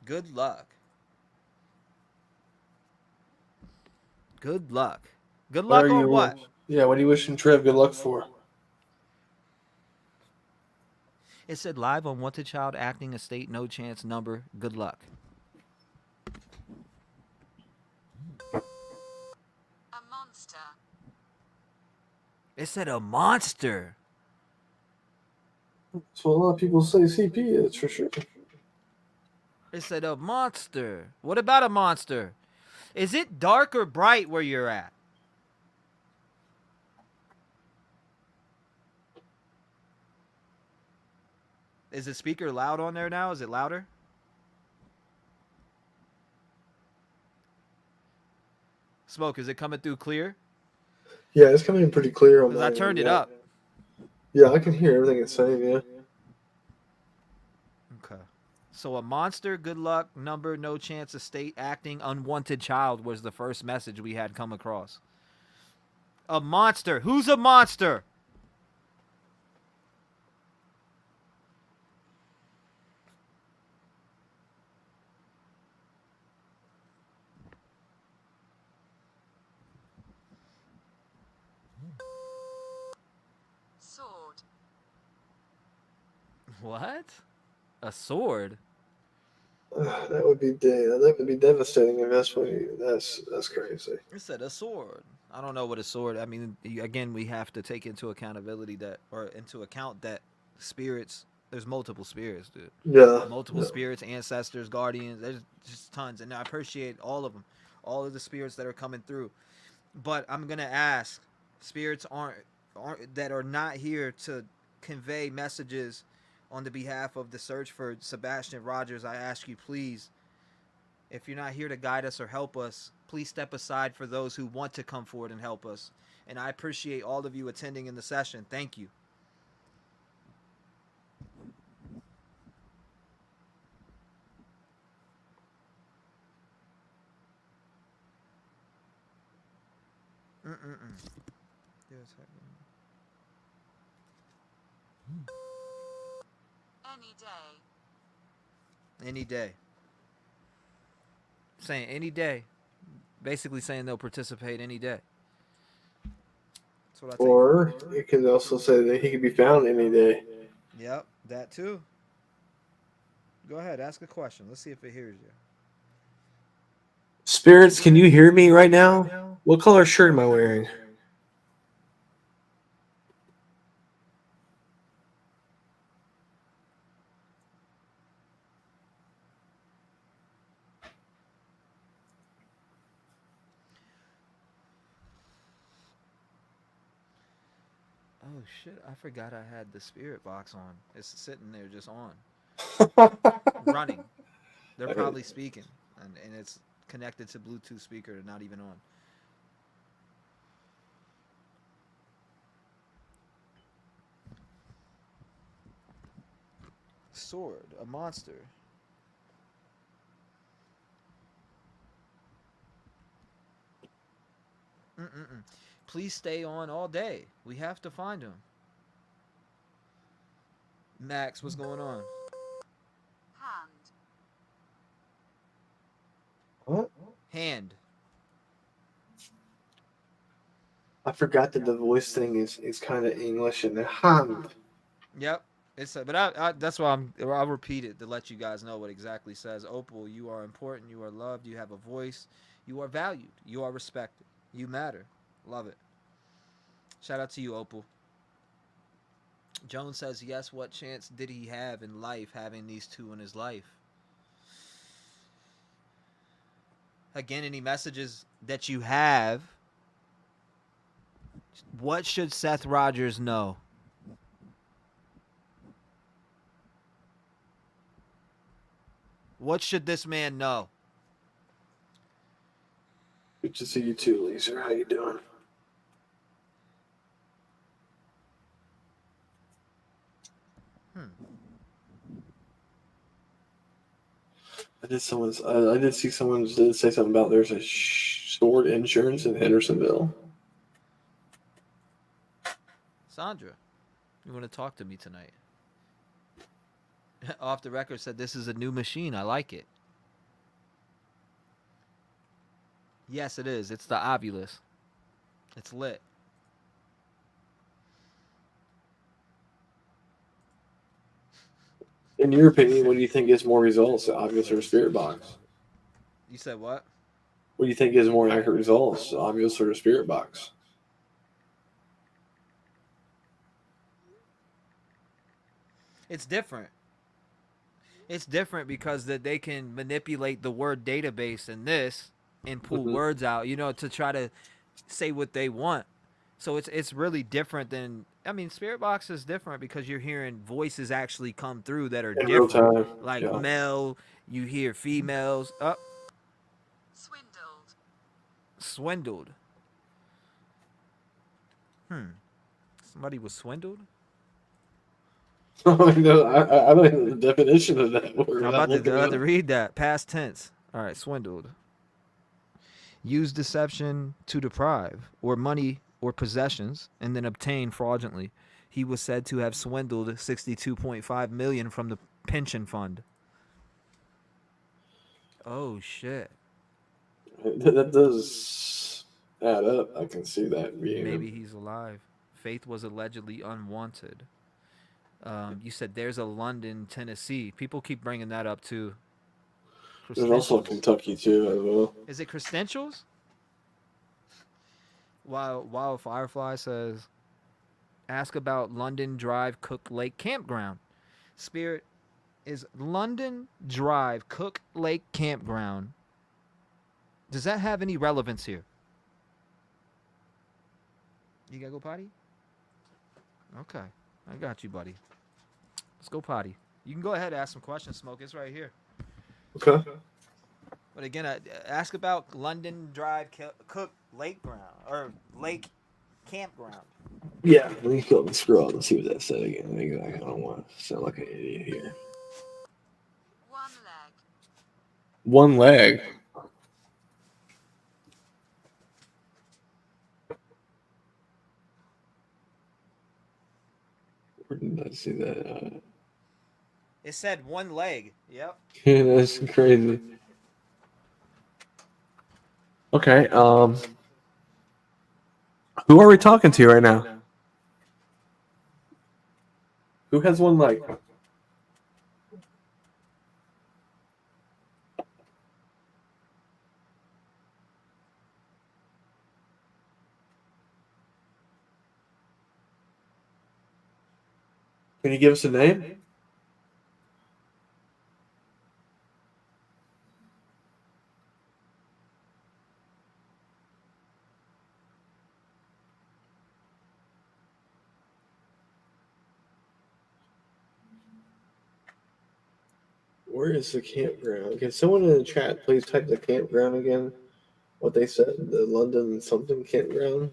good luck. Good luck. Good luck on what? Yeah, what are you wishing Trev good luck for? It said live unwanted child acting estate. No chance number. Good luck. A monster. It said a monster. That's what a lot of people say CP is, for sure. It said a monster. What about a monster? Is it dark or bright where you're at? Is the speaker loud on there now? Is it louder? Smoke, is it coming through clear? Yeah, it's coming in pretty clear on Because I mine. turned it Yeah. up. Yeah, I can hear everything it's saying. Yeah. Okay. So a monster, good luck, number, no chance of state, acting, unwanted child was the first message we had come across. A monster. Who's a monster? Sword. What? A sword? That would be devastating if that's what that's crazy. It said a sword. I don't know what a sword. I mean, again, we have to take into accountability that, or into account that spirits. There's multiple spirits, dude. Yeah. Multiple spirits, ancestors, guardians. There's just tons, and I appreciate all of them, all of the spirits that are coming through. But I'm gonna ask, spirits aren't that are not here to convey messages on the behalf of the search for Sebastian Rogers. I ask you, please, if you're not here to guide us or help us, please step aside for those who want to come forward and help us. And I appreciate all of you attending in the session. Thank you. Any day. Any day. Saying any day. Basically saying they'll participate any day. That's what I take. Or it can also say that he can be found any day. Yep, that too. Go ahead, ask a question. Let's see if it hears you. Spirits, can you hear me right now? What color shirt am I wearing? Oh shit, I forgot I had the spirit box on. It's sitting there just on. Running. They're probably speaking. And it's connected to Bluetooth speaker, not even on. Sword, a monster. Please stay on all day. We have to find him. Max, what's going on? Hand. What? Hand. I forgot that the voice thing is kind of English and the hand. Yep. It's but I that's why I'll repeat it to let you guys know what exactly says. Opal, you are important, you are loved, you have a voice, you are valued, you are respected, you matter. Love it. Shout out to you, Opal. Jones says yes. What chance did he have in life having these two in his life? Again, any messages that you have? What should Seth Rogers know? What should this man know? Good to see you too, Lisa. How you doing? I did see someone did say something about there's a sword insurance in Hendersonville. Sandra, you want to talk to me tonight? Off the record said this is a new machine. I like it. Yes, it is. It's the Ovilus. It's lit. In your opinion, what do you think gives more results, the Ovilus or the Spirit Box? You said what? What do you think gives more accurate results, the Ovilus or the Spirit Box? It's different. It's different because that they can manipulate the word database in this and pull words out, to try to say what they want. So it's really different than, I mean, Spirit Box is different because you're hearing voices actually come through that are In real different. time. Like Yeah. male, you hear females. Swindled. Somebody was swindled? I don't know the definition of that word. I'm without about looking it to up. read that. Past tense. All right, swindled. Use deception to deprive, or money or possessions, and then obtain fraudulently. He was said to have swindled 62.5 million from the pension fund. Oh shit. That does add up. I can see that being. Maybe he's alive. Faith was allegedly unwanted. You said there's a London, Tennessee. People keep bringing that up too. There's also Credentials. Kentucky too as well. Is it credentials? While Firefly says, ask about London Drive Cook Lake Campground. Spirit, is London Drive Cook Lake Campground, does that have any relevance here? You gotta go potty? Okay. I got you, buddy. Let's go potty. You can go ahead and ask some questions, Smoke. It's right here. Okay. But again, ask about London Drive Cook Lake Ground or Lake Campground. Yeah. Let me go and scroll and see what that said again. Let me go. I don't want to sound like an idiot here. One leg. Where did I see that? It said one leg. Yep. Yeah, that's crazy. Okay. Who are we talking to right now? Who has one leg? Can you give us a name? Where is the campground? Can someone in the chat please type the campground again? What they said, the London something campground?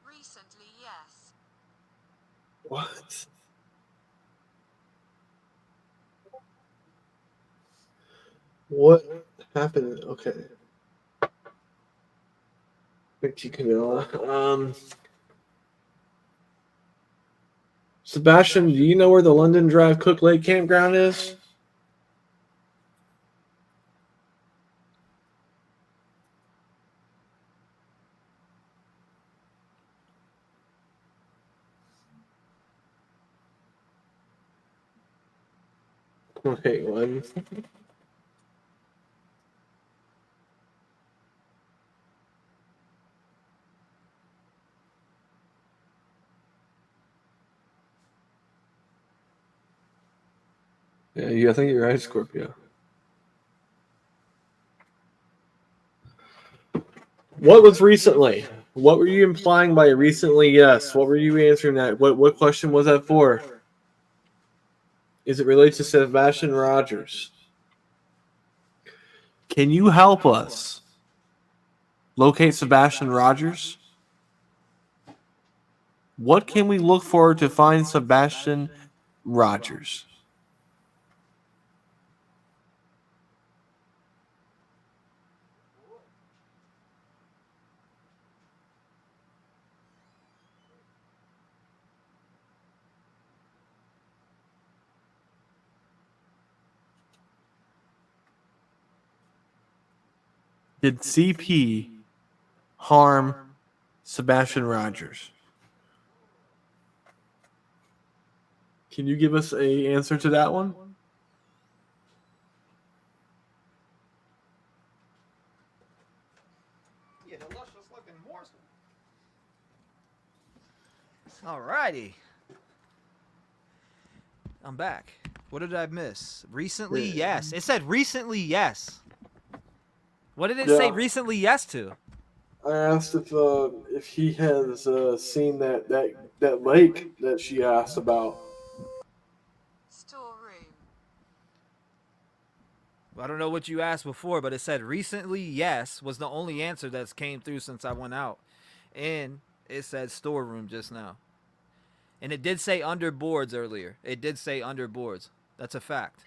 Recently, yes. What? What happened? Okay. Thank you, Camilla. Sebastian, do you know where the London Drive Cook Lake Campground is? Wait, what? Yeah, I think you're right, Scorpio. What was recently? What were you implying by recently? Yes. What were you answering that? What question was that for? Is it related to Sebastian Rogers? Can you help us locate Sebastian Rogers? What can we look for to find Sebastian Rogers? Did CP harm Sebastian Rogers? Can you give us a answer to that one? Alrighty. I'm back. What did I miss? Recently, yes. It said recently, yes. What did it say recently yes to? I asked if he has seen that lake that she asked about. Storeroom. I don't know what you asked before, but it said recently yes was the only answer that's came through since I went out. And it said storeroom just now. And it did say under boards earlier. It did say under boards. That's a fact.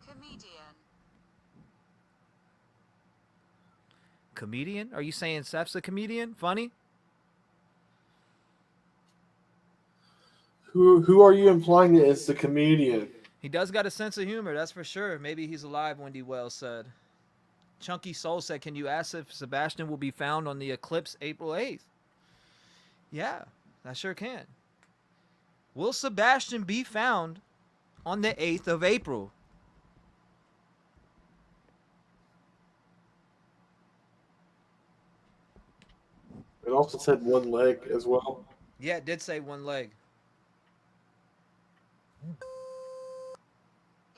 Comedian. Comedian? Are you saying Seth's a comedian? Funny? Who are you implying that is the comedian? He does got a sense of humor, that's for sure. Maybe he's alive, Wendy Wells said. Chunky Soul said, can you ask if Sebastian will be found on the eclipse April 8th? Yeah, I sure can. Will Sebastian be found on the 8th of April? It also said one leg as well. Yeah, it did say one leg.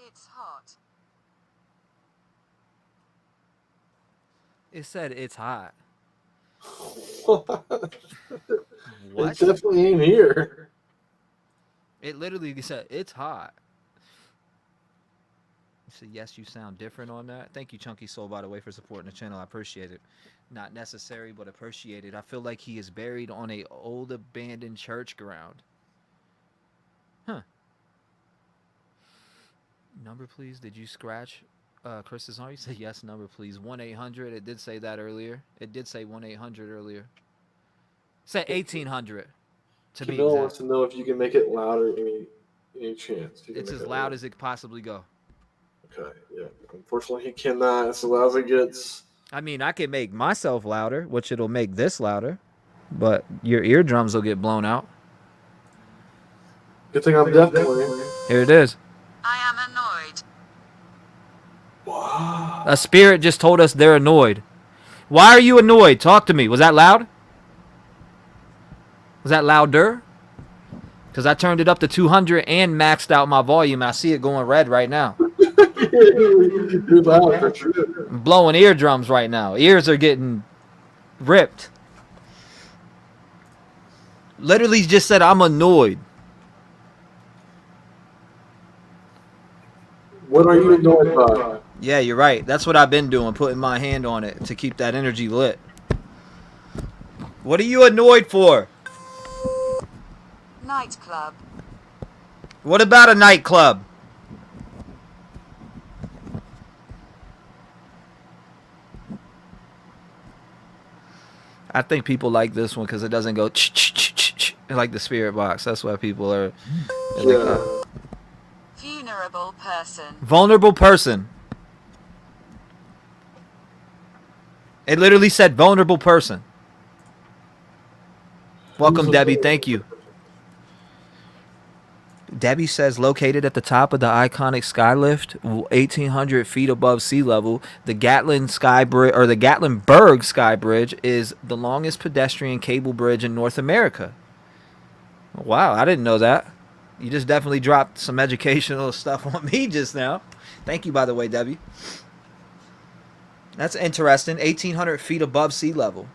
It's hot. It said it's hot. What? What? It definitely ain't here. It literally said it's hot. You said, yes, you sound different on that. Thank you, Chunky Soul, by the way, for supporting the channel. I appreciate it. Not necessary, but appreciate it. I feel like he is buried on a old abandoned church ground. Huh. Number, please. Did you scratch Chris's arm? You said yes, number, please. 1-800. It did say that earlier. It did say 1-800 earlier. It said 1800. To be Camille exact. wants to know if you can make it louder any chance. It's as loud as it could possibly go. Okay, yeah. Unfortunately, he cannot. It's as loud as it gets. I mean, I can make myself louder, which it'll make this louder, but your eardrums will get blown out. Good thing I'm definitely. Here it is. I am annoyed. Wow. A spirit just told us they're annoyed. Why are you annoyed? Talk to me. Was that loud? Was that louder? Because I turned it up to 200 and maxed out my volume. I see it going red right now. You're loud for sure. I'm blowing eardrums right now. Ears are getting ripped. Literally just said I'm annoyed. What are you annoyed by? Yeah, you're right. That's what I've been doing, putting my hand on it to keep that energy lit. What are you annoyed for? Nightclub. What about a nightclub? I think people like this one because it doesn't go ch-ch-ch-ch-ch like the spirit box. That's why people are... Yeah. Vulnerable person. Vulnerable person. It literally said vulnerable person. Welcome, Debbie. Thank you. Debbie says located at the top of the iconic skylift, 1,800 feet above sea level, the Gatlinburg Sky Bridge is the longest pedestrian cable bridge in North America. Wow, I didn't know that. You just definitely dropped some educational stuff on me just now. Thank you, by the way, Debbie. That's interesting. 1,800 feet above sea level.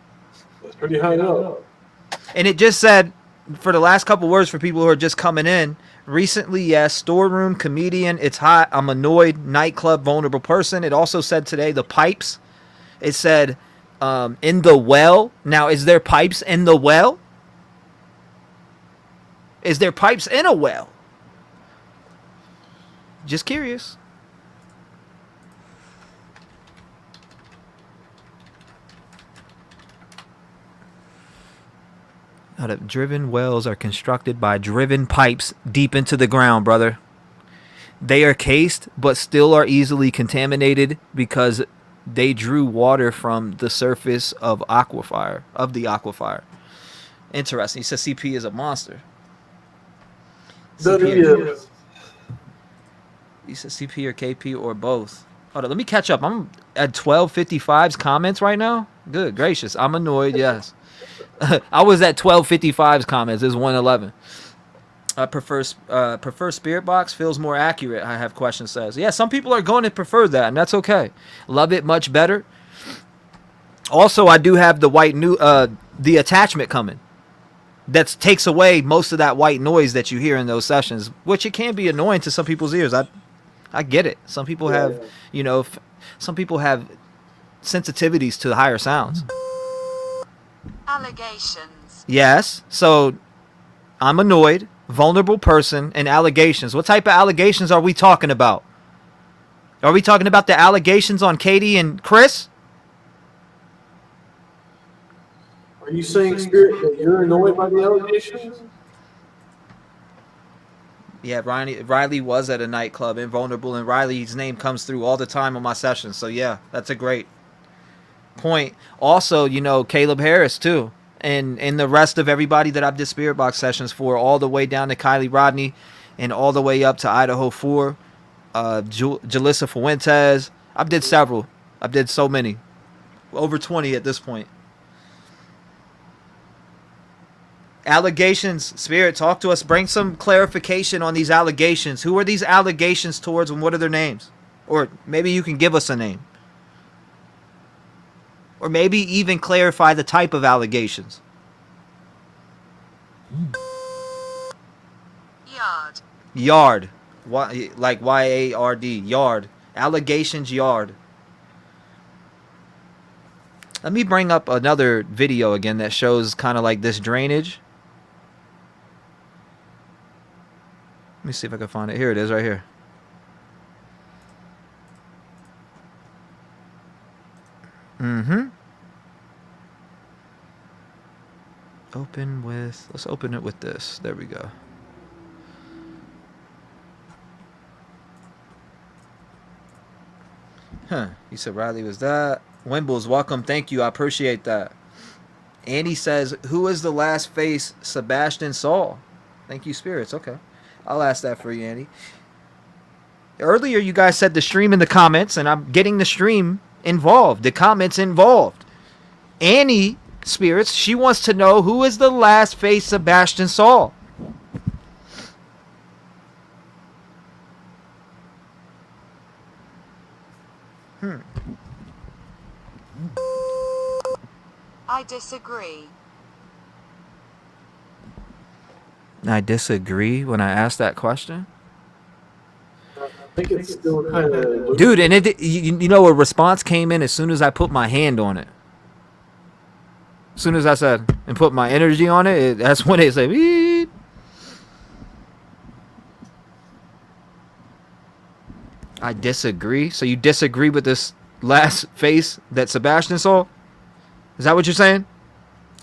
That's pretty high up. And it just said, for the last couple words for people who are just coming in, recently, yes, storeroom, comedian, it's hot, I'm annoyed, nightclub, vulnerable person. It also said today the pipes. It said in the well. Now, is there pipes in the well? Is there pipes in a well? Just curious. Driven wells are constructed by driven pipes deep into the ground, brother. They are cased, but still are easily contaminated because they drew water from the surface of the aquifer. Interesting. He says CP is a monster. CP, he says CP or KP or both. Hold on, let me catch up. I'm at 12:55's comments right now. Good gracious, I'm annoyed. Yes, I was at 12:55's comments. It's 1:11. I prefer Spirit Box. Feels more accurate. I have questions. Says yeah. Some people are going to prefer that, and that's okay. Love it much better. Also, I do have the the attachment coming. That takes away most of that white noise that you hear in those sessions, which it can be annoying to some people's ears. I get it. Some people have, some people have sensitivities to higher sounds. Allegations. Yes. So I'm annoyed, vulnerable person, and allegations. What type of allegations are we talking about? Are we talking about the allegations on Katie and Chris? Are you saying, Spirit, that you're annoyed by the allegations? Yeah, Riley was at a nightclub, invulnerable, and Riley's name comes through all the time on my sessions. So yeah, that's a great point. Also, Caleb Harris too, and the rest of everybody that I've did Spirit Box sessions for, all the way down to Kylie Rodney, and all the way up to Idaho 4, Jalissa Fuentes. I've did several. I've did so many, over 20 at this point. Allegations, Spirit, talk to us. Bring some clarification on these allegations. Who are these allegations towards, and what are their names? Or maybe you can give us a name. Or maybe even clarify the type of allegations. Yard. Like Y-A-R-D. Yard. Allegations yard. Let me bring up another video again that shows kind of like this drainage. Let me see if I can find it. Here it is right here. Let's open it with this. There we go. He said Riley was that. Wimbles, welcome. Thank you. I appreciate that. Andy says, who is the last face Sebastian saw? Thank you, Spirits. Okay. I'll ask that for you, Andy. Earlier, you guys said the stream in the comments, and I'm getting the stream involved. The comments involved. Annie, Spirits, she wants to know who is the last face Sebastian saw. I disagree. I disagree when I asked that question. I think it's still kind of... Dude, and a response came in as soon as I put my hand on it. As soon as I said, and put my energy on it, that's when it said, beep. I disagree. So you disagree with this last face that Sebastian saw? Is that what you're saying?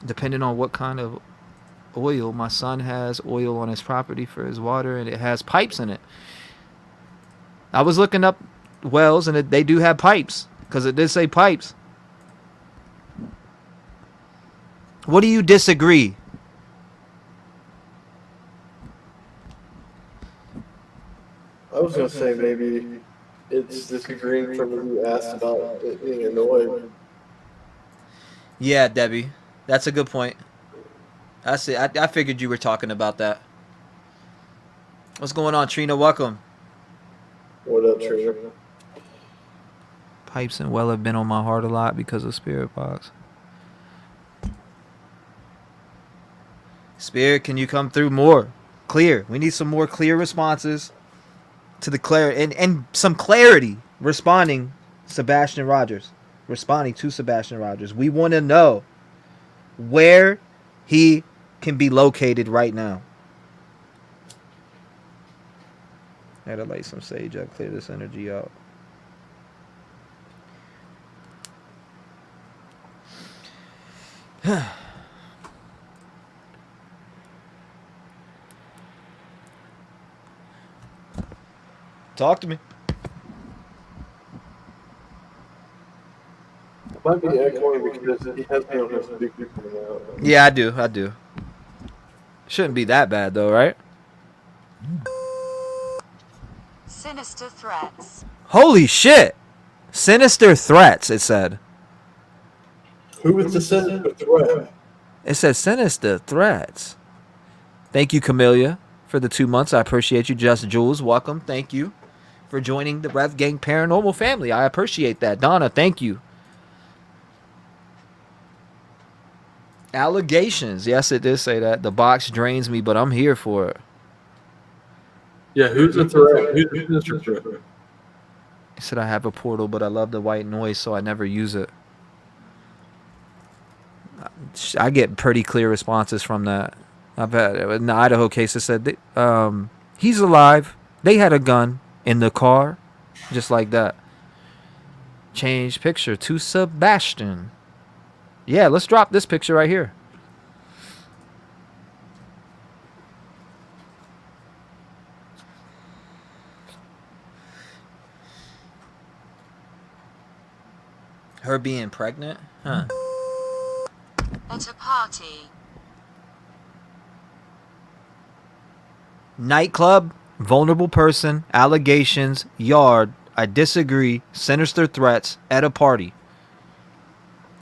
Depending on what kind of oil, my son has oil on his property for his water, and it has pipes in it. I was looking up wells, and they do have pipes, because it did say pipes. What do you disagree? I was going to say maybe it's disagreeing from when you asked about it being annoyed. Yeah, Debbie. That's a good point. I see. I figured you were talking about that. What's going on, Trina? Welcome. What up, Trina? Pipes and well have been on my heart a lot because of Spirit Box. Spirit, can you come through more? Clear. We need some more clear responses to the and some clarity responding to Sebastian Rogers. We want to know where he can be located right now. I had to light some sage up, clear this energy out. Talk to me. Might be echoing because he has me on his speaker now. Yeah, I do. Shouldn't be that bad though, right? Sinister threats. Holy shit! Sinister threats, it said. Who is the sinister threat? It said sinister threats. Thank you, Camellia, for the 2 months. I appreciate you. Just Jules, welcome. Thank you for joining the Rev Gang Paranormal family. I appreciate that. Donna, thank you. Allegations. Yes, it did say that. The box drains me, but I'm here for it. Yeah, who's the threat? Who's the sinister threat? He said I have a portal, but I love the white noise, so I never use it. I get pretty clear responses from that. I've had in the Idaho case. It said he's alive. They had a gun in the car, just like that. Change picture to Sebastian. Yeah, let's drop this picture right here. Her being pregnant? Huh. At a party. Nightclub, vulnerable person, allegations, yard, I disagree, sinister threats, at a party.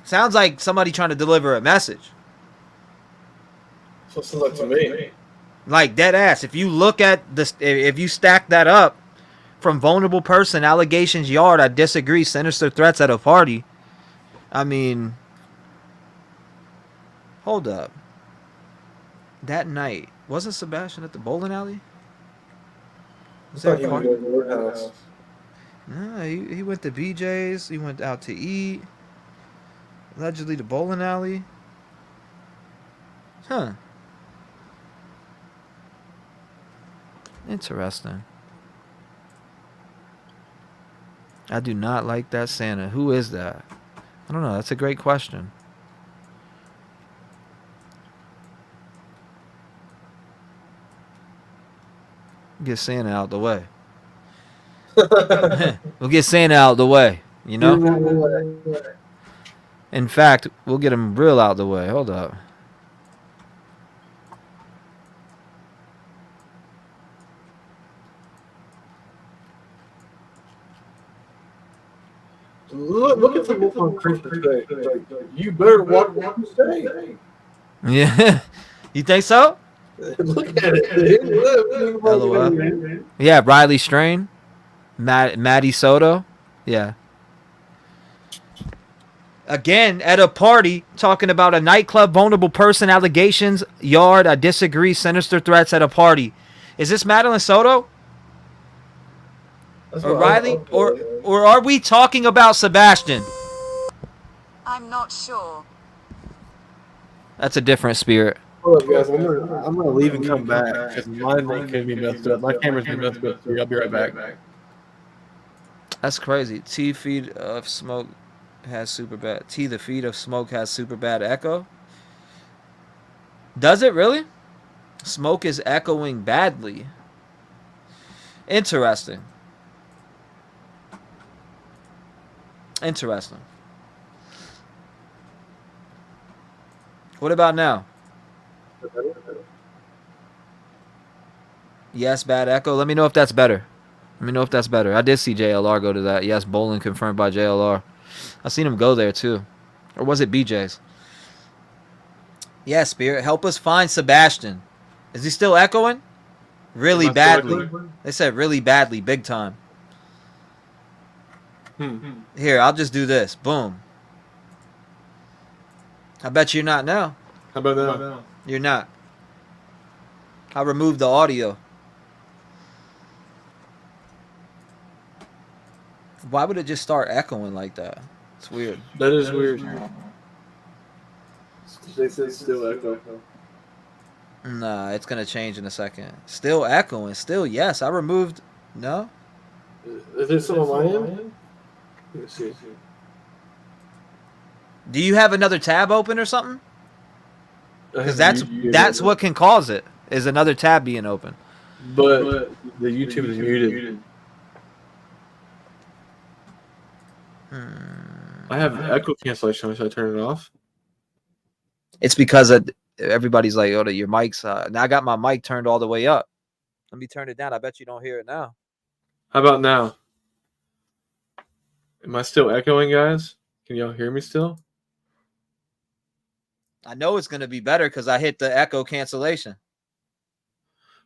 Sounds like somebody trying to deliver a message. So it sounds like to me. Like dead ass. If you look at this, if you stack that up from vulnerable person, allegations, yard, I disagree, sinister threats at a party. I mean, hold up. That night, wasn't Sebastian at the bowling alley? Was that a party? No, he went to BJ's. He went out to eat. Allegedly the bowling alley. Huh. Interesting. I do not like that Santa. Who is that? I don't know. That's a great question. Get Santa out the way. We'll get Santa out the way, you know? In fact, we'll get him real out the way. Hold up. Look at the wolf on Christmas Day. Like, you better walk Christmas Day. Yeah. You think so? Look at it. LOL. Yeah, Riley Strain. Maddie Soto. Yeah. Again, at a party, talking about a nightclub, vulnerable person, allegations, yard, I disagree, sinister threats at a party. Is this Madeline Soto? Or Riley? Or are we talking about Sebastian? I'm not sure. That's a different spirit. Hold up, guys. I'm gonna leave and come back because my link can be messed up. My camera's been messed up. I'll be right back. That's crazy. The feed of smoke has super bad echo. Does it really? Smoke is echoing badly. Interesting. What about now? Yes, bad echo. Let me know if that's better. I did see JLR go to that. Yes, bowling confirmed by JLR. I seen him go there too. Or was it BJ's? Yeah, Spirit, help us find Sebastian. Is he still echoing? Really badly. They said really badly, big time. Here, I'll just do this. Boom. I bet you're not now. How about now? You're not. I removed the audio. Why would it just start echoing like that? It's weird. That is weird. They say still echo. Nah, it's going to change in a second. Still echoing. Still, yes. I removed... No? Is there some on my end? Let's see. Do you have another tab open or something? Because that's what can cause it, is another tab being open. But the YouTube is muted. I have echo cancellation. Should I turn it off? It's because everybody's like, "Oh, your mic's." Now I got my mic turned all the way up. Let me turn it down. I bet you don't hear it now. How about now? Am I still echoing, guys? Can y'all hear me still? I know it's gonna be better because I hit the echo cancellation.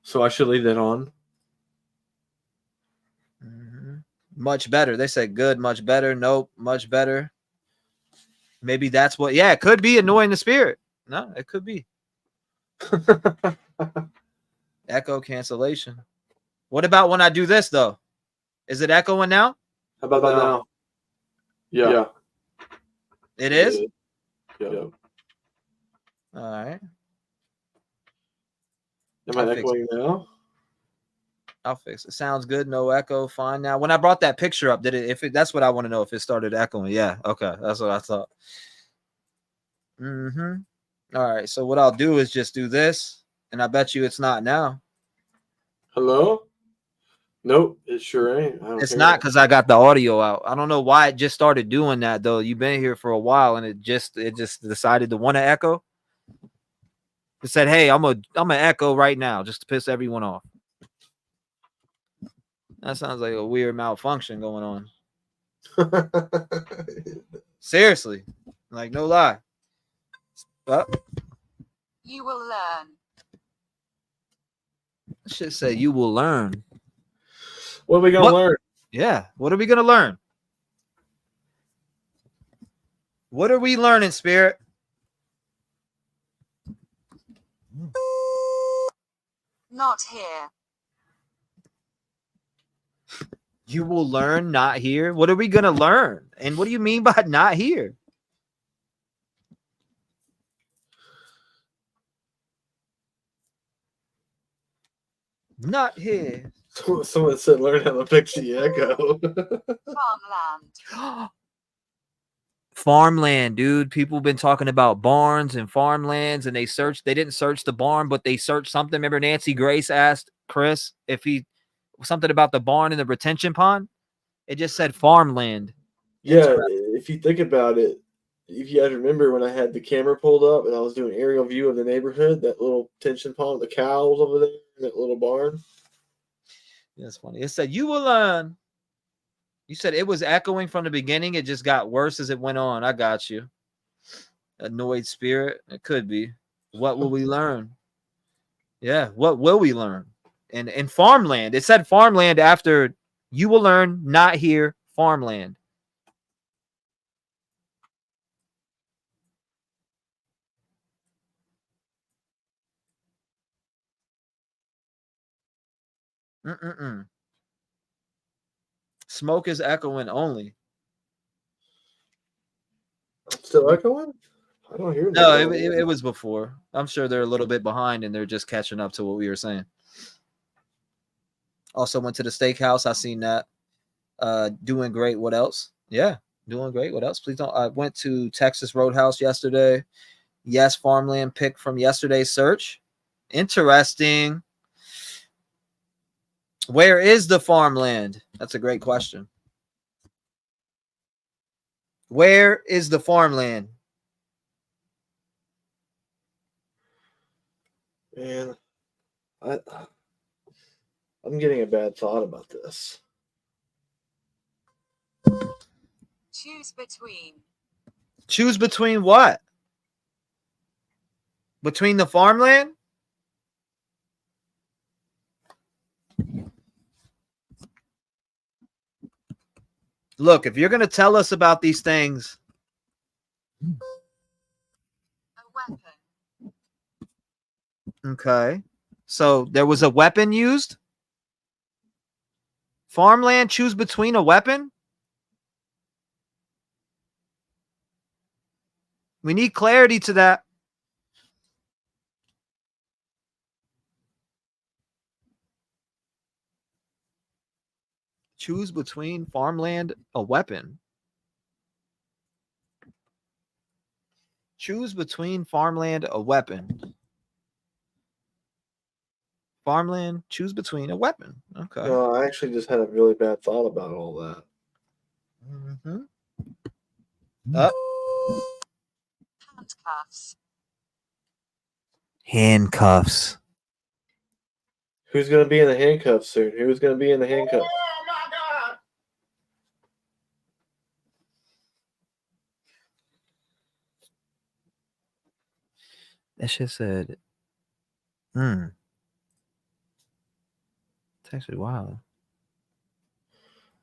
So I should leave that on. Much better. They said good, much better. Nope, much better. Maybe that's what. Yeah, it could be annoying the spirit. No, it could be echo cancellation. What about when I do this though? Is it echoing now? How about now? Yeah. It is. Yeah. All right. Am I echoing now? I'll fix it. Sounds good. No echo. Fine. Now, when I brought that picture up, did it? If it, that's what I want to know. If it started echoing, yeah. Okay, that's what I thought. All right. So what I'll do is just do this, and I bet you it's not now. Hello? Nope, it sure ain't. It's not because I got the audio out. I don't know why it just started doing that though. You've been here for a while, and it just decided to want to echo. It said, "Hey, I'm a echo right now, just to piss everyone off." That sounds like a weird malfunction going on. Seriously, like no lie. You will learn. Shit say you will learn. What are we gonna learn? Yeah, what are we gonna learn? What are we learning, Spirit? Not here. You will learn, not here. What are we gonna learn? And what do you mean by not here? Not here. Someone said learn how to fix the echo. Farmland. Farmland, dude. People been talking about barns and farmlands, and they didn't search the barn, but they searched something. Remember Nancy Grace asked Chris if he something about the barn and the retention pond? It just said farmland. Yeah, if you think about it, if you guys remember when I had the camera pulled up and I was doing aerial view of the neighborhood, that little retention pond, the cows over there, that little barn. That's funny. It said you will learn. You said it was echoing from the beginning. It just got worse as it went on. I got you. Annoyed spirit. It could be. What will we learn? Yeah. What will we learn? And in farmland, it said farmland after you will learn, not here, farmland. Smoke is echoing only. Still echoing? I don't hear. No, it was before. I'm sure they're a little bit behind and they're just catching up to what we were saying. Also went to the steakhouse. I seen that. Doing great. What else? Yeah, doing great. What else? Please don't. I went to Texas Roadhouse yesterday. Yes, farmland pick from yesterday's search. Interesting. Where is the farmland? That's a great question. Where is the farmland? Man, I'm getting a bad thought about this. Choose between. Choose between what? Between the farmland? Look, if you're going to tell us about these things. A weapon. Okay. So there was a weapon used? Farmland, choose between a weapon? We need clarity to that. Choose between farmland, a weapon. Choose between farmland, a weapon. Farmland, choose between a weapon. Okay. No, I actually just had a really bad thought about all that. Up. Handcuffs. Handcuffs. Who's going to be in the handcuffs soon? Who's going to be in the handcuffs? Oh my God. That shit said, It's actually wild.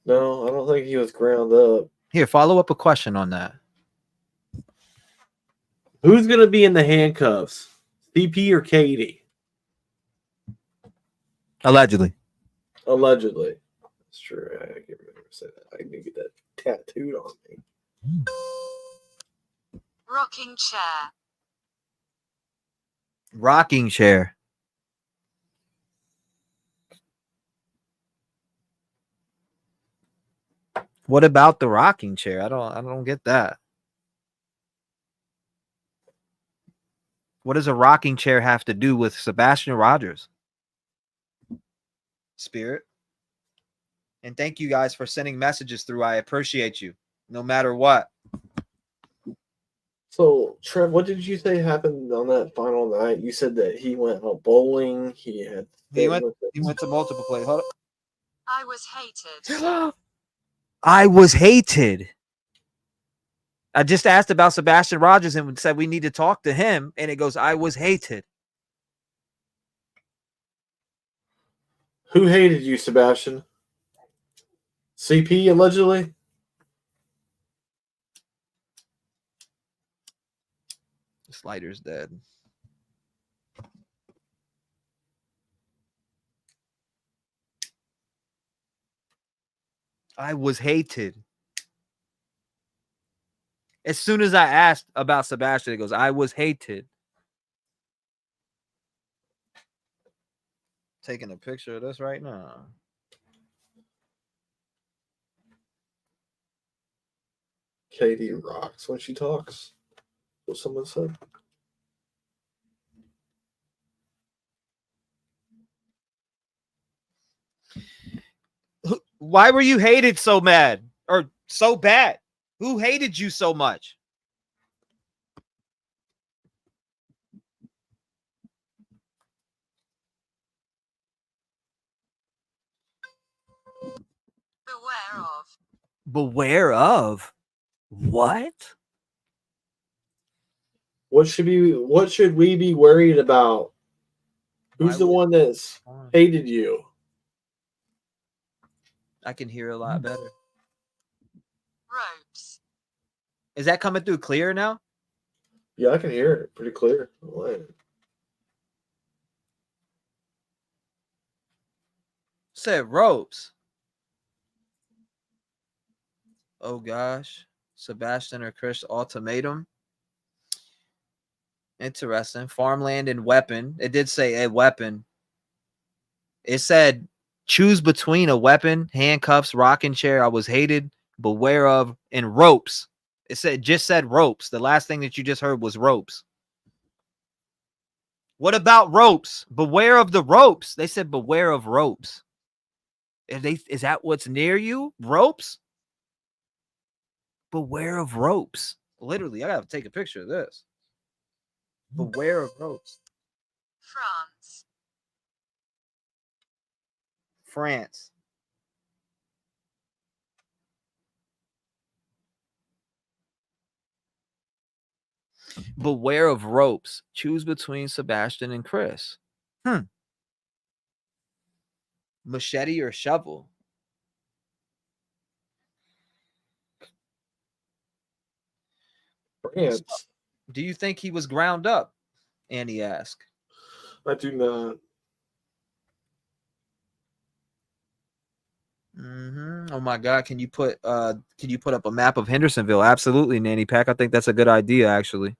No, I don't think he was ground up. Here, follow up a question on that. Who's going to be in the handcuffs? CP or Katie? Allegedly. Allegedly. That's true. I can't remember saying that. I need to get that tattooed on me. Rocking chair. Rocking chair. What about the rocking chair? I don't get that. What does a rocking chair have to do with Sebastian Rogers? Spirit. And thank you guys for sending messages through. I appreciate you. No matter what. So, Trev, what did you say happened on that final night? You said that he went out bowling. He went to multiple plays. Hold up. I was hated. I was hated. I just asked about Sebastian Rogers and said we need to talk to him. And it goes, I was hated. Who hated you, Sebastian? CP, allegedly? The slider's dead. I was hated. As soon as I asked about Sebastian, it goes, I was hated. Taking a picture of this right now. Katie rocks when she talks. What someone said. Why were you hated so mad or so bad? Who hated you so much? Beware of. Beware of what? What should we be worried about? Who's the one that's hated you? I can hear a lot better. Ropes. Is that coming through clear now? Yeah, I can hear it pretty clear. Said ropes. Oh gosh. Sebastian or Chris ultimatum. Interesting. Farmland and weapon. It did say a weapon. It said choose between a weapon, handcuffs, rocking chair. I was hated, beware of, and ropes. It just said ropes. The last thing that you just heard was ropes. What about ropes? Beware of the ropes. They said beware of ropes. Is that what's near you? Ropes? Beware of ropes. Literally, I gotta take a picture of this. Beware of ropes. France. France. Beware of ropes. Choose between Sebastian and Chris. Machete or shovel? France. Do you think he was ground up? Annie asked. I do not. Oh my God! Can you put up a map of Hendersonville? Absolutely, Nanny Pack. I think that's a good idea, actually.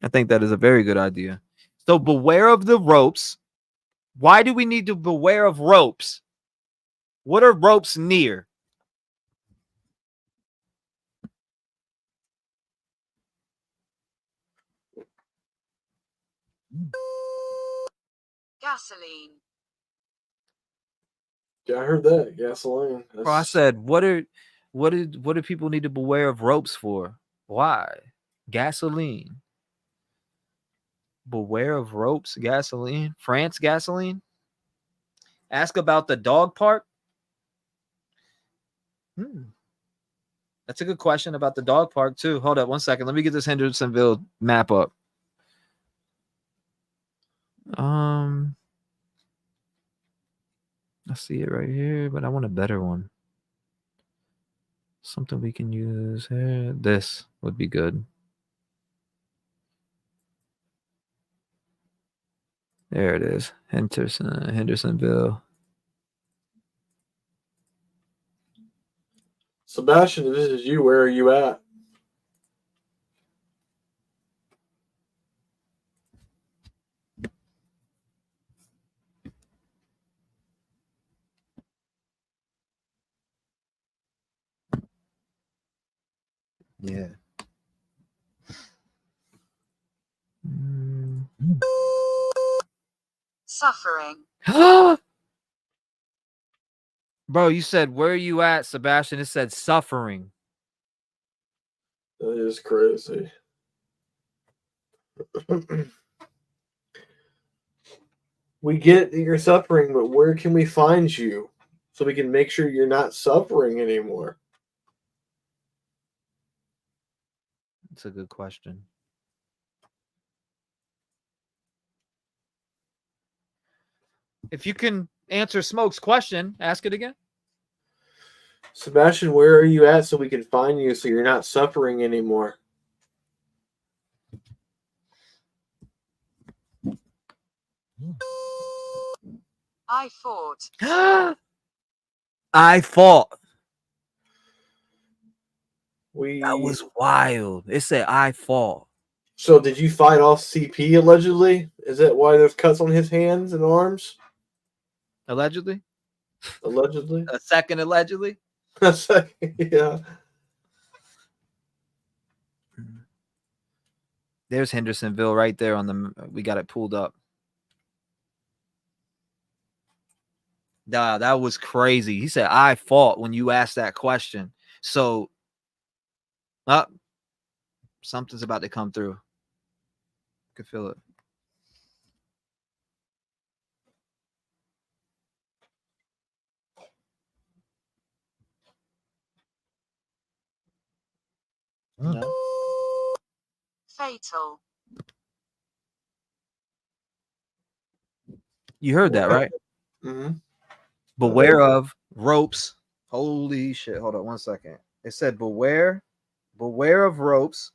I think that is a very good idea. So beware of the ropes. Why do we need to beware of ropes? What are ropes near? Gasoline. Yeah, I heard that. Gasoline. Bro, I said, what do people need to beware of ropes for? Why? Gasoline. Beware of ropes, gasoline. France gasoline. Ask about the dog park. That's a good question about the dog park too. Hold up 1 second. Let me get this Hendersonville map up. I see it right here, but I want a better one. Something we can use here. This would be good. There it is. Hendersonville. Sebastian, if this is you, where are you at? Yeah. Suffering. Bro, you said, where are you at, Sebastian? It said suffering. That is crazy. We get that you're suffering, but where can we find you so we can make sure you're not suffering anymore? That's a good question. If you can answer Smoke's question, ask it again. Sebastian, where are you at so we can find you so you're not suffering anymore? I fought. I fought. That We was wild. It said I fought. So did you fight off CP allegedly? Is that why there's cuts on his hands and arms? Allegedly? Allegedly? A second allegedly? Yeah. There's Hendersonville right there on the. We got it pulled up. Nah, that was crazy. He said, I fought when you asked that question. So, something's about to come through. I can feel it. No. Fatal. You heard that, right? Mm-hmm. Beware of ropes. Holy shit. Hold on 1 second. It said beware of ropes.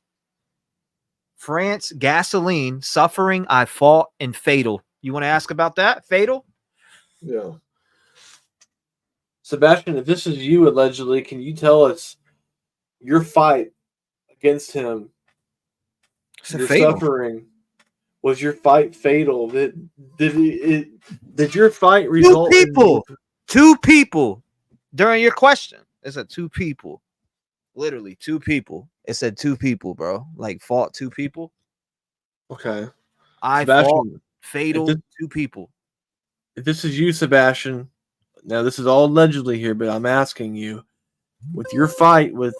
France, gasoline, suffering, I fought, and fatal. You want to ask about that? Fatal? Yeah. Sebastian, if this is you allegedly, can you tell us your fight against him? Your fatal. suffering. Was your fight fatal? Did your fight result in Two people during your question. It said two people. Literally two people. It said two people, bro. Like fought two people. Okay. I Sebastian, fought fatal two people. If this is you, Sebastian, now this is all allegedly here, but I'm asking you, with your fight with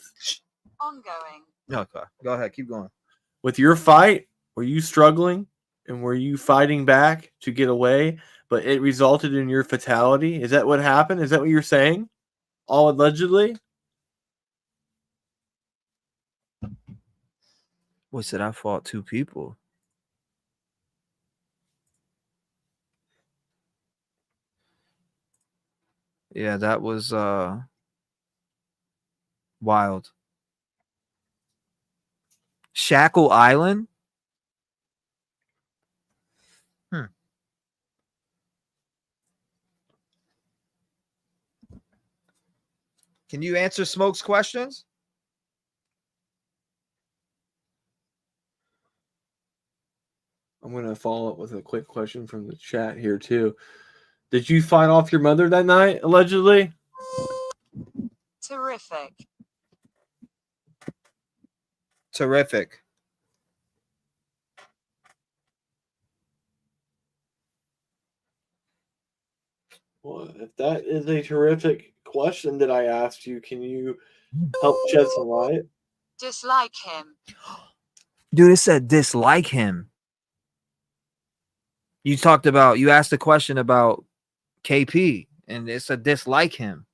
Ongoing. Okay. Go ahead. Keep going. With your fight, were you struggling and were you fighting back to get away, but it resulted in your fatality? Is that what happened? Is that what you're saying? All allegedly? What said I fought two people? Yeah, that was wild. Shackle Island? Can you answer Smoke's questions? I'm going to follow up with a quick question from the chat here, too. Did you fight off your mother that night, allegedly? Terrific. Terrific. Well, if that is a terrific question that I asked you, can you help shed some light? Dislike him. Dude, it said dislike him. You asked a question about KP, and it's a dislike him.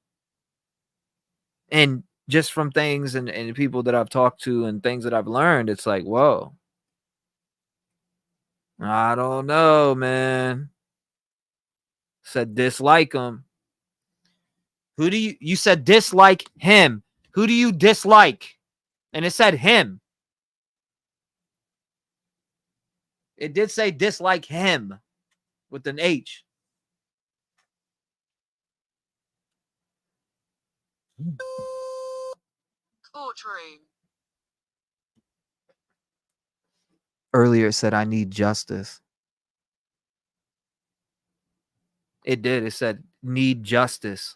And just from things and people that I've talked to and things that I've learned, it's like, whoa. I don't know, man. Said dislike him. Who do you said dislike him? Who do you dislike? And it said him. It did say dislike him with an H. Courtroom. Earlier it said I need justice. It did. It said need justice.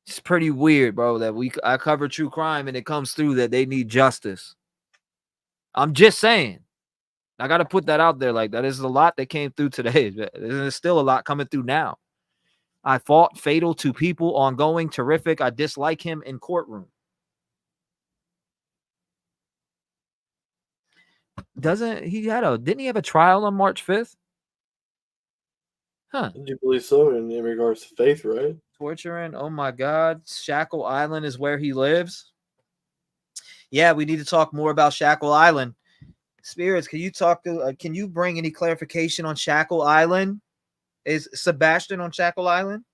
It's pretty weird, bro, that I cover true crime and it comes through that they need justice. I'm just saying. I got to put that out there like that. Is a lot that came through today. There's still a lot coming through now. I fought fatal to people, ongoing, terrific. I dislike him in courtroom. Didn't he have a trial on March 5th? Huh. I do believe so in regards to faith, right? Torturing. Oh my God. Shackle Island is where he lives. Yeah, we need to talk more about Shackle Island. Spirits, can you bring any clarification on Shackle Island? Is Sebastian on Shackle Island?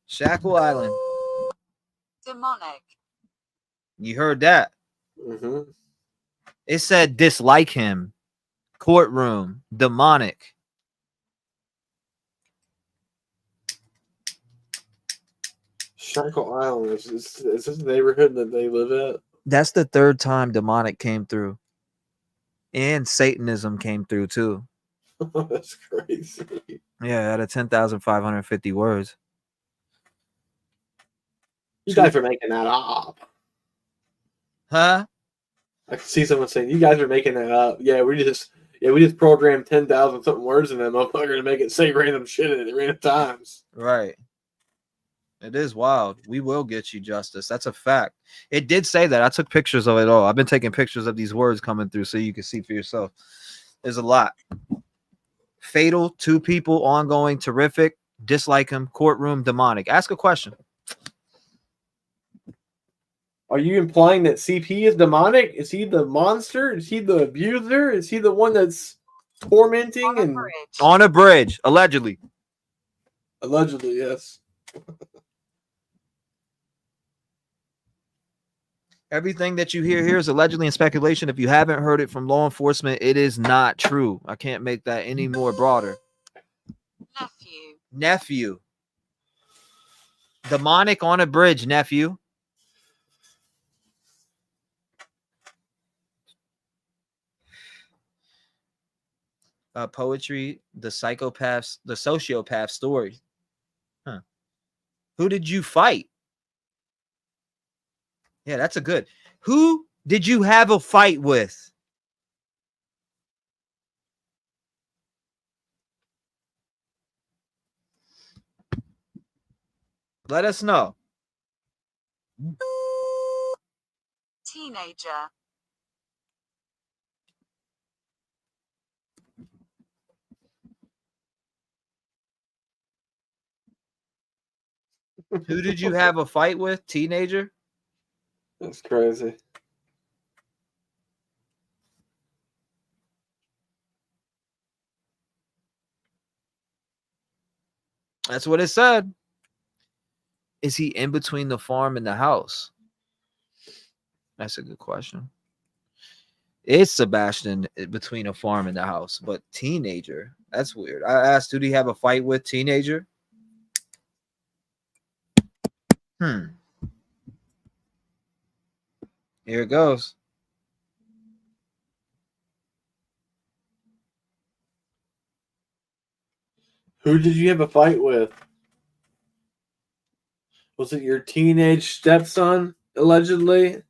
Shackle Island. Demonic. You heard that. Mm-hmm. It said dislike him. Courtroom. Demonic. Shackle Island. Is this the neighborhood that they live at? That's the third time demonic came through. And Satanism came through too. That's crazy. Yeah, out of 10,550 words. You guys are making that up. Huh? I can see someone saying, "You guys are making that up." Yeah, we just programmed 10,000 something words in that motherfucker to make it say random shit at random times. Right. It is wild. We will get you justice. That's a fact. It did say that. I took pictures of it all. I've been taking pictures of these words coming through so you can see for yourself. There's a lot. Fatal, 2 people, ongoing, terrific, dislike him, courtroom, demonic. Ask a question. Are you implying that CP is demonic? Is he the monster? Is he the abuser? Is he the one that's tormenting and On a bridge, allegedly. allegedly? Yes. Everything that you hear here is allegedly and speculation. If you haven't heard it from law enforcement, it is not true. I can't make that any more broader. Nephew. Demonic on a bridge, nephew. Poetry, the sociopath story. Huh. Who did you fight? Yeah, that's a good. Who did you have a fight with? Let us know. Teenager. Who did you have a fight with? Teenager? That's crazy. That's what it said. Is he in between the farm and the house? That's a good question. It's Sebastian between a farm and the house, but teenager. That's weird. I asked, who do you have a fight with? Teenager? Here it goes. Who did you have a fight with? Was it your teenage stepson, allegedly?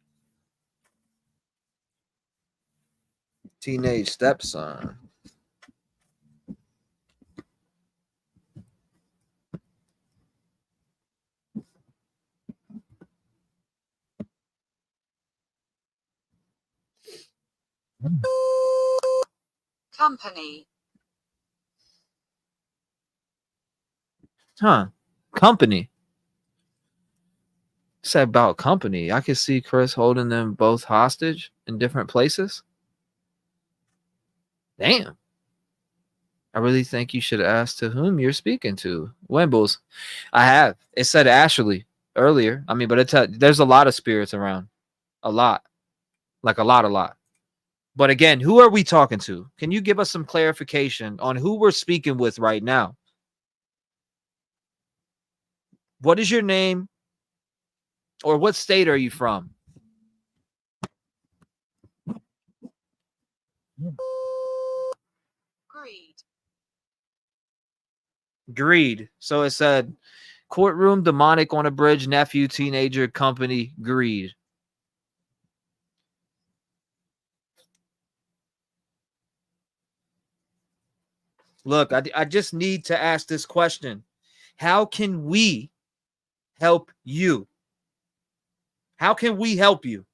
Teenage stepson. Company. Huh. Company. Said about company. I could see Chris holding them both hostage in different places. Damn. I really think you should ask to whom you're speaking to. Wimbles. I have. It said Ashley earlier. I mean, but there's a lot of spirits around. A lot. Like a lot. But again, who are we talking to? Can you give us some clarification on who we're speaking with right now? What is your name? Or what state are you from? Greed. Greed. So it said courtroom, demonic on a bridge, nephew, teenager, company, greed. Look, I just need to ask this question. How can we help you? How can we help you?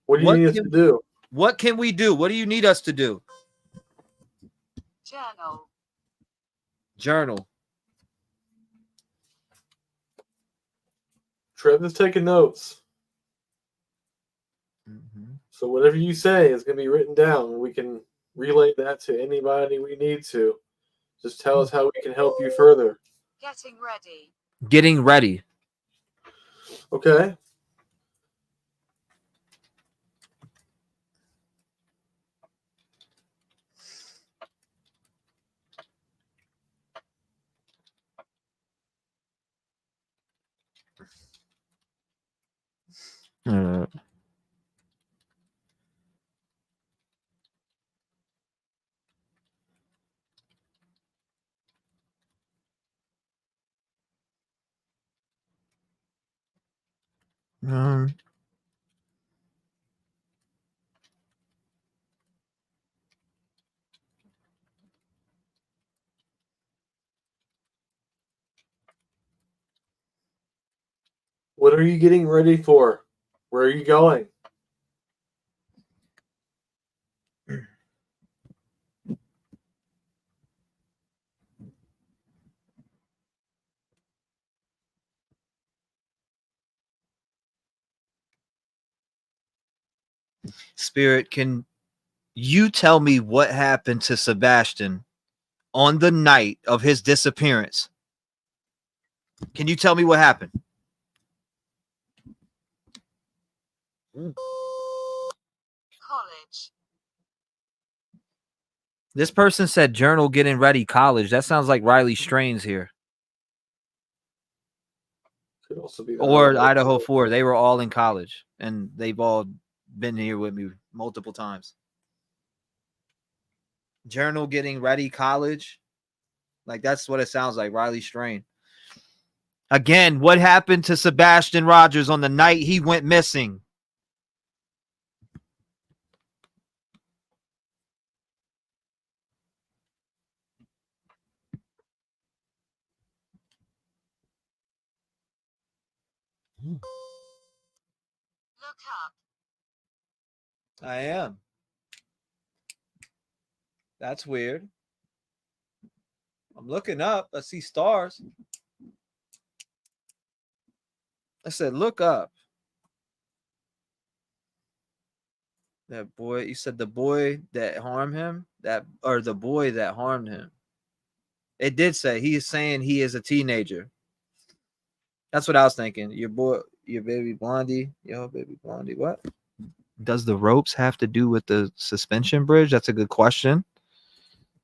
What do you need us to do? What can we do? What do you need us to do? Journal. Journal. Trev is taking notes. Mm-hmm. So whatever you say is going to be written down. We can relay that to anybody we need to. Just tell us how we can help you further. Getting ready. Getting ready. Okay. Uh, um, What are you getting ready for? Where are you going? Spirit, can you tell me what happened to Sebastian on the night of his disappearance? Can you tell me what happened? College. This person said journal getting ready college. That sounds like Riley Strains here. Could also be Or Idaho 4. They were all in college and they've all been here with me multiple times. Journal getting ready college. Like that's what it sounds like. Riley Strain. Again, what happened to Sebastian Rogers on the night he went missing? Look up. I am. That's weird. I'm looking up. I see stars. I said, look up. That boy, you said the boy that harmed him, or the boy that harmed him. It did say he is saying he is a teenager. That's what I was thinking. Your boy, your baby blondie, yo, baby blondie. What does the ropes have to do with the suspension bridge? That's a good question.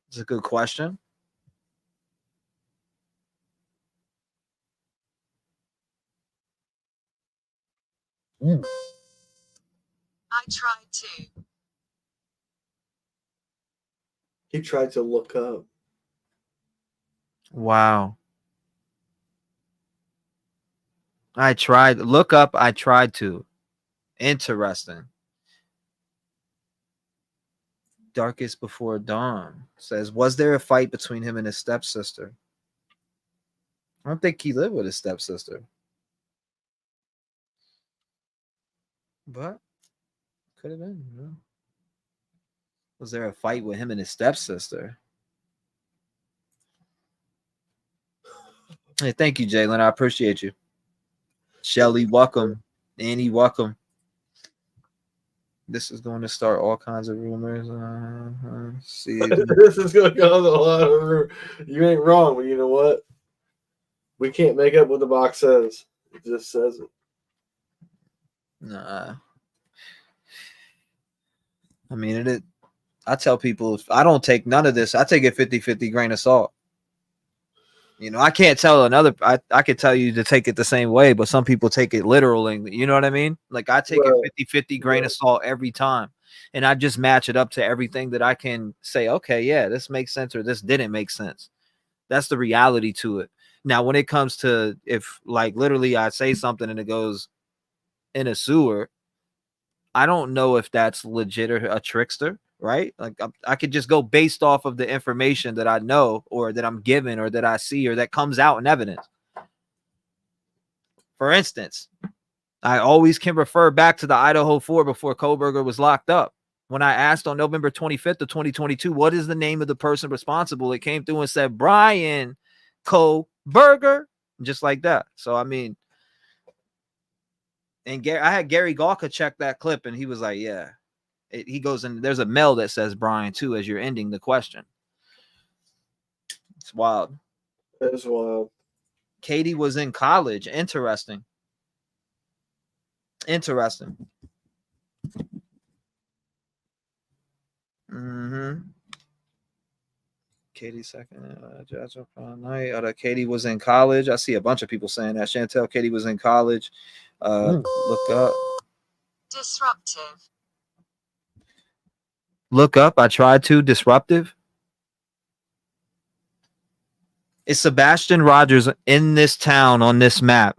It's a good question. I tried to. He tried to look up. Wow. I tried. Look up. I tried to. Interesting. Darkest Before Dawn says, was there a fight between him and his stepsister? I don't think he lived with his stepsister. But could have been. You know. Was there a fight with him and his stepsister? Hey, thank you, Jalen. I appreciate you. Shelly, welcome. Annie, welcome. This is going to start all kinds of rumors. See, This is going to cause a lot of rumors. You ain't wrong, but you know what? We can't make up what the box says. It just says it. nah. I mean, I tell people, if I don't take none of this, I take a 50-50 grain of salt. You know, I can't tell I could tell you to take it the same way, but some people take it literal. And you know what I mean? Like I take a 50-50 grain of salt every time. And I just match it up to everything that I can say, okay, yeah, this makes sense or this didn't make sense. That's the reality to it. Now, when it comes to if like literally I say something and it goes in a sewer, I don't know if that's legit or a trickster. Right? Like I could just go based off of the information that I know or that I'm given or that I see or that comes out in evidence. For instance, I always can refer back to the Idaho 4 before Koberger was locked up. When I asked on November 25th of 2022, what is the name of the person responsible? It came through and said Brian Koberger, just like that. So, I mean, and I had Gary Galka check that clip and he was like, yeah. He goes in. There's a mail that says Brian too as you're ending the question. It's wild. That is wild. Katie was in college. Interesting. Katie second. Judge up all night. Katie was in college. I see a bunch of people saying that. Chantel, Katie was in college. Look up. Disruptive. Look up. I tried to. Disruptive. Is Sebastian Rogers in this town on this map?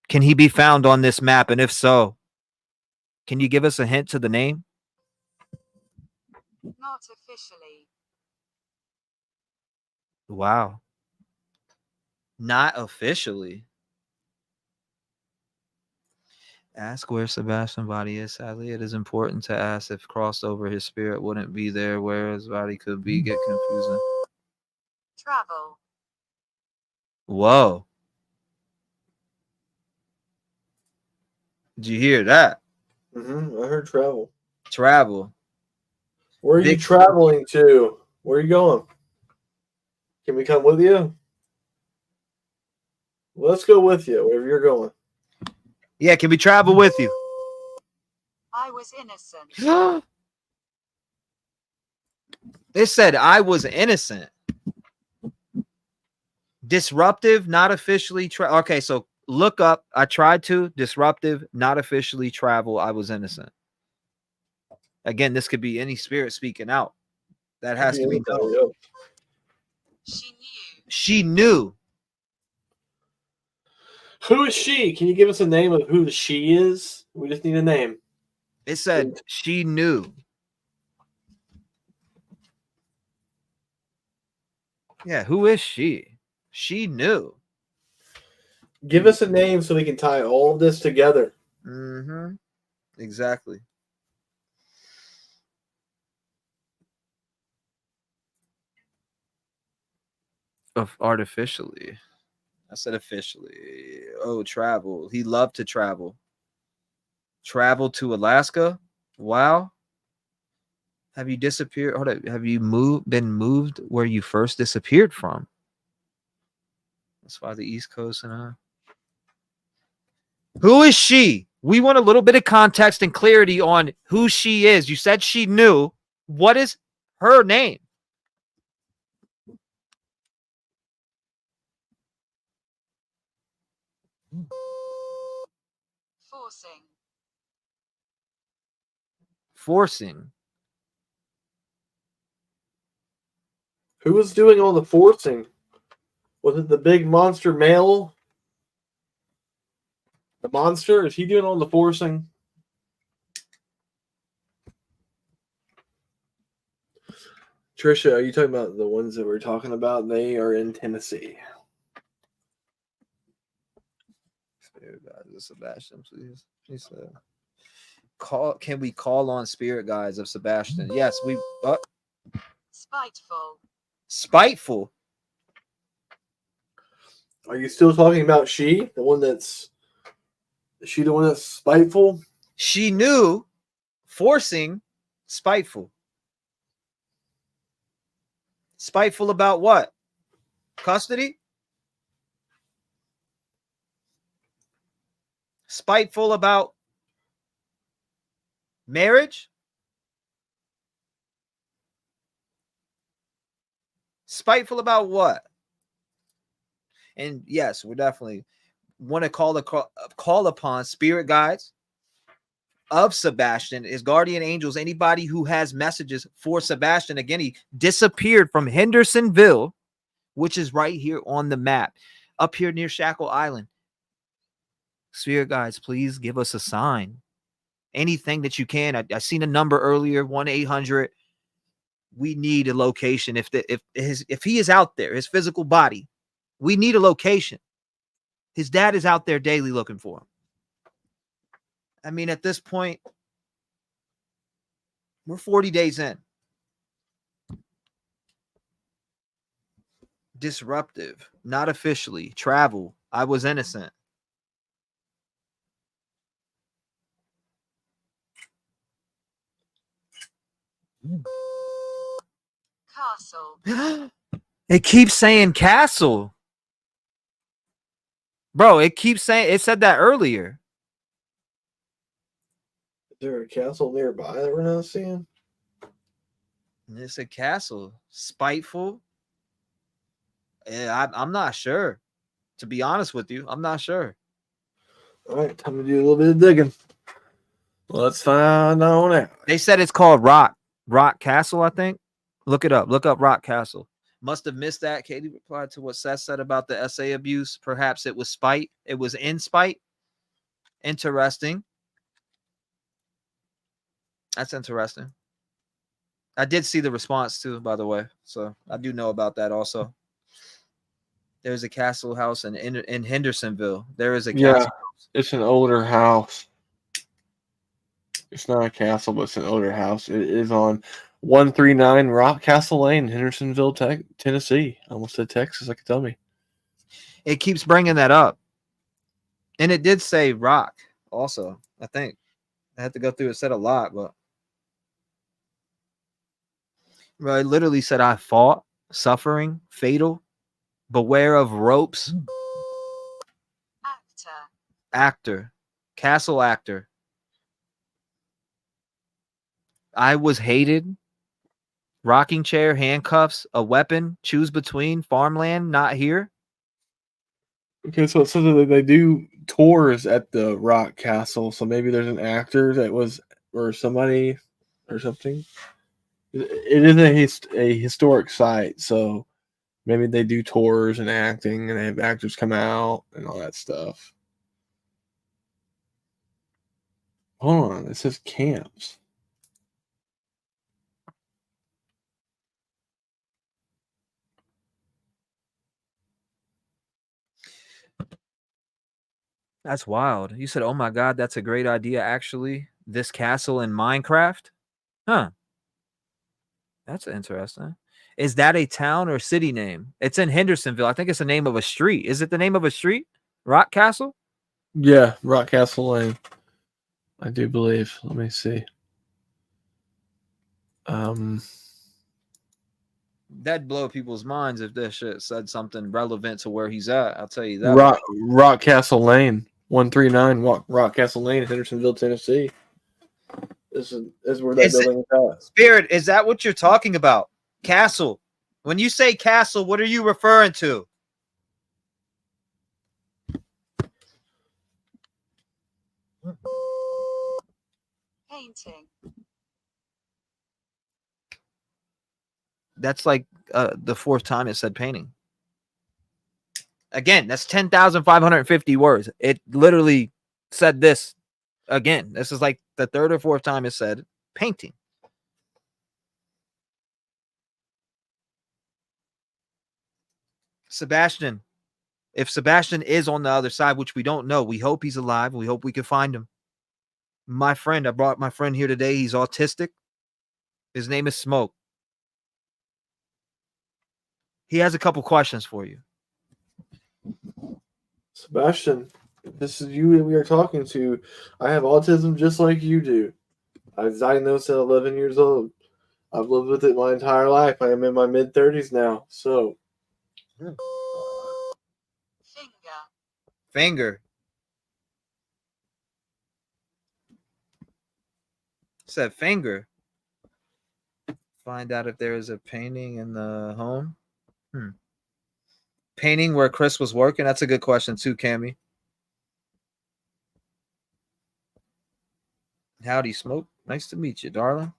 Can he be found on this map? And if so, can you give us a hint to the name? Not officially. Wow. Not officially. Ask where Sebastian's body is. Sadly, it is important to ask if crossed over his spirit wouldn't be there, where his body could be. Get confusing. Travel. Whoa. Did you hear that? I heard travel. Travel. Where are you traveling to? Where are you going? Can we come with you? Let's go with you wherever you're going. Yeah, can we travel with you? I was innocent. It said I was innocent. Disruptive, not officially. Okay, so look up. I tried to. Disruptive, not officially travel. I was innocent. Again, this could be any spirit speaking out. That has to be known. She knew. Who is she? Can you give us a name of who the she is? We just need a name. It said she knew. Yeah, who is she? She knew. Give us a name so we can tie all of this together. Exactly. Of artificially. I said officially. Oh, travel. He loved to travel. Travel to Alaska? Wow. Have you disappeared? Hold up. Have you been moved where you first disappeared from? That's why the East Coast and Who is she? We want a little bit of context and clarity on who she is. You said she knew. What is her name? Forcing. Who was doing all the forcing? Was it the big monster male? The monster? Is he doing all the forcing? Trisha, are you talking about the ones that we're talking about? They are in Tennessee. Spirit guides of Sebastian, please. He said, Can we call on spirit guides of Sebastian? Yes, we. Spiteful. Spiteful. Are you still talking about she? The one that's... Is she the one that's spiteful? She knew. Forcing. Spiteful. Spiteful about what? Custody? Spiteful about marriage? Spiteful about what? And yes, we're definitely want to call upon spirit guides of Sebastian, his guardian angels, anybody who has messages for Sebastian. Again, he disappeared from Hendersonville, which is right here on the map, up here near Shackle Island. Spirit guides, please give us a sign. Anything that you can. I seen a number earlier, 1-800. We need a location. If he is out there, his physical body, we need a location. His dad is out there daily looking for him. I mean, at this point, we're 40 days in. Disruptive, not officially. Travel. I was innocent. Castle. It keeps saying castle. Bro, it keeps saying, it said that earlier. Is there a castle nearby that we're not seeing? And it's a castle. Spiteful. Yeah, I'm not sure. To be honest with you, I'm not sure. All right, time to do a little bit of digging. Let's find out. They said it's called Rock Castle, I think. Look it up. Look up Rock Castle. Must have missed that. Katie replied to what Seth said about the essay abuse. Perhaps it was spite. It was in spite. Interesting. That's interesting. I did see the response too, by the way. So I do know about that also. There's a castle house in Hendersonville. There is a castle house. It's an older house. It's not a castle, but it's an older house. It is on 139 Rock Castle Lane, Hendersonville, Tennessee. I almost said Texas, like a dummy. It keeps bringing that up. And it did say rock also, I think. I had to go through it. Said a lot, but it literally said, I fought, suffering, fatal, beware of ropes. Actor. Castle actor. I was hated. Rocking chair, handcuffs, a weapon, choose between, farmland, not here. Okay, so it says that they do tours at the Rock Castle, so maybe there's an actor that was, or somebody, or something. It is a historic site, so maybe they do tours and acting, and they have actors come out and all that stuff. Hold on, it says camps. That's wild. You said, oh my God, that's a great idea, actually. This castle in Minecraft? Huh. That's interesting. Is that a town or city name? It's in Hendersonville. I think it's the name of a street. Is it the name of a street? Rock Castle? Yeah, Rock Castle Lane. I do believe. Let me see. That'd blow people's minds if this shit said something relevant to where he's at. I'll tell you that. Rock Castle Lane, 139 Rock Castle Lane, Hendersonville, Tennessee. This is where that building is at. Spirit, is that what you're talking about? Castle. When you say castle, what are you referring to? Painting. That's like the fourth time it said painting. Again, that's 10,550 words. It literally said this again. This is like the third or fourth time it said painting. Sebastian. If Sebastian is on the other side, which we don't know, we hope he's alive. We hope we can find him. My friend, I brought my friend here today. He's autistic. His name is Smoke. He has a couple questions for you. Sebastian, this is you that we are talking to. I have autism just like you do. I was diagnosed at 11 years old. I've lived with it my entire life. I am in my mid-30s now. So, Finger. Said finger. Find out if there is a painting in the home. Painting where Chris was working. That's a good question too, Cammy. Howdy, Smoke. Nice to meet you, darling.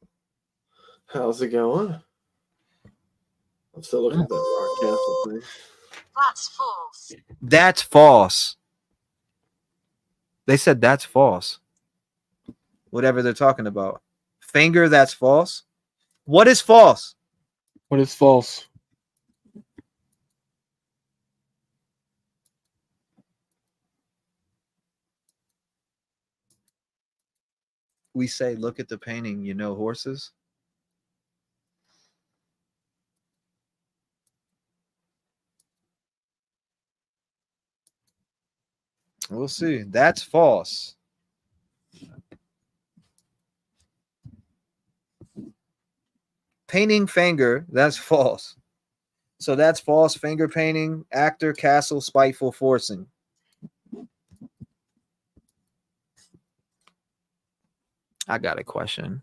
how's it going? I'm still looking at that rock castle thing. That's false. That's false. They said that's false. Whatever they're talking about. Finger, that's false. What is false? What is false? We say, look at the painting, you know horses. We'll see. That's false. Painting finger, that's false. So that's false. Finger painting, actor, castle, spiteful, forcing. I got a question.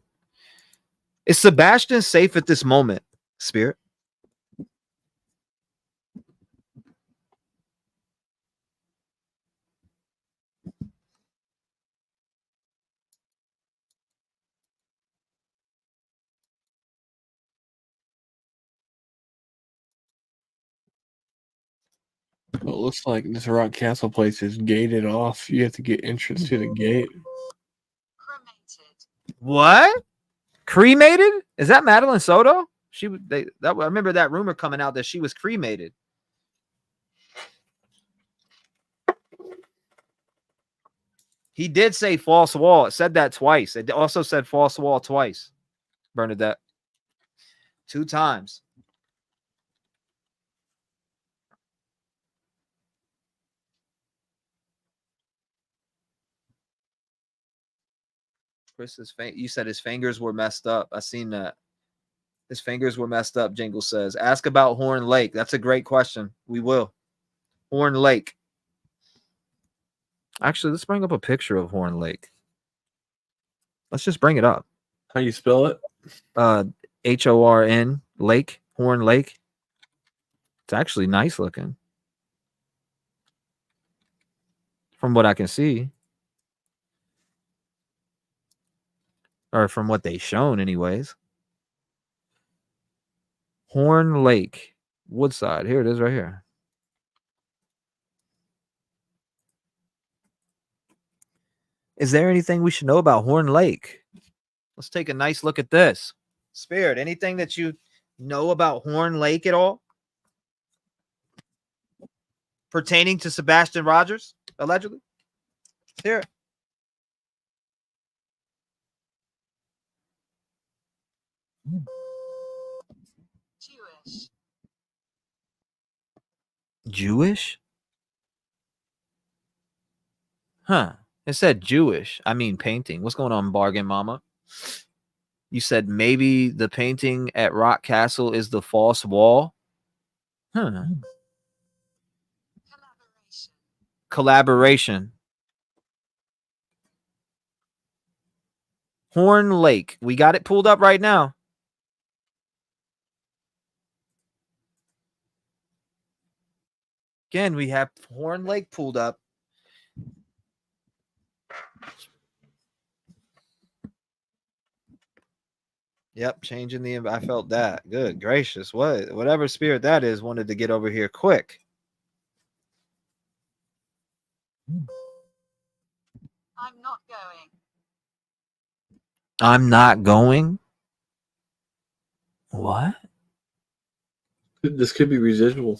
Is Sebastian safe at this moment, Spirit? Well, it looks like this rock castle place is gated off. You have to get entrance to the gate. Cremated. What? Cremated? Is that Madeline Soto? I remember that rumor coming out that she was cremated. He did say false wall. It said that twice. It also said false wall twice. Bernadette. 2 times. Chris's you said his fingers were messed up. I seen that. His fingers were messed up, Jingle says. Ask about Horn Lake. That's a great question. We will. Horn Lake. Actually, let's bring up a picture of Horn Lake. Let's just bring it up. How you spell it? Horn Lake. Horn Lake. It's actually nice looking. From what I can see. Or from what they've shown, anyways. Horn Lake. Woodside. Here it is right here. Is there anything we should know about Horn Lake? Let's take a nice look at this. Spirit, anything that you know about Horn Lake at all? Pertaining to Sebastian Rogers, allegedly? Here. Jewish. Jewish? Huh. It said Jewish. I mean painting. What's going on, Bargain Mama? You said maybe the painting at Rock Castle is the false wall? Huh. Collaboration. Horn Lake. We got it pulled up right now. Again, we have Horn Lake pulled up. Yep, changing the. I felt that. Good gracious, whatever spirit that is wanted to get over here quick. I'm not going. I'm not going. What? This could be residual.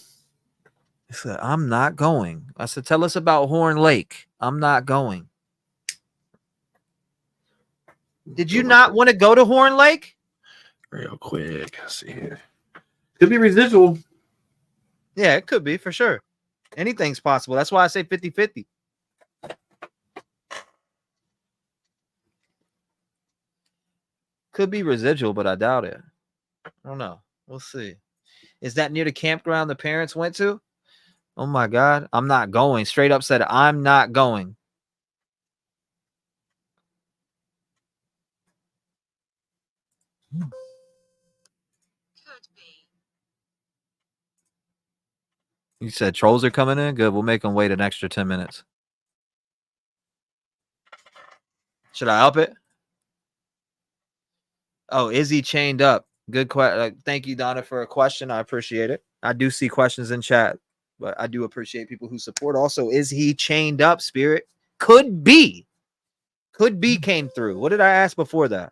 He said, I'm not going. I said, tell us about Horn Lake. I'm not going. Did you not want to go to Horn Lake? Real quick. Let's see here. Could be residual. Yeah, it could be for sure. Anything's possible. That's why I say 50-50. Could be residual, but I doubt it. I don't know. We'll see. Is that near the campground the parents went to? Oh my God. I'm not going. Straight up said, I'm not going. You said trolls are coming in? Good. We'll make them wait an extra 10 minutes. Should I up it? Oh, is he chained up? Good question. Thank you, Donna, for a question. I appreciate it. I do see questions in chat, but I do appreciate people who support. Also, is he chained up, Spirit? Could be. Could be came through. What did I ask before that?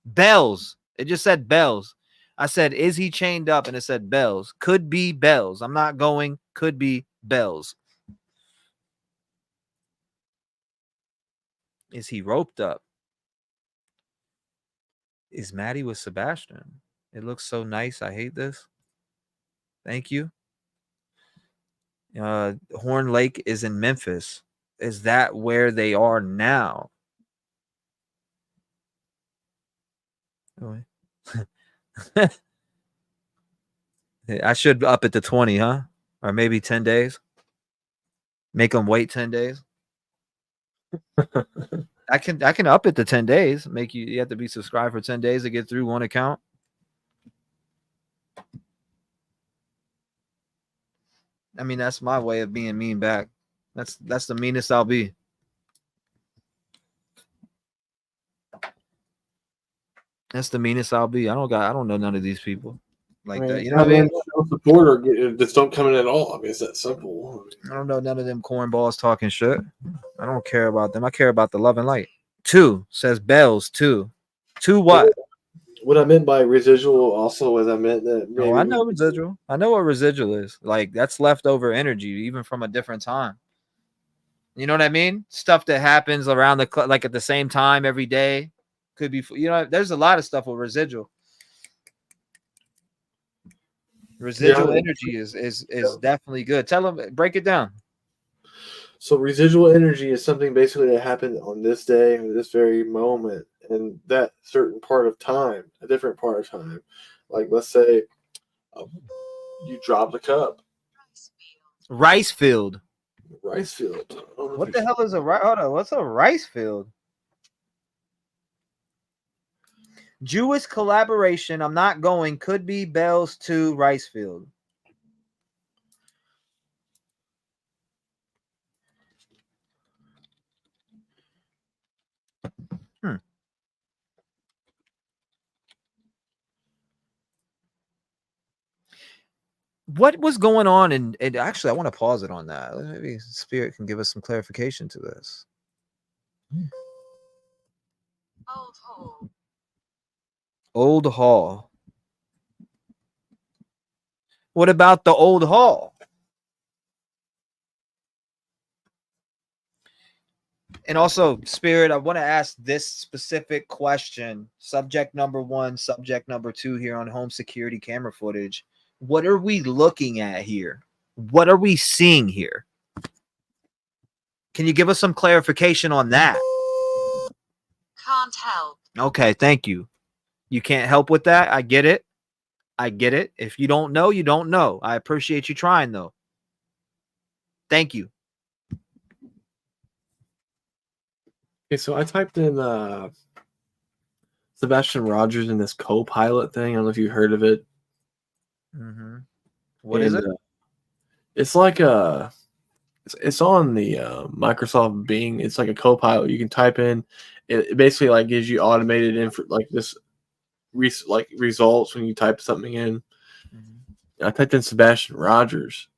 Bells. It just said bells. I said, is he chained up? And it said bells. Could be bells. I'm not going. Could be bells. Is he roped up? Is Maddie with Sebastian? It looks so nice. I hate this. Thank you. Horn Lake is in Memphis. Is that where they are now? I should up it to 20, huh? Or maybe 10 days. Make them wait 10 days. I can up it to 10 days. Make you have to be subscribed for 10 days to get through one account. I mean, that's my way of being mean back. That's the meanest I'll be. That's the meanest I'll be. I don't know none of these people like that. You know what I mean? No support or just don't come in at all. I mean, it's that simple. I don't know none of them cornballs talking shit. I don't care about them. I care about the love and light. 2 says bells. 2 what? What I meant by residual also was I meant that maybe I know residual. I know what residual is. Like that's leftover energy, even from a different time. You know what I mean? Stuff that happens around the like at the same time every day. Could be, you know, there's a lot of stuff with residual. Residual energy is definitely good. Tell them, break it down. So residual energy is something basically that happened on this day or this very moment and that certain part of time, a different part of time. Like let's say you dropped a cup. Rice field. Rice field. What the hell is a rice? Hold on. What's a rice field? Jewish collaboration. I'm not going. Could be bells to rice field. What was going on? And actually, I want to pause it on that. Maybe Spirit can give us some clarification to this. Old Hall. What about the old hall? And also, Spirit, I want to ask this specific question. Subject number 1, subject number 2 here on home security camera footage. What are we looking at here? What are we seeing here? Can you give us some clarification on that? Can't help. Okay, thank you. You can't help with that. I get it. I get it. If you don't know, you don't know. I appreciate you trying, though. Thank you. Okay, so I typed in Sebastian Rogers in this co-pilot thing. I don't know if you heard of it. Mm-hmm. What is it? It's like it's on the Microsoft Bing. It's like a co-pilot. You can type in. It basically like gives you automated info, like this, like results when you type something in. Mm-hmm. I typed in Sebastian Rogers.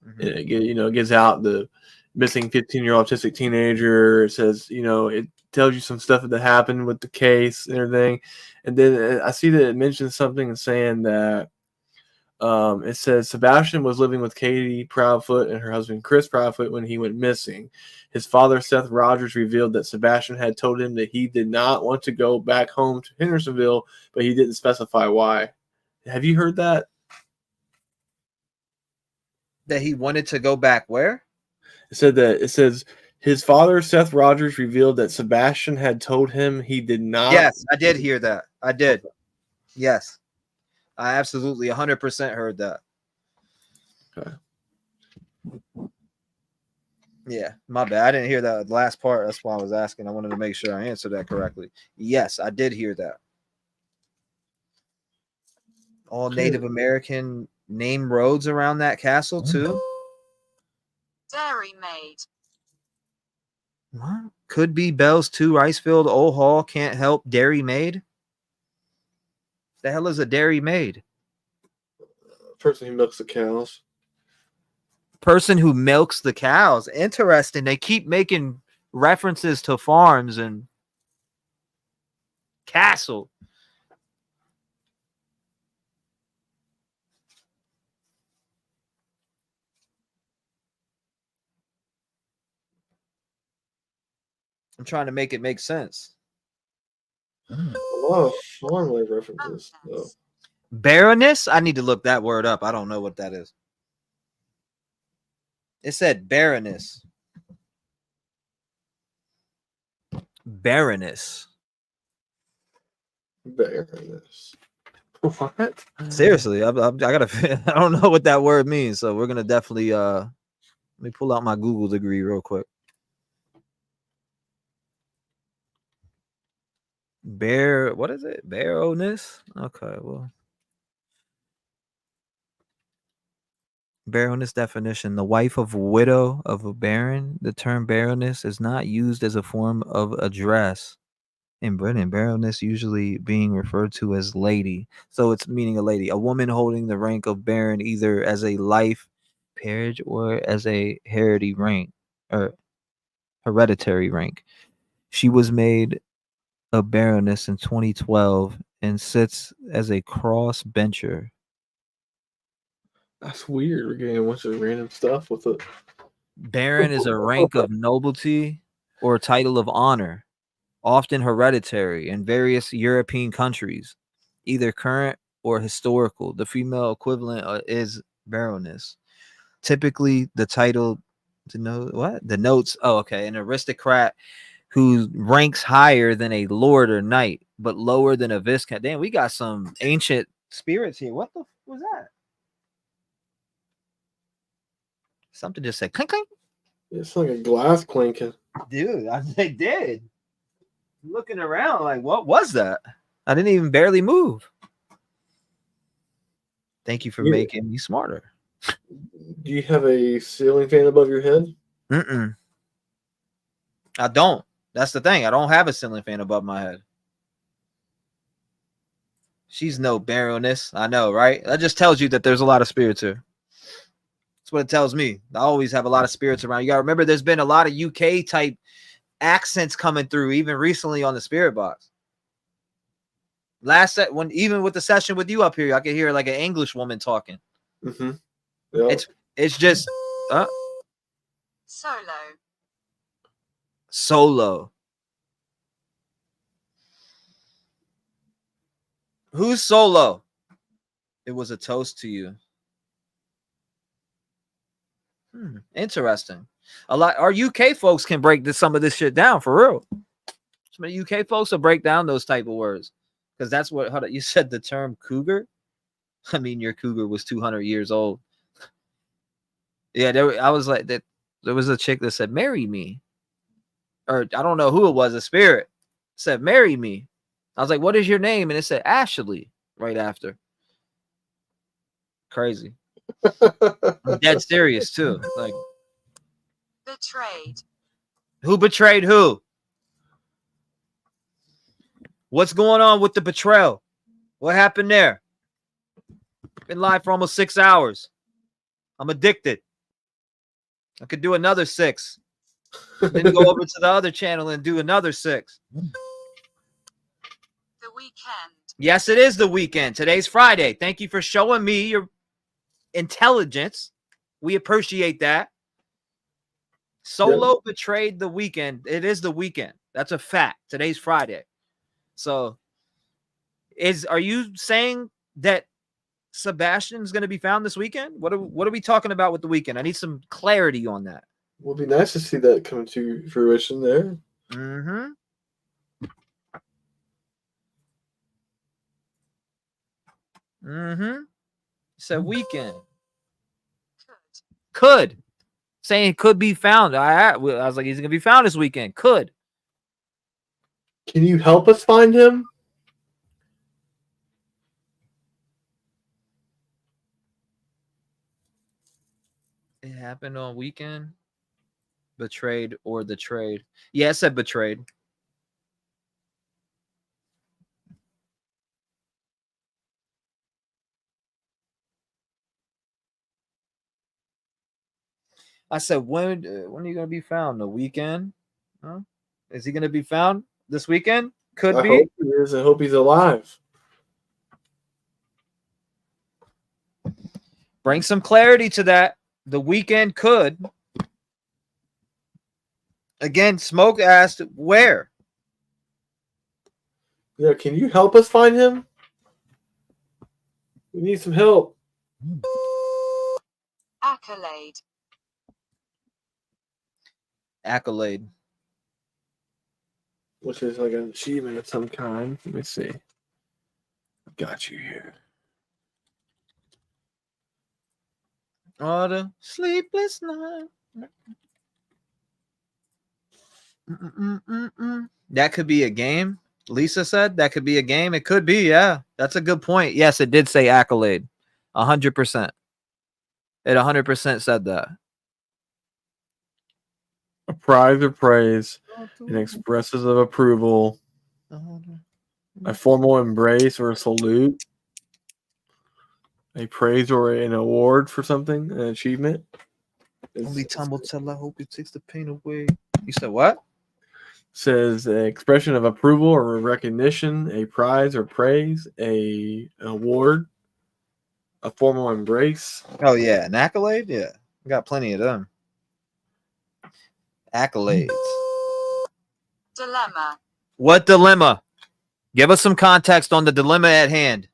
Mm-hmm. And it gives out the missing 15-year-old autistic teenager. It says, it tells you some stuff that happened with the case and everything. And then I see that it mentions something saying that It says Sebastian was living with Katie Proudfoot and her husband Chris Proudfoot when he went missing. His father, Seth Rogers, revealed that Sebastian had told him that he did not want to go back home to Hendersonville, but he didn't specify why. Have you heard that? That he wanted to go back where? It says his father, Seth Rogers, revealed that Sebastian had told him he did not. Yes, I did hear that. I did. Yes. I absolutely 100% heard that. Okay. Yeah, my bad. I didn't hear that last part. That's why I was asking. I wanted to make sure I answered that correctly. Yes, I did hear that. All Native American name roads around that castle too. Dairy Maid. What? Could be Bells 2, Icefield, Old Hall, Can't Help, Dairy Maid. The hell is a Dairy Maid? Person who milks the cows. Person who milks the cows. Interesting. They keep making references to farms and castle. I'm trying to make it make sense. A lot of farm-like references, though. Baroness? I need to look that word up. I don't know what that is. It said Baroness. Baroness. Baroness. What? Seriously, I gotta. I don't know what that word means, so we're gonna definitely. Let me pull out my Google degree real quick. What is it? Baroness? Okay, well. Baroness definition: the wife of widow of a baron. The term baroness is not used as a form of address in Britain. Baroness usually being referred to as lady, so it's meaning a lady, a woman holding the rank of baron either as a life peerage or as a hereditary rank or hereditary rank. She was made a baroness in 2012 and sits as a cross-bencher. That's weird. We're getting a bunch of random stuff with it. Baron is a rank of nobility or title of honor, often hereditary in various European countries, either current or historical. The female equivalent is baroness. Typically, the title denotes an aristocrat who ranks higher than a lord or knight, but lower than a viscount. Damn, we got some ancient spirits here. What the was that? Something just said clink clink. It's like a glass clinking. Dude, they did. Looking around like, what was that? I didn't even barely move. Thank you for making me smarter. Do you have a ceiling fan above your head? Mm-mm. I don't. That's the thing. I don't have a ceiling fan above my head. She's no baroness. I know, right? That just tells you that there's a lot of spirits here. That's what it tells me. I always have a lot of spirits around. You got to remember, there's been a lot of UK type accents coming through, even recently on the spirit box. Even with the session with you up here, I could hear like an English woman talking. Mm-hmm. Yep. It's just solo. Who's solo? It was a toast to you. Interesting. Our UK folks can break some of this shit down for real. Some of the UK folks will break down those type of words because that's what you said. The term cougar. I mean, your cougar was 200 years old. Yeah, I was like that. There was a chick that said, "Marry me," or I don't know who it was. A spirit said, "Marry me." I was like, "What is your name?" And it said Ashley right after. Crazy. I'm dead serious too. Like, Betrayed. Who betrayed who? What's going on with the betrayal? What happened there? Been live for almost 6 hours. I'm addicted. I could do another 6. Then go over to the other channel and do another 6. The weekend. Yes, it is the weekend. Today's Friday. Thank you for showing me your intelligence. We appreciate that. Solo betrayed the weekend. It is the weekend. That's a fact. Today's Friday. So are you saying that Sebastian's going to be found this weekend? What are we talking about with the weekend? I need some clarity on that. Well, it'd be nice to see that come to fruition there. Mm-hmm. Mm-hmm. It's a weekend. Could. Saying could be found. I was like, he's going to be found this weekend. Could. Can you help us find him? It happened on weekend. Betrayed or the trade. Yeah, it said betrayed. I said, when are you going to be found? The weekend? Huh? Is he going to be found this weekend? Could be. Hope he is. I hope he's alive. Bring some clarity to that. The weekend could. Again, Smoke asked where. Yeah, can you help us find him? We need some help. Accolade. Accolade. Which is like an achievement of some kind. Let me see. Got you here. Oh, the sleepless night. That could be a game. Lisa said that could be a game. It could be, yeah. That's a good point. Yes, it did say accolade. 100%. It 100% said that. A prize or praise, an expresses of approval, a formal embrace or a salute, a praise or an award for something, an achievement. Only time will tell. I hope it takes the pain away. You said what? Says an expression of approval or recognition, a prize or praise, an award, a formal embrace. Oh, yeah. An accolade? Yeah. We got plenty of them. Accolades. Dilemma. What dilemma? Give us some context on the dilemma at hand.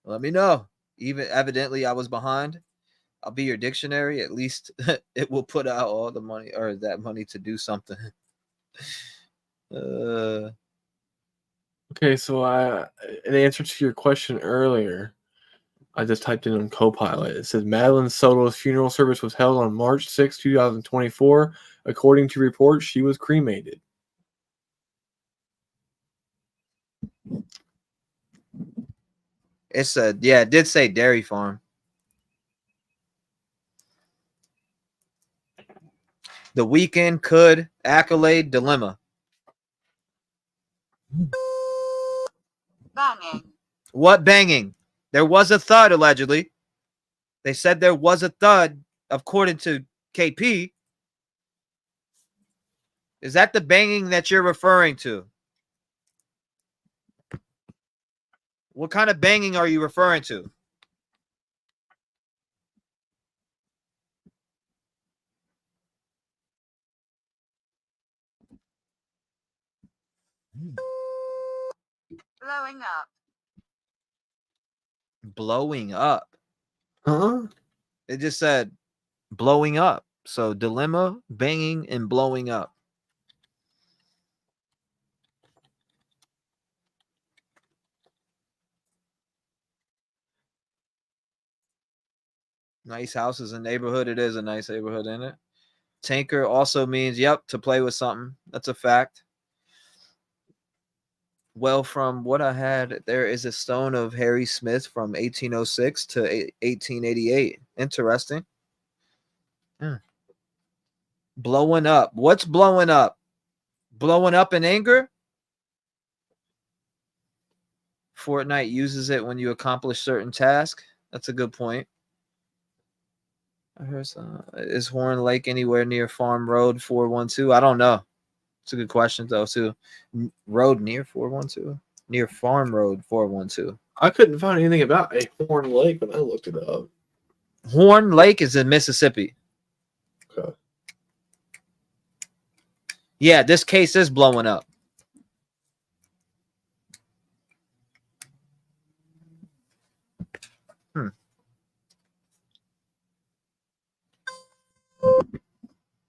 Let me know. Even evidently I was behind. I'll be your dictionary. At least it will put out all the money or that money to do something. Okay, so in answer to your question earlier, I just typed in on Copilot. It says Madeline Soto's funeral service was held on March 6, 2024. According to reports, she was cremated. It said, yeah, it did say dairy farm. The weekend could accolade dilemma. Banging. What banging? There was a thud, allegedly. They said there was a thud, according to KP. Is that the banging that you're referring to? What kind of banging are you referring to? Blowing up. Blowing up. Huh? It just said blowing up. So dilemma, banging, and blowing up. Nice houses and neighborhood. It is a nice neighborhood, isn't it? Tanker also means, yep, to play with something. That's a fact. Well, from what I had, there is a stone of Harry Smith from 1806 to 1888. Interesting. Blowing up. What's blowing up? Blowing up in anger? Fortnite uses it when you accomplish certain tasks. That's a good point. I heard some. Is Horn Lake anywhere near Farm Road 412? I don't know. It's a good question though too. Road near 412, near Farm Road 412. I couldn't find anything about a Horn Lake when I looked it up. Horn Lake is in Mississippi. Okay. Yeah, this case is blowing up.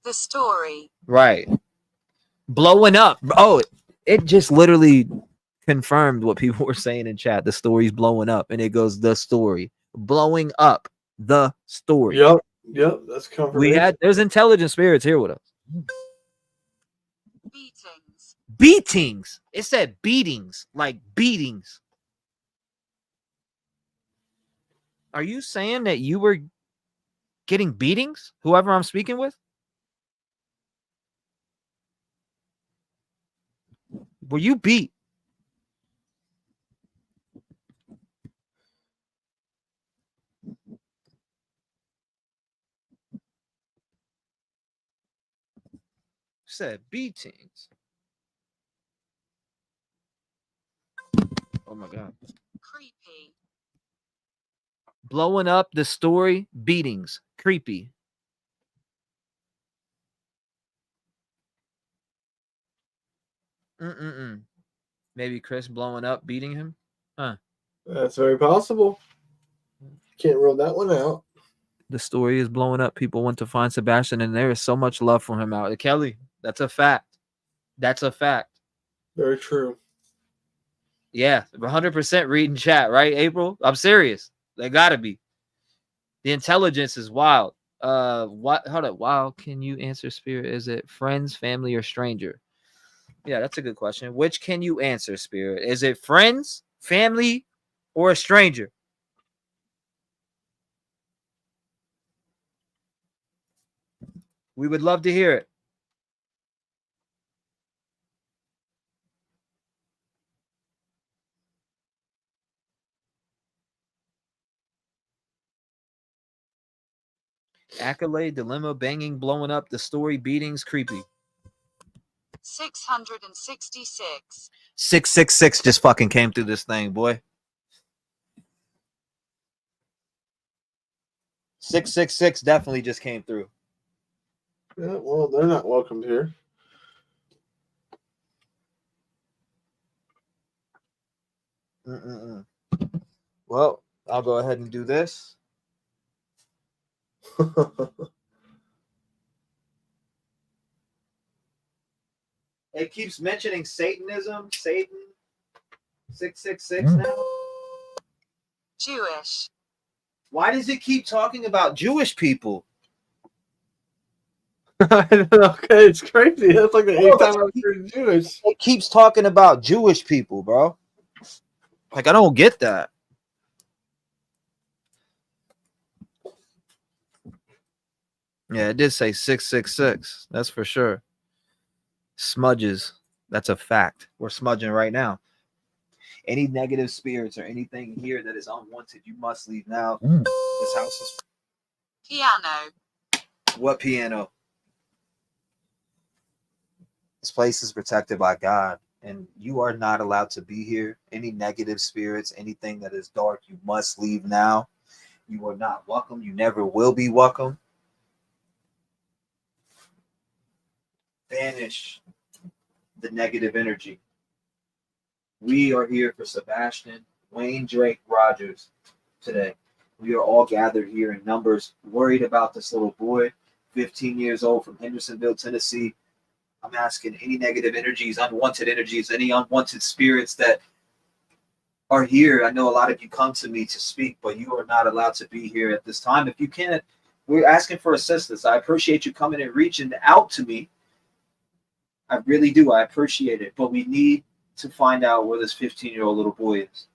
The story. Right. Blowing up. Oh, it just literally confirmed what people were saying in chat. The story's blowing up, and it goes the story blowing up. The story. Yep, that's confirmation. We had there's intelligent spirits here with us. Beatings. Beatings. It said beatings, like beatings. Are you saying that you were getting beatings? Whoever I'm speaking with? Were you beat? Said beatings. Oh my god. Creepy. Blowing up the story, beatings, creepy. Maybe Chris blowing up, beating him? Huh. That's very possible. Can't rule that one out. The story is blowing up. People want to find Sebastian, and there is so much love for him out. Kelly, that's a fact. That's a fact. Very true. Yeah, 100% reading chat, right, April? I'm serious. They gotta be. The intelligence is wild. What? Hold up. Wild. Can you answer, Spirit? Is it friends, family, or stranger? Yeah, that's a good question. Which can you answer, Spirit? Is it friends, family, or a stranger? We would love to hear it. Accolade, dilemma, banging, blowing up, the story, beatings, creepy. 666. 666 just fucking came through this thing, boy. 666 definitely just came through. Yeah, well, they're not welcomed here. Well, I'll go ahead and do this. It keeps mentioning Satanism, Satan, 666 now. Jewish. Why does it keep talking about Jewish people? Okay, it's crazy. That's like the eighth time I've heard Jewish. It keeps talking about Jewish people, bro. Like, I don't get that. Yeah, it did say 666. That's for sure. Smudges. That's a fact. We're smudging right now. Any negative spirits or anything here that is unwanted, you must leave now. This house is... Piano. What piano? This place is protected by God, and you are not allowed to be here. Any negative spirits, anything that is dark, you must leave now. You are not welcome. You never will be welcome. Banish the negative energy. We are here for Sebastian, Wayne, Drake, Rogers today. We are all gathered here in numbers, worried about this little boy, 15 years old from Hendersonville, Tennessee. I'm asking any negative energies, unwanted energies, any unwanted spirits that are here. I know a lot of you come to me to speak, but you are not allowed to be here at this time. If you can't, we're asking for assistance. I appreciate you coming and reaching out to me. I really do. I appreciate it. But we need to find out where this 15-year-old little boy is.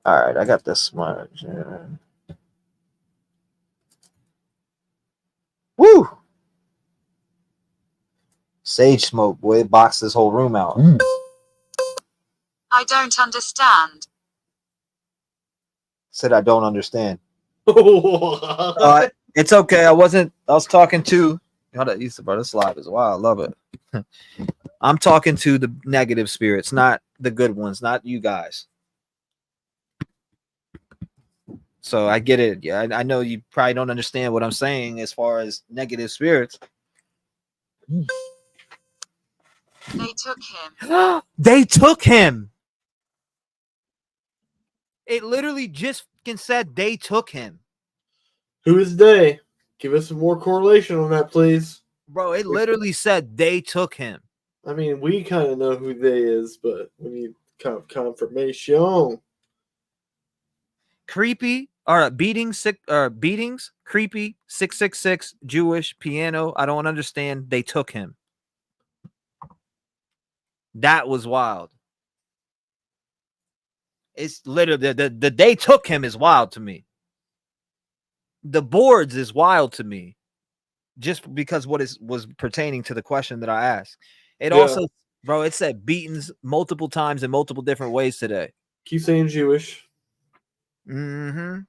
All right, I got this smudge. Woo! Sage smoke, boy. It boxed this whole room out. I don't understand. Said I don't understand. It's okay. I was talking to. Hold on, bro. This live is wild. I love it. I'm talking to the negative spirits, not the good ones, not you guys. So I get it. Yeah, I know you probably don't understand what I'm saying as far as negative spirits. They took him. They took him. It literally just said they took him. Who is they? Give us some more correlation on that, please. Bro, it literally said they took him. I mean, we kind of know who they is, but we need confirmation. Creepy beatings, creepy 666 Jewish piano. I don't understand. They took him. That was wild. It's literally the they took him is wild to me. The boards is wild to me. Just because was pertaining to the question that I asked. It also, bro, it said beatings multiple times in multiple different ways today. Keep saying Jewish. Mm-hmm.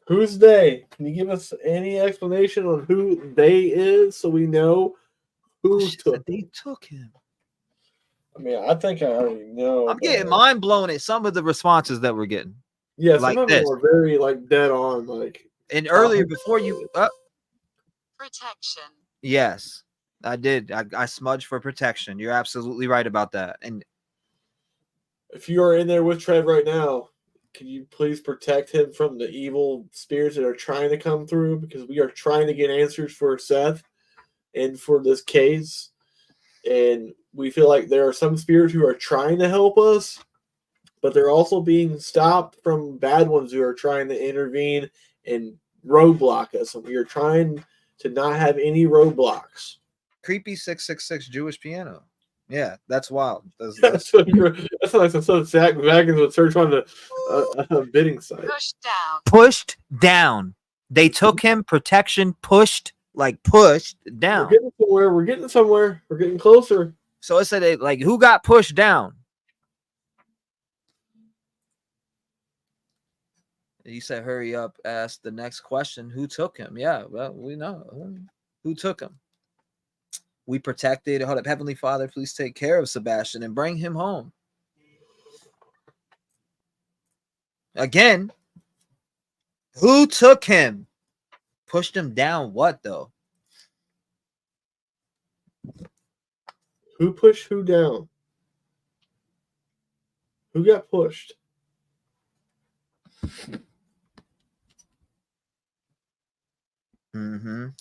Who's they? Can you give us any explanation on who they is so we know who took? They took him. I mean, I think I already know. I'm getting mind blown at some of the responses that we're getting. Yeah, like some of them were very dead on. And earlier before you Protection. yes, I did. I smudged for protection. You're absolutely right about that. And if you are in there with Trev right now, can you please protect him from the evil spirits that are trying to come through? Because we are trying to get answers for Seth and for this case. And we feel like there are some spirits who are trying to help us, but they're also being stopped from bad ones who are trying to intervene and roadblock us. And we are trying to not have any roadblocks. creepy 666 Jewish piano. Yeah, that's wild. That's like some Zach Wagons would search on the bidding site. Pushed down. They took him. Protection pushed down. We're getting somewhere. We're getting somewhere. We're getting closer. So it said who got pushed down? You said hurry up, ask the next question. Who took him? Yeah, well, we know. Who took him? We protected. Hold up, Heavenly Father, please take care of Sebastian and bring him home. Again, who took him? Pushed him down what, though? Who pushed who down? Who got pushed?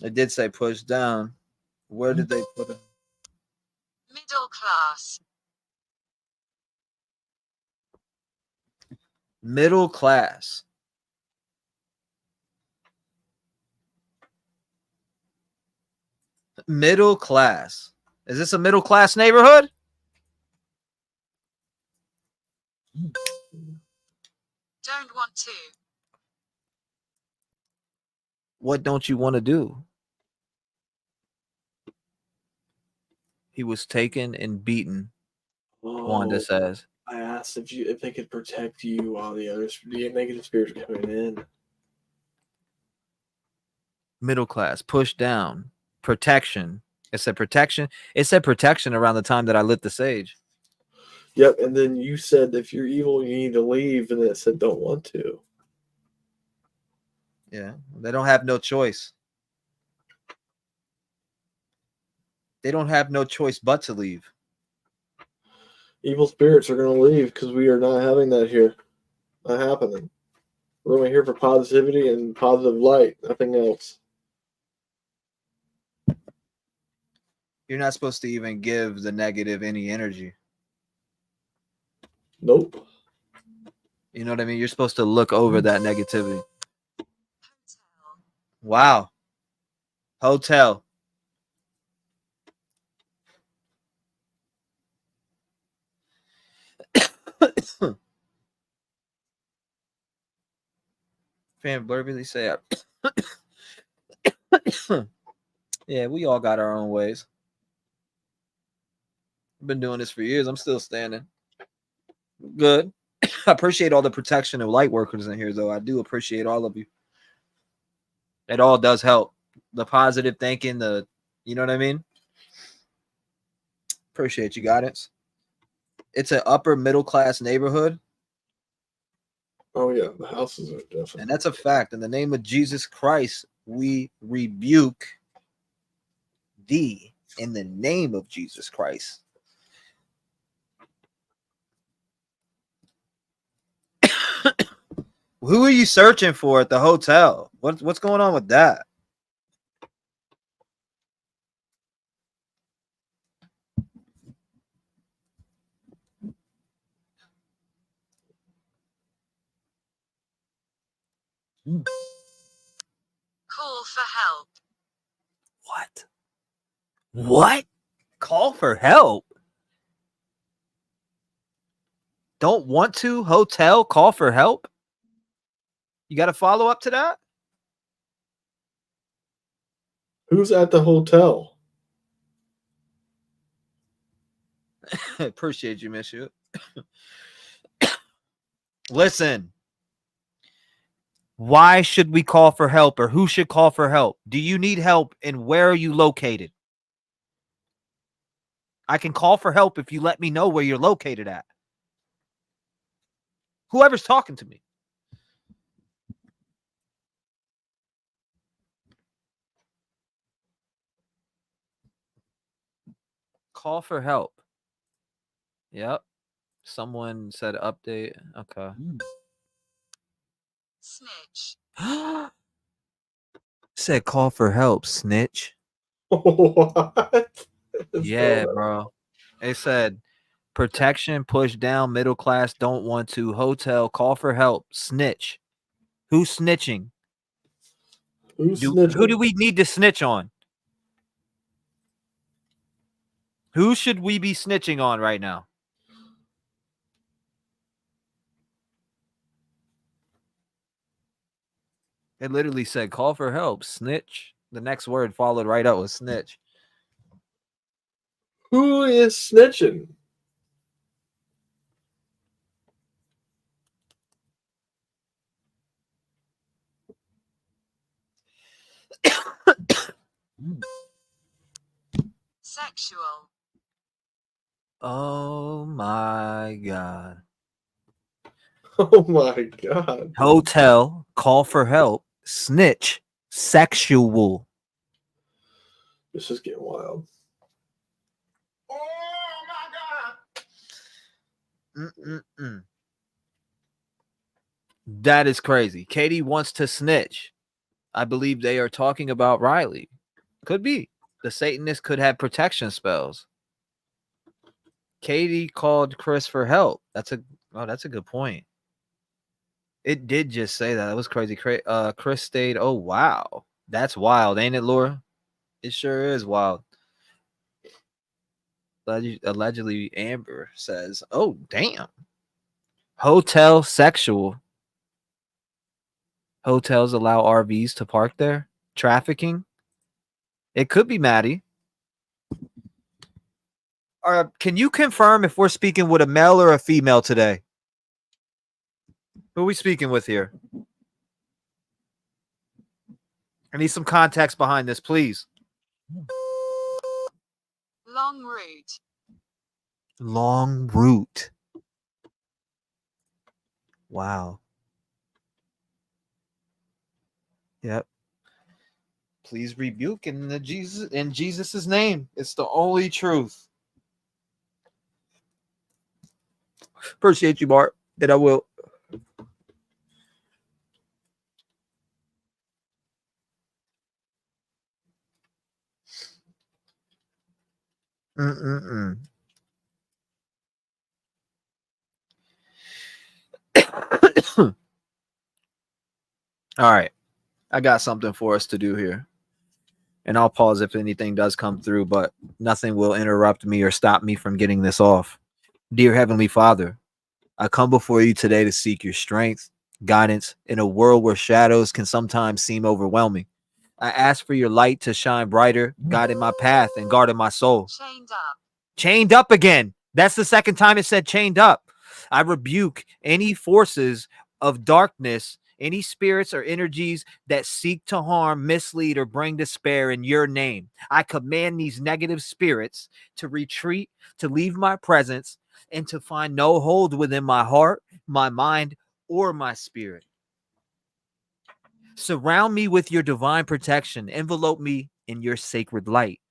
It did say push down. Where did they put it? Middle class. Middle class. Middle class. Is this a middle class neighborhood? Don't want to. What don't you want to do? He was taken and beaten. Wanda says. I asked if they could protect you while the negative spirits are coming in. Middle class, pushed down, protection. It said protection. It said protection around the time that I lit the sage. Yep, and then you said if you're evil, you need to leave, and it said don't want to. Yeah, they don't have no choice. They don't have no choice but to leave. Evil spirits are going to leave because we are not having that here. Not happening. We're only here for positivity and positive light, nothing else. You're not supposed to even give the negative any energy. Nope. You know what I mean? You're supposed to look over that negativity. Wow. Hotel. Fan Blur really say yeah, we all got our own ways. Been doing this for years. I'm still standing. Good. I appreciate all the protection of light workers in here, though. I do appreciate all of you. It all does help. The positive thinking, you know what I mean? Appreciate you, guidance. It's an upper middle class neighborhood. Oh yeah, the houses are definitely. And that's a fact. In the name of Jesus Christ, we rebuke thee in the name of Jesus Christ. Who are you searching for at the hotel? What's going on with that? Call for help. What? Call for help? Don't want to hotel call for help? You got to follow up to that? Who's at the hotel? Appreciate you, miss you. Listen. Why should we call for help, or who should call for help? Do you need help, and where are you located? I can call for help if you let me know where you're located at. Whoever's talking to me. Call for help. Yep. Someone said update. Okay. Snitch. Said call for help, snitch. What? Yeah, bro. It said protection, push down, middle class, don't want to, hotel, call for help, snitch. Who's snitching? Who's Who snitching? do we need to snitch on? Who should we be snitching on right now? It literally said call for help, snitch. The next word followed right up with snitch. Who is snitching? Sexual. Oh my God. Oh my God. Hotel, call for help, snitch, sexual. This is getting wild. Oh my God. That is crazy. Katie wants to snitch. I believe they are talking about Riley. Could be. The Satanist could have protection spells. Katie called Chris for help. That's a good point. It did just say that. It was crazy. Chris stayed. Oh wow. That's wild, ain't it, Laura? It sure is wild. Allegedly, Amber says, oh damn. Hotel sexual. Hotels allow RVs to park there. Trafficking. It could be Maddie. Can you confirm if we're speaking with a male or a female today? Who are we speaking with here? I need some context behind this, please. Long route. Long route. Wow. Yep. Please rebuke in Jesus' name. It's the only truth. Appreciate you, Bart. And I will. All right. I got something for us to do here. And I'll pause if anything does come through, but nothing will interrupt me or stop me from getting this off. Dear Heavenly Father, I come before you today to seek your strength, guidance in a world where shadows can sometimes seem overwhelming. I ask for your light to shine brighter, guiding my path and guarding my soul. Chained up. Chained up again. That's the second time it said chained up. I rebuke any forces of darkness, any spirits or energies that seek to harm, mislead, or bring despair in your name. I command these negative spirits to retreat, to leave my presence, and to find no hold within my heart, my mind, or my spirit. Surround me with your divine protection. Envelope me in your sacred light.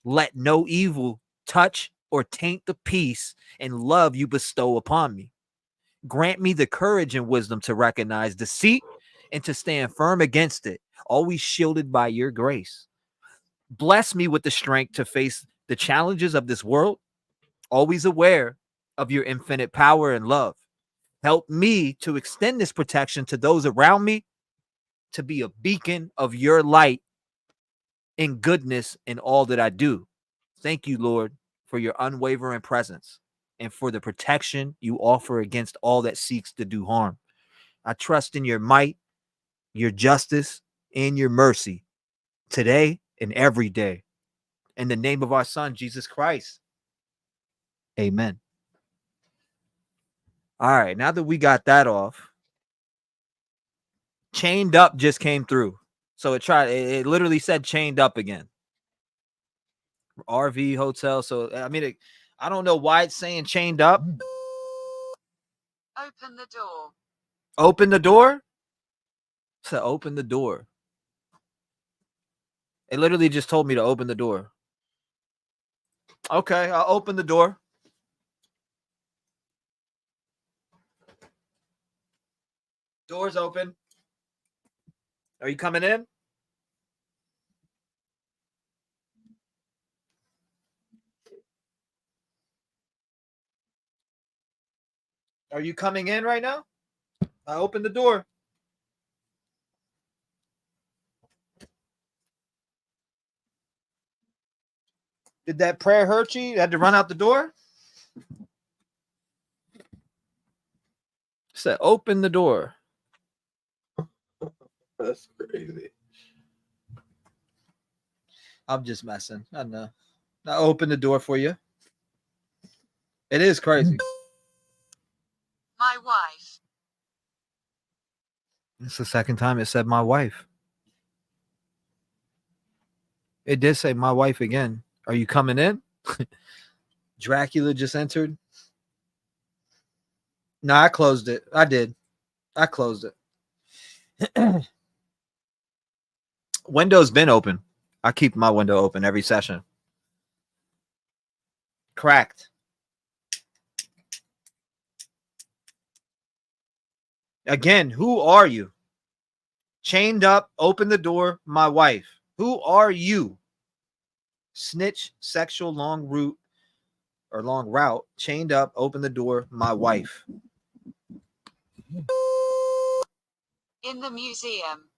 Let no evil touch or taint the peace and love you bestow upon me. Grant me the courage and wisdom to recognize deceit and to stand firm against it, always shielded by your grace. Bless me with the strength to face the challenges of this world, always aware of your infinite power and love. Help me to extend this protection to those around me, to be a beacon of your light and goodness in all that I do. Thank you, Lord, for your unwavering presence and for the protection you offer against all that seeks to do harm. I trust in your might, your justice, and your mercy today and every day. In the name of our Son, Jesus Christ. Amen. All right, now that we got that off, chained up just came through. So it literally said chained up again. RV hotel. So, I mean, I don't know why it's saying chained up. Open the door. Open the door? So open the door. It literally just told me to open the door. Okay, I'll open the door. Door's open. Are you coming in? Are you coming in right now? I opened the door. Did that prayer hurt you? You had to run out the door? Said open the door. That's crazy. I'm just messing. I know. I opened the door for you. It is crazy. My wife. It's the second time it said my wife. It did say my wife again. Are you coming in? Dracula just entered. No, I closed it. I did. I closed it. Window's been open. I keep my window open every session. Cracked. Again, who are you? Chained up, open the door, my wife. Who are you? Snitch, sexual long route, chained up, open the door, my wife. In the museum.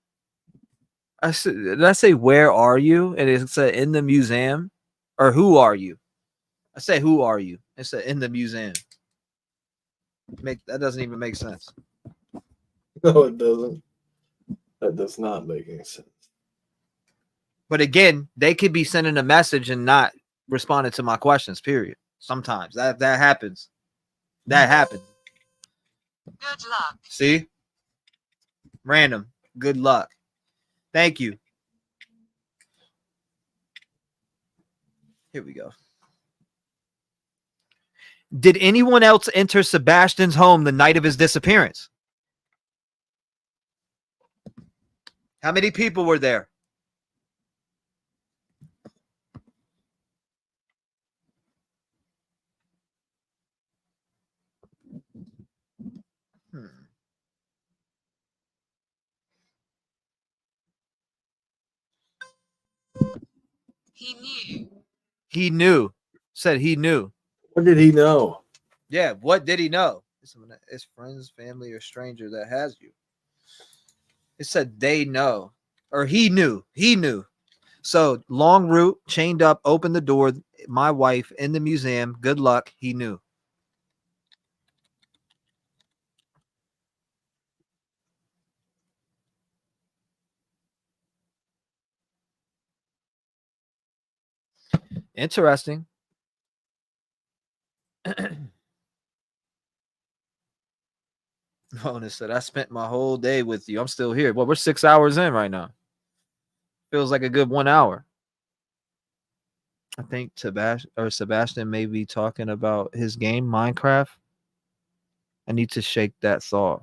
Did I say where are you? And it said in the museum, or who are you? I say who are you? It said in the museum. That doesn't even make sense. No, it doesn't. That does not make any sense. But again, they could be sending a message and not responding to my questions. Period. Sometimes that happens. That happens. Good luck. See, random. Good luck. Thank you. Here we go. Did anyone else enter Sebastian's home the night of his disappearance? How many people were there? He knew. He knew. Said he knew. What did he know? Yeah, what did he know? It's friends, family, or stranger that has you. It said they know. Or he knew. He knew. So long route, chained up, open the door. My wife in the museum. Good luck. He knew. Interesting. Bonus said, I spent my whole day with you. I'm still here. Well, we're 6 hours in right now. Feels like a good 1 hour. I think Sebastian may be talking about his game, Minecraft. I need to shake that saw.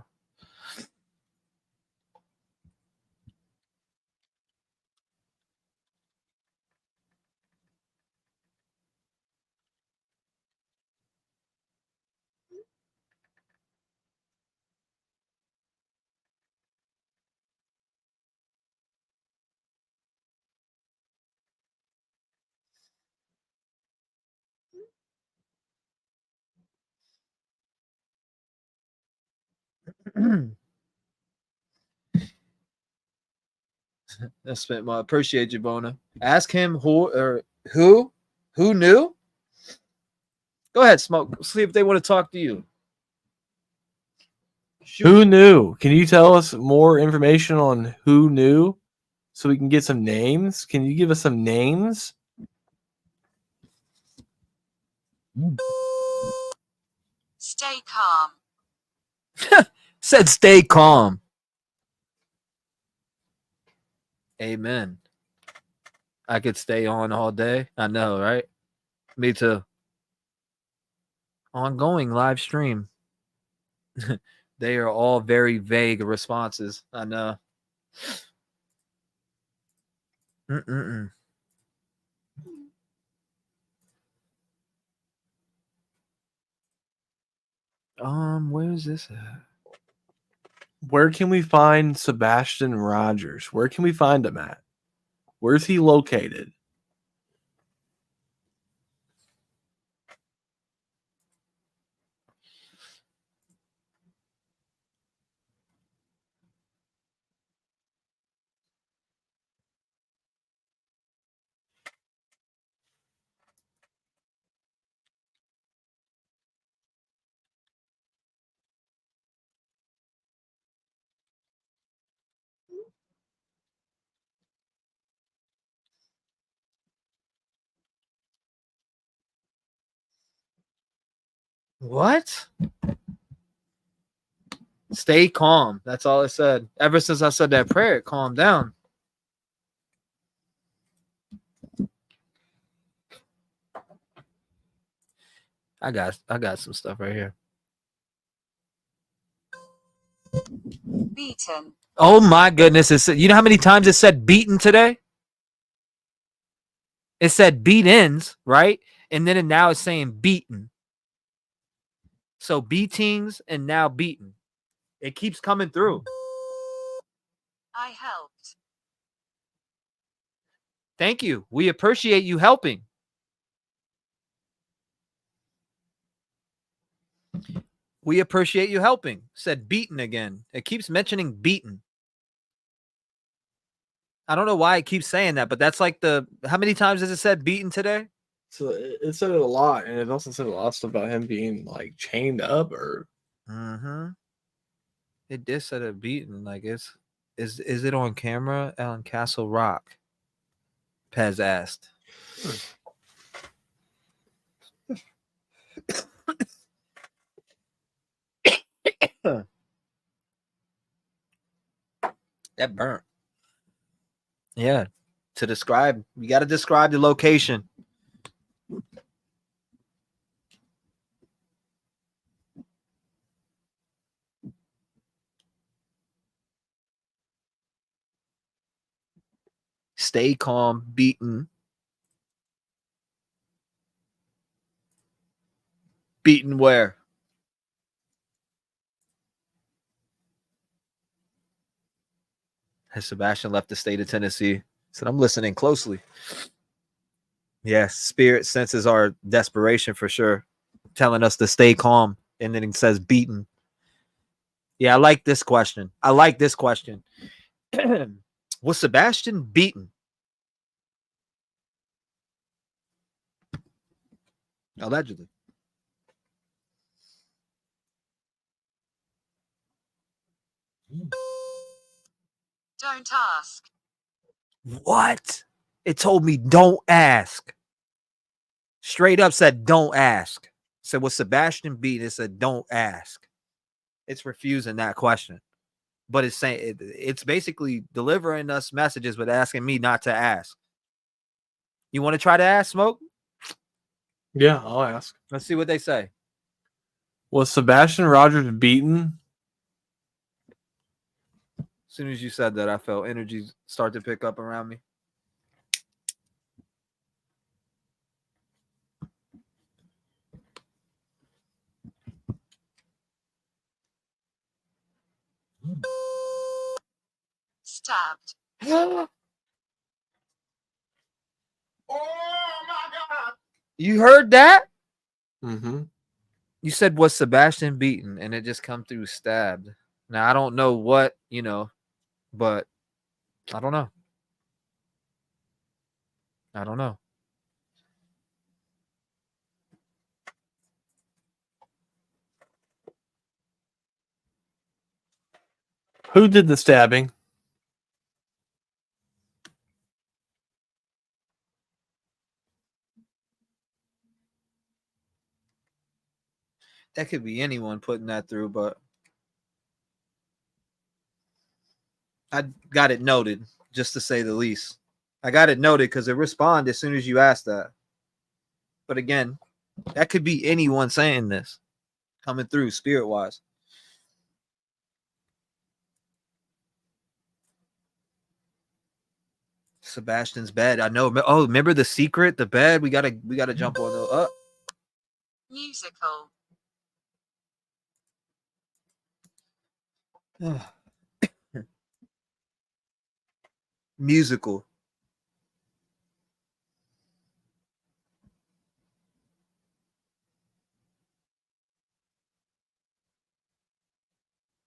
I spent my appreciate you, Bona. Ask him who knew. Go ahead, Smoke. See if they want to talk to you. Shoot. Who knew? Can you tell us more information on who knew so we can get some names? Can you give us some names? Stay calm. Said stay calm. Amen. I could stay on all day. I know, right? Me too. Ongoing live stream. They are all very vague responses. I know. Mm-mm-mm. Where is this at? Where can we find Sebastian Rogers? Where can we find him at? Where's he located? What? Stay calm. That's all it said. Ever since I said that prayer, calm down. I got some stuff right here. Beaten. Oh my goodness. You know how many times it said beaten today? It said beat ins, right? And then now it's saying beaten. So beatings and now beaten. It keeps coming through. I helped. Thank you. We appreciate you helping. We appreciate you helping. Said beaten again. It keeps mentioning beaten. I don't know why it keeps saying that, but that's like how many times has it said beaten today? So it said it a lot, and it also said a lot of stuff about him being like chained up or. Mm-hmm. It did say it beaten. Like is it on camera on Castle Rock? Pez asked. That burnt. Yeah. To describe, you got to describe the location. Stay calm, beaten. Beaten where? Has Sebastian left the state of Tennessee? Said, I'm listening closely. Yes, spirit senses our desperation for sure, telling us to stay calm. And then it says beaten. Yeah, I like this question. Was Sebastian beaten? Allegedly. Don't ask. What? It told me don't ask. Straight up said don't ask. Said, was Sebastian beaten? It said, don't ask. It's refusing that question. But it's saying it's basically delivering us messages, but asking me not to ask. You want to try to ask, Smoke? Yeah, I'll ask. Let's see what they say. Was Sebastian Rogers beaten? As soon as you said that, I felt energy start to pick up around me. Stabbed. Oh my God. You heard that? Mm-hmm. You said, was Sebastian beaten? And it just come through stabbed. Now, I don't know what, but I don't know. I don't know. Who did the stabbing? That could be anyone putting that through, but I got it noted, just to say the least. I got it noted because it responded as soon as you asked that. But again, that could be anyone saying this, coming through spirit-wise. Sebastian's bed. I know. Oh, remember the secret, the bed? We gotta jump on the Musical. musical.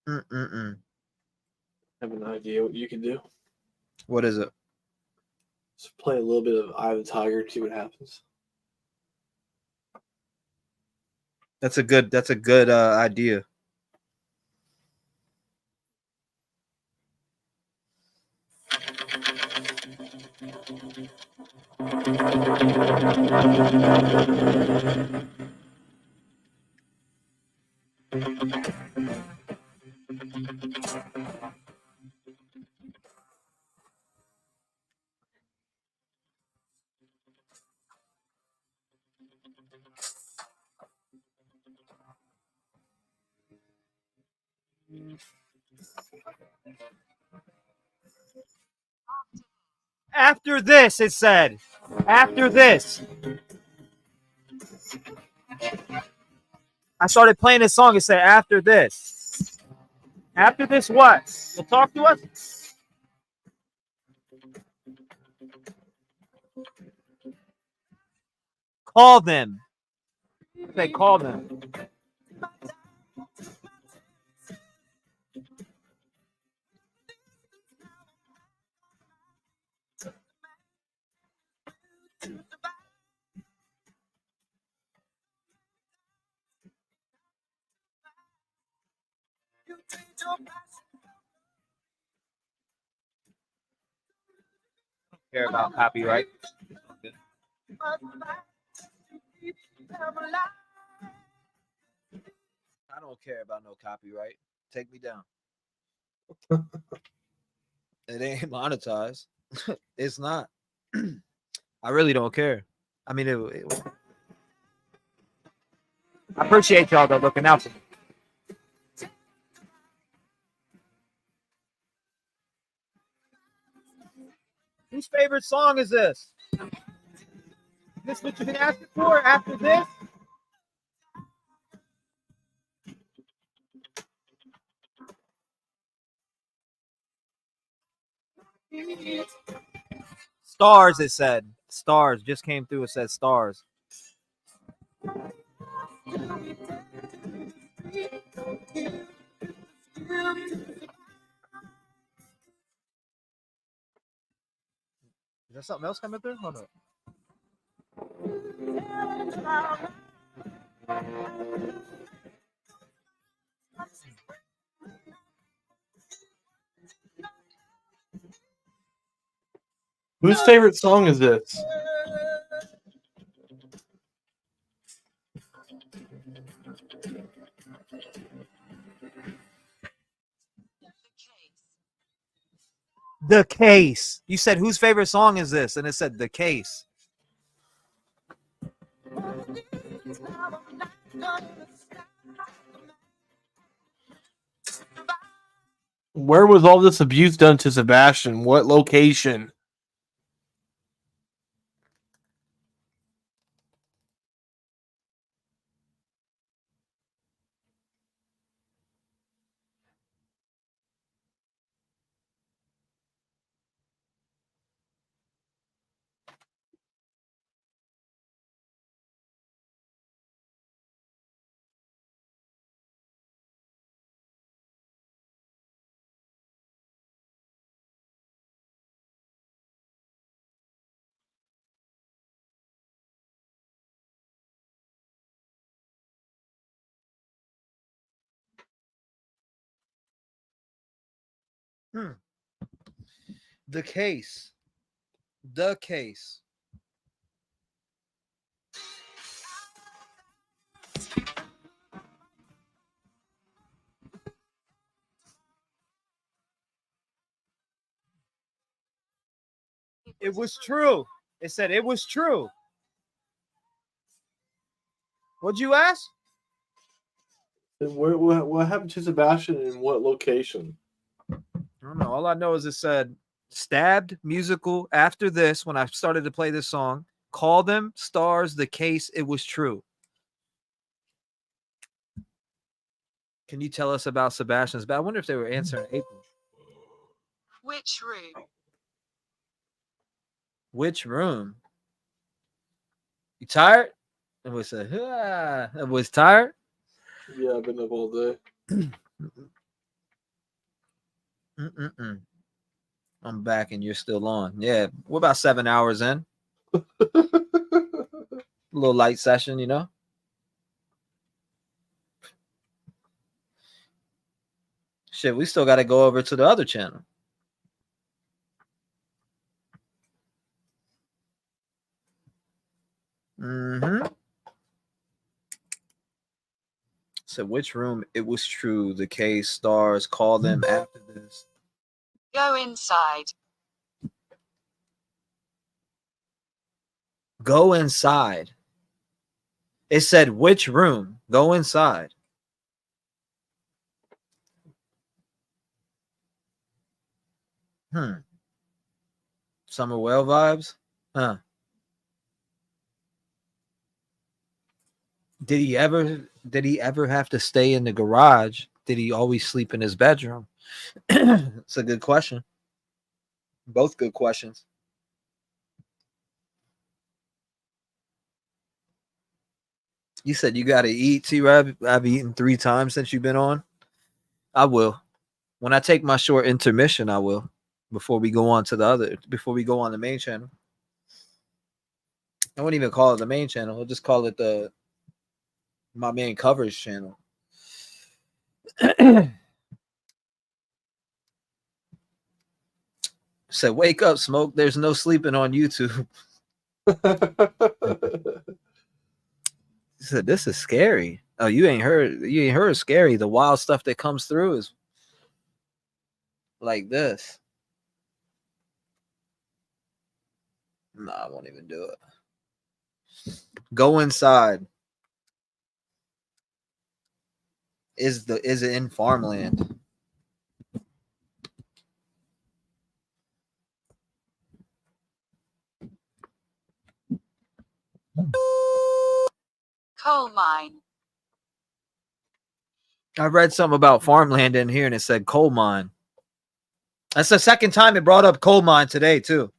I have an idea what you can do. What is it? Just play a little bit of Eye of the Tiger, see what happens. That's a good idea. After this, it said. After this. I started playing this song. It said, after this. After this, what? You'll talk to us? Call them. Say, call them. Care about copyright. I don't care about no copyright. Take me down. It ain't monetized. It's not. I really don't care. I mean, I appreciate y'all though looking out for me. Whose favorite song is this? Is this what you've been asking for after this? Stars, it said. Stars just came through. It said stars. Is there something else coming through? Hold up. Whose favorite song is this? The Case. You said whose favorite song is this? And it said The Case. Where was all this abuse done to Sebastian? What location? The Case. The Case. It was true. It said it was true. What'd you ask? What happened to Sebastian in what location? I don't know. All I know is it said stabbed musical after this when I started to play this song. Call them stars The Case. It was true. Can you tell us about Sebastian's bad? I wonder if they were answering April. Which room? Which room? You tired? And we said, I was tired. Yeah, I've been up all day. I'm back and you're still on. Yeah, we're about 7 hours in. A little light session, you know. Shit, we still got to go over to the other channel. So which room? It was true. The Case stars. Call them after this. Go inside. Go inside. It said which room? Go inside. Summer Whale vibes? Huh. Did he ever have to stay in the garage? Did he always sleep in his bedroom? It's a good question. Both good questions. You said you got to eat, T-REV. I've eaten 3 times since you've been on. I will. When I take my short intermission, I will. Before we go on the main channel. I wouldn't even call it the main channel. I'll just call it my main coverage channel. Said, wake up, Smoke. There's no sleeping on YouTube. He said, this is scary. Oh, you ain't heard scary. The wild stuff that comes through is like this. No, I won't even do it. Go inside. Is it in farmland? Coal mine. I read something about farmland in here and it said coal mine. That's the second time it brought up coal mine today, too.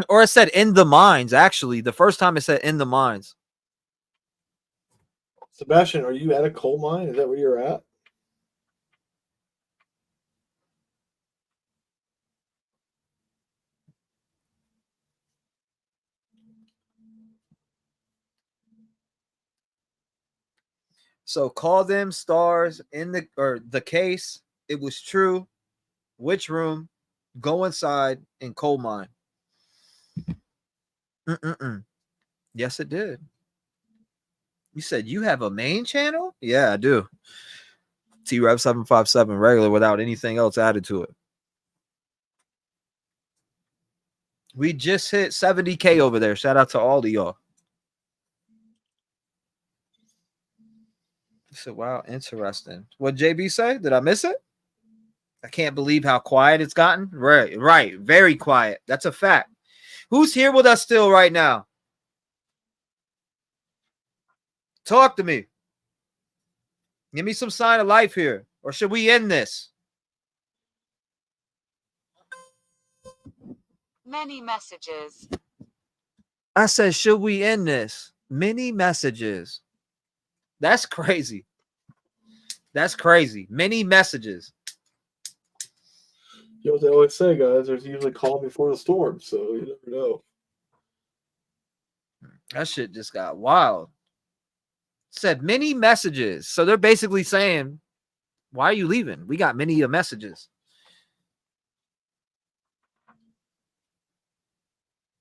Or it said in the mines, actually. The first time it said in the mines. Sebastian, are you at a coal mine? Is that where you're at? So call them stars in the case. It was true. Which room? Go inside in coal mine. Yes, it did. You said you have a main channel? Yeah, I do. T-REV 757 regular without anything else added to it. We just hit 70K over there. Shout out to all of y'all. So wow, interesting. What JB say? Did I miss it? I can't believe how quiet it's gotten. Right. Very quiet. That's a fact. Who's here with us still right now? Talk to me. Give me some sign of life here. Or should we end this? Many messages. I said, should we end this? Many messages. That's crazy. That's crazy. Many messages. You know what they always say, guys? There's usually calm before the storm, so you never know. That shit just got wild. Said many messages. So they're basically saying, why are you leaving? We got many messages.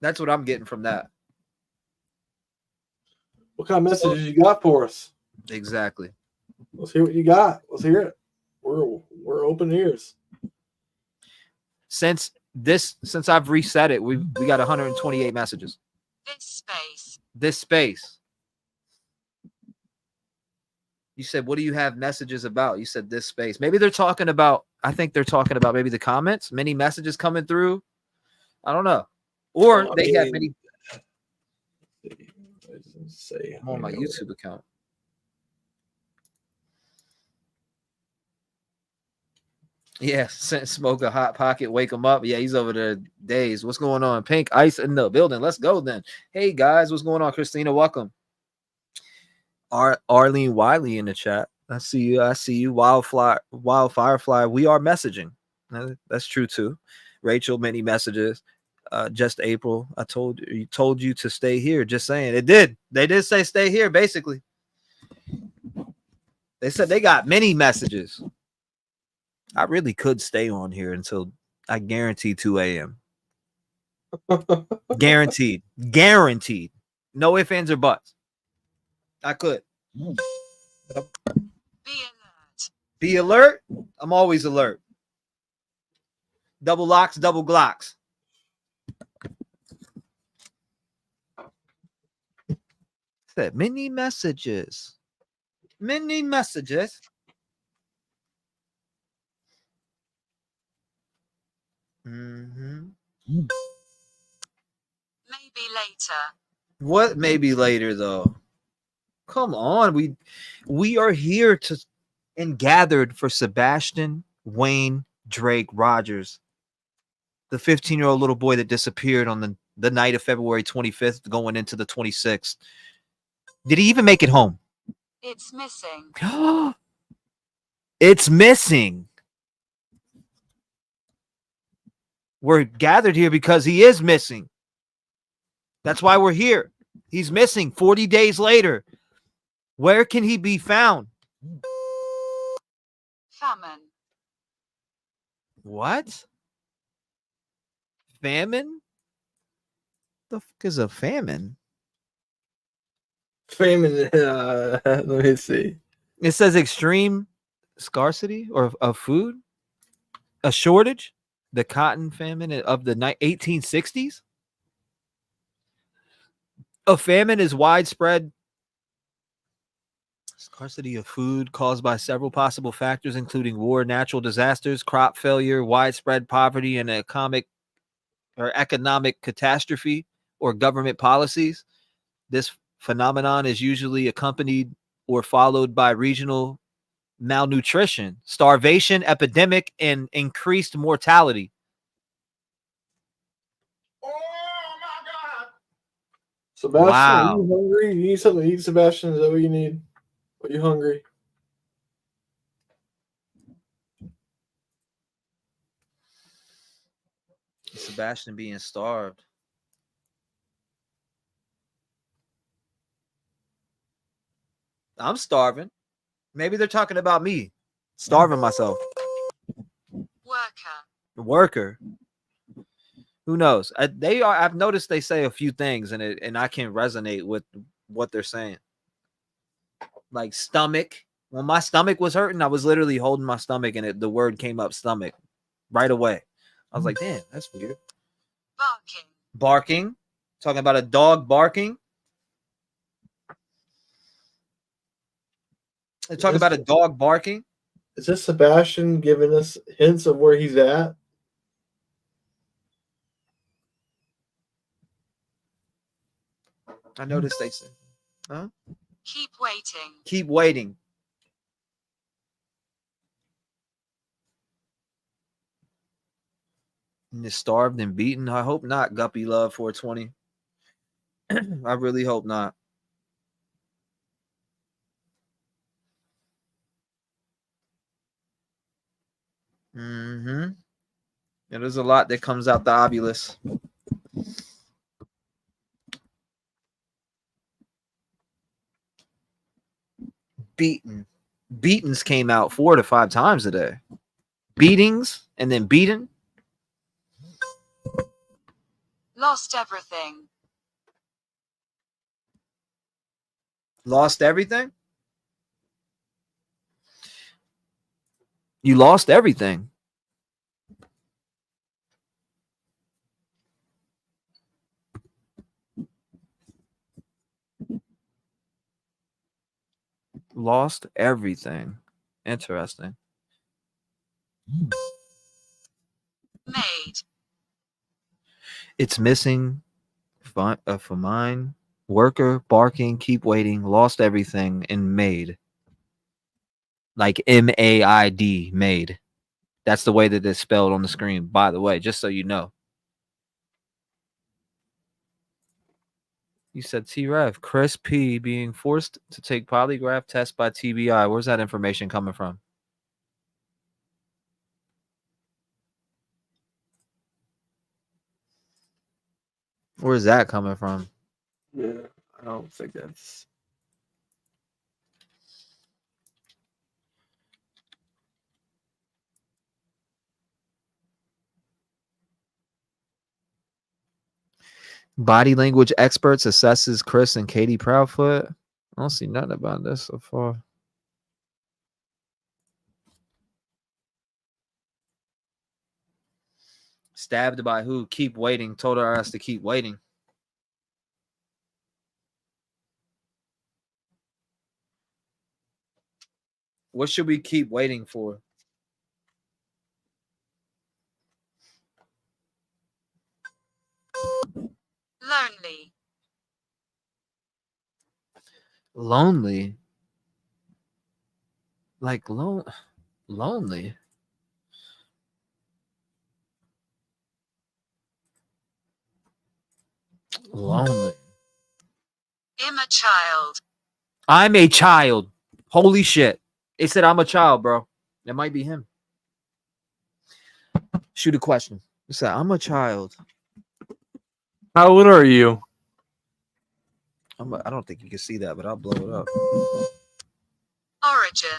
That's what I'm getting from that. What kind of messages you got for us? Exactly. Let's hear what you got. Let's hear it. We're open ears. Since I've reset it, we got 128 messages. This space. You said, what do you have messages about? You said this space. Maybe they're talking about, I think they're talking about maybe the comments, many messages coming through. I don't know. Or they have many. I'm on my YouTube account. Yeah, smoke a hot pocket, wake him up. Yeah, he's over there days. What's going on? Pink Ice in the building. Let's go then. Hey guys, what's going on? Christina, welcome. Arlene Wiley in the chat. I see you. Wild Firefly. We are messaging. That's true too. Rachel, many messages. Just April. I told you to stay here. Just saying. It did. They did say stay here, basically. They said they got many messages. I really could stay on here until I guarantee 2 a.m. Guaranteed. No ifs, ands, or buts. I could. Be alert. I'm always alert. Double locks, double glocks. Said many messages. Many messages. Mm-hmm. Maybe later. What maybe later though? Come on, we are here to and gathered for Sebastian Wayne Drake Rogers, the 15-year-old little boy that disappeared on the night of February 25th, going into the 26th. Did he even make it home? It's missing. It's missing. We're gathered here because he is missing. That's why we're here. He's missing 40 days later. Where can he be found? Famine. What? Famine? The fuck is a famine? Famine. Let me see. It says extreme scarcity or of food, a shortage, the cotton famine of the 1860s. A famine is widespread scarcity of food caused by several possible factors, including war, natural disasters, crop failure, widespread poverty, and economic catastrophe or government policies. This phenomenon is usually accompanied or followed by regional malnutrition, starvation, epidemic, and increased mortality. Oh my God! Sebastian, Wow. are you hungry? You need something to eat, Sebastian? Is that what you need? Are you hungry? Sebastian being starved. I'm starving. Maybe they're talking about me. Starving myself. Worker. Who knows? I've noticed they say a few things and I can resonate with what they're saying. Like stomach. When my stomach was hurting, I was literally holding my stomach and the word came up stomach right away. I was like, damn, that's weird. Barking. Talking about a dog barking. They're talking about a dog barking. Is this Sebastian giving us hints of where he's at? I noticed they said, huh? Keep waiting. Keep waiting. And is starved and beaten. I hope not, Guppy Love 420. I really hope not. Mm-hmm. Yeah, there's a lot that comes out the Ovilus. Beaten. Beatings came out 4 to 5 times a day. Beatings and then beaten. Lost everything. Lost everything? You lost everything. Lost everything. Interesting. Made. It's missing. For mine. Worker, barking, keep waiting, lost everything, and made. Like M-A-I-D, made. That's the way that it's spelled on the screen, by the way, just so you know. You said T-REV. Chris P. being forced to take polygraph test by TBI. Where's that information coming from? Where's that coming from? Yeah, I don't think that's. Body language experts assesses Chris and Katie Proudfoot. I don't see nothing about this so far. Stabbed by who? Keep waiting. Told our ass to keep waiting. What should we keep waiting for? Lonely. Lonely. Like lonely. Lonely. I'm a child. I'm a child. Holy shit. It said I'm a child, bro. That might be him. Shoot a question. It said I'm a child. How old are you? I don't think you can see that, but I'll blow it up. Origin.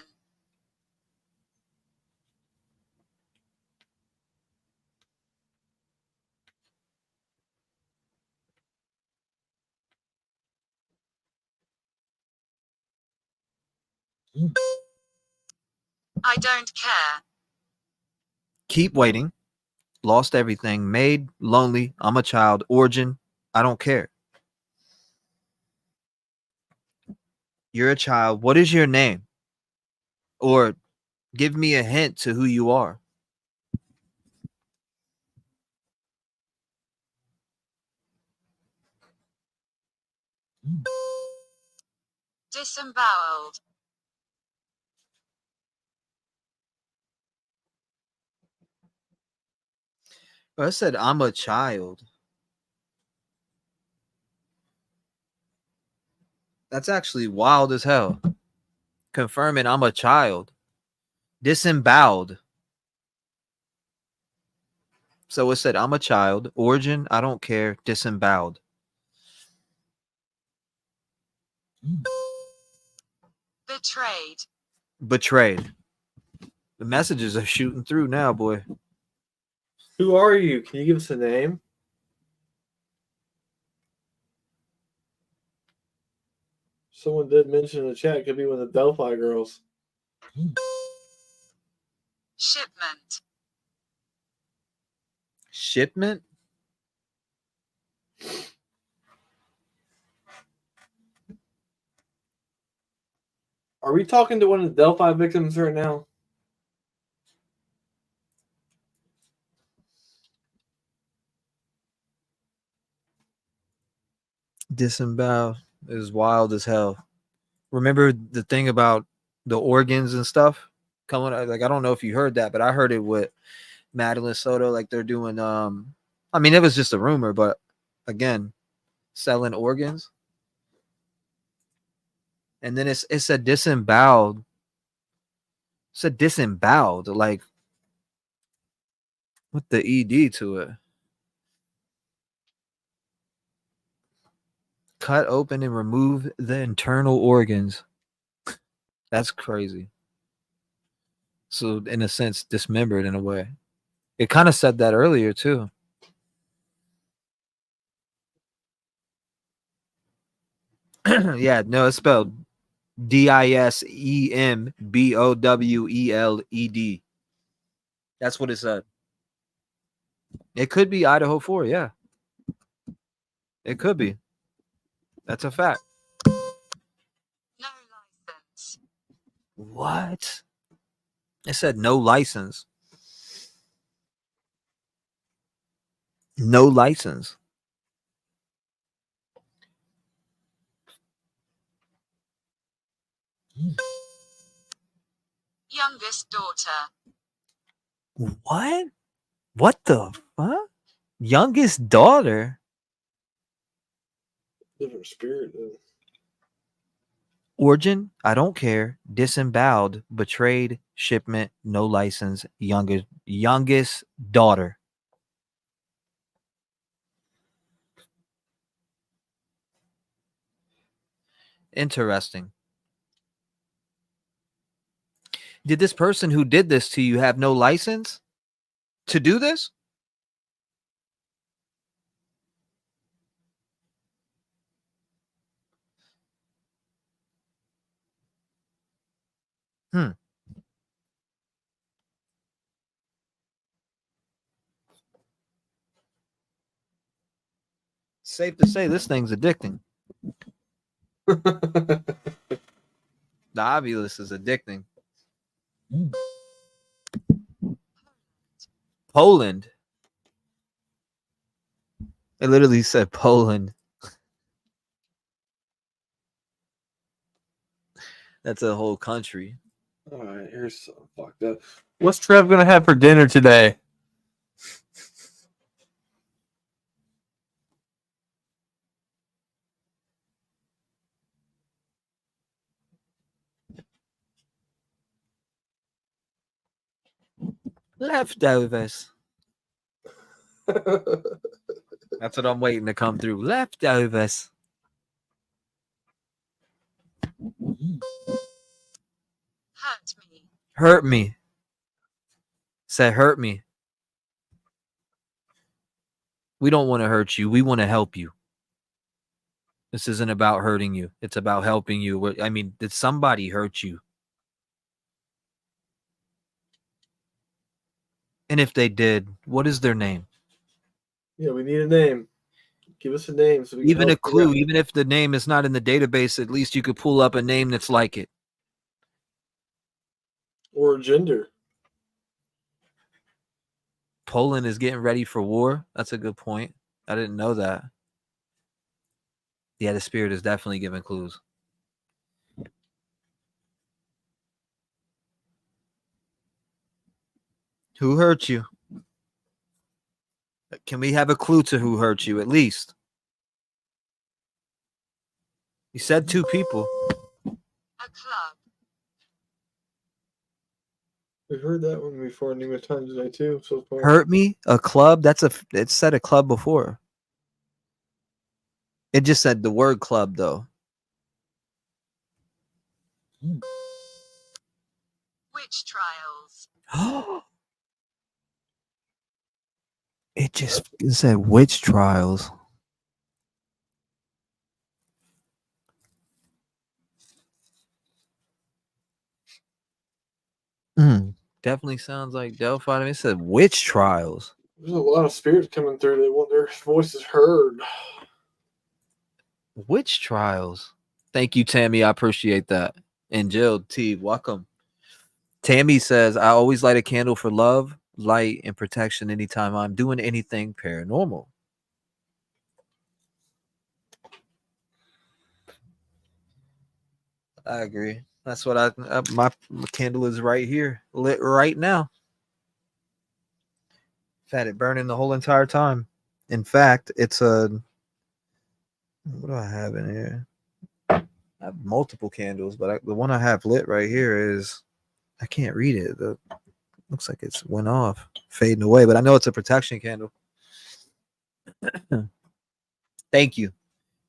I don't care. Keep waiting. Lost everything. Made. Lonely. I'm a child. Origin. I don't care. You're a child. What is your name? Or give me a hint to who you are. Disemboweled. I said I'm a child. That's actually wild as hell. Confirming I'm a child. Disemboweled. So it said I'm a child. Origin, I don't care. Disemboweled. Betrayed. Betrayed. The messages are shooting through now, boy. Who are you? Can you give us a name? Someone did mention in the chat. It could be one of the Delphi girls. Shipment. Shipment? Are we talking to one of the Delphi victims right now? Disembowel is wild as hell. Remember the thing about the organs and stuff coming? Like, I don't know if you heard that, but I heard it with Madeline Soto. Like, they're doing. I mean, it was just a rumor, but again, selling organs. And then it said disemboweled. It said disemboweled, like with the ed to it. Cut open and remove the internal organs. That's crazy. So in a sense, dismembered in a way. It kind of said that earlier too. Yeah, no, it's spelled Disemboweled. That's what it said. It could be Idaho 4, yeah. It could be. That's a fact. No license. What? It said no license. No license. Youngest daughter. What? What the fuck? Youngest daughter? Different spirit. Origin, I don't care. Disemboweled, betrayed, shipment, no license, youngest daughter. Interesting. Did this person who did this to you have no license to do this? Safe to say this thing's addicting. The Ovilus is addicting. Poland. It literally said Poland. That's a whole country. All right, here's some fucked up. What's Trev gonna have for dinner today? Leftovers. That's what I'm waiting to come through. Leftovers. Hurt me. Hurt me. Said hurt me. We don't want to hurt you. We want to help you. This isn't about hurting you. It's about helping you. I mean, did somebody hurt you? And if they did, what is their name? Yeah, we need a name. Give us a name. So we can Even a help you clue, out. even if the name is not in the database, at least you could pull up a name that's like it. Or a gender. Poland is getting ready for war. That's a good point. I didn't know that. Yeah, the spirit is definitely giving clues. Who hurt you? Can we have a clue to who hurt you at least? You said 2 people. A club. We've heard that one before numerous times today too. So far. Hurt me? A club? It said a club before. It just said the word club though. Witch trials. It said witch trials. Definitely sounds like Delphi. It said witch trials. There's a lot of spirits coming through. They want their voices heard. Witch trials. Thank you, Tammy. I appreciate that. And Jill T, welcome. Tammy says, I always light a candle for love, light, and protection anytime I'm doing anything paranormal. I agree. That's what my candle is right here, lit right now. I've had it burning the whole entire time. In fact, it's a, what do I have in here? I have multiple candles, but the one I have lit right here is, I can't read it. Looks like it's went off, fading away, but I know it's a protection candle. Thank you.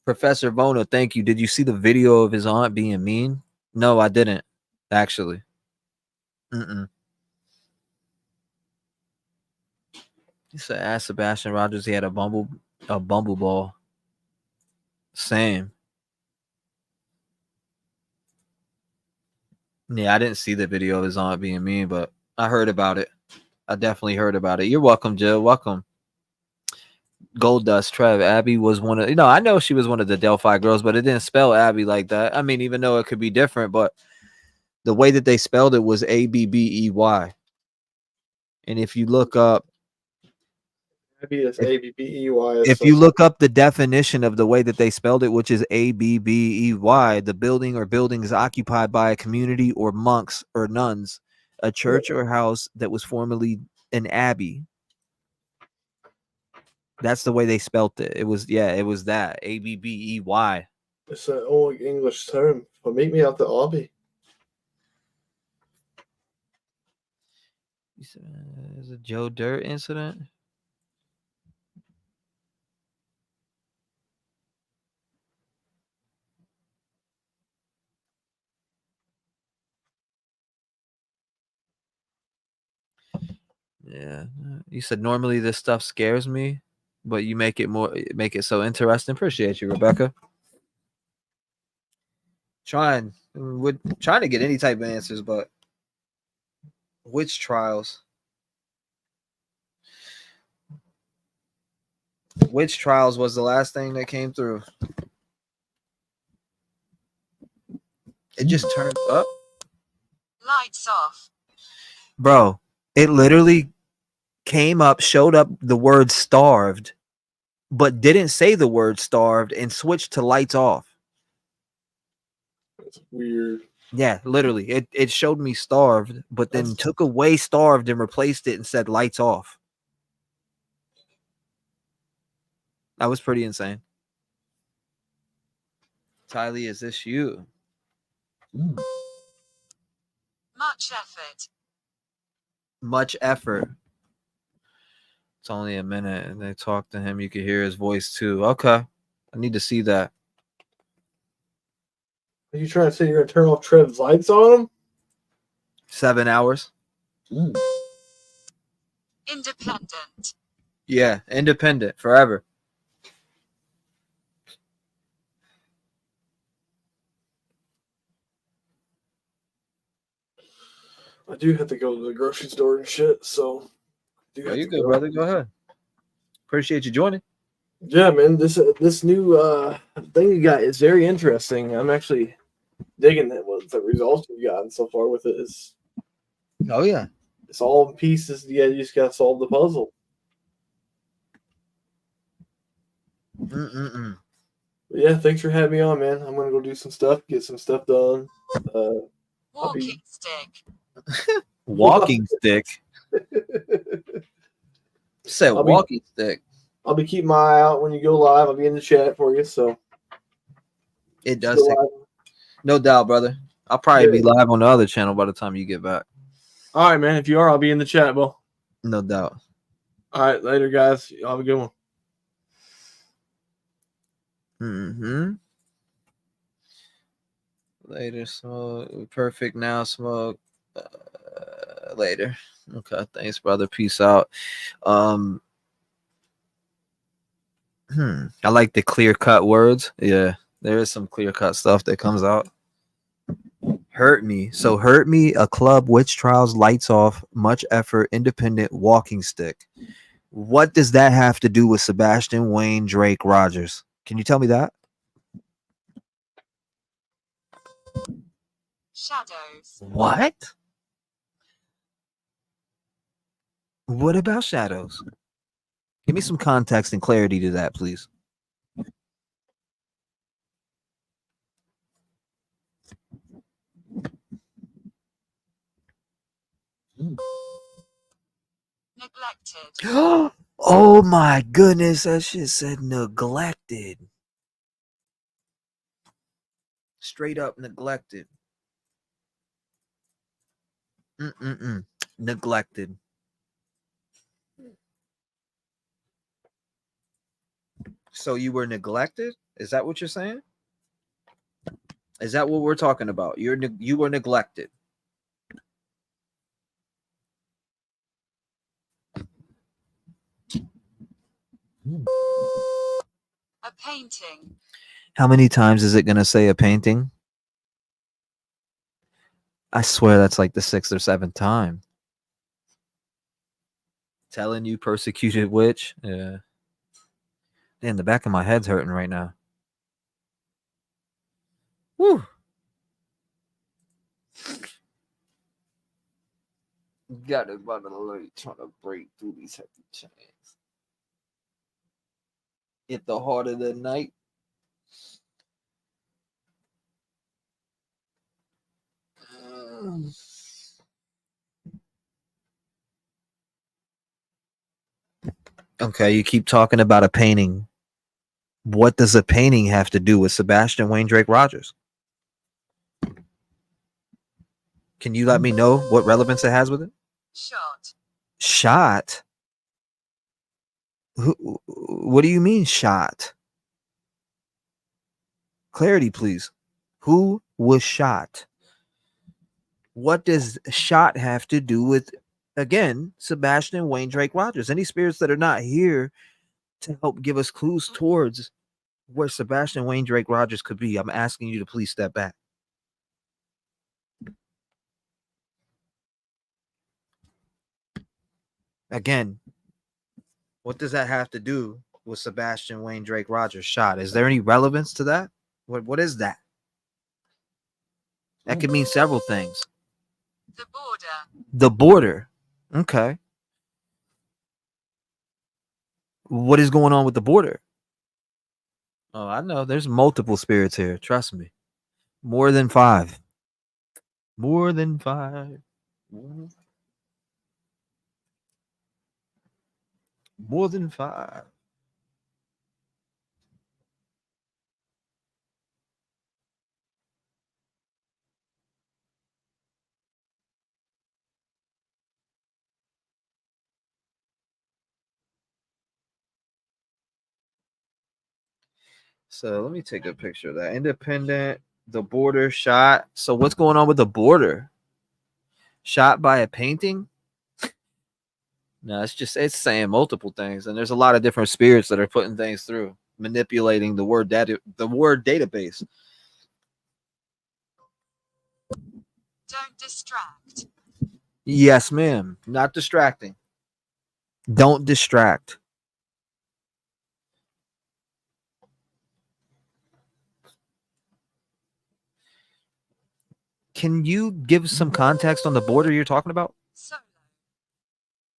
Professor Vona, thank you. Did you see the video of his aunt being mean? No, I didn't, actually. He said, ask Sebastian Rogers he had a bumble ball. Same. Yeah, I didn't see the video of his aunt being mean, but I heard about it. I definitely heard about it. You're welcome, Jill. Welcome. Gold Dust, Trev. Abby was one of, I know she was one of the Delphi girls, but it didn't spell Abby like that. I mean, even though it could be different, but the way that they spelled it was Abbey. And if you look up, Maybe it's Abbey. if you look up the definition of the way that they spelled it, which is Abbey, the building or buildings occupied by a community or monks or nuns, a church or house that was formerly an abbey. That's the way they spelt it. It was that Abbey. It's an old English term for meet me at the abbey. Is a Joe Dirt incident? Yeah, you said normally this stuff scares me, but you make it so interesting. Appreciate you, Rebecca. Trying to get any type of answers, but witch trials. Witch trials was the last thing that came through. It just turned up. Lights off. Bro, it literally came up, showed up the word starved, but didn't say the word starved and switched to lights off. That's weird. Yeah, literally. It showed me starved, but then took away starved and replaced it and said lights off. That was pretty insane. Tylee, is this you? Much effort. Much effort. It's only a minute, and they talk to him. You can hear his voice too. Okay, I need to see that. Are you trying to say you're gonna turn off Trev's lights on him? 7 hours. Independent. Yeah, independent forever. I do have to go to the grocery store and shit, so. Oh, you good, brother? Go ahead. Appreciate you joining. Yeah, man. This new thing you got is very interesting. I'm actually digging it. What the results you've gotten so far with it is. Oh yeah, it's all in pieces. Yeah, you just gotta solve the puzzle. Yeah, thanks for having me on, man. I'm gonna go do some stuff, get some stuff done. Walking stick. Walking stick. Said walking stick. I'll be keeping my eye out when you go live. I'll be in the chat for you. So it does take, no doubt, brother. I'll probably be live on the other channel by the time you get back. All right, man. If you are, I'll be in the chat, Bo. No doubt. All right, later, guys. Y'all have a good one. Later, smoke. Perfect now, smoke. Later. Okay, thanks, brother. Peace out. I like the clear-cut words. Yeah, there is some clear-cut stuff that comes out. Hurt me. So hurt me, a club, witch trials, lights off, much effort, independent, walking stick. What does that have to do with Sebastian, Wayne, Drake, Rogers? Can you tell me that? Shadows. What? What about shadows? Give me some context and clarity to that, please. Neglected. Oh my goodness, that shit said neglected. Straight up neglected. Neglected. So you were neglected? Is that what you're saying? Is that what we're talking about? You were neglected. A painting. How many times is it going to say a painting? I swear that's like the 6th or 7th time. Telling you, persecuted witch. Yeah. Damn, the back of my head's hurting right now. Woo. Got it by the light trying to break through these heavy chains. At the heart of the night. Okay, you keep talking about a painting. What does a painting have to do with Sebastian, Wayne, Drake, Rogers? Can you let me know what relevance it has with it? Shot. Shot? What do you mean shot? Clarity, please. Who was shot? What does shot have to do with, again, Sebastian, Wayne, Drake, Rogers? Any spirits that are not here to help give us clues towards where Sebastian, Wayne, Drake, Rogers could be, I'm asking you to please step back. Again, what does that have to do with Sebastian, Wayne, Drake, Rogers shot? Is there any relevance to that? What is that? That could mean several things. The border. The border. Okay. What is going on with the border? Oh, I know. There's multiple spirits here. Trust me. More than 5. More than 5. More than 5. So let me take a picture of that. Independent, the border shot. So what's going on with the border? Shot by a painting? No, it's saying multiple things, and there's a lot of different spirits that are putting things through, manipulating the word database. Don't distract. Yes, ma'am. Not distracting. Don't distract. Can you give some context on the border you're talking about? Solo.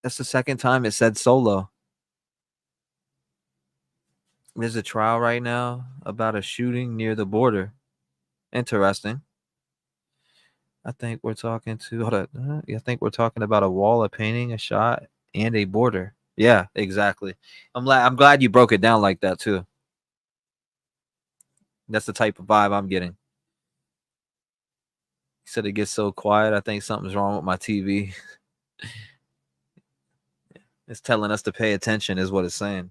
That's the second time it said solo. There's a trial right now about a shooting near the border. Interesting. I think we're talking about a wall, a painting, a shot, and a border. Yeah, exactly. I'm glad you broke it down like that too. That's the type of vibe I'm getting. He said it gets so quiet. I think something's wrong with my TV. It's telling us to pay attention, is what it's saying.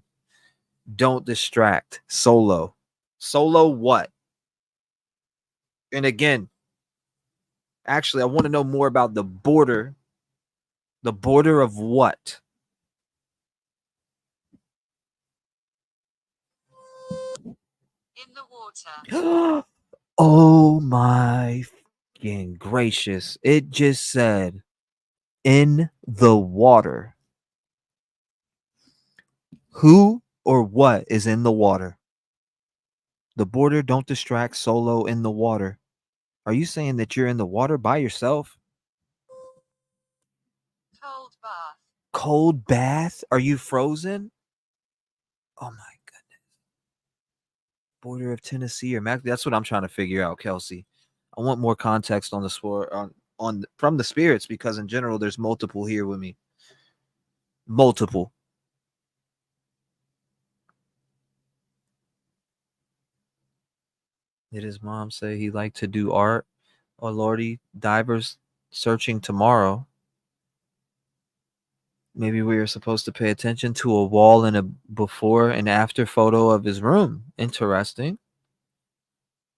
Don't distract. Solo. Solo what? And again, actually, I want to know more about the border. The border of what? In the water. Oh my fucking gracious. It just said in the water. Who or what is in the water? The border don't distract solo in the water. Are you saying that you're in the water by yourself? Cold bath. Cold bath? Are you frozen? Oh my goodness. Border of Tennessee or Mac? That's what I'm trying to figure out, Kelsey. I want more context on the sport on from the spirits, because in general there's multiple here with me. Multiple. Did his mom say he liked to do art? Oh lordy, divers searching tomorrow. Maybe we were supposed to pay attention to a wall and a before and after photo of his room. Interesting.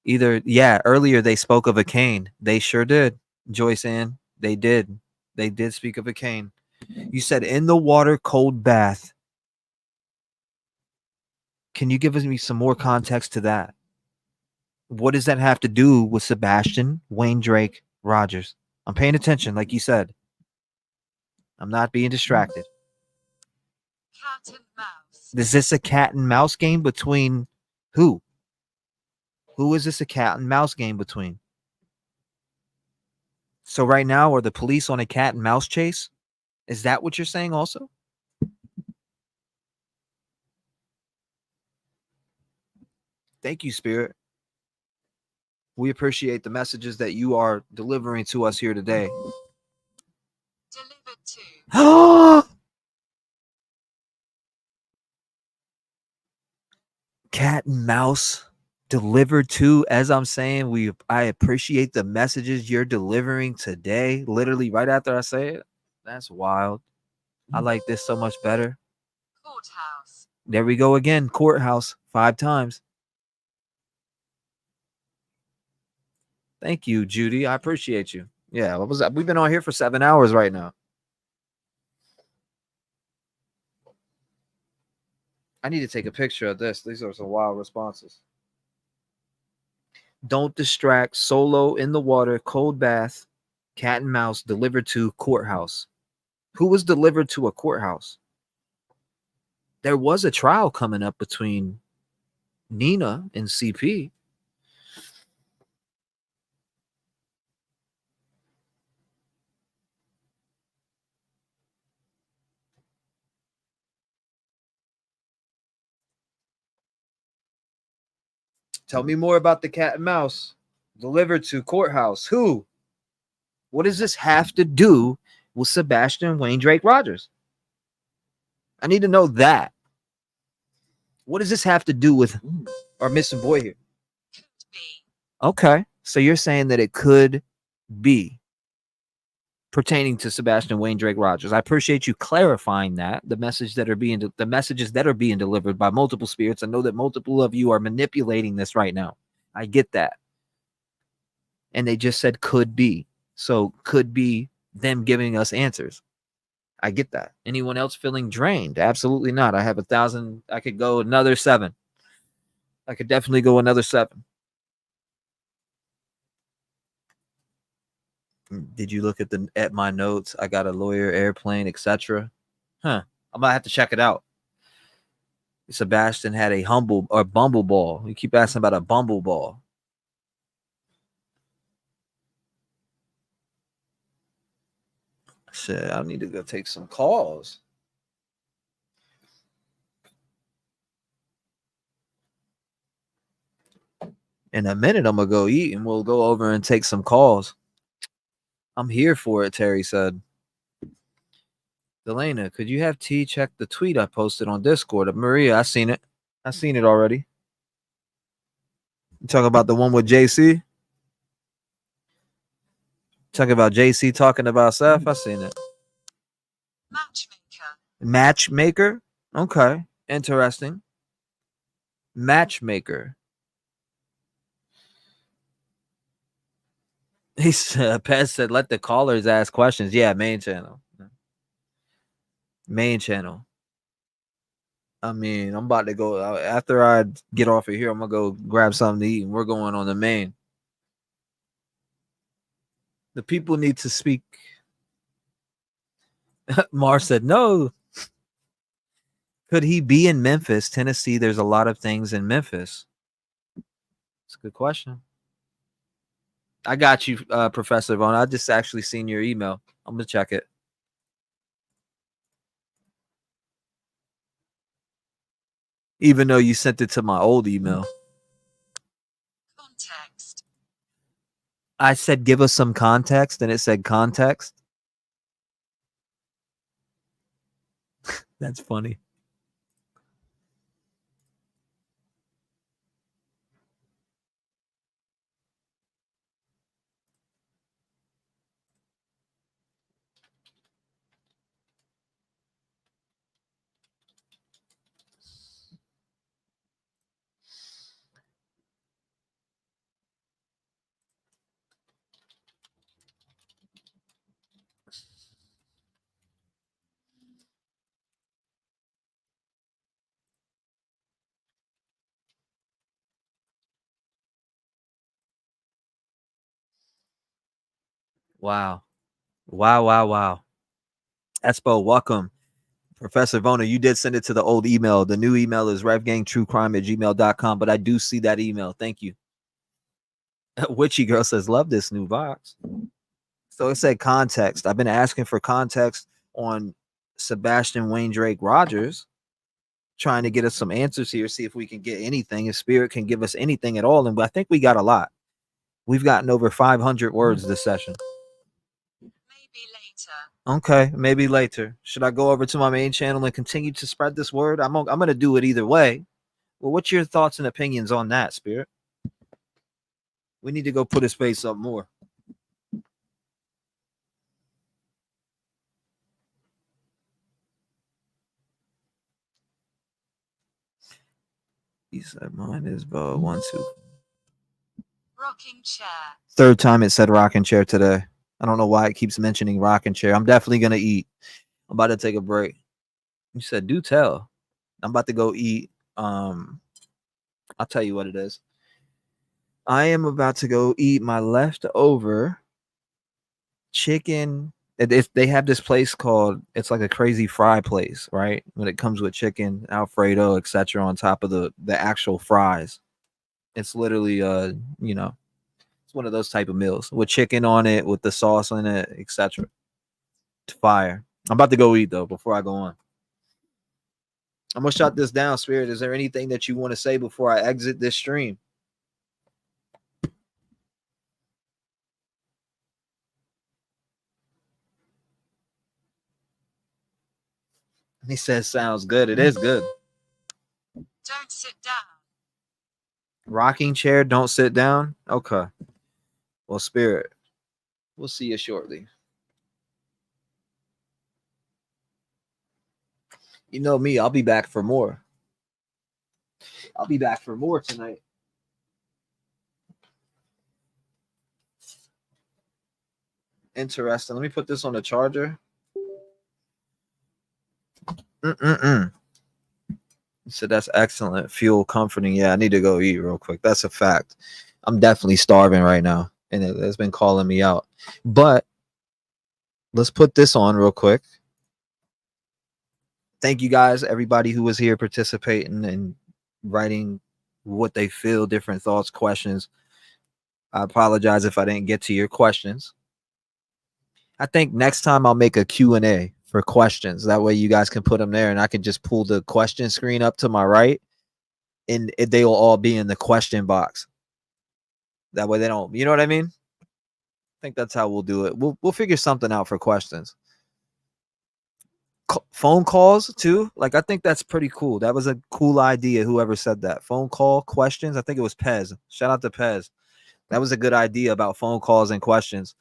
Earlier they spoke of a cane. They sure did. Joyce Ann, they did. They did speak of a cane. You said in the water, cold bath. Can you give me some more context to that? What does that have to do with Sebastian, Wayne Drake, Rogers? I'm paying attention, like you said. I'm not being distracted. Cat and mouse. Is this a cat and mouse game between who? Who is this a cat and mouse game between? So right now, are the police on a cat and mouse chase? Is that what you're saying also? Thank you, Spirit. We appreciate the messages that you are delivering to us here today. Delivered to. Cat and mouse delivered to, as I'm saying, I appreciate the messages you're delivering today. Literally right after I say it. That's wild. I like this so much better. Courthouse. There we go again. Courthouse 5 times. Thank you, Judy. I appreciate you. Yeah, what was that? We've been on here for 7 hours right now. I need to take a picture of this. These are some wild responses. Don't distract, solo in the water, cold bath, cat and mouse delivered to courthouse. Who was delivered to a courthouse? There was a trial coming up between Nina and CP. Tell me more about the cat and mouse delivered to courthouse. Who? What does this have to do with Sebastian, Wayne, Drake, Rogers? I need to know that. What does this have to do with our missing boy here? Could be. Okay, so you're saying that it could be pertaining to Sebastian, Wayne, Drake, Rogers. I appreciate you clarifying that. The messages that are being delivered by multiple spirits. I know that multiple of you are manipulating this right now. I get that. And they just said could be. So could be them giving us answers. I get that. Anyone else feeling drained? Absolutely not. I have 1,000. I could go another 7. I could definitely go another 7. Did you look at my notes? I got a lawyer, airplane, etc. Huh. I might have to check it out. Sebastian had a bumble ball. You keep asking about a bumble ball. Shit, I need to go take some calls. In a minute, I'm gonna go eat and we'll go over and take some calls. I'm here for it, Terry said. Delana, could you have T check the tweet I posted on Discord? Maria, I seen it. I seen it already. You talking about the one with JC? Talking about JC talking about Seth? I seen it. Matchmaker. Matchmaker? Okay. Interesting. Matchmaker. He said, Pez said, let the callers ask questions. Yeah, main channel. Main channel. I mean, I'm about to go. After I get off of here, I'm going to go grab something to eat, and we're going on the main. The people need to speak. Mar said, no. Could he be in Memphis, Tennessee? There's a lot of things in Memphis. It's a good question. I got you, Professor Vaughn. I just actually seen your email. I'm gonna check it. Even though you sent it to my old email. Context. I said, give us some context, and it said context. That's funny. Wow. Wow. Espo, welcome. Professor Vona, you did send it to the old email. The new email is revgangtruecrime@gmail.com, but I do see that email. Thank you. Witchy Girl says, love this new box. So it said context. I've been asking for context on Sebastian Wayne Drake Rogers, trying to get us some answers here, see if we can get anything, if Spirit can give us anything at all. And I think we got a lot. We've gotten over 500 words this session. Maybe later. Okay, maybe later. Should I go over to my main channel and continue to spread this word? I'm going to do it either way. Well, what's your thoughts and opinions on that, Spirit? We need to go put his face up more. He said mine is 1, 2. Rocking chair. Third time it said rocking chair today. I don't know why it keeps mentioning rocking chair. I'm definitely going to eat. I'm about to take a break. You said, do tell. I'm about to go eat. I'll tell you what it is. I am about to go eat my leftover chicken. If they have this place called, it's like a crazy fry place, right? When it comes with chicken, Alfredo, etc., on top of the actual fries. It's literally it's one of those type of meals with chicken on it, with the sauce in it, etc. It's fire. I'm about to go eat though before I go on. I'm gonna shut this down, Spirit. Is there anything that you want to say before I exit this stream? He says, sounds good. It is good. Don't sit down. Rocking chair, don't sit down. Okay. Well, Spirit, we'll see you shortly. You know me, I'll be back for more. I'll be back for more tonight. Interesting. Let me put this on the charger. So that's excellent. Fuel comforting. Yeah, I need to go eat real quick. That's a fact. I'm definitely starving right now, and it's been calling me out. But let's put this on real quick. Thank you guys, everybody who was here participating and writing what they feel, different thoughts, questions. I apologize if I didn't get to your questions. I think next time I'll make a Q&A for questions. That way you guys can put them there and I can just pull the question screen up to my right and they will all be in the question box. That way they don't, you know what I mean? I think that's how we'll do it. We'll figure something out for questions. Phone calls too. Like, I think that's pretty cool. That was a cool idea. Whoever said that. Phone call questions. I think it was Pez. Shout out to Pez. That was a good idea about phone calls and questions.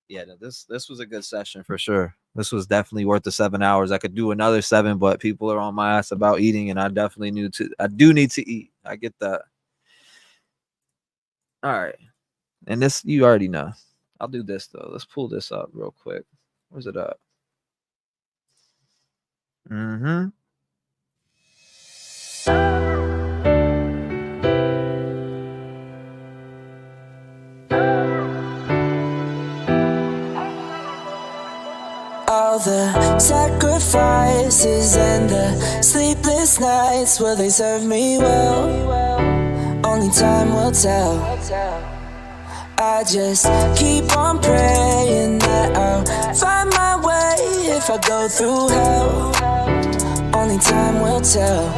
Yeah, this was a good session for sure. This was definitely worth the 7 hours. I could do another 7, but people are on my ass about eating, and I definitely I do need to eat. I get that. All right. And this, you already know. I'll do this though. Let's pull this up real quick. Where's it up? Mm-hmm. All the sacrifices and the sleepless nights, will they serve me well? Only time will tell. I just keep on praying that I'll find my way if I go through hell. Only time will tell.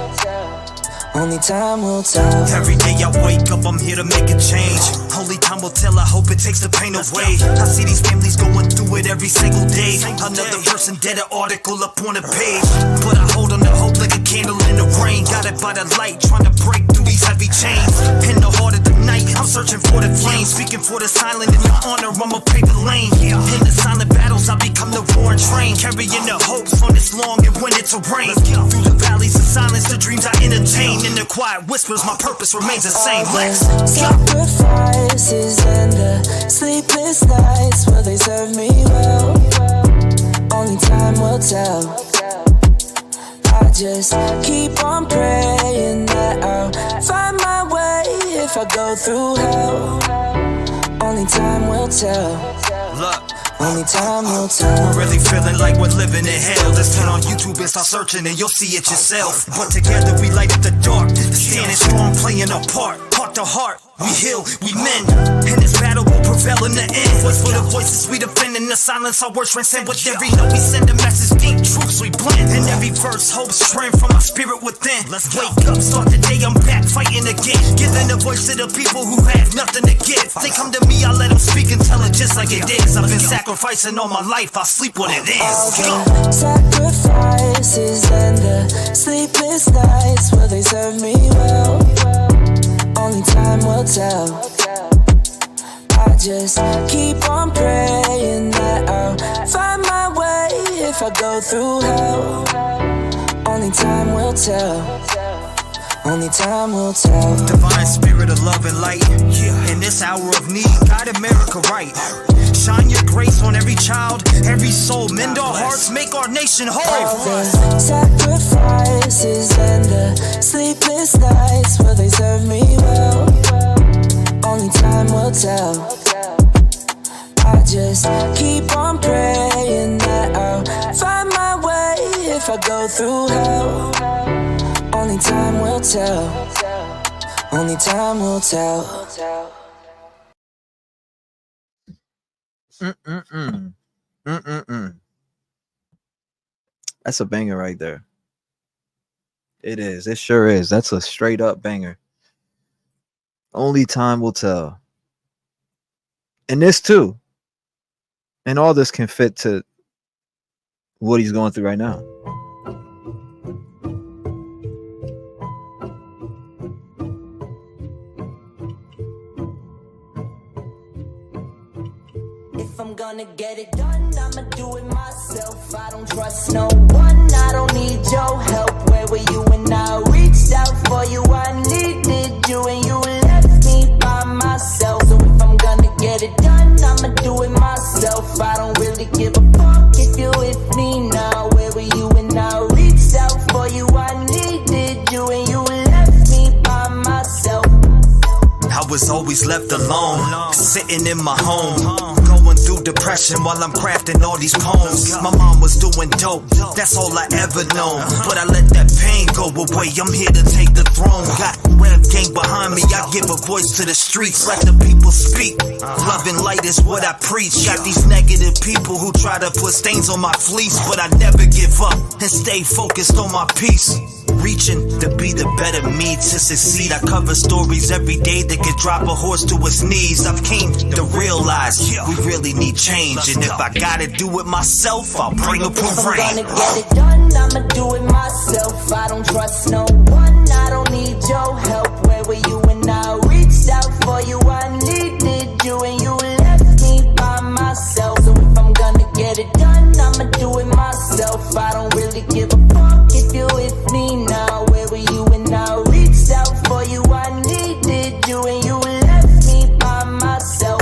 Only time will tell. Every day I wake up, I'm here to make a change. Only time will tell, I hope it takes the pain away. I see these families going through it every single day. Another person dead, an article up on a page. But I hold on to hope like a candle in the rain. Got it by the light, trying to break through these heavy chains. In the heart of the night, I'm searching for the flame. Speaking for the silent, in your honor, I'ma pave the lane. In the silent battles, I become the roaring train. Carrying the hopes on this long and when it's a rain. Through the valleys of silence, the dreams I entertain. In the quiet whispers, my purpose remains the same. Let's sacrifices and the sleepless nights, will they serve me well? Only time will tell. I just keep on praying that I'll find my way if I go through hell. Only time will tell. Look. Only time will tell. We're really feeling like we're living in hell. Just turn on YouTube and start searching and you'll see it yourself. But together we light up the dark, standing strong, playing a part. Heart to heart, we heal, we mend. And this battle will prevail in the end. Voice for the voices we defend. In the silence our words transcend. With every note we send a message, deep truths we blend. And every verse hope strength from our spirit within. Let's wake up, start the day, I'm back fighting again. Giving a voice to the people who have nothing to give. They come to me, I let them speak and tell it just like it is. I've been sacrificing all my life, I sleep when it is. All the sacrifices and the sleepless nights, will they serve me well? Only time will tell. I just keep on praying that I'll find my way if I go through hell. Only time will tell. Only time will tell. Divine spirit of love and light. In this hour of need, guide America right. Shine your grace on every child, every soul. Mend our hearts, make our nation whole. All the sacrifices and the sleepless nights, will they serve me well? Only time will tell. I just keep on praying that I'll find my way if I go through hell. Only time will tell. Only time will tell. That's a banger right there. It is. It sure is. That's a straight up banger. Only time will tell. And this too. And all this can fit to what he's going through right now. If I'm gonna get it done, I'ma do it myself. I don't trust no one, I don't need your help. Where were you when I reached out for you? I needed you and you left me by myself. So if I'm gonna get it done, I'ma do it myself. I don't really give a fuck if you with me now. Where were you when I reached out for you? I needed you and you left me by myself. I was always left alone, sitting in my home, going through depression while I'm crafting all these poems. My mom was doing dope, that's all I ever known. But I let that pain go away, I'm here to take the throne. Got Rev gang behind me, I give a voice to the streets. Let the people speak, love and light is what I preach. Got these negative people who try to put stains on my fleece, but I never give up and stay focused on my peace. Reaching to be the better me, to succeed. I cover stories every day that could drop a horse to his knees. I've came to realize we really need change, and if I gotta do it myself, I'll bring a parade. I'm gonna get it done, I'ma do it myself. I don't trust no one, I don't need your help. Where were you when I reached out for you? I needed you and you left me by myself. So if I'm gonna get it done, I'ma do it myself. I don't really give a fuck if you with me now. Where were you when I reached out for you? I needed you and you left me by myself.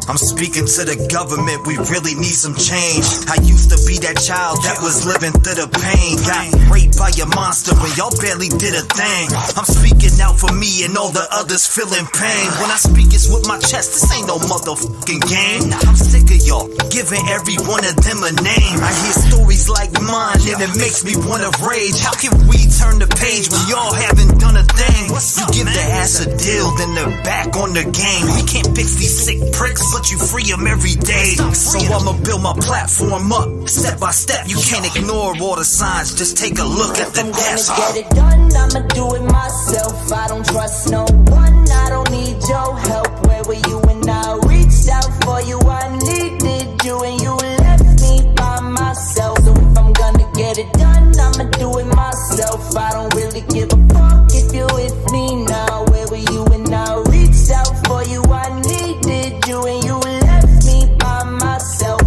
I'm speaking to the government, we really need some change. I used to be that child that was living through the pain. Got raped by a monster and y'all barely did a thing. I'm speaking out for me and all the others feeling pain. When I speak, it's with my chest, this ain't no motherfucking game. I'm sick of y'all giving every one of them a name. I hear stories like mine and it makes me wanna rage. How can we turn the page when y'all haven't done a thing? You give the ass a deal, then they're back on the game. We can't fix these sick pricks, but you free them every day. So I'ma build my platform up, step by step. You can't ignore all the signs, just take a look at the desk. I'm gonna get it done, I'ma do it myself. I don't trust no one, I don't need your help. Where were you when I reached out for you? I needed you and you left me by myself. So if I'm gonna get it done, I'ma do it myself. I don't really give a fuck if you're with me now. Where were you when I reached out for you? I needed you and you left me by myself.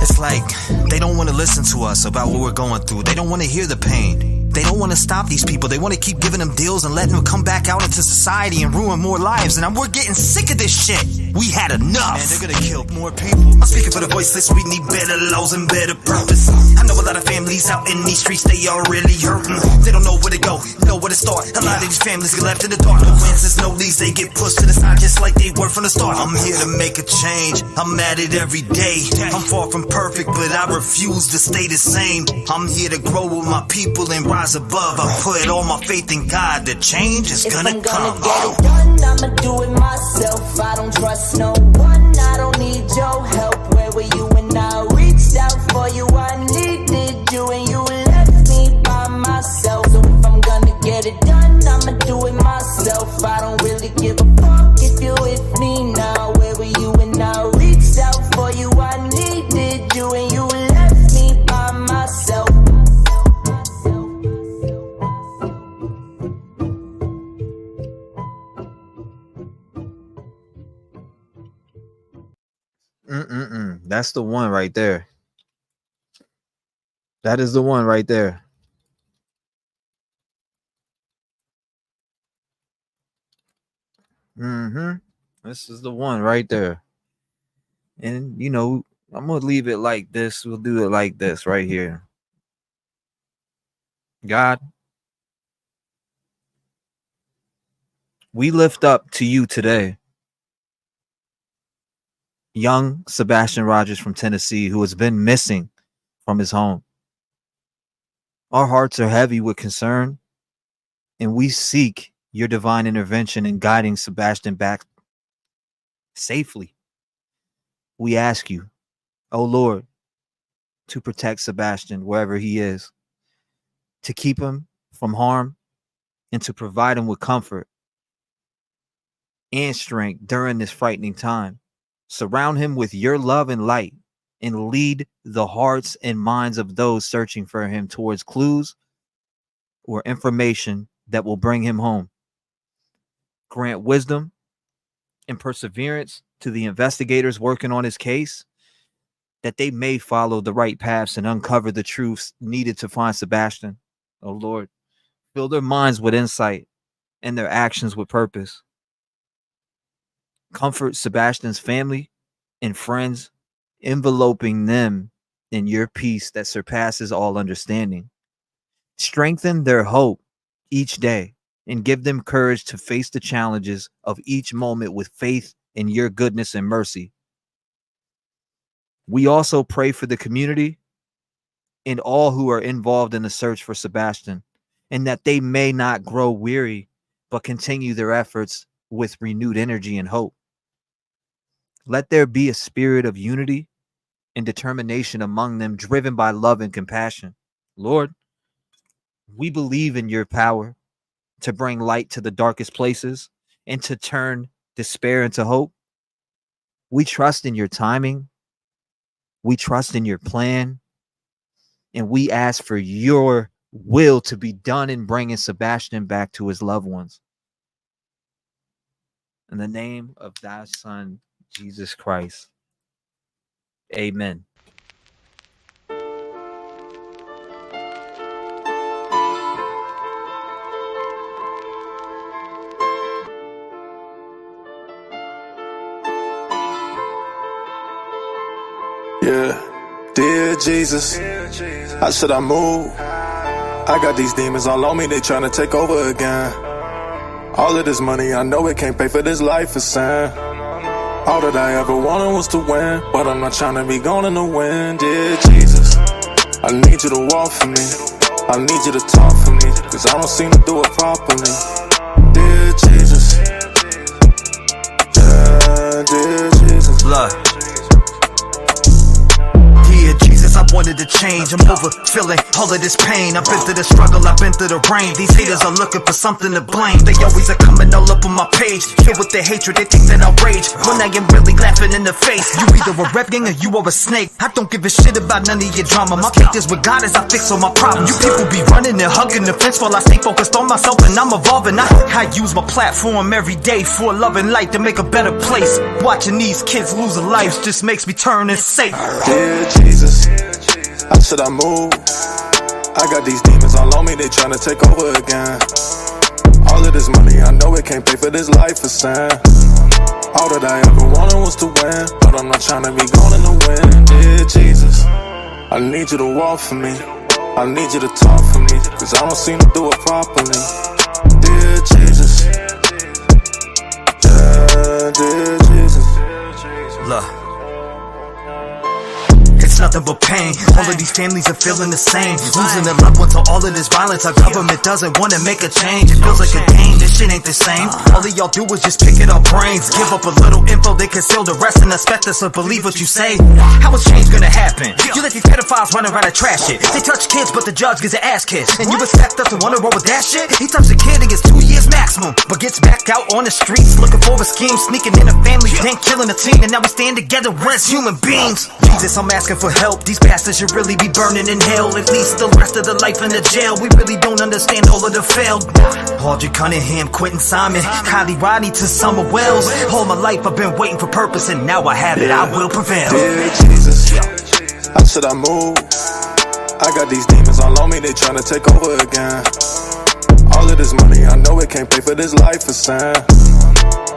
It's like they don't want to listen to us about what we're going through. They don't want to hear the pain. They don't want to stop these people. They want to keep giving them deals and letting them come back out into society and ruin more lives. And we're getting sick of this shit. We had enough. And they're gonna kill more people. I'm speaking for the voiceless. We need better laws and better purpose. I know a lot of families out in these streets, they are really hurting. They don't know where to go, know where to start. A lot of these families get left in the dark. No answers, no leads, they get pushed to the side just like they were from the start. I'm here to make a change. I'm at it every day. I'm far from perfect, but I refuse to stay the same. I'm here to grow with my people and rise above. I put all my faith in God. The change is gonna come. If I'm gonna get it done, I'ma do it myself. I don't trust no one, I don't need your help. Where were you when I reached out for you? I needed you and you left me by myself. So if I'm gonna get it done, I'ma do it myself. I don't really give a fuck if you're with me now. Where were you when I reached out for you? I needed you and you left me by myself. That's the one right there. That is the one right there. This is the one right there. And you know, I'm gonna leave it like this. We'll do it like this right here. God, we lift up to you today young Sebastian Rogers from Tennessee, who has been missing from his home. Our hearts are heavy with concern, and we seek your divine intervention in guiding Sebastian back safely. We ask you, oh Lord, to protect Sebastian wherever he is, to keep him from harm, and to provide him with comfort and strength during this frightening time. Surround him with your love and light, and lead the hearts and minds of those searching for him towards clues or information that will bring him home. Grant wisdom and perseverance to the investigators working on his case, that they may follow the right paths and uncover the truths needed to find Sebastian. Oh Lord, fill their minds with insight and their actions with purpose. Comfort Sebastian's family and friends, enveloping them in your peace that surpasses all understanding. Strengthen their hope each day and give them courage to face the challenges of each moment with faith in your goodness and mercy. We also pray for the community and all who are involved in the search for Sebastian, and that they may not grow weary, but continue their efforts with renewed energy and hope. Let there be a spirit of unity and determination among them, driven by love and compassion. Lord, we believe in your power to bring light to the darkest places and to turn despair into hope. We trust in your timing. We trust in your plan. And we ask for your will to be done in bringing Sebastian back to his loved ones. In the name of thy Son, Jesus Christ. Amen. Dear Jesus, how should I move? I got these demons all on me, they tryna take over again. All of this money, I know it can't pay for this life of sin. All that I ever wanted was to win, but I'm not tryna be gone in the wind. Dear Jesus, I need you to walk for me. I need you to talk for me, cause I don't seem to do it properly. Dear Jesus, yeah, dear Jesus. Look. Dear Jesus, I wanted to change. I'm over feeling all of this pain. I've been through the struggle, I've been through the rain. These haters are looking for something to blame. They always are coming all up on my page, filled with their hatred, they think that I'll rage when I am really laughing in the face. You either a rev gang or you are a snake. I don't give a shit about none of your drama. My faith is with God as I fix all my problems. You people be running and hugging the fence while I stay focused on myself and I'm evolving. I use my platform every day for love and light to make a better place. Watching these kids lose their lives just makes me turn and say, Dear Jesus, how should I move? I got these demons all on me, they tryna take over again. All of this money, I know it can't pay for this life of sin. All that I ever wanted was to win, but I'm not tryna be gone in the wind. Dear Jesus, I need you to walk for me. I need you to talk for me, cause I don't seem to do it properly. Dear Jesus, yeah, dear Jesus. look. It's nothing but pain. All of these families are feeling the same. Losing their loved ones to all of this violence. Our government doesn't want to make a change. It feels like a game, this shit ain't the same. All of y'all do is just pick at our brains. Give up a little info, they conceal the rest and expect us to believe what you say. How is change gonna happen? You let these pedophiles run around and trash it. They touch kids but the judge gets an ass kiss. And you expect us to wanna roll with that shit? He touched a kid and gets 2 years maximum, but gets back out on the streets looking for a scheme, sneaking in a family, then killing a team. And now we stand together as human beings. Jesus, I'm asking for help. These bastards should really be burning in hell. At least the rest of the life in the jail. We really don't understand all of the failed. Audrey Cunningham, Quentin Simon, Kylie Rodney to Summer Wells. All my life I've been waiting for purpose, and now I have it, I will prevail. Dear Jesus, how should I move? I got these demons all on me, they tryna take over again. All of this money, I know it can't pay for this life of sin.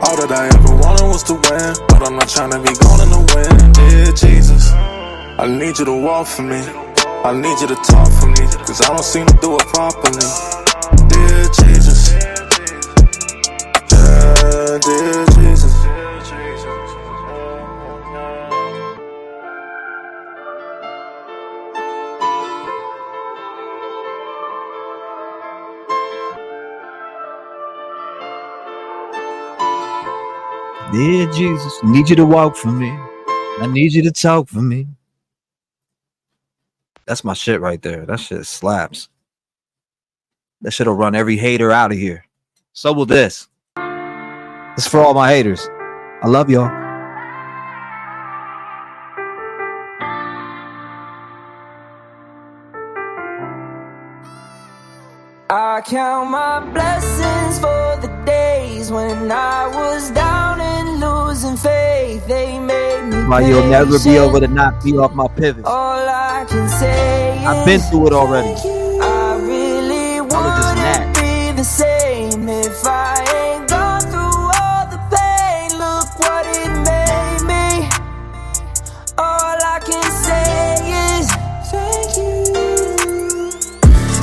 All that I ever wanted was to win, but I'm not tryna be gone in the wind. Dear Jesus, I need you to walk for me. I need you to talk for me, cause I don't seem to do it properly. Dear Jesus, yeah, dear Jesus. Dear Jesus, need you to walk for me. I need you to talk for me. That's my shit right there. That shit slaps. That shit'll run every hater out of here. So will this. This is for all my haters. I love y'all. I count my blessings for the days when I was down and losing faith. They made me Why you'll never be able to knock me off my pivot. All I can say is I've been through it already. I really wouldn't be the same if I ain't gone through all the pain. Look what it made me. All I can say is thank you.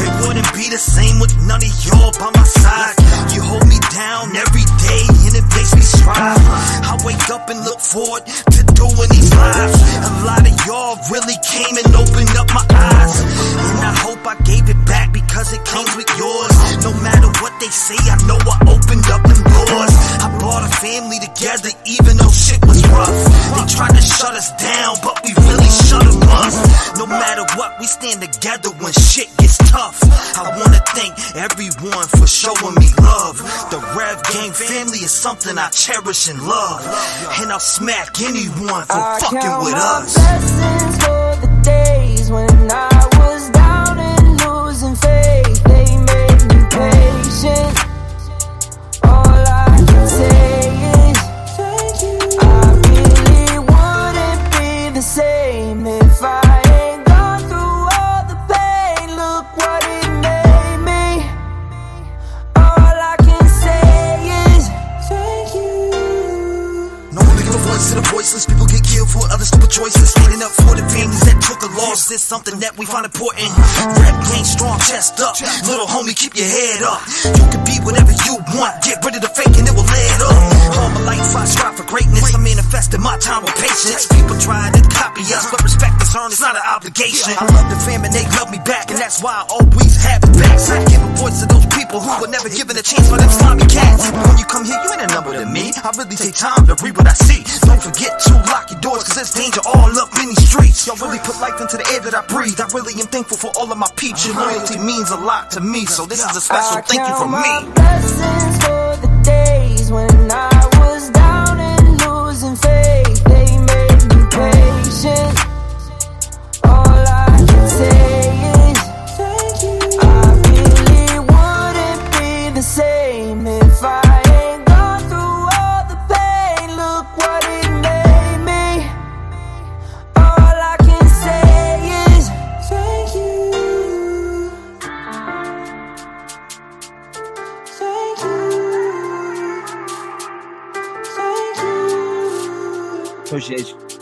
It wouldn't be the same with none of y'all by my side. You hold me down every day and it makes me strive. I wake up and look forward to doing these lives. A lot of y'all really came and opened up my eyes, and I hope I gave it back because it comes with yours. No matter what they say, I know I opened up them doors. I brought a family together even though shit was rough. They tried to shut us down, but we really shut them up. No matter what, we stand together when shit gets tough. I wanna thank everyone for showing me love. The Rev Gang family is something I cherish and love, and I'll smack anyone for fucking with us. Blessings for the days when I was down and losing faith. They made me patient. All I can say is thank you. I really wouldn't be the same if I ain't gone through all the pain. Look what it made me. All I can say is thank you. No one making a voice to the voiceless. People get killed for other stupid choices. Standing up for the families that took a is something that we find important. Rap game strong, chest up. Little homie, keep your head up. You can be whatever you want. Get rid of the fake and it will add up. All my life I strive for greatness. I manifested my time with patience. People try to copy us, but respect is earned. It's not an obligation. I love the fam and they love me back, and that's why I always have it back. So I give a voice to those people who were never given a chance for them slimy cats. When you come here, you ain't a number to me. I really take time to read what I see. Don't forget to lock your doors, cause there's danger all up in these streets. Y'all really put life into the air that I breathe. I really am thankful for all of my peeps. Your loyalty means a lot to me, so this is a special thank you from me. Blessings for the days when I was down and losing faith. They made me patient. All I can say is thank you. I really wouldn't be the same if I ain't gone through all the pain. Look what it made me. All I can say is thank you. Thank you. Thank you. Appreciate you.